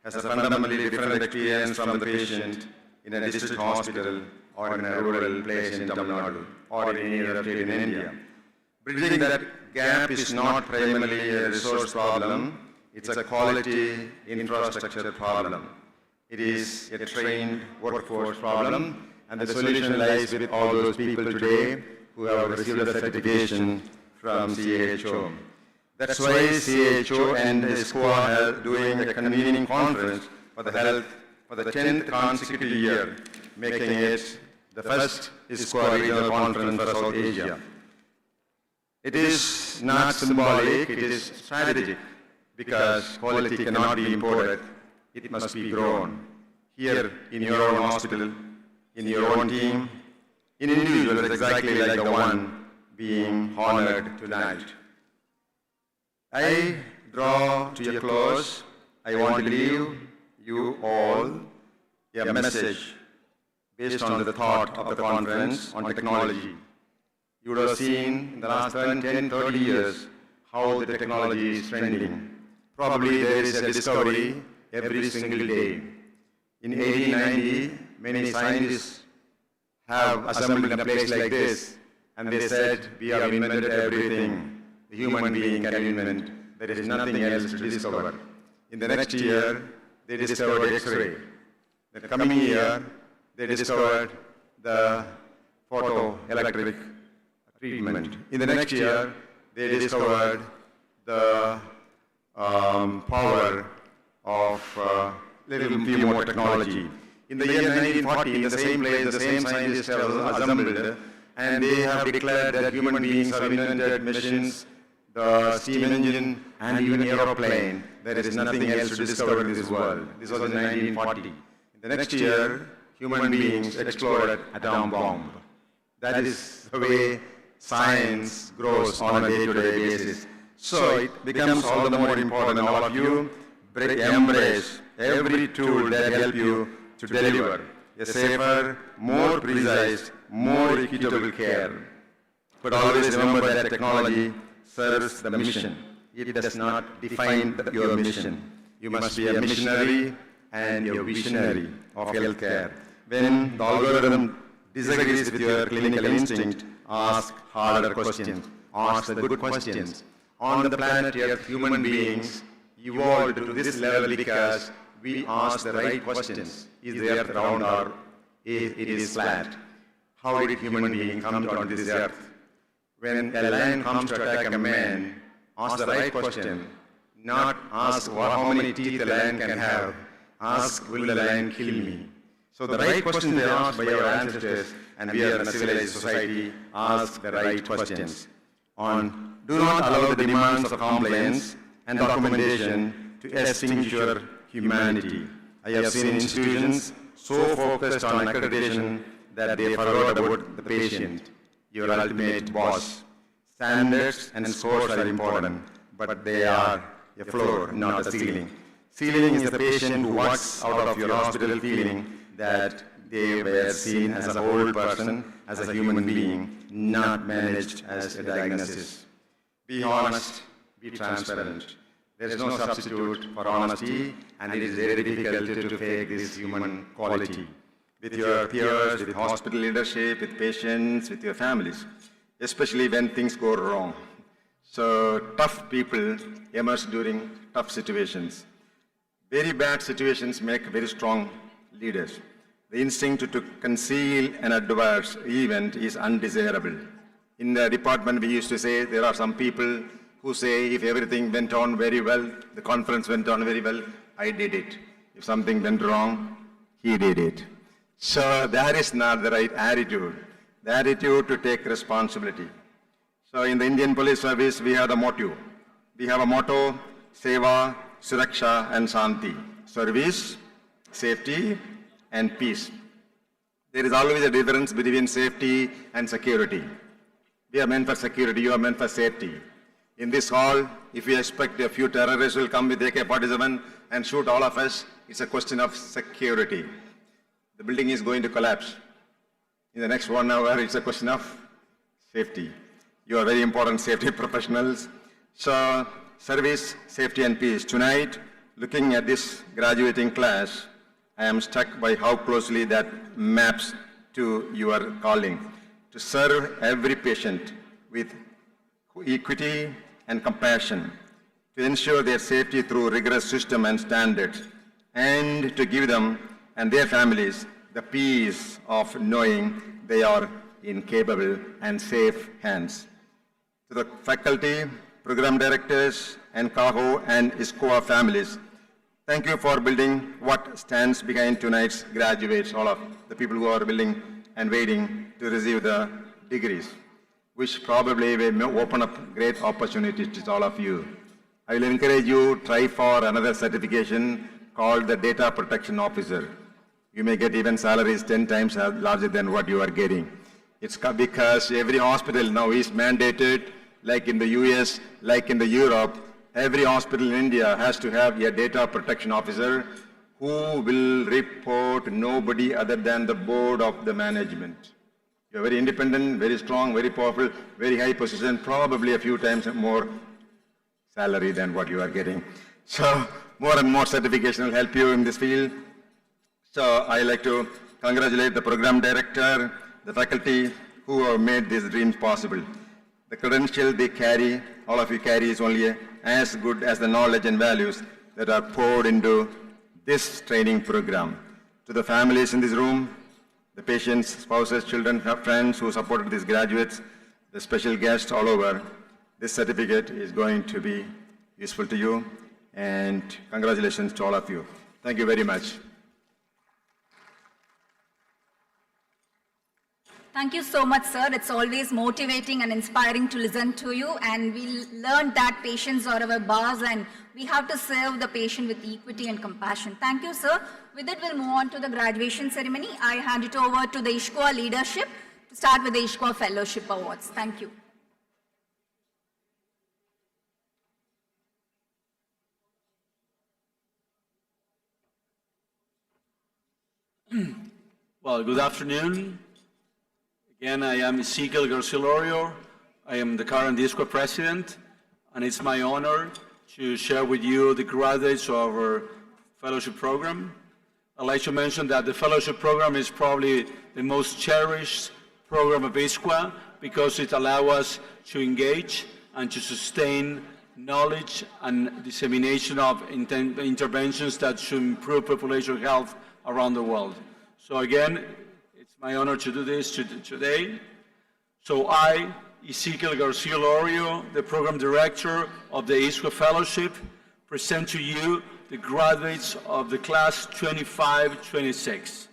has a fundamentally different experience from the patient in a district hospital or in a rural place in Tamil Nadu or in any other state in India. Bridging that gap is not primarily a resource problem, it's a quality infrastructure problem. It is a trained workforce problem, and the solution lies with all those people today who have received a certification from CHO. That's why CHO and ISQua are doing a convening conference for the health for the 10th consecutive year, making it the first ISQua regional conference for South Asia. It is not symbolic, it is strategic, because quality cannot be imported, it must be grown. Here in your own hospital, in your own team, in individuals exactly like the one being honored tonight. I draw to a close. I want to leave you all a message based on the thought of the conference on technology. You would have seen in the last 10, 30 years how the technology is trending. Probably there is a discovery every single day. In 1890, many scientists have assembled in a place like this, and they said, we have invented everything the human being can invent. There is nothing else to discover. In the next year, they discovered X-ray. The coming year, they discovered the photoelectric treatment. In the next year, they discovered the power of little few more technology. In the year 1940, in the same place, the same scientists have assembled, and they have declared that human beings have invented machines, the steam engine, and even aeroplane. There is nothing else to discover in this world. This was in 1940. In the next year, human beings exploded atom bomb. That is the way science grows on a day-to-day basis. So it becomes all the more important that all of you embrace every tool that help you to deliver a safer, more precise, more equitable care. But always remember that technology serves the mission. It does not define your mission. You must be a missionary and a visionary of healthcare. When the algorithm disagrees with your clinical instinct, ask harder questions. Ask the good questions. On the planet Earth, human beings evolved to this level because we ask the right questions. Is the earth round or it is flat? How did human beings come onto this earth? When a lion comes to attack a man, ask the right question. Not ask how many teeth a lion can have. Ask, will the lion kill me? So the right questions they asked by our ancestors, and we are in a civilized society, ask the right questions. Do not allow the demands of compliance and documentation to extinguish your humanity. I have seen institutions so focused on accreditation that they forgot about the patient, your ultimate boss. Standards and scores are important, but they are a floor, not a ceiling. Ceiling is the patient who walks out of your hospital feeling that they were seen as a whole person, as a human being, not managed as a diagnosis. Be honest, be transparent. There is no substitute for honesty, and it is very difficult to fake this human quality. With your peers, with hospital leadership, with patients, with your families, especially when things go wrong. So tough people emerge during tough situations. Very bad situations make very strong leaders. The instinct to conceal an adverse event is undesirable. In the department, we used to say there are some people who say if everything went on very well, the conference went on very well, I did it. If something went wrong, he did it. So that is not the right attitude. The attitude to take responsibility. So in the Indian Police Service, we have the motto. We have a motto, Seva, Suraksha and Shanti. Service, safety and peace. There is always a difference between safety and security. We are meant for security, you are meant for safety. In this hall, if we expect a few terrorists will come with AK-47 and shoot all of us, it's a question of security. The building is going to collapse. In the next 1 hour, it's a question of safety. You are very important safety professionals. So, service, safety and peace. Tonight, looking at this graduating class, I am struck by how closely that maps to your calling. To serve every patient with equity and compassion, to ensure their safety through rigorous system and standards, and to give them and their families the peace of knowing they are in capable and safe hands. To the faculty, program directors, and Caho and ISQua families, thank you for building what stands behind tonight's graduates, all of the people who are willing and waiting to receive the degrees, which probably will open up great opportunities to all of you. I will encourage you to try for another certification called the Data Protection Officer. You may get even salaries 10 times larger than what you are getting. It's because every hospital now is mandated, like in the US, like in the Europe, every hospital in India has to have a data protection officer who will report nobody other than the board of the management. You're very independent, very strong, very powerful, very high position, probably a few times more salary than what you are getting. So more and more certification will help you in this field. So I like to congratulate the program director, the faculty who have made these dreams possible. The credential they carry, all of you carry, is only as good as the knowledge and values that are poured into this training program. To the families in this room, the patients, spouses, children, friends who supported these graduates, the special guests all over, this certificate is going to be useful to you, and congratulations to all of you. Thank you very much. Thank you so much, sir. It's always motivating and inspiring to listen to you, and we learned that patients are our boss and we have to serve the patient with equity and compassion. Thank you, sir. With it, we'll move on to the graduation ceremony. I hand it over to the ISQua leadership to start with the ISQua Fellowship Awards. Thank you. Well, good afternoon. Again, I am Ezequiel Garcilorio. I am the current ISQua president, and it's my honor to share with you the graduates of our fellowship program. I'd like to mention that the fellowship program is probably the most cherished program of ISQua because it allows us to engage and to sustain knowledge and dissemination of interventions that should improve population health around the world. So again, it's my honor to do this today. So I, Ezequiel Garcilorio, the program director of the ISQua Fellowship, present to you the graduates of the class 25-26.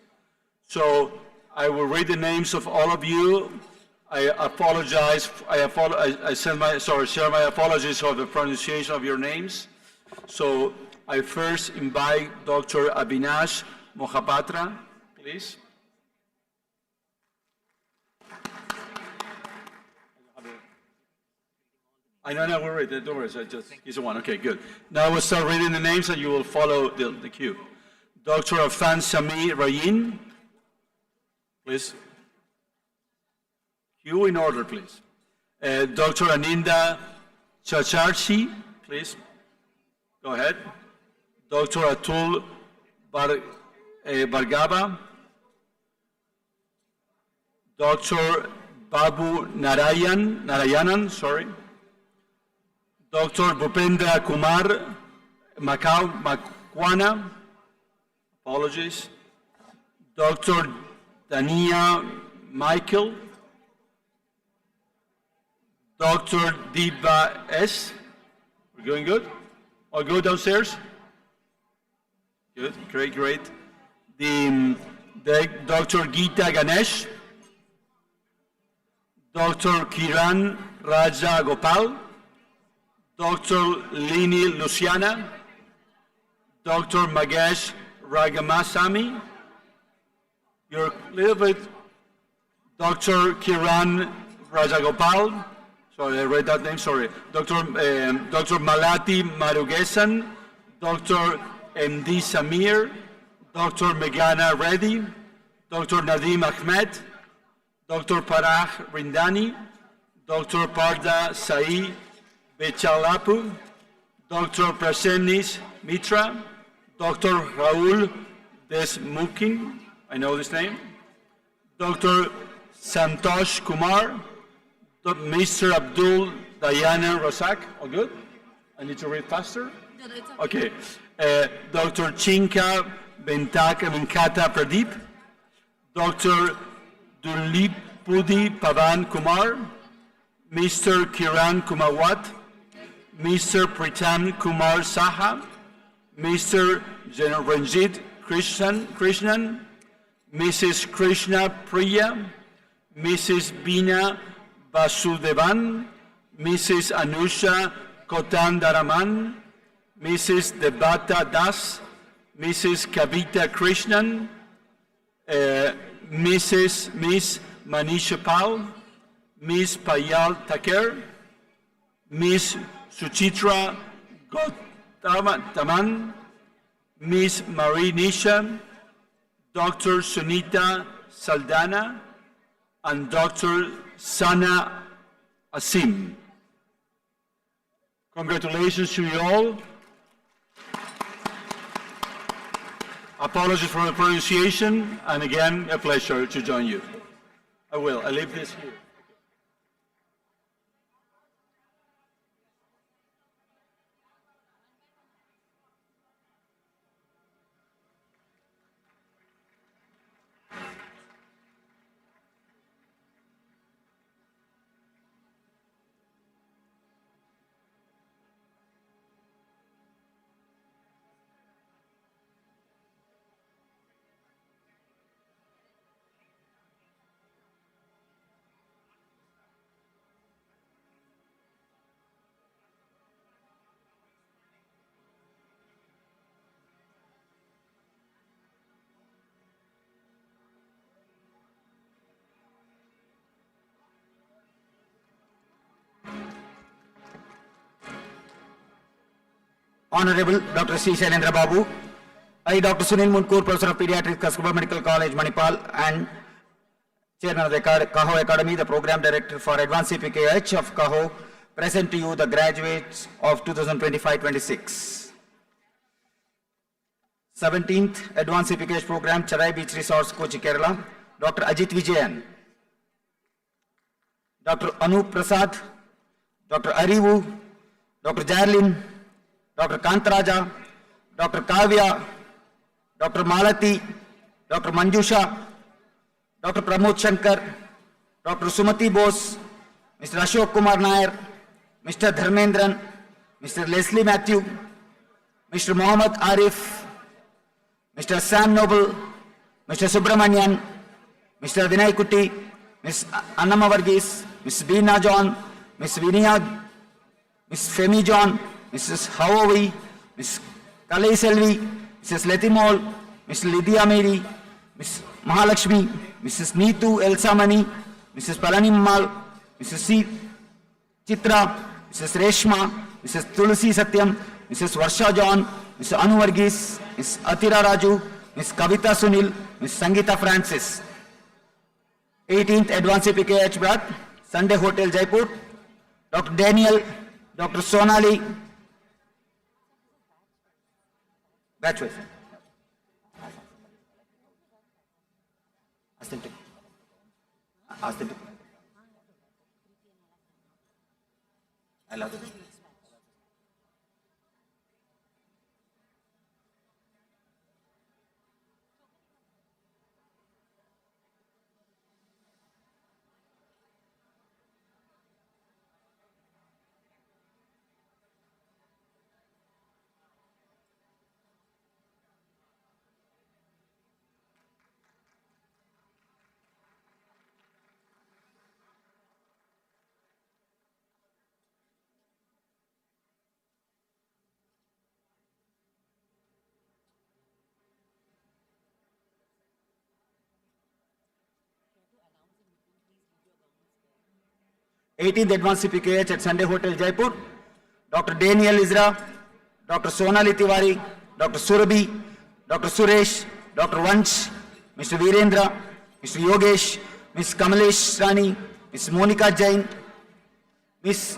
So I will read the names of all of you. I apologize. Share my apologies for the pronunciation of your names. So I first invite Dr. Avinash Mohapatra, please. I know, we'll read it. Don't worry. He's the one. Okay, good. Now we'll start reading the names, and you will follow the cue. Dr. Afan Sami Rayin, please. You in order, please. Dr. Aninda Chacharchi, please. Go ahead. Dr. Atul Bhargava. Dr. Babu Narayanan, sorry. Dr. Bhupendra Kumar Makwana, apologies. Dr. Dania Michael. Dr. Diba S. We're going good? I'll go downstairs? Good, great. The Dr. Geeta Ganesh. Dr. Kiran Raja Gopal. Dr. Lini Luciana. Dr. Magesh Ragamasamy. You're a little bit. Dr. Kiran Rajagopal. Sorry, I read that name, sorry. Dr. Malati Marugesan, Dr. MD Samir, Dr. Meghana Reddy, Dr. Nadeem Ahmed, Dr. Parag Rindani, Dr. Parda Sai Bechalapu, Dr. Prasenis Mitra, Dr. Raul Desmukin, I know this name, Dr. Santosh Kumar, Mr. Abdul Diana Rosak, all good? I need to read faster? Okay. Dr. Chinka Venkata Pradeep, Dr. Dulipudi Pavan Kumar, Mr. Kiran Kumawat, Mr. Pritam Kumar Saha, Mr. Ranjit Krishnan, Mrs. Krishna Priya, Mrs. Bina Vasudevan, Mrs. Anusha Kotandaraman, Mrs. Devata Das, Mrs. Kavita Krishnan, Miss Manisha Pal, Miss Payal Taker, Miss Suchitra Gautaman, Miss Marie Nisha, Dr. Sunita Saldana, and Dr. Sana Asim. Congratulations to you all. Apologies for the pronunciation, and again, a pleasure to join you. I leave this here. Honorable Dr. C. Shailendra Babu, I, Dr. Sunil Munkur, Professor of Pediatrics, Kasturba Medical College, Manipal, and Chairman of the Caho Academy, the Program Director for Advanced CPKH of Caho, present to you the graduates of 2025-26. 17th Advanced CPKH Program, Charai Beach Resorts, Kochi, Kerala, Dr. Ajit Vijayan, Dr. Anup Prasad, Dr. Arivu, Dr. Jarlin, Dr. Kantaraja, Dr. Kavya, Dr. Malati, Dr. Manjusha, Dr. Pramod Shankar, Dr. Sumati Bose, Mr. Ashok Kumar Nair, Mr. Dharmendran, Mr. Leslie Matthew, Mr. Mohammad Arif, Mr. Sam Noble, Mr. Subramanian, Mr. Vinay Kuti, Ms. Annama Varghese, Ms. Beena John, Ms. Vinaya, Ms. Femi John, Mrs. Hawaii, Ms. Kalai Selvi, Mrs. Letimol, Ms. Lydia Mary, Ms. Mahalakshmi, Mrs. Neetu Elsamani, Mrs. Palanimal, Mrs. C. Chitra, Mrs. Reshma, Mrs. Tulsi Satyam, Mrs. Varsha John, Mr. Anu Varghese, Ms. Atira Raju, Ms. Kavita Sunil, Ms. Sangeeta Francis. 18th Advanced CPKH Brat, Sunday Hotel Jaipur, Dr. Daniel, Dr. Sonali, batch wise. Ask them to. Ask them to. I love it. th Advanced CPKH at Sunday Hotel Jaipur, Dr. Daniel Isra, Dr. Sonali Tiwari, Dr. Surabhi, Dr. Suresh, Dr. Vansh, Mr. Virendra, Mr. Yogesh, Ms. Kamalesh Rani, Ms. Monica Jain, Ms.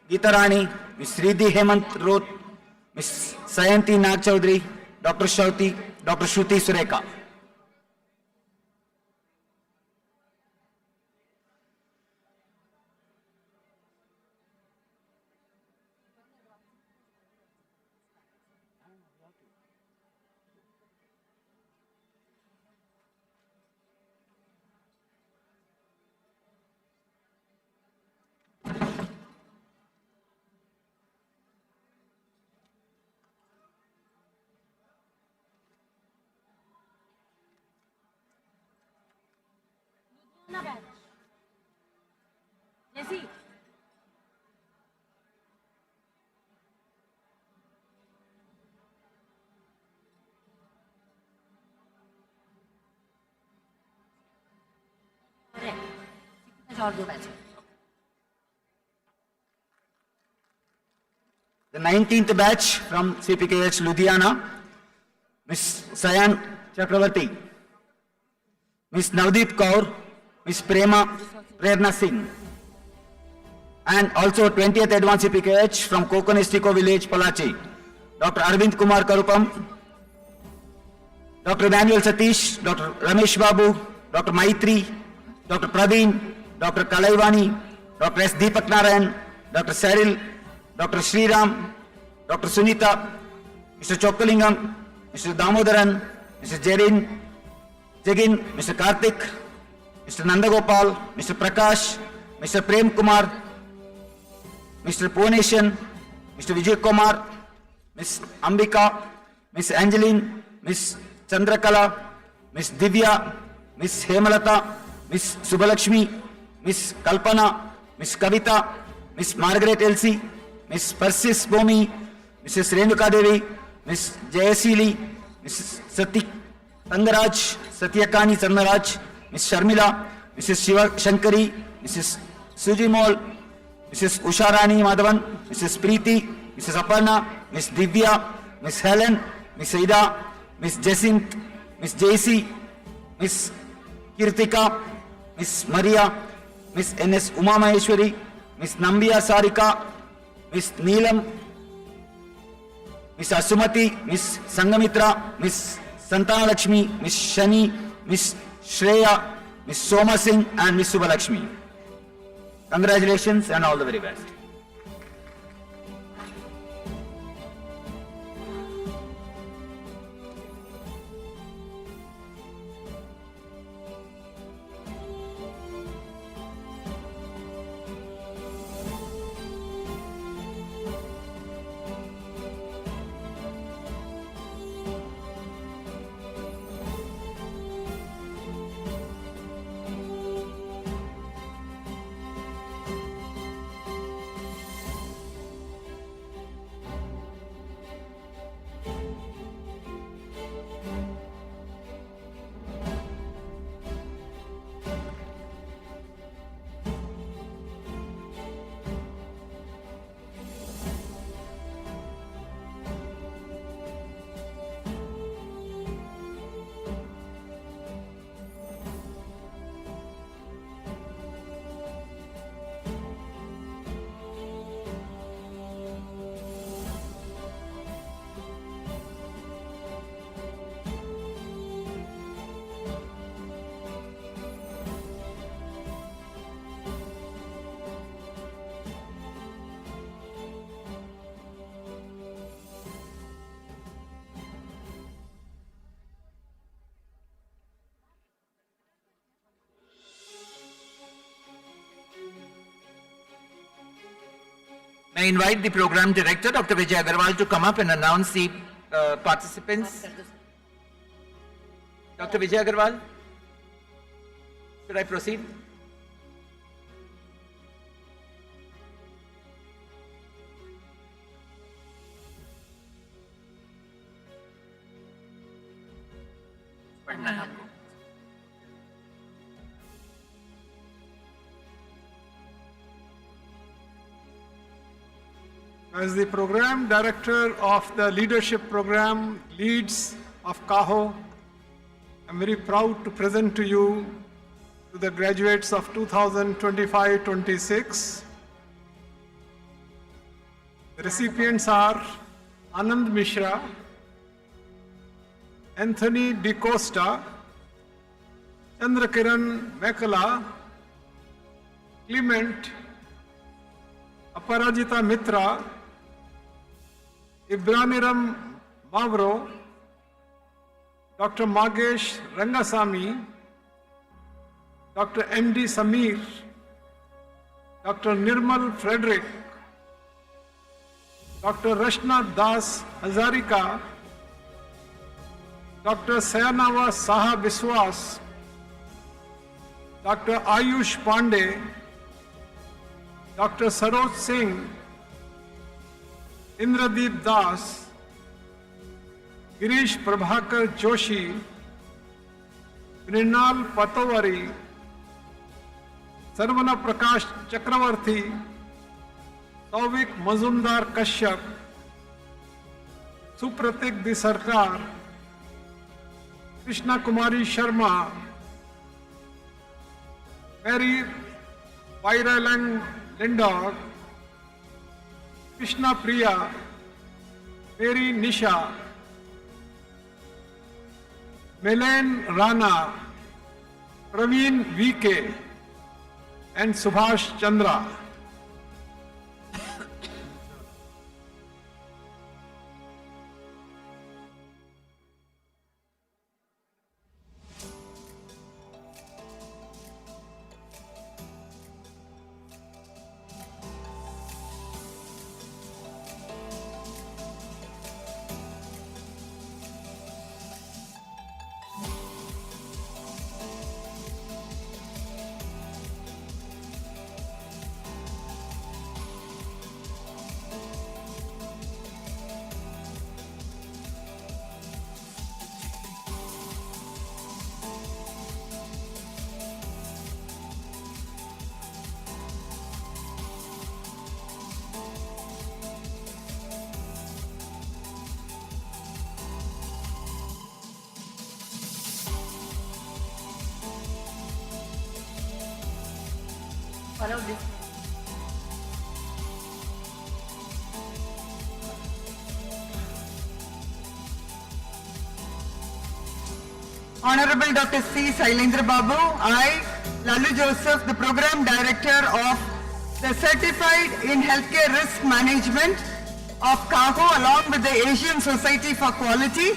Geeta Rani, Ms. Riddhi Hemant Roth, Ms. Sayanti Nag Chaudhary, Dr. Shruti Sureka. Jesse. The 19th batch from CPKH Ludhiana, Ms. Sayan Chakravarti, Ms. Navdeep Kaur, Ms. Prerna Singh, and also 20th Advanced CPKH from Kokonistiko Village, Palachi, Dr. Arvind Kumar Karupam, Dr. Emmanuel Satish, Dr. Ramesh Babu, Dr. Maitri, Dr. Praveen, Dr. Kalaivani, Dr. S. Deepak Narayan, Dr. Cyril, Dr. Sriram, Dr. Sunita, Mr. Chokalingam, Mr. Damodaran, Mr. Jagin, Mr. Karthik, Mr. Nandagopal, Mr. Prakash, Mr. Prem Kumar, Mr. Poneshan, Mr. Vijay Kumar, Ms. Ambika, Ms. Angeline, Ms. Chandrakala, Ms. Divya, Ms. Hemalata, Ms. Subbalakshmi, Ms. Kalpana, Ms. Kavita, Ms. Margaret Elsie, Ms. Persis Bomi, Mrs. Renuka Devi, Ms. Jayasili, Mrs. Tangaraj, Satyakani Tangaraj, Ms. Sharmila, Mrs. Shiva Shankari, Mrs. Sujimol, Mrs. Usharani Madhavan, Mrs. Preeti, Mrs. Aparna, Ms. Divya, Ms. Helen, Ms. Ida, Miss Jacinth, Miss JC, Miss Kirtika, Miss Maria, Miss NS Uma Maheshwari, Miss Nambiya Sarika, Miss Neelam, Miss Asumati, Miss Sangamitra, Miss Santana Lakshmi, Miss Shani, Miss Shreya, Miss Soma Singh and Miss Subbalakshmi. Congratulations and all the very best. I invite the program director, Dr. Vijay Agarwal, to come up and announce the participants. Dr. Vijay Agarwal, should I proceed? पढ़ना है आपको. As the program director of the leadership program Leads of CAHO, I'm very proud to present to you to the graduates of 2025-26. The recipients are Anand Mishra, Anthony De Costa, Chandrakiran Mekala, Clement, Aparajita Mitra, Ibraniram Mavro, Dr. Magesh Rangasamy, Dr. M.D. Samir, Dr. Nirmal Frederick, Dr. Rashna Das Hazarika, Dr. Sayanava Saha Biswas, Dr. Ayush Pandey, Dr. Saroj Singh, Indradeep Das, Girish Prabhakar Joshi, Mrinal Patovari, Sarvana Prakash Chakravarthi, Tauvik Mazumdar Kashyap, Supratik Di Sarkar, Krishna Kumari Sharma, Mary Vairalang Lindor, Krishna Priya, Mary Nisha, Melaine Rana, Praveen VK, and Subhash Chandra. Follow this. Honorable Dr. C. Sailendra Babu, I, Lalu Joseph, the Program Director of the Certified in Healthcare Risk Management of CAHO along with the Asian Society for Quality,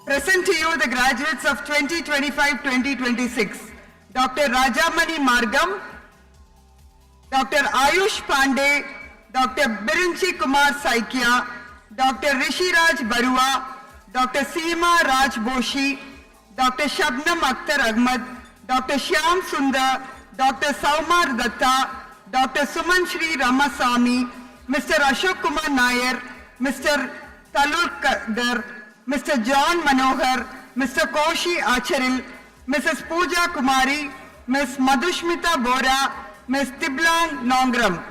present to you the graduates of 2025-2026. Dr. Rajamani Margam, Dr. Ayush Pandey, Dr. Birinchi Kumar Saikia, Dr. Rishiraj Barua, Dr. Seema Raj Boshi, Dr. Shabnam Akhtar Ahmad, Dr. Shyam Sundar, Dr. Saumar Datta, Dr. Suman Shri Ramasamy, Mr. Ashok Kumar Nair, Mr. Talur Kadar, Mr. John Manohar, Mr. Koshi Acharil, Mrs. Pooja Kumari, Ms. Madhushmita Bora, Ms. Tiblang Nongram.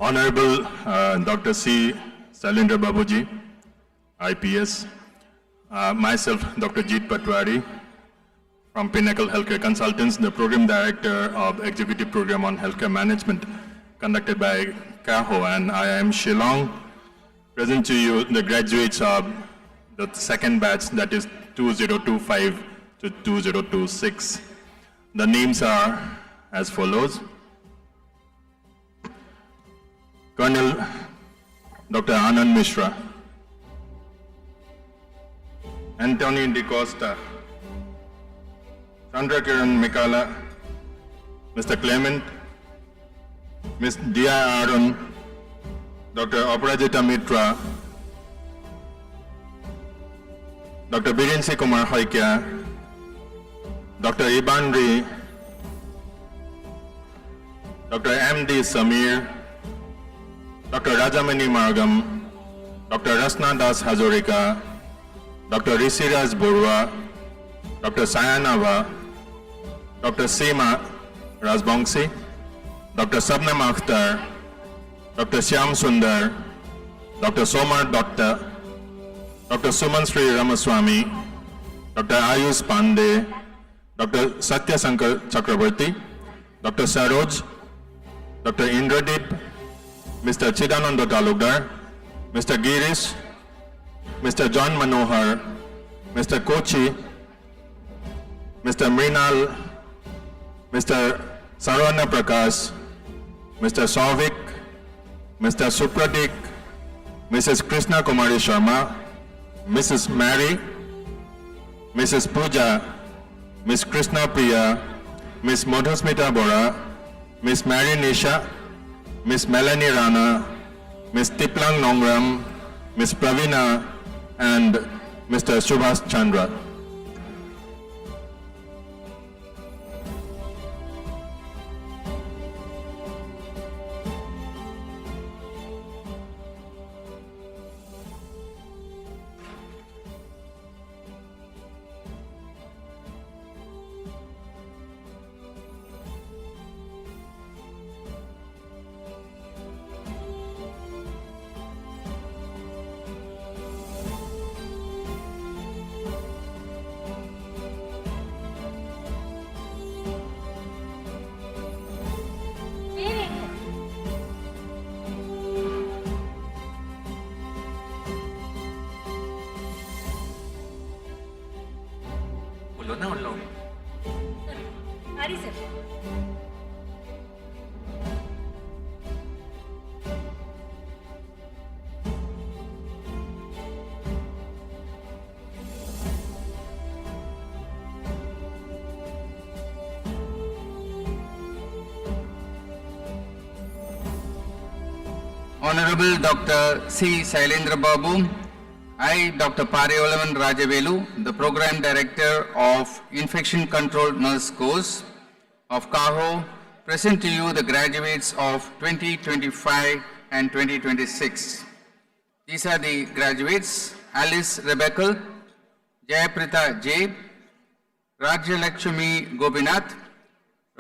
Honorable Dr. C. Sailendra Babuji, IPS, myself, Dr. Jeet Patwari, from Pinnacle Healthcare Consultants, the Program Director of Executive Program on Healthcare Management, conducted by CAHO, and I am Shillong, present to you the graduates of the second batch, that is 2025 to 2026. The names are as follows. Colonel Dr. Anand Mishra, Anthony De Costa, Chandra Kiran Mikala, Mr. Clement, Ms. Dia Aaron, Dr. Aparajita Mitra, Dr. Birinsi Kumar Haikia, Dr. Ibanri, Dr. M.D. Samir, Dr. Rajamani Margam, Dr. Rasna Das Hazorika, Dr. Rishiraj Borua, Dr. Sayanava, Dr. Seema Rajbongsi, Dr. Sabnam Akhtar, Dr. Shyam Sundar, Dr. Somar Datta, Dr. Suman Sri Ramaswamy, Dr. Ayush Pandey, Dr. Satya Sankar Chakrabarti, Dr. Saroj, Dr. Indradeep, Mr. Chidananda Talukdar, Mr. Girish, Mr. John Manohar, Mr. Kochi, Mr. Mrinal, Mr. Sarwana Prakash, Mr. Sauvik, Mr. Supratik, Mrs. Krishna Kumari Sharma, Mrs. Mary, Mrs. Pooja, Ms. Krishna Priya, Ms. Madhusmita Bora, Ms. Mary Nisha, Ms. Melanie Rana, Ms. Tiplang Nongram, Ms. Pravina, and Mr. Subhas Chandra. தான் உள்ள Hari sir. Honorable Dr. C. Sailendra Babu, I, Dr. Pariyolavan Rajavelu, the Program Director of Infection Control Nurse Course of CAHO, present to you the graduates of 2025 and 2026. These are the graduates: Alice Rebecca, Jayaprita J, Rajalakshmi Gopinath,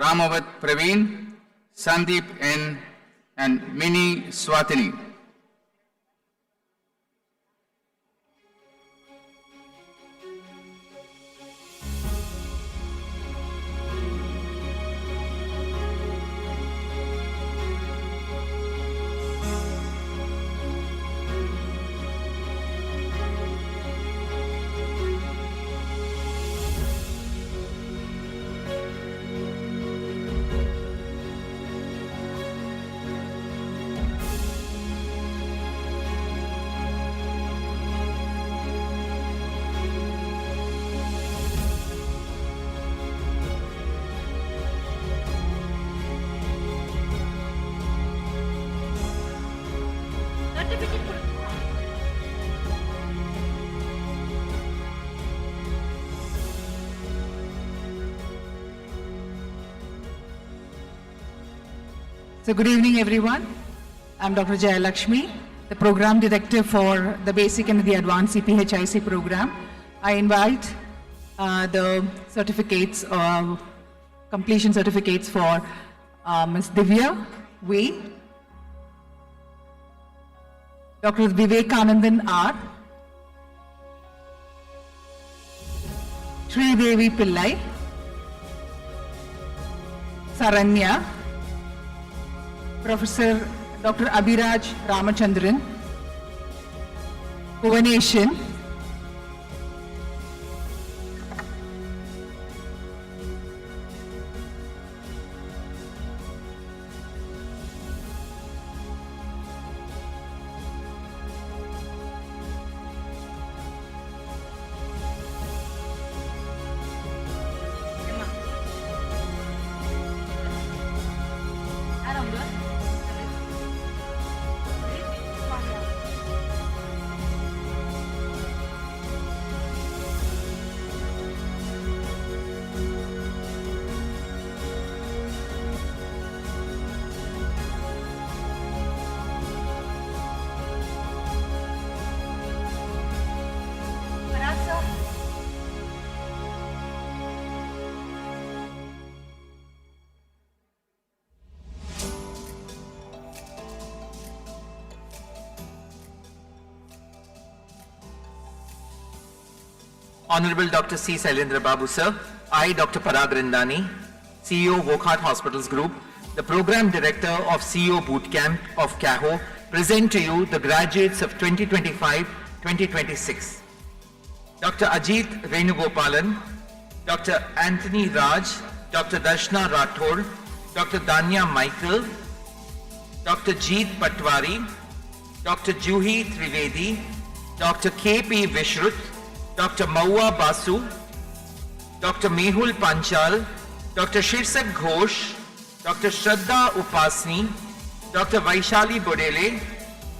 Ramavat Praveen, Sandeep N, and Mini Swatini. So good evening, everyone. I'm Dr. Jayalakshmi, the Program Director for the Basic and the Advanced CPHIC program. I invite the certificates, completion certificates for Ms. Divya V, Dr. Vivekanandan R, Sri Devi Pillai, Saranya, Professor Dr. Abhiraj Ramachandran, Bhuvaneshan, Honorable Dr. C. Sailendra Babu, sir, I, Dr. Parag Rindani, CEO Wockhardt Hospitals Group, the Program Director of CEO Bootcamp of CAHO, present to you the graduates of 2025-2026. Dr. Ajit Venugopalan, Dr. Anthony Raj, Dr. Darshna Rathod, Dr. Danya Michael, Dr. Jeet Patwari, Dr. Juhi Trivedi, Dr. K.P. Vishruth, Dr. Maua Basu, Dr. Mehul Panchal, Dr. Shirsak Ghosh, Dr. Shraddha Upasni, Dr. Vaishali Bodele,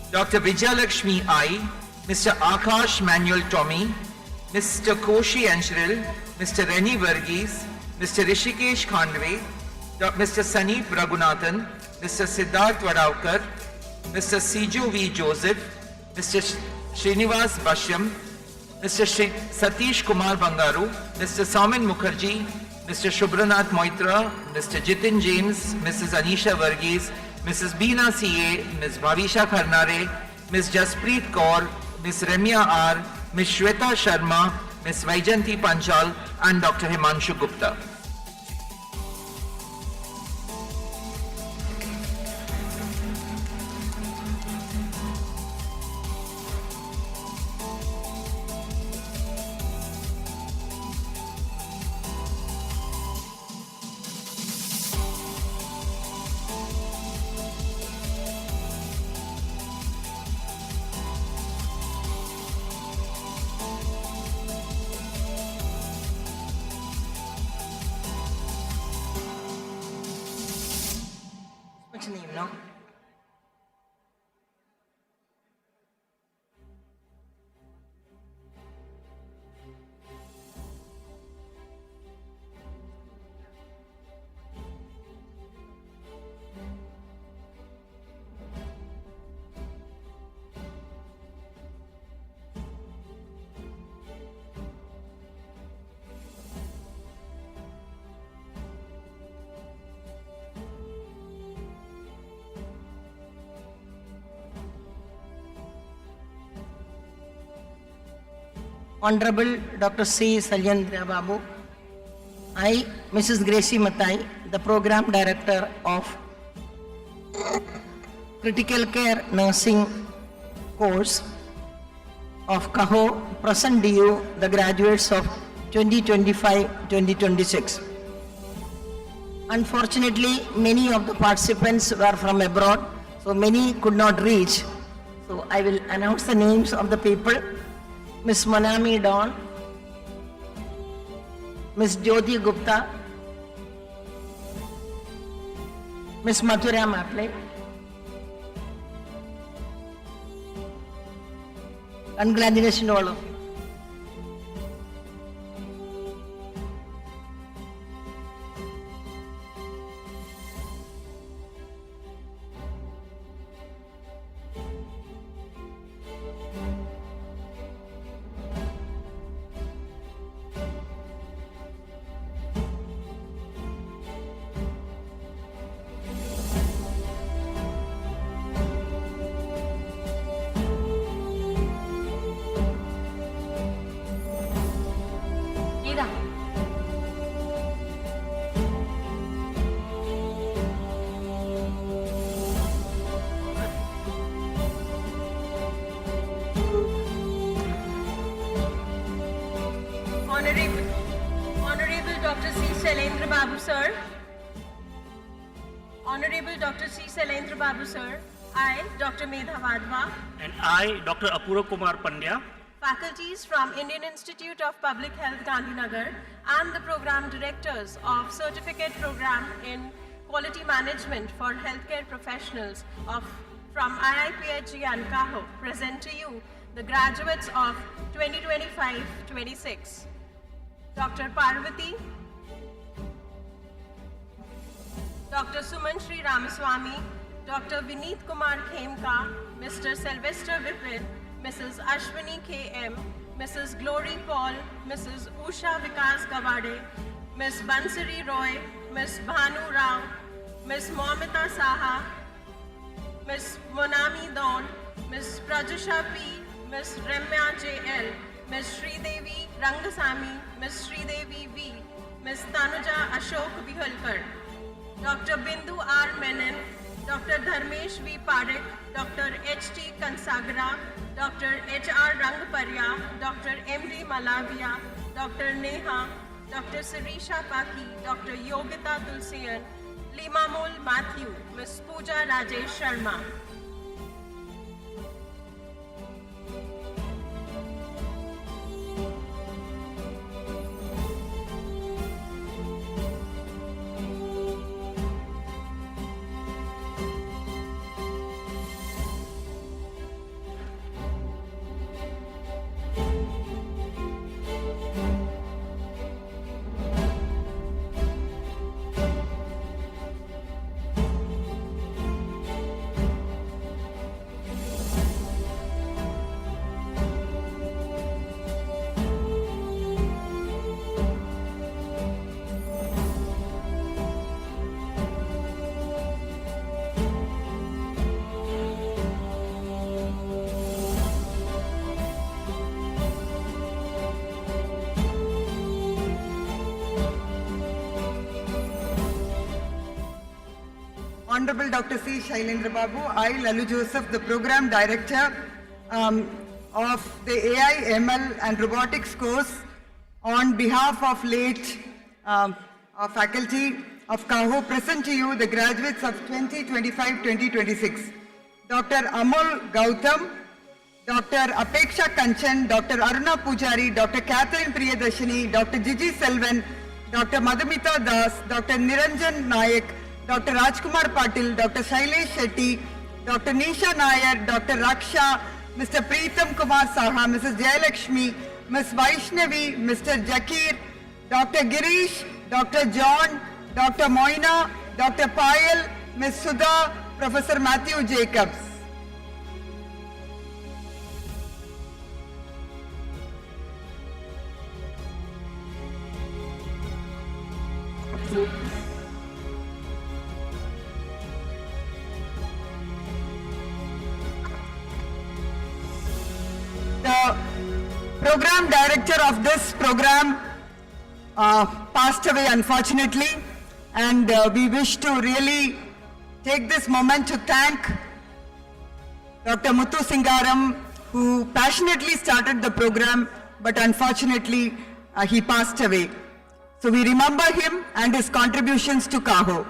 Dr. Vijayalakshmi I, Mr. Akash Manuel Tommy, Mr. Koshi Anshril, Mr. Reni Varghese, Mr. Rishikesh Khandwe, Mr. Saneep Raghunathan, Mr. Siddharth Vadaukar, Mr. Siju V. Joseph, Mr. Srinivas Bashyam, Mr. Satish Kumar Bangaru, Mr. Saumin Mukherjee, Mr. Shubhranath Moitra, Mr. Jitin James, Mrs. Anisha Varghese, Mrs. Beena C.A., Ms. Bhavisha Kharnare, Ms. Jaspreet Kaur, Ms. Remya R., Ms. Shweta Sharma, Ms. Vaijanti Panchal, and Dr. Himanshu Gupta. Honorable Dr. C. Sailendra Babu, I, Mrs. Gracie Mathai, the Program Director of Critical Care Nursing course of CAHO, present to you the graduates of 2025-2026. Unfortunately, many of the participants were from abroad, so many could not reach. So I will announce the names of the people. Ms. Monami Dawn, Ms. Jyoti Gupta, Ms. Mathura Maple. Congratulations to all of you. Honorable Dr. C. Sailendra Babu sir, Honorable Dr. C. Sailendra Babu sir, I, Dr. Medha Vadva, and I, Dr. Apura Kumar Pandya, faculties from Indian Institute of Public Health Gandhinagar and the program directors of Certificate Program in Quality Management for Healthcare Professionals from IIPHG and CAHO present to you the graduates of 2025-26. Dr. Parvati, Dr. Suman Sri Ramaswamy, Dr. Vineet Kumar Khemka, Mr. Sylvester Vipin, Mrs. Ashwini K.M., Mrs. Glory Paul, Mrs. Usha Vikas Gawade, Ms. Bansari Roy, Ms. Bhanu Rao, Ms. Momita Saha, Ms. Monami Dawn, Ms. Prajusha P., Ms. Ramya J.L., Ms. Sridevi Rangasamy, Ms. Sridevi V., Ms. Tanuja Ashok Bihalkar, Dr. Bindu R. Menon, Dr. Dharmesh V. Parekh, Dr. H.T. Kansagra, Dr. H.R. Rangaparya, Dr. M.D. Malavia, Dr. Neha, Dr. Sirisha Paki, Dr. Yogita Tulsian, Limamol Matthew, Ms. Pooja Rajesh Sharma. Honorable Dr. C. Sailendra Babu, I, Lalu Joseph, the Program Director of the AI, ML and Robotics course, on behalf of late faculty of CAHO, present to you the graduates of 2025-2026. Dr. Amol Gautam, Dr. Apeksha Kanchan, Dr. Aruna Pujari, Dr. Catherine Priyadarshini, Dr. Gigi Selvan, Dr. Madhumita Das, Dr. Niranjan Nayak, Dr. Rajkumar Patil, Dr. Shailesh Shetty, Dr. Nisha Nair, Dr. Raksha, Mr. Preetham Kumar Saha, Mrs. Jayalakshmi, Ms. Vaishnavi, Mr. Jakir, Dr. Girish, Dr. John, Dr. Moina, Dr. Payal, Ms. Sudha, Professor Matthew Jacobs. The program director of this program passed away unfortunately, and we wish to really take this moment to thank Dr. Muthu Singaram, who passionately started the program, but unfortunately he passed away. So we remember him and his contributions to CAHO.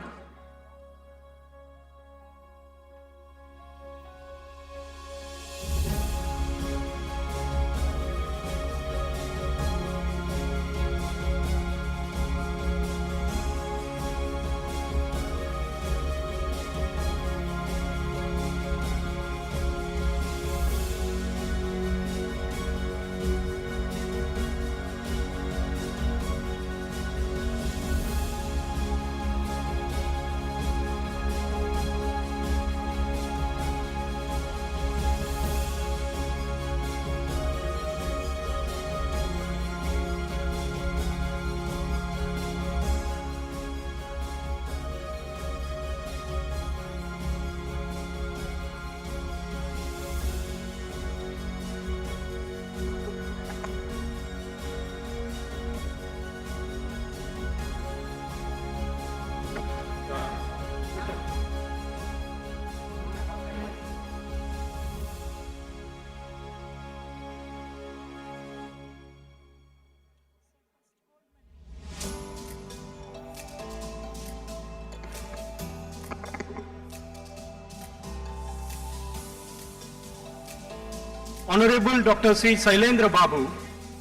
Honorable Dr. C. Sailendra Babu,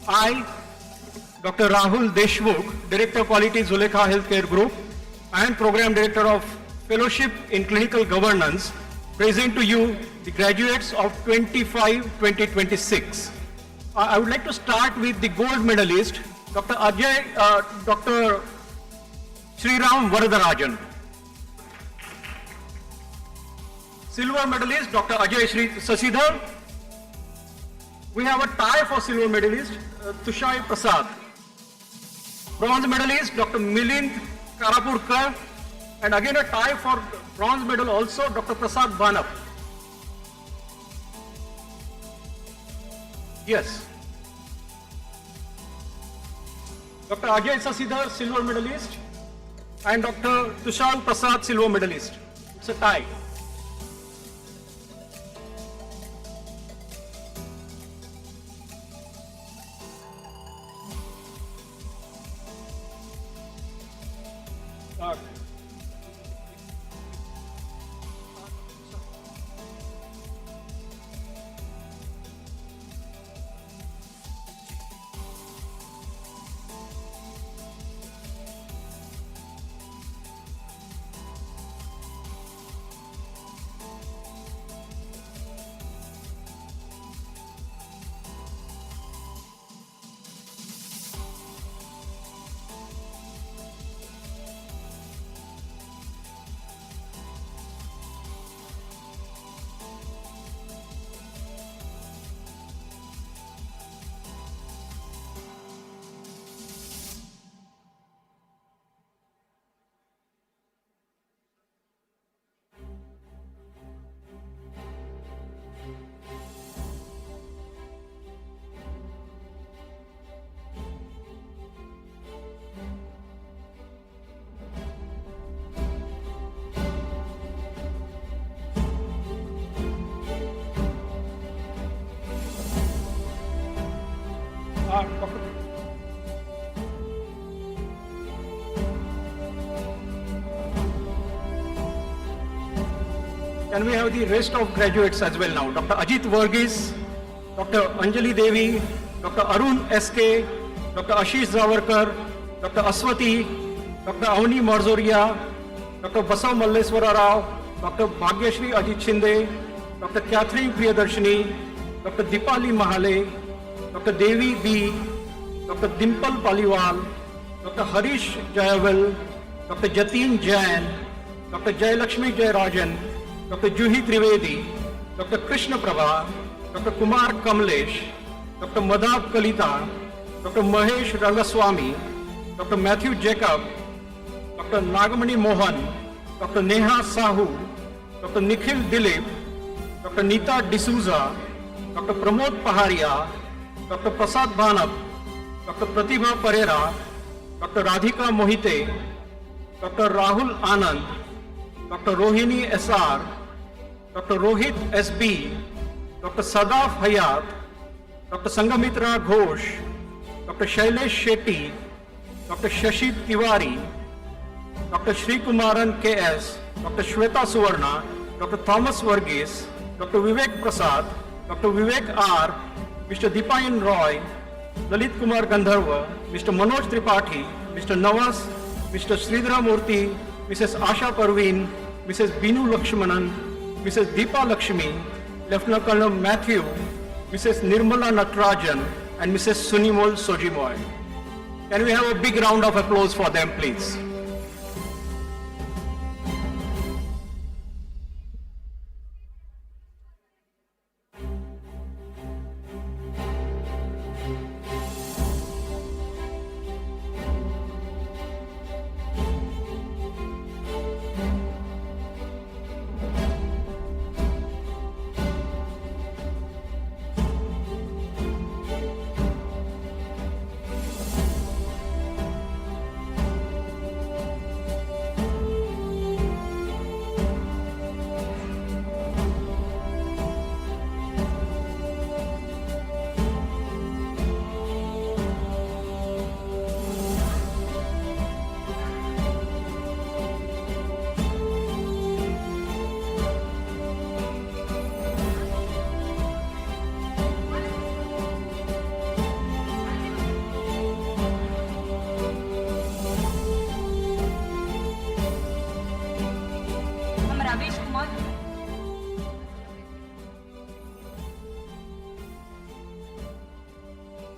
I, Dr. Rahul Deshmukh, Director Quality Zulekha Healthcare Group and Program Director of Fellowship in Clinical Governance, present to you the graduates of 2026. I would like to start with the gold medalist, Dr. Sriram Varadarajan. Silver medalist, Dr. Ajay Sasidhar. We have a tie for silver medalist, Tushar Prasad. Bronze medalist, Dr. Milind Karapurkar. And again a tie for bronze medal also, Dr. Prasad Banap. Yes. Dr. Ajay Sasidhar, silver medalist. And Dr. Tushar Prasad, silver medalist. It's a tie. Can we have the rest of graduates as well now? Dr. Ajit Varghese, Dr. Anjali Devi, Dr. Arun SK, Dr. Ashish Zavarkar, Dr. Aswati, Dr. Avni Marzoria, Dr. Basav Malleswara Rao, Dr. Bhagyashri Ajit Shinde, Dr. Catherine Priyadarshini, Dr. Dipali Mahale, Dr. Devi B, Dr. Dimple Paliwal, Dr. Harish Jayaval, Dr. Jatin Jain, Dr. Jayalakshmi Jayarajan, Dr. Juhi Trivedi, Dr. Krishna Prabha, Dr. Kumar Kamlesh, Dr. Madhav Kalita, Dr. Mahesh Rangaswamy, Dr. Matthew Jacob, Dr. Nagamani Mohan, Dr. Neha Sahu, Dr. Nikhil Dilip, Dr. Nita D'Souza, Dr. Pramod Paharia, Dr. Prasad Bhanap, Dr. Pratibha Parera, Dr. Radhika Mohite, Dr. Rahul Anand, Dr. Rohini SR, Dr. Rohit SB, Dr. Sadaf Hayat, Dr. Sangamitra Ghosh, Dr. Shailesh Shetty, Dr. Shashi Tiwari, Dr. Shri Kumaran KS, Dr. Shweta Suvarna, Dr. Thomas Varghese, Dr. Vivek Prasad, Dr. Vivek R, Mr. Deepayan Roy, Lalit Kumar Gandharva, Mr. Manoj Tripathi, Mr. Nawaz, Mr. Sridhara Murthy, Mrs. Asha Parveen, Mrs. Binu Lakshmanan, Mrs. Deepa Lakshmi, Lieutenant Colonel Matthew, Mrs. Nirmala Natrajan, and Mrs. Sunimol Sojimoy. Can we have a big round of applause for them, please?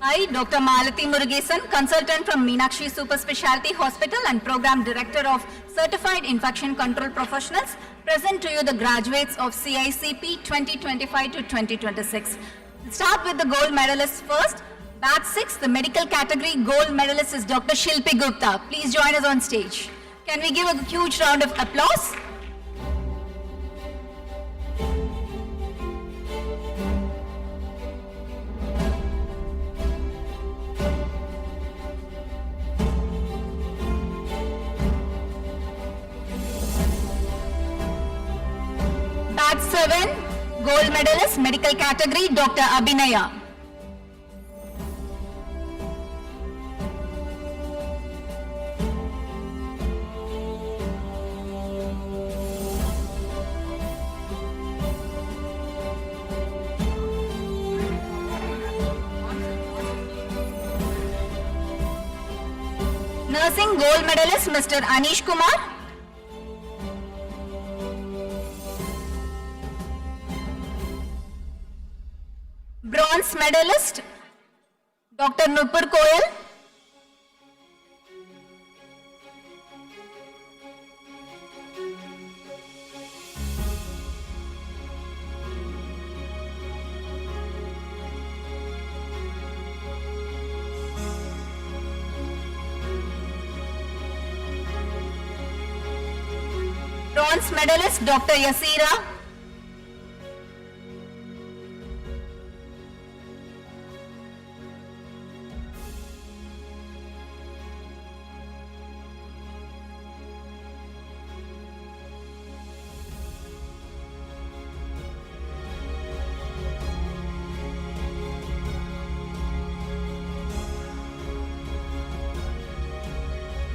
I, Dr. Malati Murugesan, consultant from Meenakshi Super Specialty Hospital and Program Director of Certified Infection Control Professionals, present to you the graduates of CICP 2025 to 2026. We'll start with the gold medalists first. Batch 6, the medical category gold medalist is Dr. Shilpi Gupta. Please join us on stage. Can we give a huge round of applause? Batch 7, gold medalist, medical category, Dr. Abhinaya. Nursing gold medalist, Mr. Anish Kumar. Bronze medalist, Dr. Nupur Koyal. Bronze medalist, Dr. Yasira.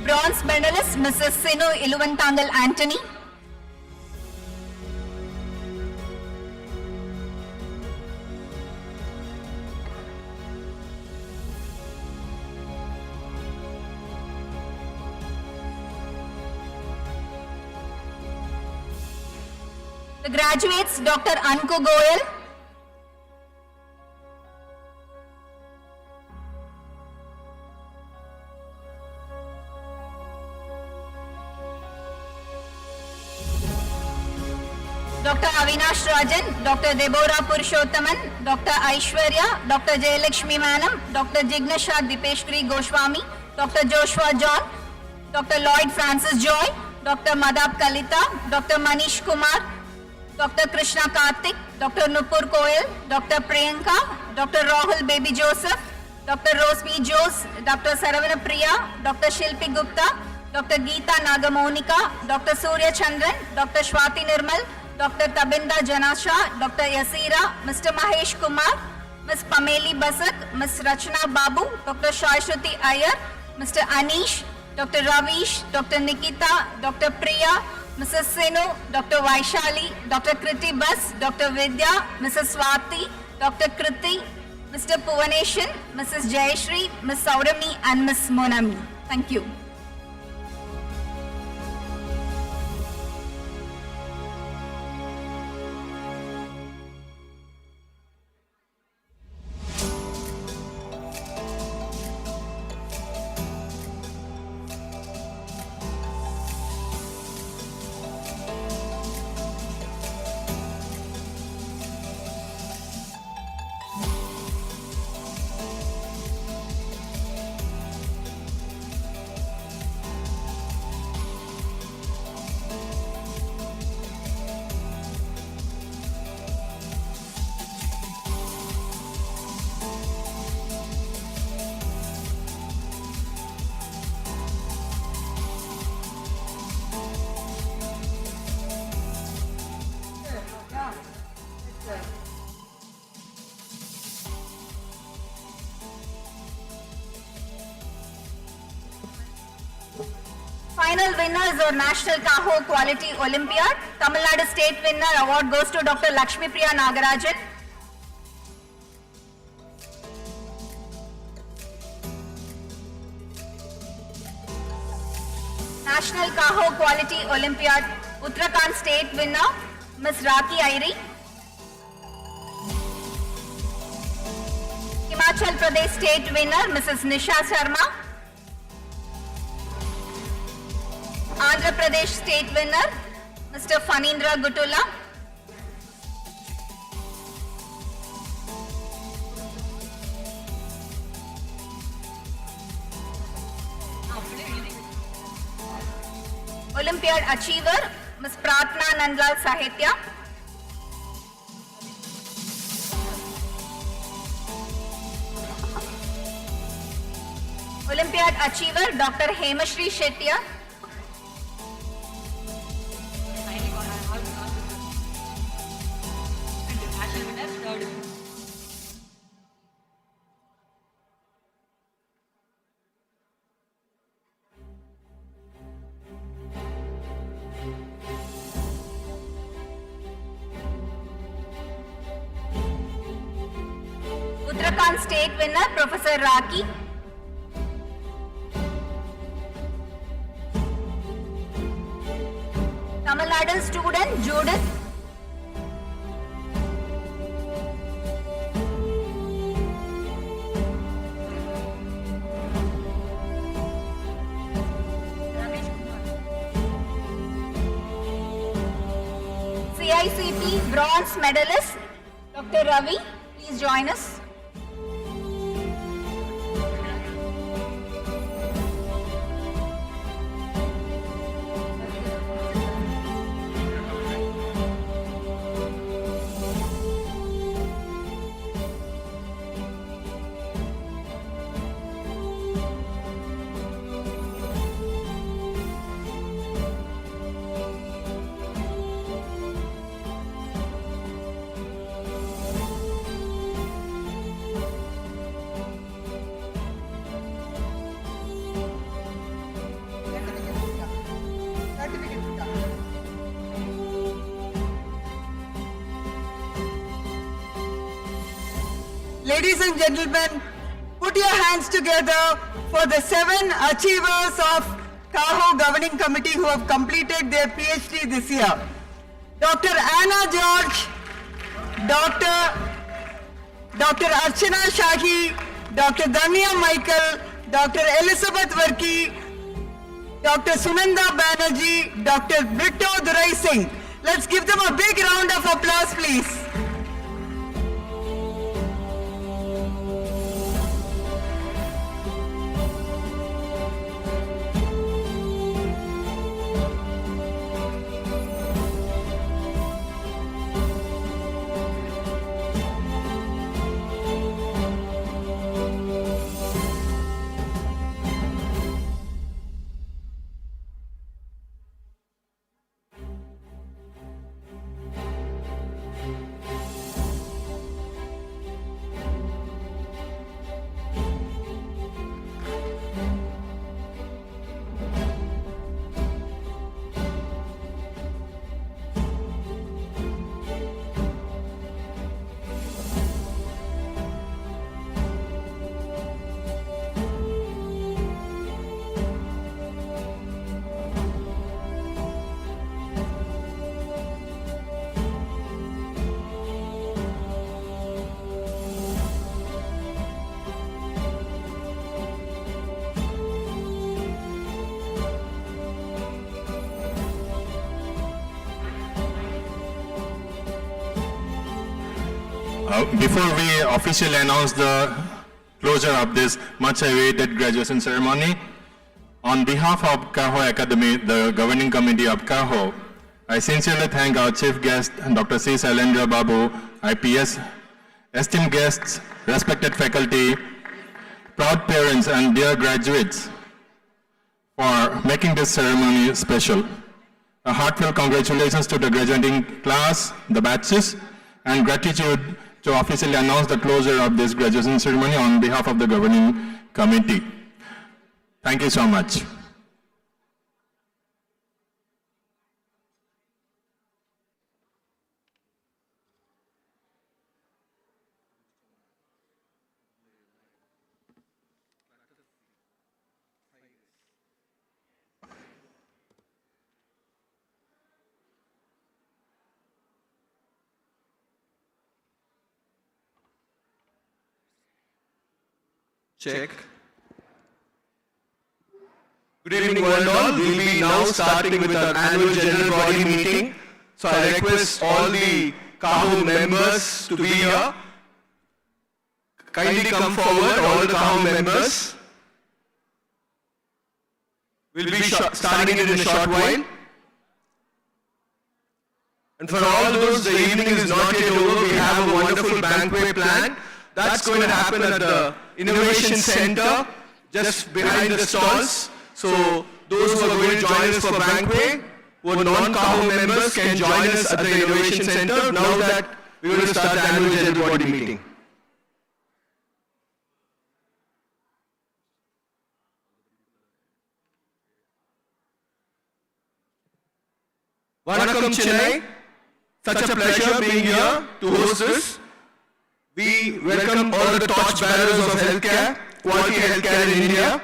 Bronze medalist, Mrs. Sinu Iluvantangal Anthony. The graduates, Dr. Anku Goyal. Dr. Avinash Rajan, Dr. Deborah Purushothaman, Dr. Aishwarya, Dr. Jayalakshmi Manam, Dr. Jignasha Dipeshwari Goswami, Dr. Joshua John, Dr. Lloyd Francis Joy, Dr. Madhab Kalita, Dr. Manish Kumar, Dr. Krishna Karthik, Dr. Nupur Koyal, Dr. Priyanka, Dr. Rahul Baby Joseph, Dr. Rose B. Jose, Dr. Saravana Priya, Dr. Shilpi Gupta, Dr. Geeta Nagamonika, Dr. Surya Chandran, Dr. Shwati Nirmal, Dr. Tabinda Janasha, Dr. Yasira, Mr. Mahesh Kumar, Ms. Pameli Basak, Ms. Rachna Babu, Dr. Shashruti Iyer, Mr. Anish, Dr. Ravish, Dr. Nikita, Dr. Priya, Mrs. Sinu, Dr. Vaishali, Dr. Kriti Bas, Dr. Vidya, Mrs. Swati, Dr. Kriti, Mr. Puvaneshan, Mrs. Jayashri, Ms. Saurami and Ms. Monami. Thank you. Final winner is our National Caho Quality Olympiad. Tamil Nadu State winner award goes to Dr. Lakshmi Priya Nagarajan. National Caho Quality Olympiad Uttarakhand State winner Ms. Raki Airi. Himachal Pradesh State winner Mrs. Nisha Sharma. Andhra Pradesh State winner Mr. Fanindra Gutula. Olympiad achiever Ms. Pratna Nandlal Sahitya. Olympiad achiever Dr. Hemashri Shettiya. Uttarakhand State winner Professor Raki. Tamil Nadu student Judith. CICP bronze medalist Dr. Ravi, please join us. Ladies and gentlemen, put your hands together for the 7 achievers of Caho Governing Committee who have completed their PhD this year. Dr. Anna George, Dr. Archana Shahi, Dr. Danya Michael, Dr. Elizabeth Varki, Dr. Sunanda Banerjee, Dr. Bjo Durai Singh. Let's give them a big round of applause, please. before we officially announce the closure of this much awaited graduation ceremony, on behalf of Caho Academy, the governing committee of Caho, I sincerely thank our chief guest, Dr. C. Sailendra Babu, IPS, esteemed guests, respected faculty, proud parents, and dear graduates for making this ceremony special. A heartfelt congratulations to the graduating class, the batches, and gratitude to officially announce the closure of this graduation ceremony on behalf of the governing committee. Thank you so much. Check. Good evening, one and all. We'll be now starting with our annual general body meeting. So I request all the Caho members to be here. Kindly come forward, all the Caho members. We'll be starting it in a short while. And for all those, the evening is not yet over. We have a wonderful banquet planned. That's going to happen at the Innovation Center, just behind the stalls. So those who are going to join us for banquet, who are non-Caho members, can join us at the Innovation Center now that we're going to start the annual general body meeting. Vanakkam Chennai, such a pleasure being here to host this. We welcome all the torch bearers of healthcare, quality healthcare in India.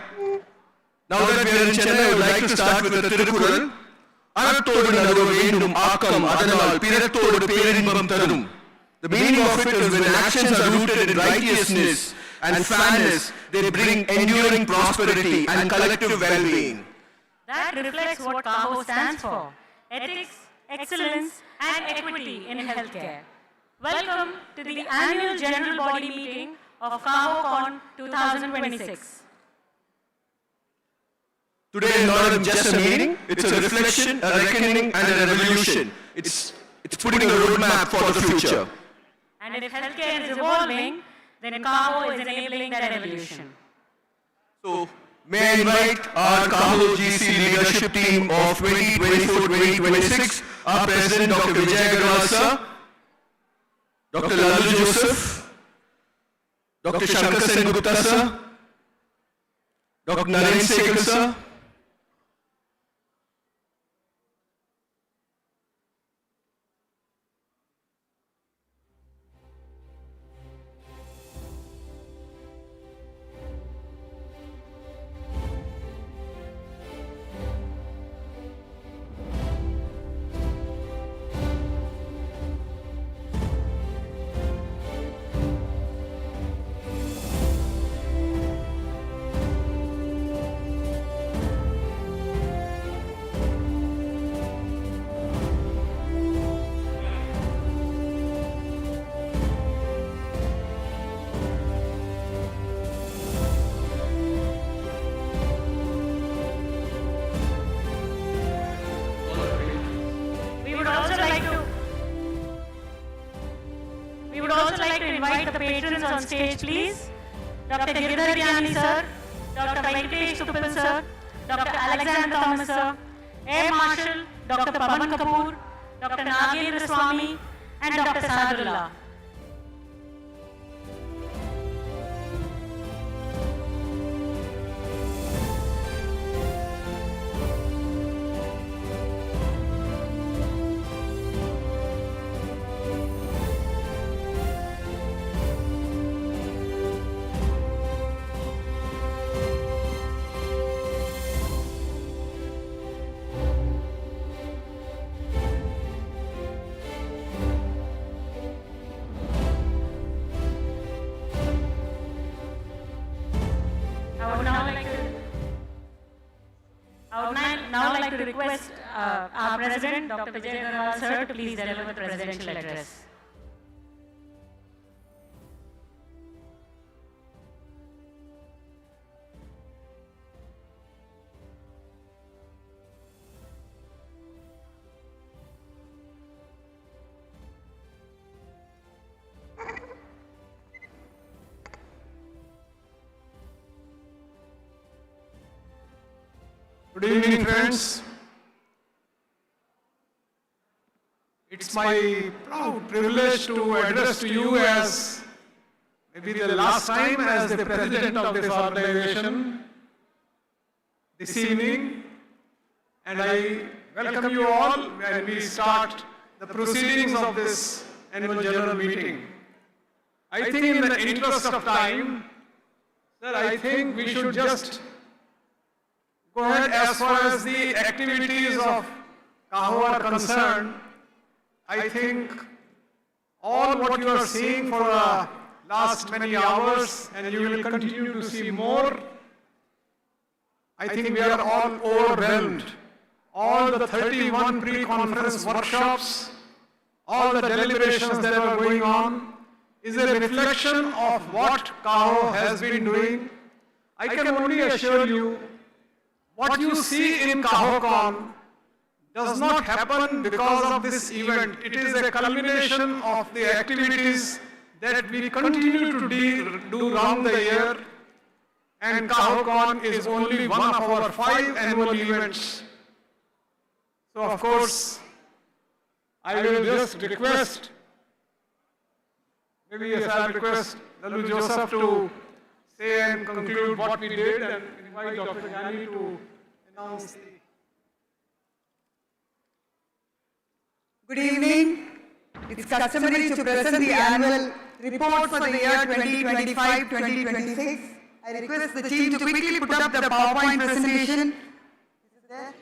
Now that we are in Chennai, I would like to start with the Tirukural. Arattodu naduva vendum aakam adanal pirattodu perimbam tharum. The meaning of it is when actions are rooted in righteousness and fairness, they bring enduring prosperity and collective well-being. That reflects what Caho stands for: ethics, excellence, and equity in healthcare. Welcome to the annual general body meeting of Cahocon 2026. Today is not just a meeting, it's a reflection, a reckoning, and a revolution. It's putting a roadmap for the future. And if healthcare is evolving, then Caho is enabling that evolution. So, may I invite our Caho GC leadership team of 2024-2026, our President Dr. Bjo George sir, Dr. Lalu Joseph, Dr. Shankar Sen Gupta sir, Dr. Naren Sekhar sir, invite the patrons on stage, please. Dr. Girdharyani sir, Dr. Venkatesh Tuppal sir, Dr. Alexander Thomas sir, Air Marshal Dr. Pavan Kapoor, Dr. Nagendra Swami, and Dr. Sadullah. I would now like to request our President, Dr. Bjo George sir, to please deliver the presidential address. Good evening, friends. It's my proud privilege to address to you as maybe the last time as the president of this organization this evening, and I welcome you all when we start the proceedings of this annual general meeting. I think in the interest of time, sir, I think we should just go ahead as far as the activities of CAHO are concerned. I think all what you are seeing for the last many hours, and you will continue to see more, I think we are all overwhelmed. All the 31 pre-conference workshops, all the deliberations that are going on, is a reflection of what CAHO has been doing. I can only assure you, what you see in Cahocon does not happen because of this event. It is a culmination of the activities that we continue to do around the year, and Cahocon is only one of our 5 annual events. So of course, I will just request, maybe yes, I'll request Lalu Joseph to say and conclude what we did, and invite Dr. Gani to announce the... Good evening. It's customary to present the annual report for the year 2025-2026. I request the team to quickly put up the PowerPoint presentation. Is it there?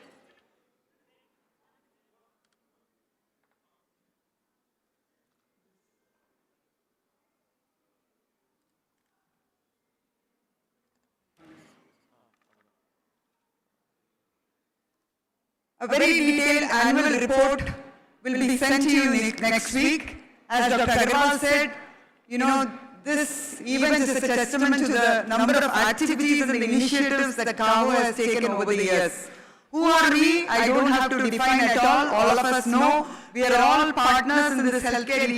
A very detailed annual report will be sent to you next week. As Dr. Agarwal said, you know, this event is a testament to the number of activities and the initiatives that CAHO has taken over the years. Who are we? I don't have to define at all. All of us know we are all partners in this healthcare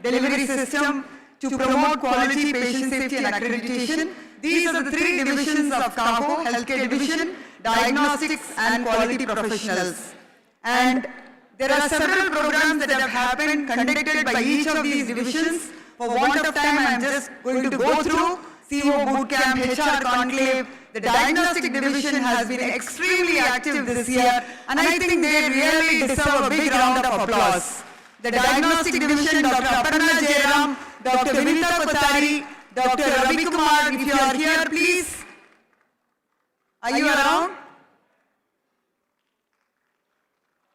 delivery system to promote quality, patient safety and accreditation. These are the 3 divisions of CAHO: Healthcare Division, Diagnostics and Quality Professionals. And there are several programs that have happened, conducted by each of these divisions. For want of time, I am just going to go through CO Bootcamp, HR Conclave. The Diagnostic Division has been extremely active this year, and I think they really deserve a big round of applause. The Diagnostic Division, Dr. Aparna Jairam, Dr. Vinita Kothari, Dr. Ravi Kumar, if you are here, please. Are you around?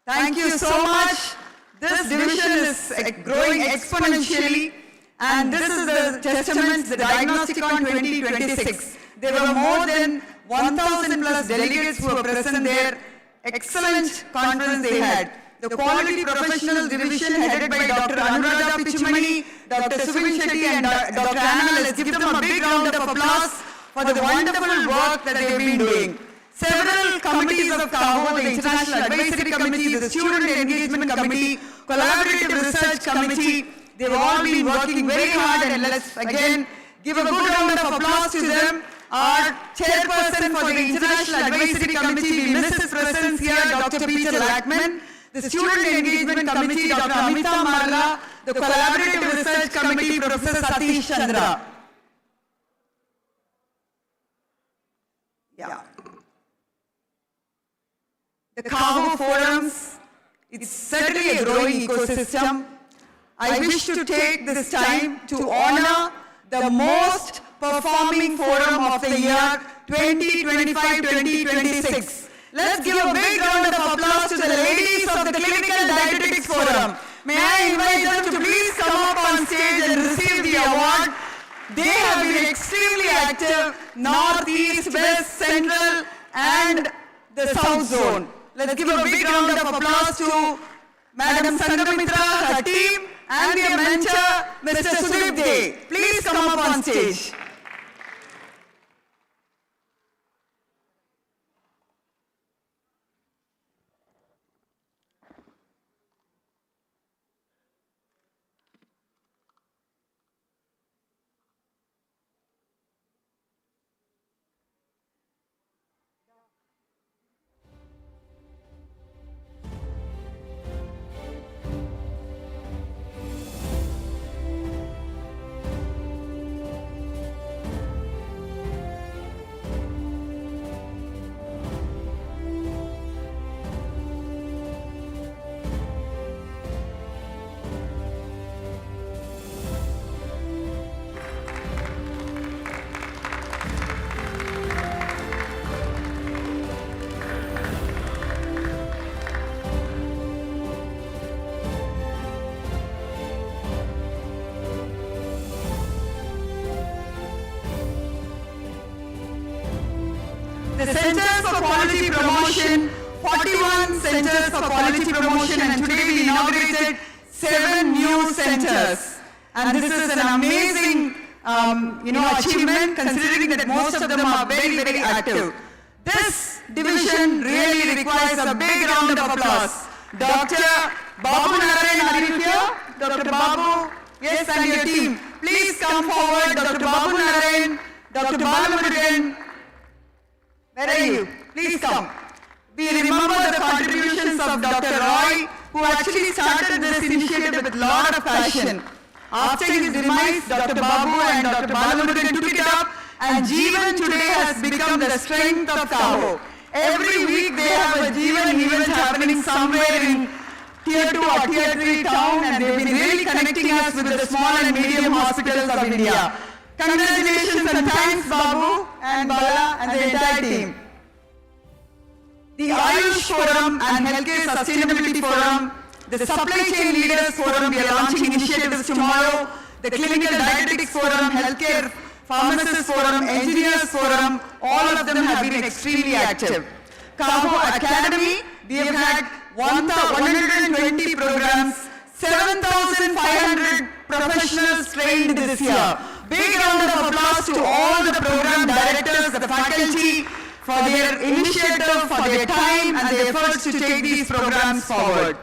Thank you so much. This division is growing exponentially, and this is the testament, the Diagnosticon 2026. There were more than 1,000 plus delegates who were present there. Excellent conference they had. The Quality Professionals Division headed by Dr. Anuradha Pichumani, Dr. Suvin Shetty and Dr. Anna. Let's give them a big round of applause for the wonderful work that they've been doing. Several committees of CAHO, the International Advisory Committee, the Student Engagement Committee, Collaborative Research Committee, they've all been working very hard, and let's again give a good round of applause to them. Our chairperson for the International Advisory Committee, we miss his presence here, Dr. Peter Lackman. The Student Engagement Committee, Dr. Amita Marla. The Collaborative Research Committee, Professor Satish Chandra. Yeah. The CAHO forums, it's certainly a growing ecosystem. I wish to take this time to honor the most performing forum of the year 2025-2026. Let's give a big round of applause to the ladies of the Clinical Dietetics Forum. May I invite them to please come up on stage and receive the award. They have been extremely active, North, East, West, Central and the South Zone. Let's give a big round of applause to Madam Sangamitra, her team, and their mentor, Mr. Sudip Dey. Please come up on stage. the Centers for Quality Promotion, 41 Centers for Quality Promotion, and today we inaugurated 7 new centers. And this is an amazing achievement considering that most of them are very, very active. This division really requires a big round of applause. Dr. Babu Narayan, are you here? Dr. Babu, yes, and your team. Please come forward, Dr. Babu Narayan, Dr. Balamurugan. Where are you? Please come. We remember the contributions of Dr. Roy, who actually started this initiative with a lot of passion. After his demise, Dr. Babu and Dr. Balamurugan took it up, and Jeevan today has become the strength of Caho. Every week they have a Jeevan event happening somewhere in Tier 2 or Tier 3 town, and they've been really connecting us with the small and medium hospitals of India. Congratulations and thanks, Babu and Bala and the entire team. The Ayush Forum and Healthcare Sustainability Forum, the Supply Chain Leaders Forum, we are launching initiatives tomorrow, the Clinical Dietetics Forum, Healthcare Pharmacists Forum, Engineers Forum, all of them have been extremely active. Caho Academy, we have had 120 programs, 7,500 professionals trained this year. Big round of applause to all the program directors, the faculty, for their initiative, for their time and their efforts to take these programs forward.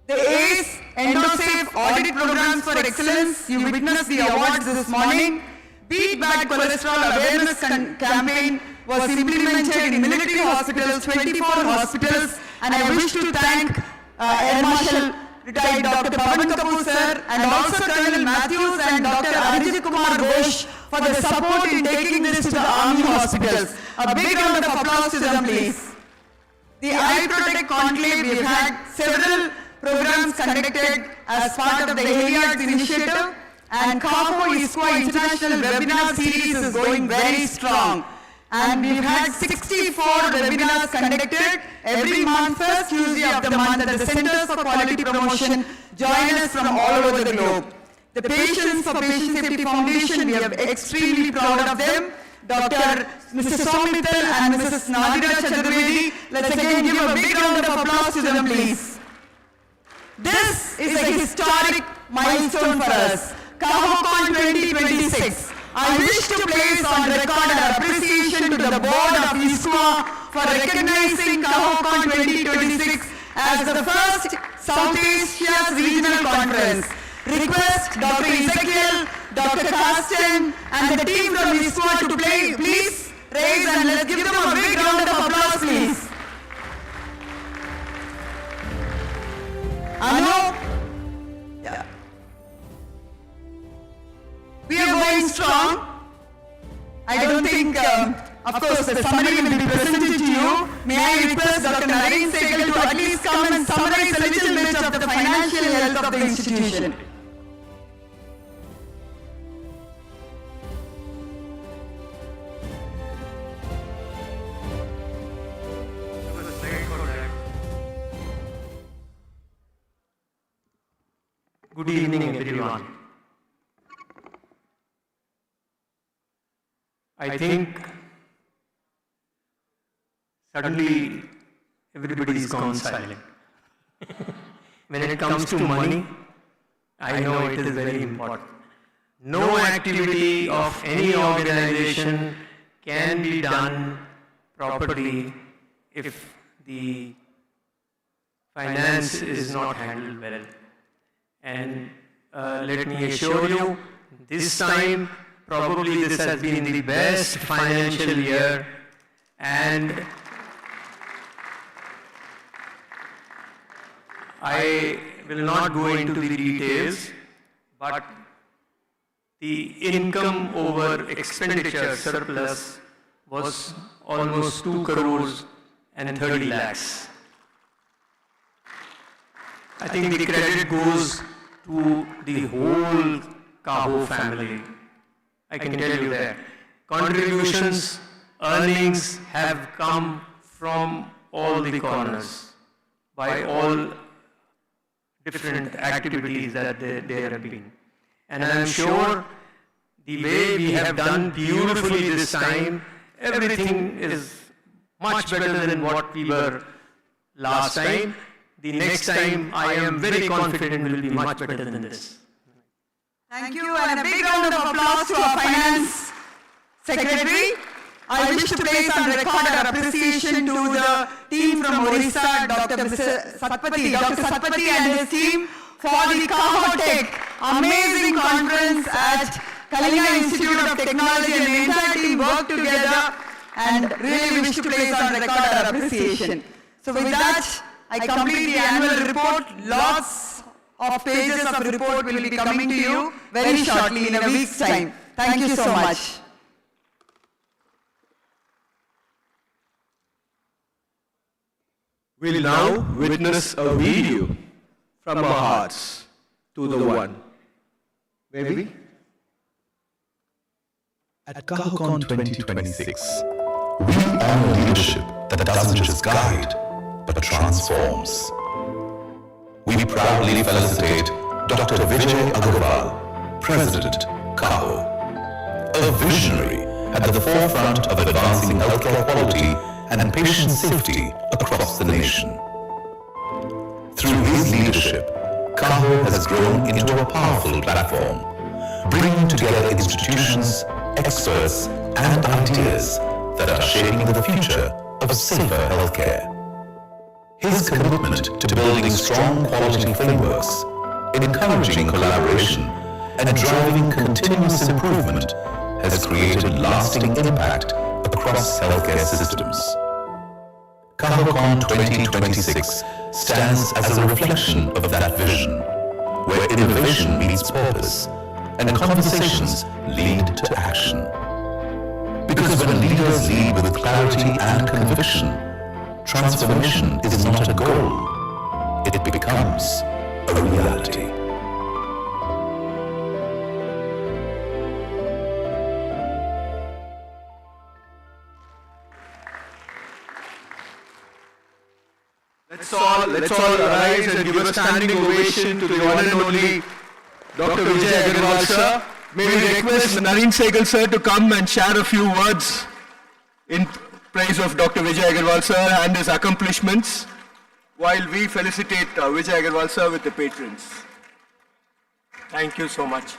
The ACE, Endosafe Audit Programs for Excellence, you witnessed the awards this morning. Beat Bad Cholesterol Awareness Campaign was implemented in military hospitals, 24 hospitals, and I wish to thank Air Marshal retired Dr. Pavan Kapoor sir, and also Colonel Matthews and Dr. Arijit Kumar Ghosh for the support in taking this to the army hospitals. A big round of applause to them, please. The Eye Protect Conclave, we have had several programs conducted as part of the Heliards initiative, and ISQua International Webinar Series is going very strong. And we've had 64 webinars conducted every month, first Tuesday of the month, at the Centers for Quality Promotion join us from all over the globe. The Patients for Patient Safety Foundation, we are extremely proud of them. Mr. Somital and Mrs. Nadira Chaturvedi, let's again give a big round of applause to them, please. This is a historic milestone for us, Cahocon 2026. I wish to place on record our appreciation to the board of ISQua for recognizing Cahocon 2026 as the first South Asia's regional conference. Request Dr. Ezekiel, Dr. Carsten and the team from ISQua to please raise and let's give them a big round of applause, please. Anu? Yeah. We are going strong. I don't think, of course, the summary will be presented to you. May I request Dr. Naren Sehgal to at least come and summarize a little bit of the financial health of the institution. Good evening, everyone. I think suddenly everybody is gone silent. When it comes to money, I know it is very important. No activity of any organization can be done properly if the finance is not handled well. And let me assure you, this time probably this has been the best financial year, and I will not go into the details, but the income over expenditure surplus was almost 2 crores and 30 lakhs. I think the credit goes to the whole Caho family. I can tell you that. Contributions, earnings have come from all the corners, by all different activities that there have been. And I am sure the way we have done beautifully this time everything is much better than what we were last time. The next time, I am very confident will be much better than this. Thank you, and a big round of applause to our Finance Secretary. I wish to place on record our appreciation to the team from Orissa, Dr. Satpathy and his team for the Cahocon amazing conference at Kalinga Institute of Technology, and the entire team worked together, and really wish to place on record our appreciation. So with that, I complete the annual report. Lots of pages of report will be coming to you very shortly in a week's time. Thank you so much. We'll now witness a video from our hearts to the one. Maybe? At Cahocon 2026, we honor leadership that doesn't just guide, but transforms. We proudly felicitate Dr. Bjo George, President, CAPA, a visionary at the forefront of advancing healthcare quality and patient safety across the nation. Through his leadership, CAPA has grown into a powerful platform, bringing together institutions, experts, and ideas that are shaping the future of safer healthcare. His commitment to building strong quality frameworks, encouraging collaboration, and driving continuous improvement has created lasting impact across healthcare systems. Cahocon 2026 stands as a reflection of that vision, where innovation meets purpose and conversations lead to action. Because when leaders lead with clarity and conviction, transformation is not a goal, it becomes a reality. Let's all arise and give a standing ovation to the one and only Dr. Bjo George sir. May we request Naren Sehgal sir to come and share a few words in praise of Dr. Bjo George sir and his accomplishments, while we felicitate Bjo George sir with the patrons. Thank you so much.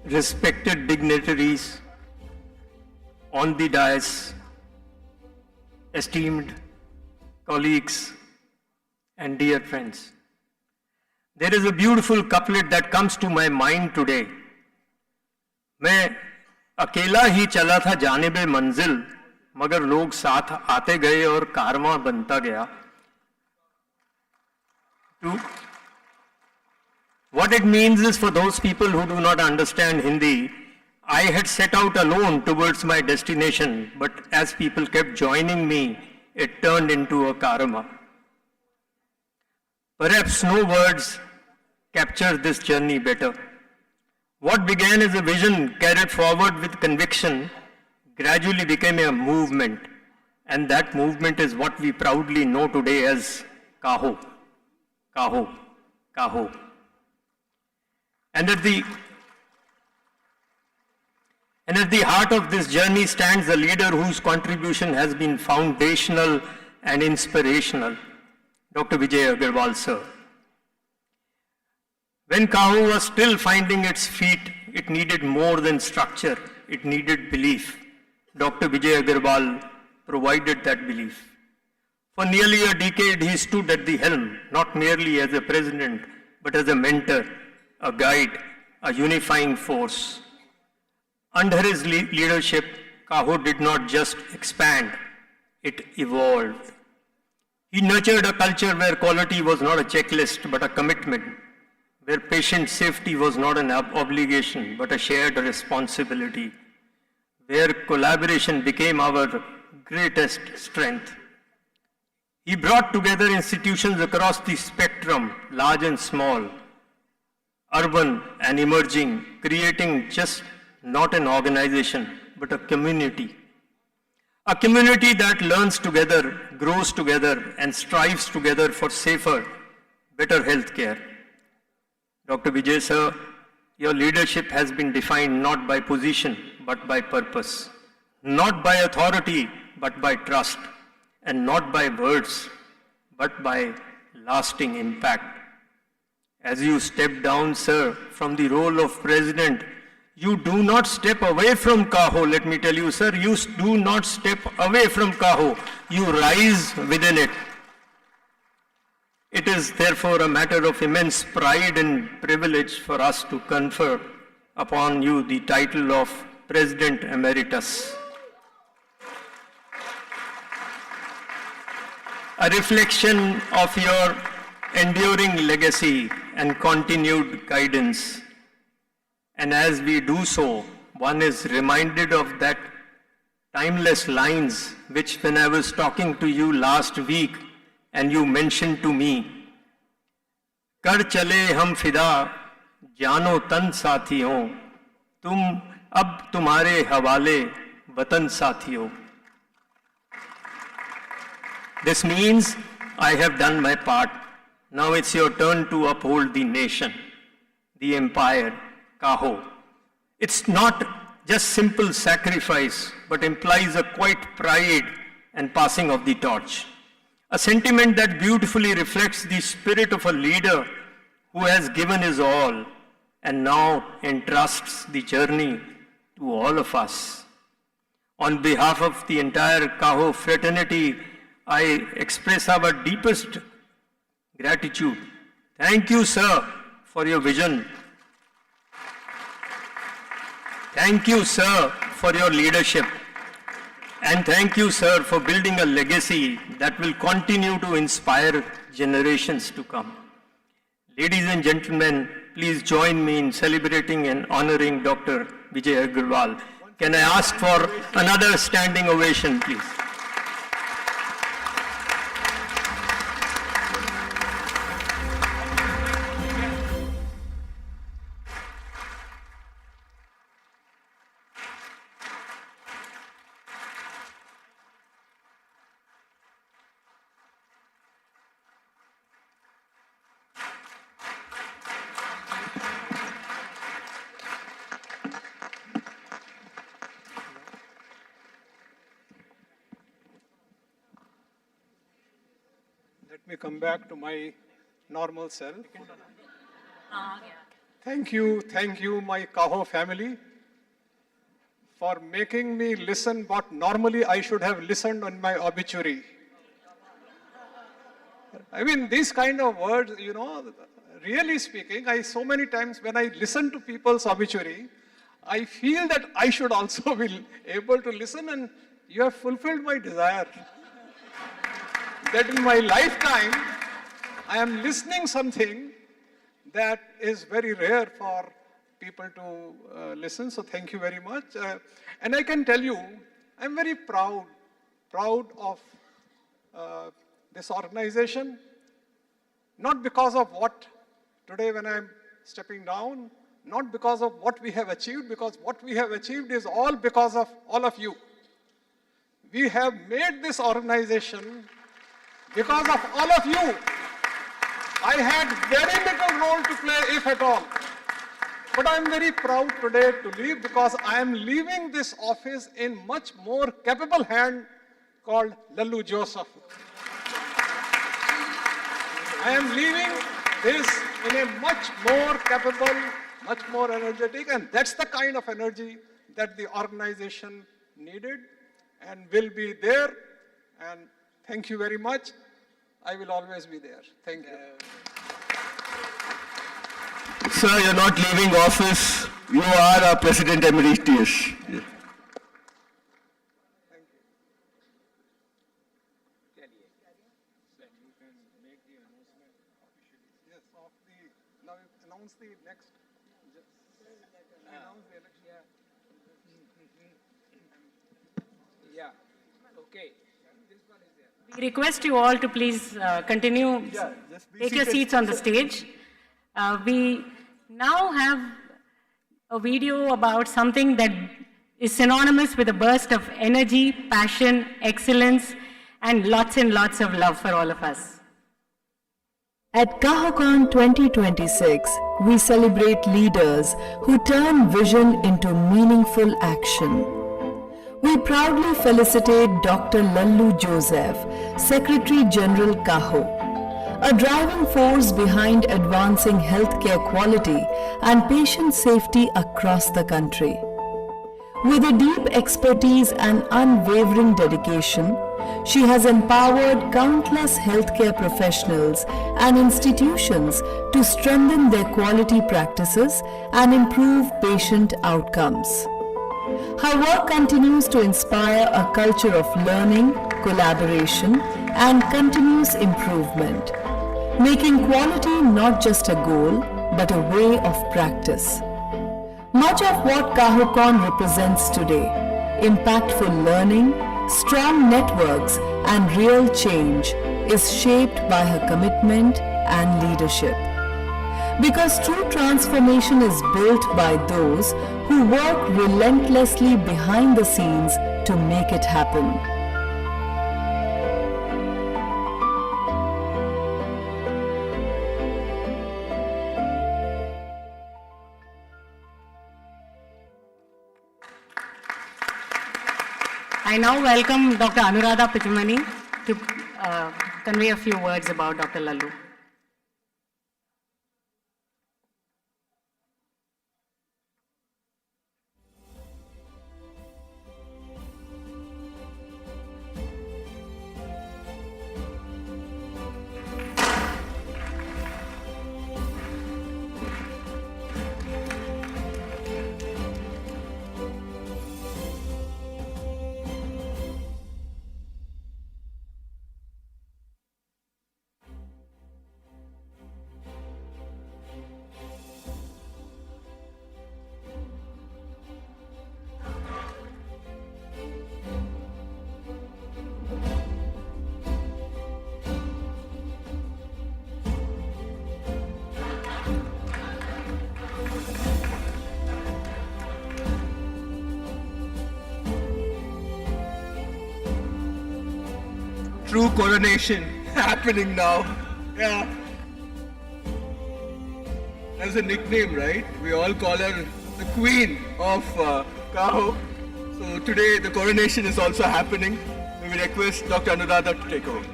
Respected dignitaries on the dais, esteemed colleagues, and dear friends. There is a beautiful couplet that comes to my mind today. मैं अकेला ही चला था जानिबे मंजिल, मगर लोग साथ आते गए और कारवां बनता गया. What it means is, for those people who do not understand Hindi, I had set out alone towards my destination, but as people kept joining me, it turned into a karma. Perhaps no words capture this journey better. What began as a vision carried forward with conviction gradually became a movement, and that movement is what we proudly know today as Caho, Caho, Caho. And at the heart of this journey stands a leader whose contribution has been foundational and inspirational, Dr. Bjo George sir. When Caho was still finding its feet, it needed more than structure, it needed belief. Dr. Bjo George provided that belief. For nearly a decade, he stood at the helm, not merely as a president, but as a mentor, a guide, a unifying force. Under his leadership, Caho did not just expand, it evolved. He nurtured a culture where quality was not a checklist but a commitment, where patient safety was not an obligation but a shared responsibility, where collaboration became our greatest strength. He brought together institutions across the spectrum, large and small, urban and emerging, creating just not an organization, but a community. A community that learns together, grows together, and strives together for safer, better healthcare. Dr. Vijay sir, your leadership has been defined not by position, but by purpose. Not by authority, but by trust. And not by words, but by lasting impact. As you step down, sir, from the role of president, you do not step away from CAHO, let me tell you, sir, you do not step away from CAHO, you rise within it. It is therefore a matter of immense pride and privilege for us to confer upon you the title of President Emeritus. A reflection of your enduring legacy and continued guidance. And as we do so, one is reminded of that timeless lines which when I was talking to you last week and you mentioned to me, Kar chale hum fida, jano tan sathiyon, tum ab tumhare hawale watan sathiyon. This means I have done my part. Now it's your turn to uphold the nation, the empire, CAHO. It's not just simple sacrifice, but implies a quiet pride and passing of the torch. A sentiment that beautifully reflects the spirit of a leader who has given his all and now entrusts the journey to all of us. On behalf of the entire CAHO fraternity, I express our deepest gratitude. Thank you, sir, for your vision. Thank you, sir, for your leadership. And thank you, sir, for building a legacy that will continue to inspire generations to come. Ladies and gentlemen, please join me in celebrating and honoring Dr. Vijay Agarwal. Can I ask for another standing ovation, please? Let me come back to my normal self. Thank you, my CAHO family, for making me listen what normally I should have listened on my obituary. I mean, these kind of words, really speaking, so many times when I listen to people's obituary, I feel that I should also be able to listen, and you have fulfilled my desire. That in my lifetime, I am listening something that is very rare for people to listen. So thank you very much. And I can tell you, I'm very proud of this organization, not because of what today when I'm stepping down, not because of what we have achieved, because what we have achieved is all because of all of you. We have made this organization because of all of you. I had very little role to play, if at all. But I'm very proud today to leave because I am leaving this office in much more capable hand called Lallu Joseph. I am leaving this in a much more capable, much more energetic, and that's the kind of energy that the organization needed and will be there. And thank you very much. I will always be there. Thank you. Sir, you're not leaving office. You are our President Emeritus. Now announce the next. Announce the election. Yeah. Okay. We request you all to please continue, take your seats on the stage. We now have a video about something that is synonymous with a burst of energy, passion, excellence, and lots of love for all of us. At Cahocon 2026, we celebrate leaders who turn vision into meaningful action. We proudly felicitate Dr. Lallu Joseph, Secretary General CAHO, a driving force behind advancing healthcare quality and patient safety across the country. With a deep expertise and unwavering dedication, she has empowered countless healthcare professionals and institutions to strengthen their quality practices and improve patient outcomes. Her work continues to inspire a culture of learning, collaboration, and continuous improvement, making quality not just a goal, but a way of practice. Much of what Cahocon represents today, impactful learning, strong networks, and real change, is shaped by her commitment and leadership. Because true transformation is built by those who work relentlessly behind the scenes to make it happen. I now welcome Dr. Anuradha Pittamani to convey a few words about Dr. Lallu. True coronation happening now. Yeah. That's a nickname, right? We all call her the queen of Caho. So today the coronation is also happening. We will request Dr. Anuradha to take over.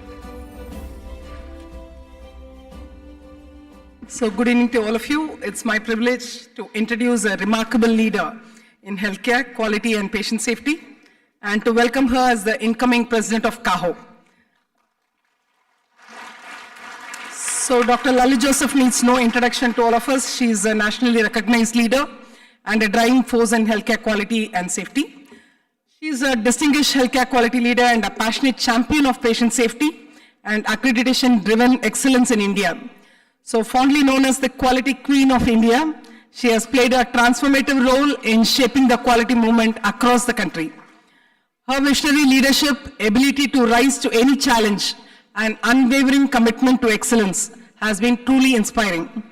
So good evening to all of you. It's my privilege to introduce a remarkable leader in healthcare, quality and patient safety, and to welcome her as the incoming president of CAHO. So Dr. Lallu Joseph needs no introduction to all of us. She is a nationally recognized leader and a driving force in healthcare quality and safety. She is a distinguished healthcare quality leader and a passionate champion of patient safety and accreditation-driven excellence in India. So fondly known as the Quality Queen of India, she has played a transformative role in shaping the quality movement across the country. Her visionary leadership, ability to rise to any challenge, and unwavering commitment to excellence has been truly inspiring.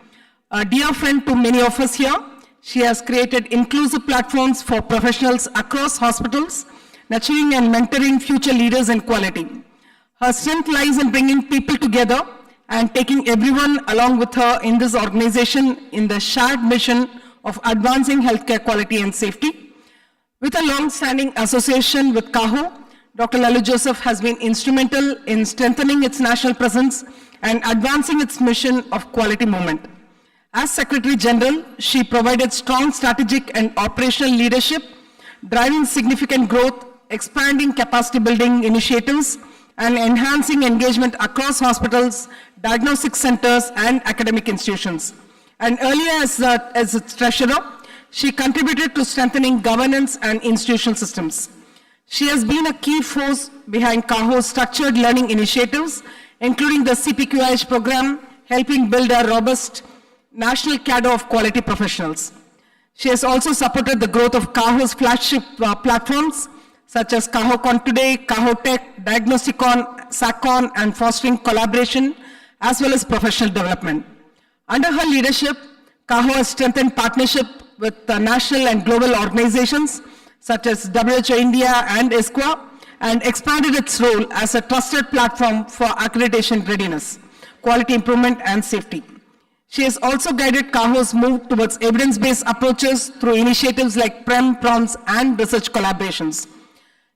A dear friend to many of us here, she has created inclusive platforms for professionals across hospitals, nurturing and mentoring future leaders in quality. Her strength lies in bringing people together and taking everyone along with her in this organization in the shared mission of advancing healthcare quality and safety. With a long-standing association with CAHO, Dr. Lallu Joseph has been instrumental in strengthening its national presence and advancing its mission of quality movement. As Secretary General, she provided strong strategic and operational leadership, driving significant growth, expanding capacity building initiatives, and enhancing engagement across hospitals, diagnostic centers, and academic institutions. And earlier as its treasurer, she contributed to strengthening governance and institutional systems. She has been a key force behind Caho's structured learning initiatives, including the CPQIH program, helping build a robust national cadre of quality professionals. She has also supported the growth of Caho's flagship platforms, such as Cahocon Today, Cahotech, Diagnosticon, SACON, and fostering collaboration, as well as professional development. Under her leadership, Caho has strengthened partnership with national and global organizations, such as WHO India and ISQua, and expanded its role as a trusted platform for accreditation readiness, quality improvement, and safety. She has also guided Caho's move towards evidence-based approaches through initiatives like PREM, PRONS, and research collaborations.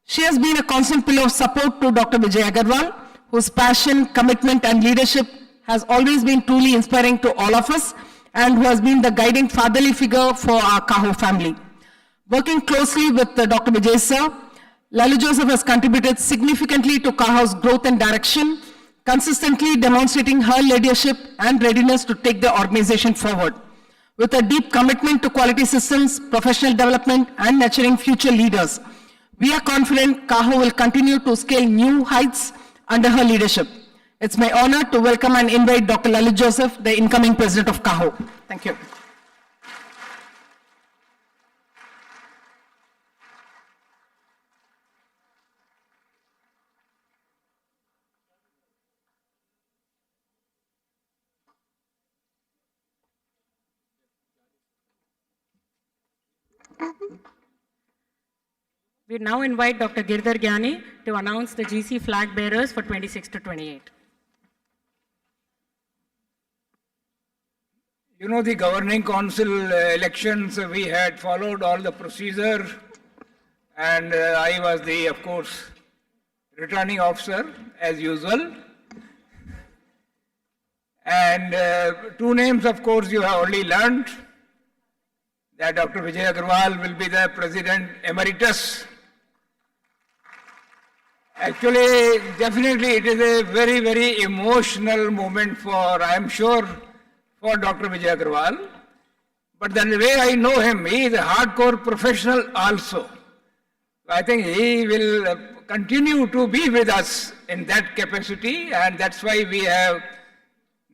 She has been a constant pillar of support to Dr. Vijay Agarwal, whose passion, commitment, and leadership has always been truly inspiring to all of us, and who has been the guiding fatherly figure for our Caho family. Working closely with Dr. Vijay sir, Lalu Joseph has contributed significantly to Caho's growth and direction, consistently demonstrating her leadership and readiness to take the organization forward. With a deep commitment to quality systems, professional development, and nurturing future leaders, we are confident Caho will continue to scale new heights under her leadership. It's my honor to welcome and invite Dr. Lalu Joseph, the incoming president of Caho. Thank you. We now invite Dr. Girdhar Gyani to announce the GC flag bearers for 26 to 28. You know, the governing council elections, we had followed all the procedure, and I was the, of course, returning officer as usual. And two names, of course, you have already learned, that Dr. Vijay Agarwal will be the President Emeritus. Actually, definitely it is a very, very emotional moment for, I am sure, for Dr. Vijay Agarwal. But then the way I know him, he is a hardcore professional also. I think he will continue to be with us in that capacity, and that's why we have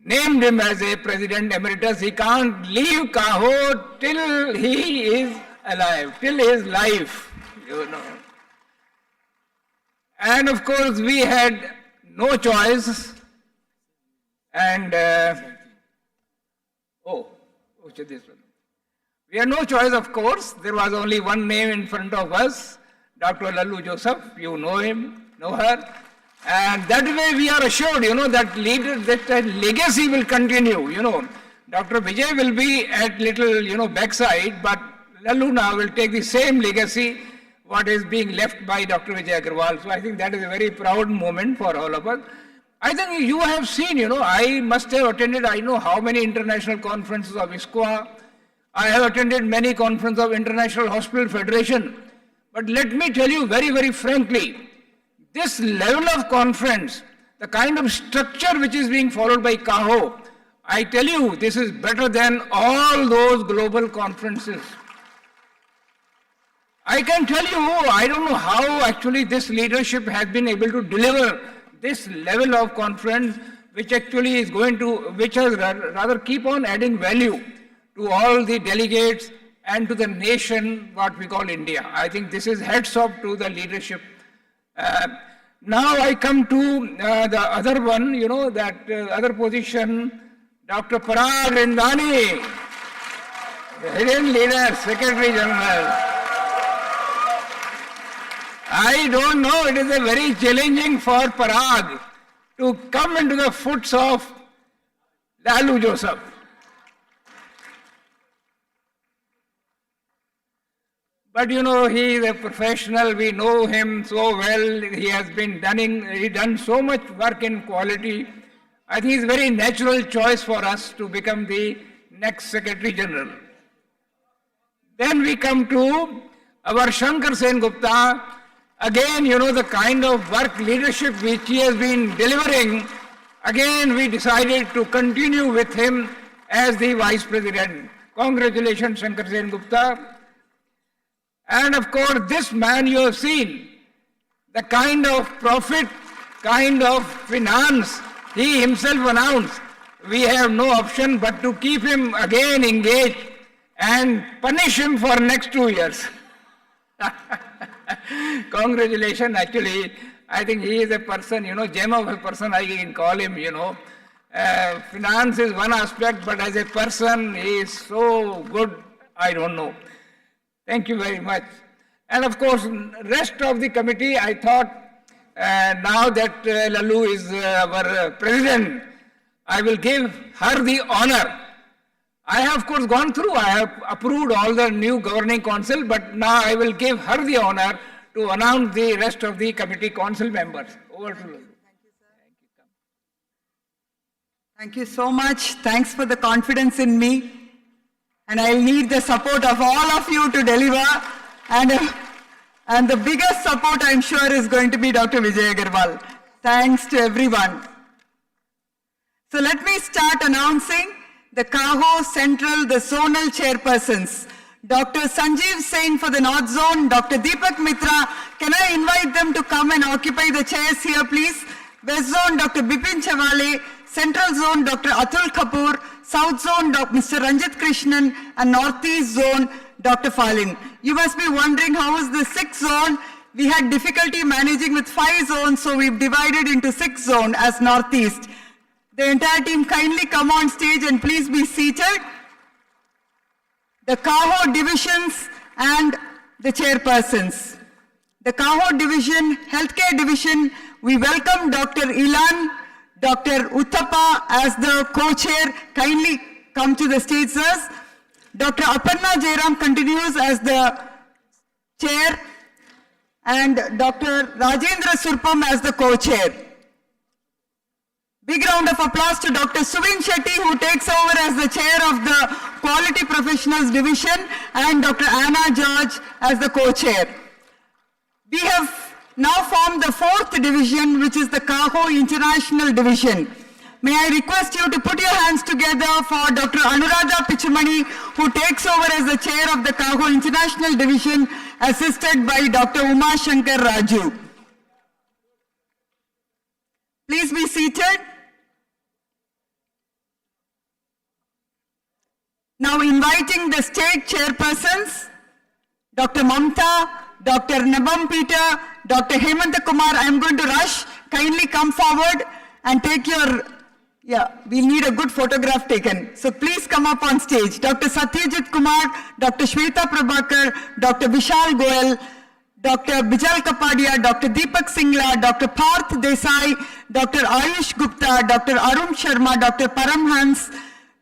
named him as a President Emeritus. He can't leave Caho till he is alive, till his life, you know. And of course, we had no choice, and this one. We had no choice, of course. There was only one name in front of us, Dr. Lalu Joseph. You know him, know her. And that way we are assured, you know, that legacy will continue, you know. Dr. Vijay will be at little, you know, backside, but Lalu now will take the same legacy what is being left by Dr. Vijay Agarwal. So I think that is a very proud moment for all of us. I think you have seen, you know, I must have attended, I know how many international conferences of ISQua. I have attended many conferences of International Hospital Federation. But let me tell you very, very frankly, this level of conference, the kind of structure which is being followed by Caho, I tell you, this is better than all those global conferences. I can tell you, I don't know how actually this leadership has been able to deliver this level of conference, which actually is going to, which has rather keep on adding value to all the delegates and to the nation, what we call India. I think this is heads off to the leadership. Now I come to the other one, you know, that other position, Dr. Parag Rindani, the hidden leader, Secretary General. I don't know, it is a very challenging for Parag to come into the footsteps of Lalu Joseph. But you know, he is a professional, we know him so well, he has been done so much work in quality. I think it's a very natural choice for us to become the next Secretary General. Then we come to our Shankar Sen Gupta. Again, you know, the kind of work leadership which he has been delivering, again we decided to continue with him as the Vice President. Congratulations, Shankar Sen Gupta. And of course, this man you have seen, the kind of profit, kind of finance he himself announced, we have no option but to keep him again engaged and punish him for next 2 years. Congratulations, actually. I think he is a person, gem of a person, I can call him, finance is one aspect, but as a person, he is so good, I don't know. Thank you very much. And of course, rest of the committee, I thought, now that Lalu is our president, I will give her the honor. I have, of course, gone through, I have approved all the new governing council, but now I will give her the honor to announce the rest of the committee council members. Over to Lalu. Thank you so much. Thanks for the confidence in me. And I'll need the support of all of you to deliver. And the biggest support, I'm sure, is going to be Dr. Vijay Agarwal. Thanks to everyone. So let me start announcing the CAHO Central, the zonal chairpersons. Dr. Sanjeev Singh for the North Zone, Dr. Deepak Mitra. Can I invite them to come and occupy the chairs here, please? West Zone, Dr. Bipin Chawale. Central Zone, Dr. Atul Kapoor. South Zone, Mr. Ranjit Krishnan. And Northeast Zone, Dr. Falin. You must be wondering how is the 6th zone? We had difficulty managing with 5 zones, so we've divided into 6 zones as Northeast. The entire team kindly come on stage and please be seated. The CAHO divisions and the chairpersons. The CAHO division, Healthcare division, we welcome Dr. Ilan, Dr. Uttapa as the co-chair. Kindly come to the stage, sirs. Dr. Aparna Jairam continues as the chair and Dr. Rajendra Surpam as the co-chair. Big round of applause to Dr. Suvin Shetty, who takes over as the chair of the Quality Professionals Division, and Dr. Anna George as the co-chair. We have now formed the 4th division, which is the CAHO International Division. May I request you to put your hands together for Dr. Anuradha Pichumani, who takes over as the chair of the CAHO International Division, assisted by Dr. Uma Shankar Raju. Please be seated. Now inviting the state chairpersons, Dr. Mamta, Dr. Nabam Peter, Dr. Hemanta Kumar. I am going to rush. Kindly come forward and take your, we'll need a good photograph taken. So please come up on stage. Dr. Satyajit Kumar, Dr. Shweta Prabhakar, Dr. Vishal Goel, Dr. Bijal Kapadia, Dr. Deepak Singla, Dr. Parth Desai, Dr. Ayush Gupta, Dr. Arun Sharma, Dr. Paramhans,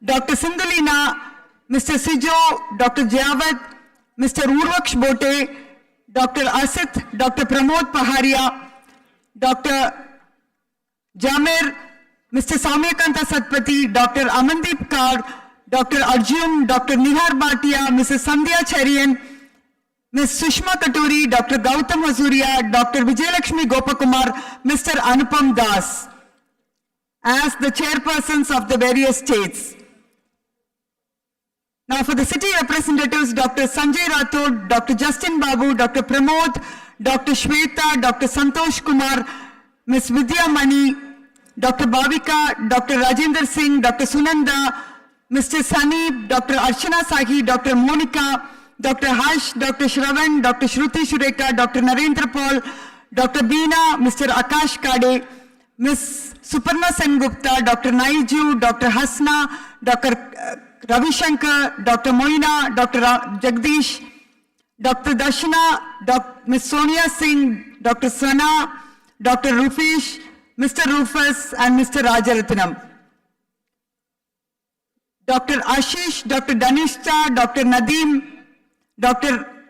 Dr. Sindulina, Mr. Sijo, Dr. Jayawat, Mr. Urvaksh Bote, Dr. Asit, Dr. Pramod Paharia, Dr. Jamir, Mr. Saumyakanta Satpathy, Dr. Amandeep Kaur, Dr. Arjun, Dr. Nihar Bhatia, Mrs. Sandhya Cherian, Ms. Sushma Katuri, Dr. Gautam Hazuria, Dr. Vijayalakshmi Gopakumar, Mr. Anupam Das, as the chairpersons of the various states. Now for the city representatives, Dr. Sanjay Rathod, Dr. Justin Babu, Dr. Pramod, Dr. Shweta, Dr. Santosh Kumar, Ms. Vidya Mani, Dr. Bhavika, Dr. Rajendra Singh, Dr. Sunanda, Mr. Sanib, Dr. Archana Sahi, Dr. Monica, Dr. Harsh, Dr. Shravan, Dr. Shruti Shureka, Dr. Narendra Paul, Dr. Beena, Mr. Akash Kade, Ms. Suparna Sengupta, Dr. Naiju, Dr. Hasna, Dr. Ravi Shankar, Dr. Moina, Dr. Jagdish, Dr. Darshana, Ms. Sonia Singh, Dr. Sana, Dr. Rufish, Mr. Rufus, and Mr. Rajaratnam. Dr. Ashish, Dr. Danishta, Dr. Nadeem,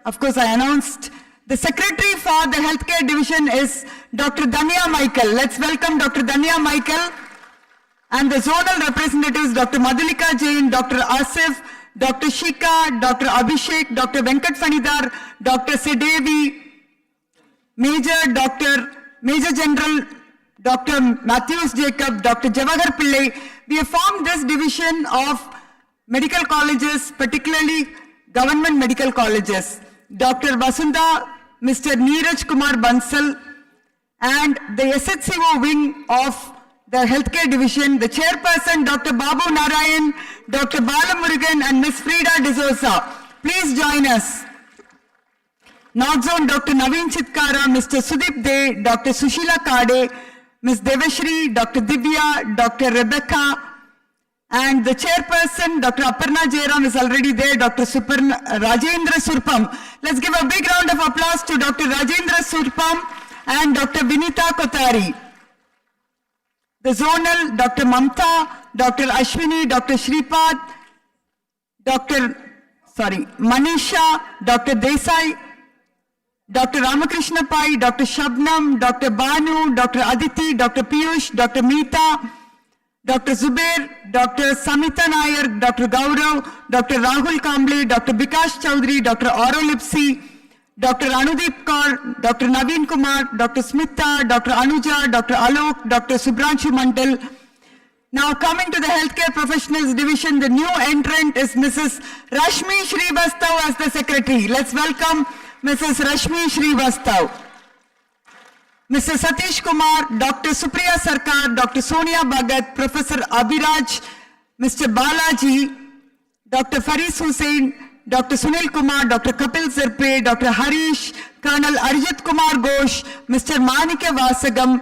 of course I announced, the secretary for the healthcare division is Dr. Danya Michael. Let's welcome Dr. Danya Michael. And the zonal representatives, Dr. Madhulika Jain, Dr. Asif, Dr. Shika, Dr. Abhishek, Dr. Venkat Fanidar, Dr. Sedevi, Major General Dr. Matthews Jacob, Dr. Jawahar Pillai. We have formed this division of medical colleges, particularly government medical colleges. Dr. Vasunda, Mr. Neeraj Kumar Bansal, and the SHCO wing of the Healthcare Division, the Chairperson, Dr. Babu Narayan, Dr. Balamurugan, and Ms. Frida D'Souza. Please join us. North Zone, Dr. Naveen Chitkara, Mr. Sudip De, Dr. Sushila Kade, Ms. Devashri, Dr. Divya, Dr. Rebecca, and the Chairperson, Dr. Aparna Jairam is already there, Dr. Rajendra Surpam. Let's give a big round of applause to Dr. Rajendra Surpam and Dr. Vinita Kotari. The Zonal, Dr. Mamta, Dr. Ashwini, Dr. Shripad, Manisha, Dr. Desai, Dr. Ramakrishna Pai, Dr. Shabnam, Dr. Banu, Dr. Aditi, Dr. Piyush, Dr. Meeta, Dr. Zubair, Dr. Samita Nair, Dr. Gaurav, Dr. Rahul Kamble, Dr. Bikash Chowdhury, Dr. Oro Lipsi, Dr. Anudeep Kaur, Dr. Naveen Kumar, Dr. Smita, Dr. Anuja, Dr. Alok, Dr. Subhranshu Mandal. Now coming to the Healthcare Professionals Division, the new entrant is Mrs. Rashmi Srivastav as the Secretary. Let's welcome Mrs. Rashmi Srivastav. Mr. Satish Kumar, Dr. Supriya Sarkar, Dr. Sonia Bhagat, Professor Abhiraj, Mr. Balaji, Dr. Faris Hussain, Dr. Sunil Kumar, Dr. Kapil Zirpe, Dr. Harish, Colonel Arjit Kumar Ghosh, Mr. Manikya Vasagam,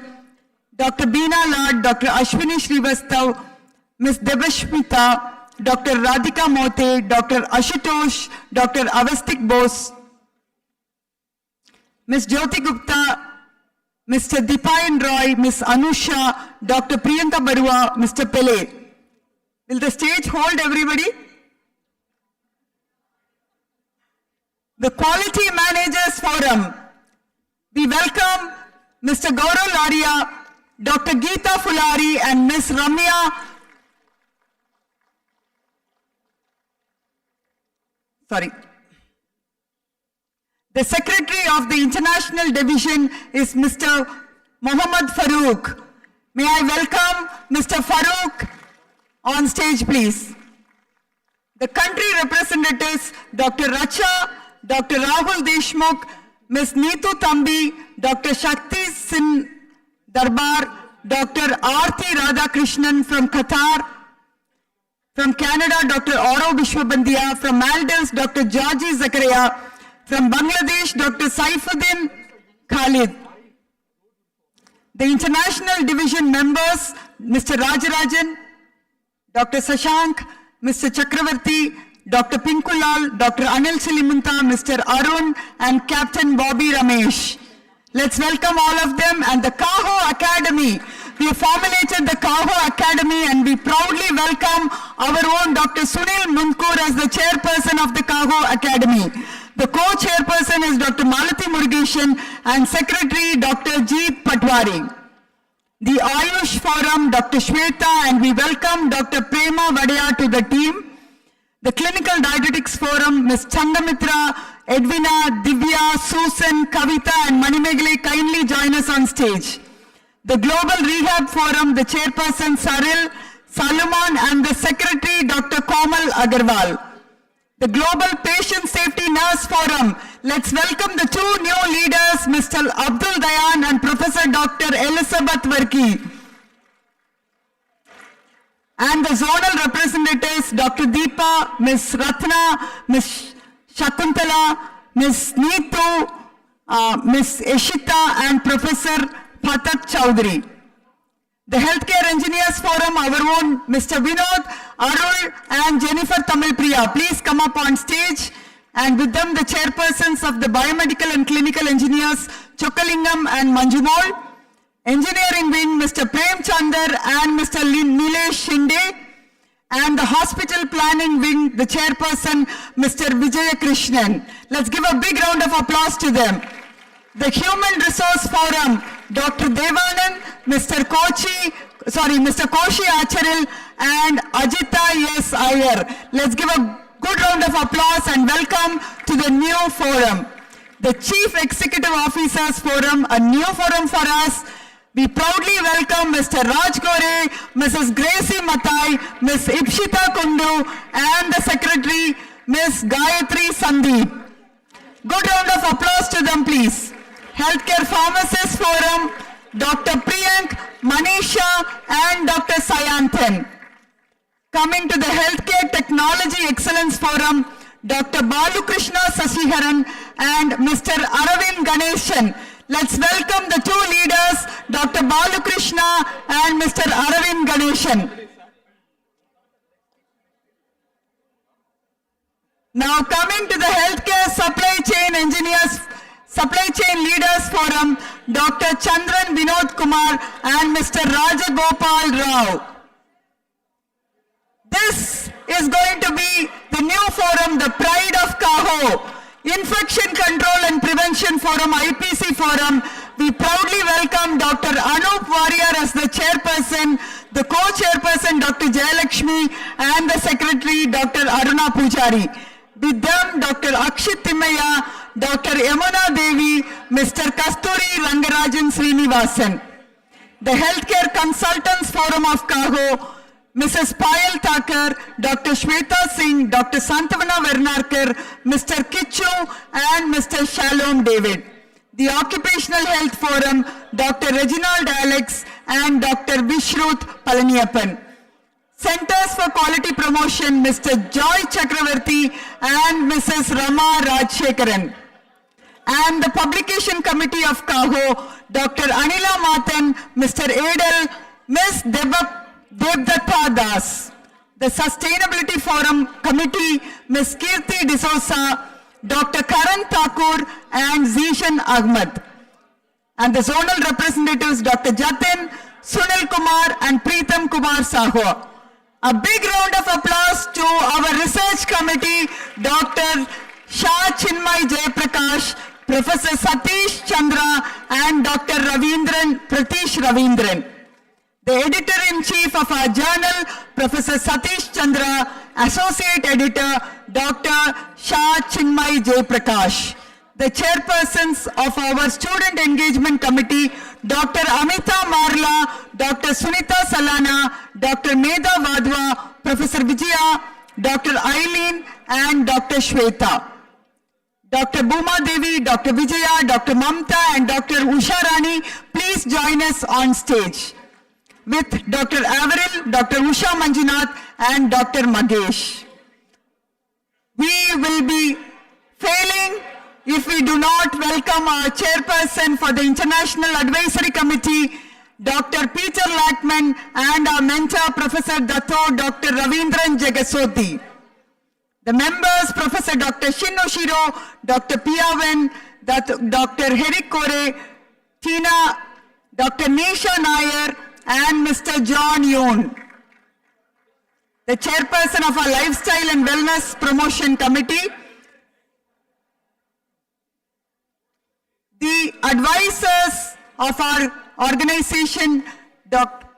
Dr. Beena Lad, Dr. Ashwini Srivastav, Ms. Debashmita, Dr. Radhika Mote, Dr. Ashutosh, Dr. Avastik Bose, Ms. Jyoti Gupta, Mr. Dipayan Roy, Ms. Anusha, Dr. Priyanka Barua, Mr. Pele. Will the stage hold everybody? The Quality Managers Forum. We welcome Mr. Gaurav Laria, Dr. Geeta Fulari, and Ms. Ramya. The Secretary of the International Division is Mr. Mohammad Farouk. May I welcome Mr. Farouk on stage, please. The country representatives, Dr. Racha, Dr. Rahul Deshmukh, Ms. Neetu Tambi, Dr. Shakti Sin Darbar, Dr. Aarti Radhakrishnan from Qatar, from Canada, Dr. Oro Vishwabandiya, from Maldives, Dr. Georgie Zakaria, from Bangladesh, Dr. Saifuddin Khalid. The International Division members, Mr. Rajarajan, Dr. Sashank, Mr. Chakravarti, Dr. Pinkulal, Dr. Anil Silimunta, Mr. Arun, and Captain Bobby Ramesh. Let's welcome all of them and the Caho Academy. We formulated the Caho Academy and we proudly welcome our own Dr. Sunil Munkur as the chairperson of the Caho Academy. The co-chairperson is Dr. Malati Murugeshan and secretary Dr. Jeet Patwari. The Ayush Forum, Dr. Shweta, and we welcome Dr. Prema Vadaya to the team. The Clinical Dietetics Forum, Ms. Chandamitra, Edwina, Divya, Susan, Kavita, and Manimegle kindly join us on stage. The Global Rehab Forum, the chairperson Saril Salomon, and the secretary Dr. Komal Agarwal. The Global Patient Safety Nurse Forum, let's welcome the two new leaders, Mr. Abdul Dayan and Professor Dr. Elizabeth Varki. And the zonal representatives, Dr. Deepa, Ms. Ratna, Ms. Shakuntala, Ms. Neetu, Ms. Eshita, and Professor Patak Chowdhury. The Healthcare Engineers Forum, our own Mr. Vinod, Arul, and Jennifer Tamilpriya. Please come up on stage. And with them, the chairpersons of the Biomedical and Clinical Engineers, Chokalingam and Manjumol. Engineering Wing, Mr. Prem Chandar and Mr. Nilesh Shinde. And the Hospital Planning Wing, the chairperson, Mr. Vijaya Krishnan. Let's give a big round of applause to them. The Human Resource Forum, Dr. Devanand, Mr. Koshi Acharil, and Ajita S. Iyer. Let's give a good round of applause and welcome to the new forum. The Chief Executive Officers Forum, a new forum for us. We proudly welcome Mr. Raj Gore, Mrs. Gracie Matai, Ms. Ipshita Kundu, and the Secretary, Ms. Gayatri Sandeep. Good round of applause to them, please. Healthcare Pharmacist Forum, Dr. Priyank, Manisha and Dr. Sayanthan. Coming to the Healthcare Technology Excellence Forum, Dr. Balukrishna Sasiharan and Mr. Aravind Ganeshan. Let's welcome the two leaders, Dr. Balukrishna and Mr. Aravind Ganeshan. Now coming to the Healthcare Supply Chain Leaders Forum, Dr. Chandran Vinod Kumar and Mr. Rajagopal Rao. This is going to be the new forum, the pride of Caho, Infection Control and Prevention Forum, IPC Forum. We proudly welcome Dr. Anup Warrior as the chairperson, the co-chairperson Dr. Jayalakshmi and the secretary Dr. Aruna Pujari. With them, Dr. Akshit Timaya, Dr. Yamuna Devi, Mr. Kasturi Rangarajan Srinivasan. The Healthcare Consultants Forum of Caho, Mrs. Payal Thakur, Dr. Shweta Singh, Dr. Santavana Vernarkar, Mr. Kichu and Mr. Shalom David. The Occupational Health Forum, Dr. Reginald Alex and Dr. Vishruth Palaniappan. Centers for Quality Promotion, Mr. Joy Chakravarti and Mrs. Rama Rajshekaran. And the Publication Committee of Caho, Dr. Anila Mathan, Mr. Adel, Ms. Devdatta Das. The Sustainability Forum Committee, Ms. Kirti D'Souza, Dr. Karan Thakur and Zishan Ahmad. And the zonal representatives, Dr. Jatin, Sunil Kumar and Preetham Kumar Sahu. A big round of applause to our research committee, Dr. Shah Chinmay Jayaprakash, Professor Satish Chandra and Dr. Pratish Ravindran. The editor-in-chief of our journal, Professor Satish Chandra, Associate Editor, Dr. Shah Chinmay Jayaprakash. The chairpersons of our Student Engagement Committee, Dr. Amita Marla, Dr. Sunita Salana, Dr. Medha Vadwa, Professor Vijaya, Dr. Eileen and Dr. Shweta. Dr. Bhuma Devi, Dr. Vijaya, Dr. Mamta and Dr. Usha Rani, please join us on stage. With Dr. Avril, Dr. Usha Manjunath and Dr. Magesh. We will be failing if we do not welcome our chairperson for the International Advisory Committee, Dr. Peter Lackman, and our mentor, Professor Datto, Dr. Ravindran Jagasoti. The members, Professor Dr. Shin Oshiro, Dr. Piyavan, Dr. Herik Kore, Tina, Dr. Nisha Nair, and Mr. John Yoon. The chairperson of our Lifestyle and Wellness Promotion Committee, the advisors of our organization,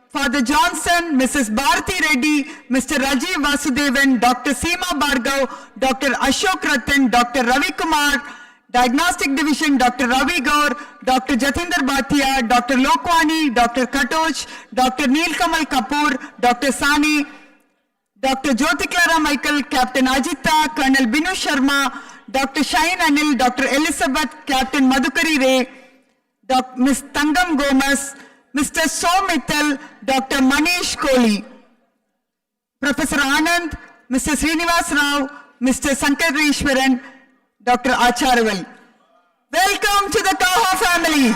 Father Johnson, Mrs. Bharati Reddy, Mr. Rajiv Vasudevan, Dr. Seema Bhargav, Dr. Ashok Ratan, Dr. Ravi Kumar, Diagnostic Division, Dr. Ravi Gaur, Dr. Jatinder Bhatia, Dr. Lokwani, Dr. Katoch, Dr. Neelkamal Kapoor, Dr. Sani, Dr. Jyoti Clara Michael, Captain Ajita, Colonel Binu Sharma, Dr. Shine Anil, Dr. Elizabeth, Captain Madhukari Ray, Ms. Tangam Gomes, Mr. So Mittal, Dr. Manish Kohli, Professor Anand, Mr. Srinivas Rao, Mr. Sankarishwaran, Dr. Acharwal. Welcome to the Caho family.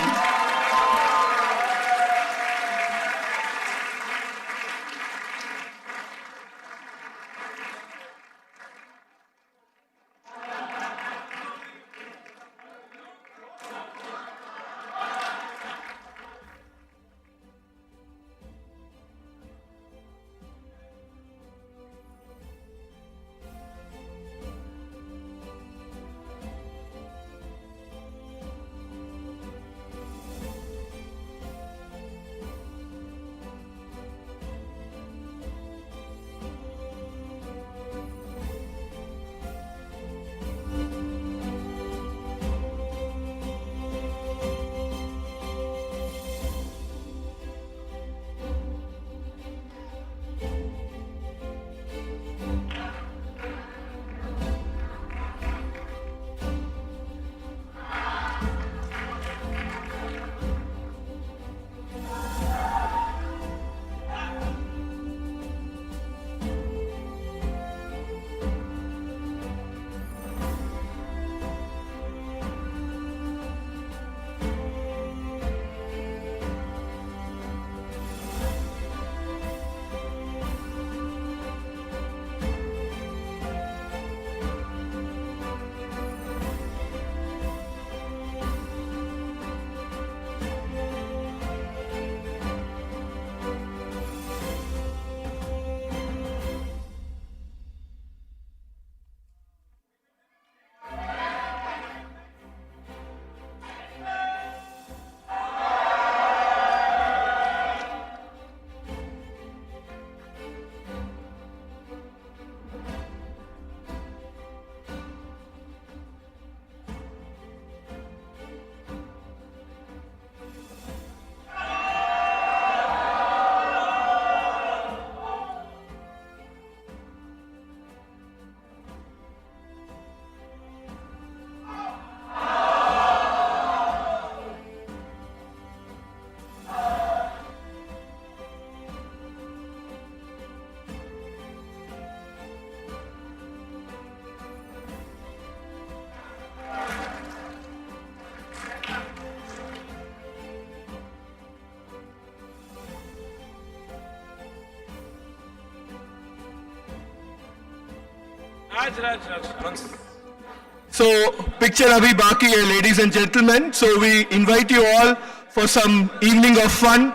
So, picture abhi baki hai, ladies and gentlemen. So, we invite you all for some evening of fun.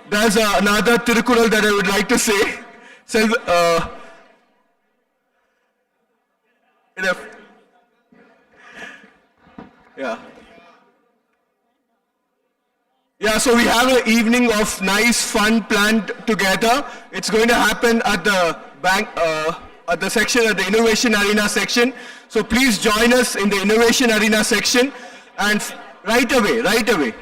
There's another Tirukural that I would like to say. Yeah, so we have an evening of nice fun planned together. It's going to happen at the at the section, at the Innovation Arena section. So please join us in the Innovation Arena section and right away.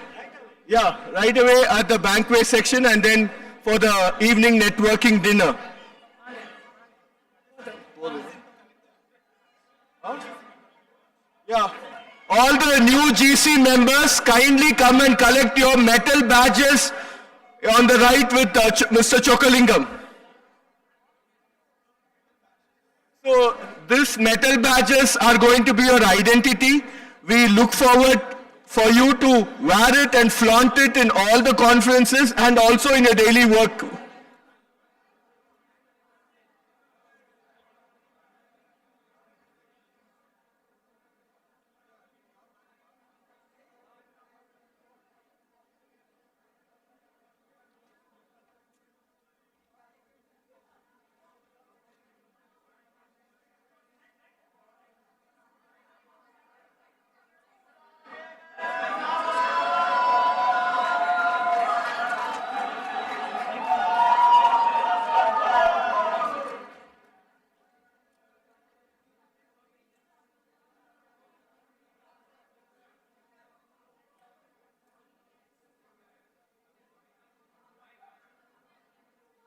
Yeah, right away at the banquet section and then for the evening networking dinner. Yeah. All the new GC members, kindly come and collect your metal badges on the right with Mr. Chokalingam. So, these metal badges are going to be your identity. We look forward for you to wear it and flaunt it in all the conferences and also in your daily work.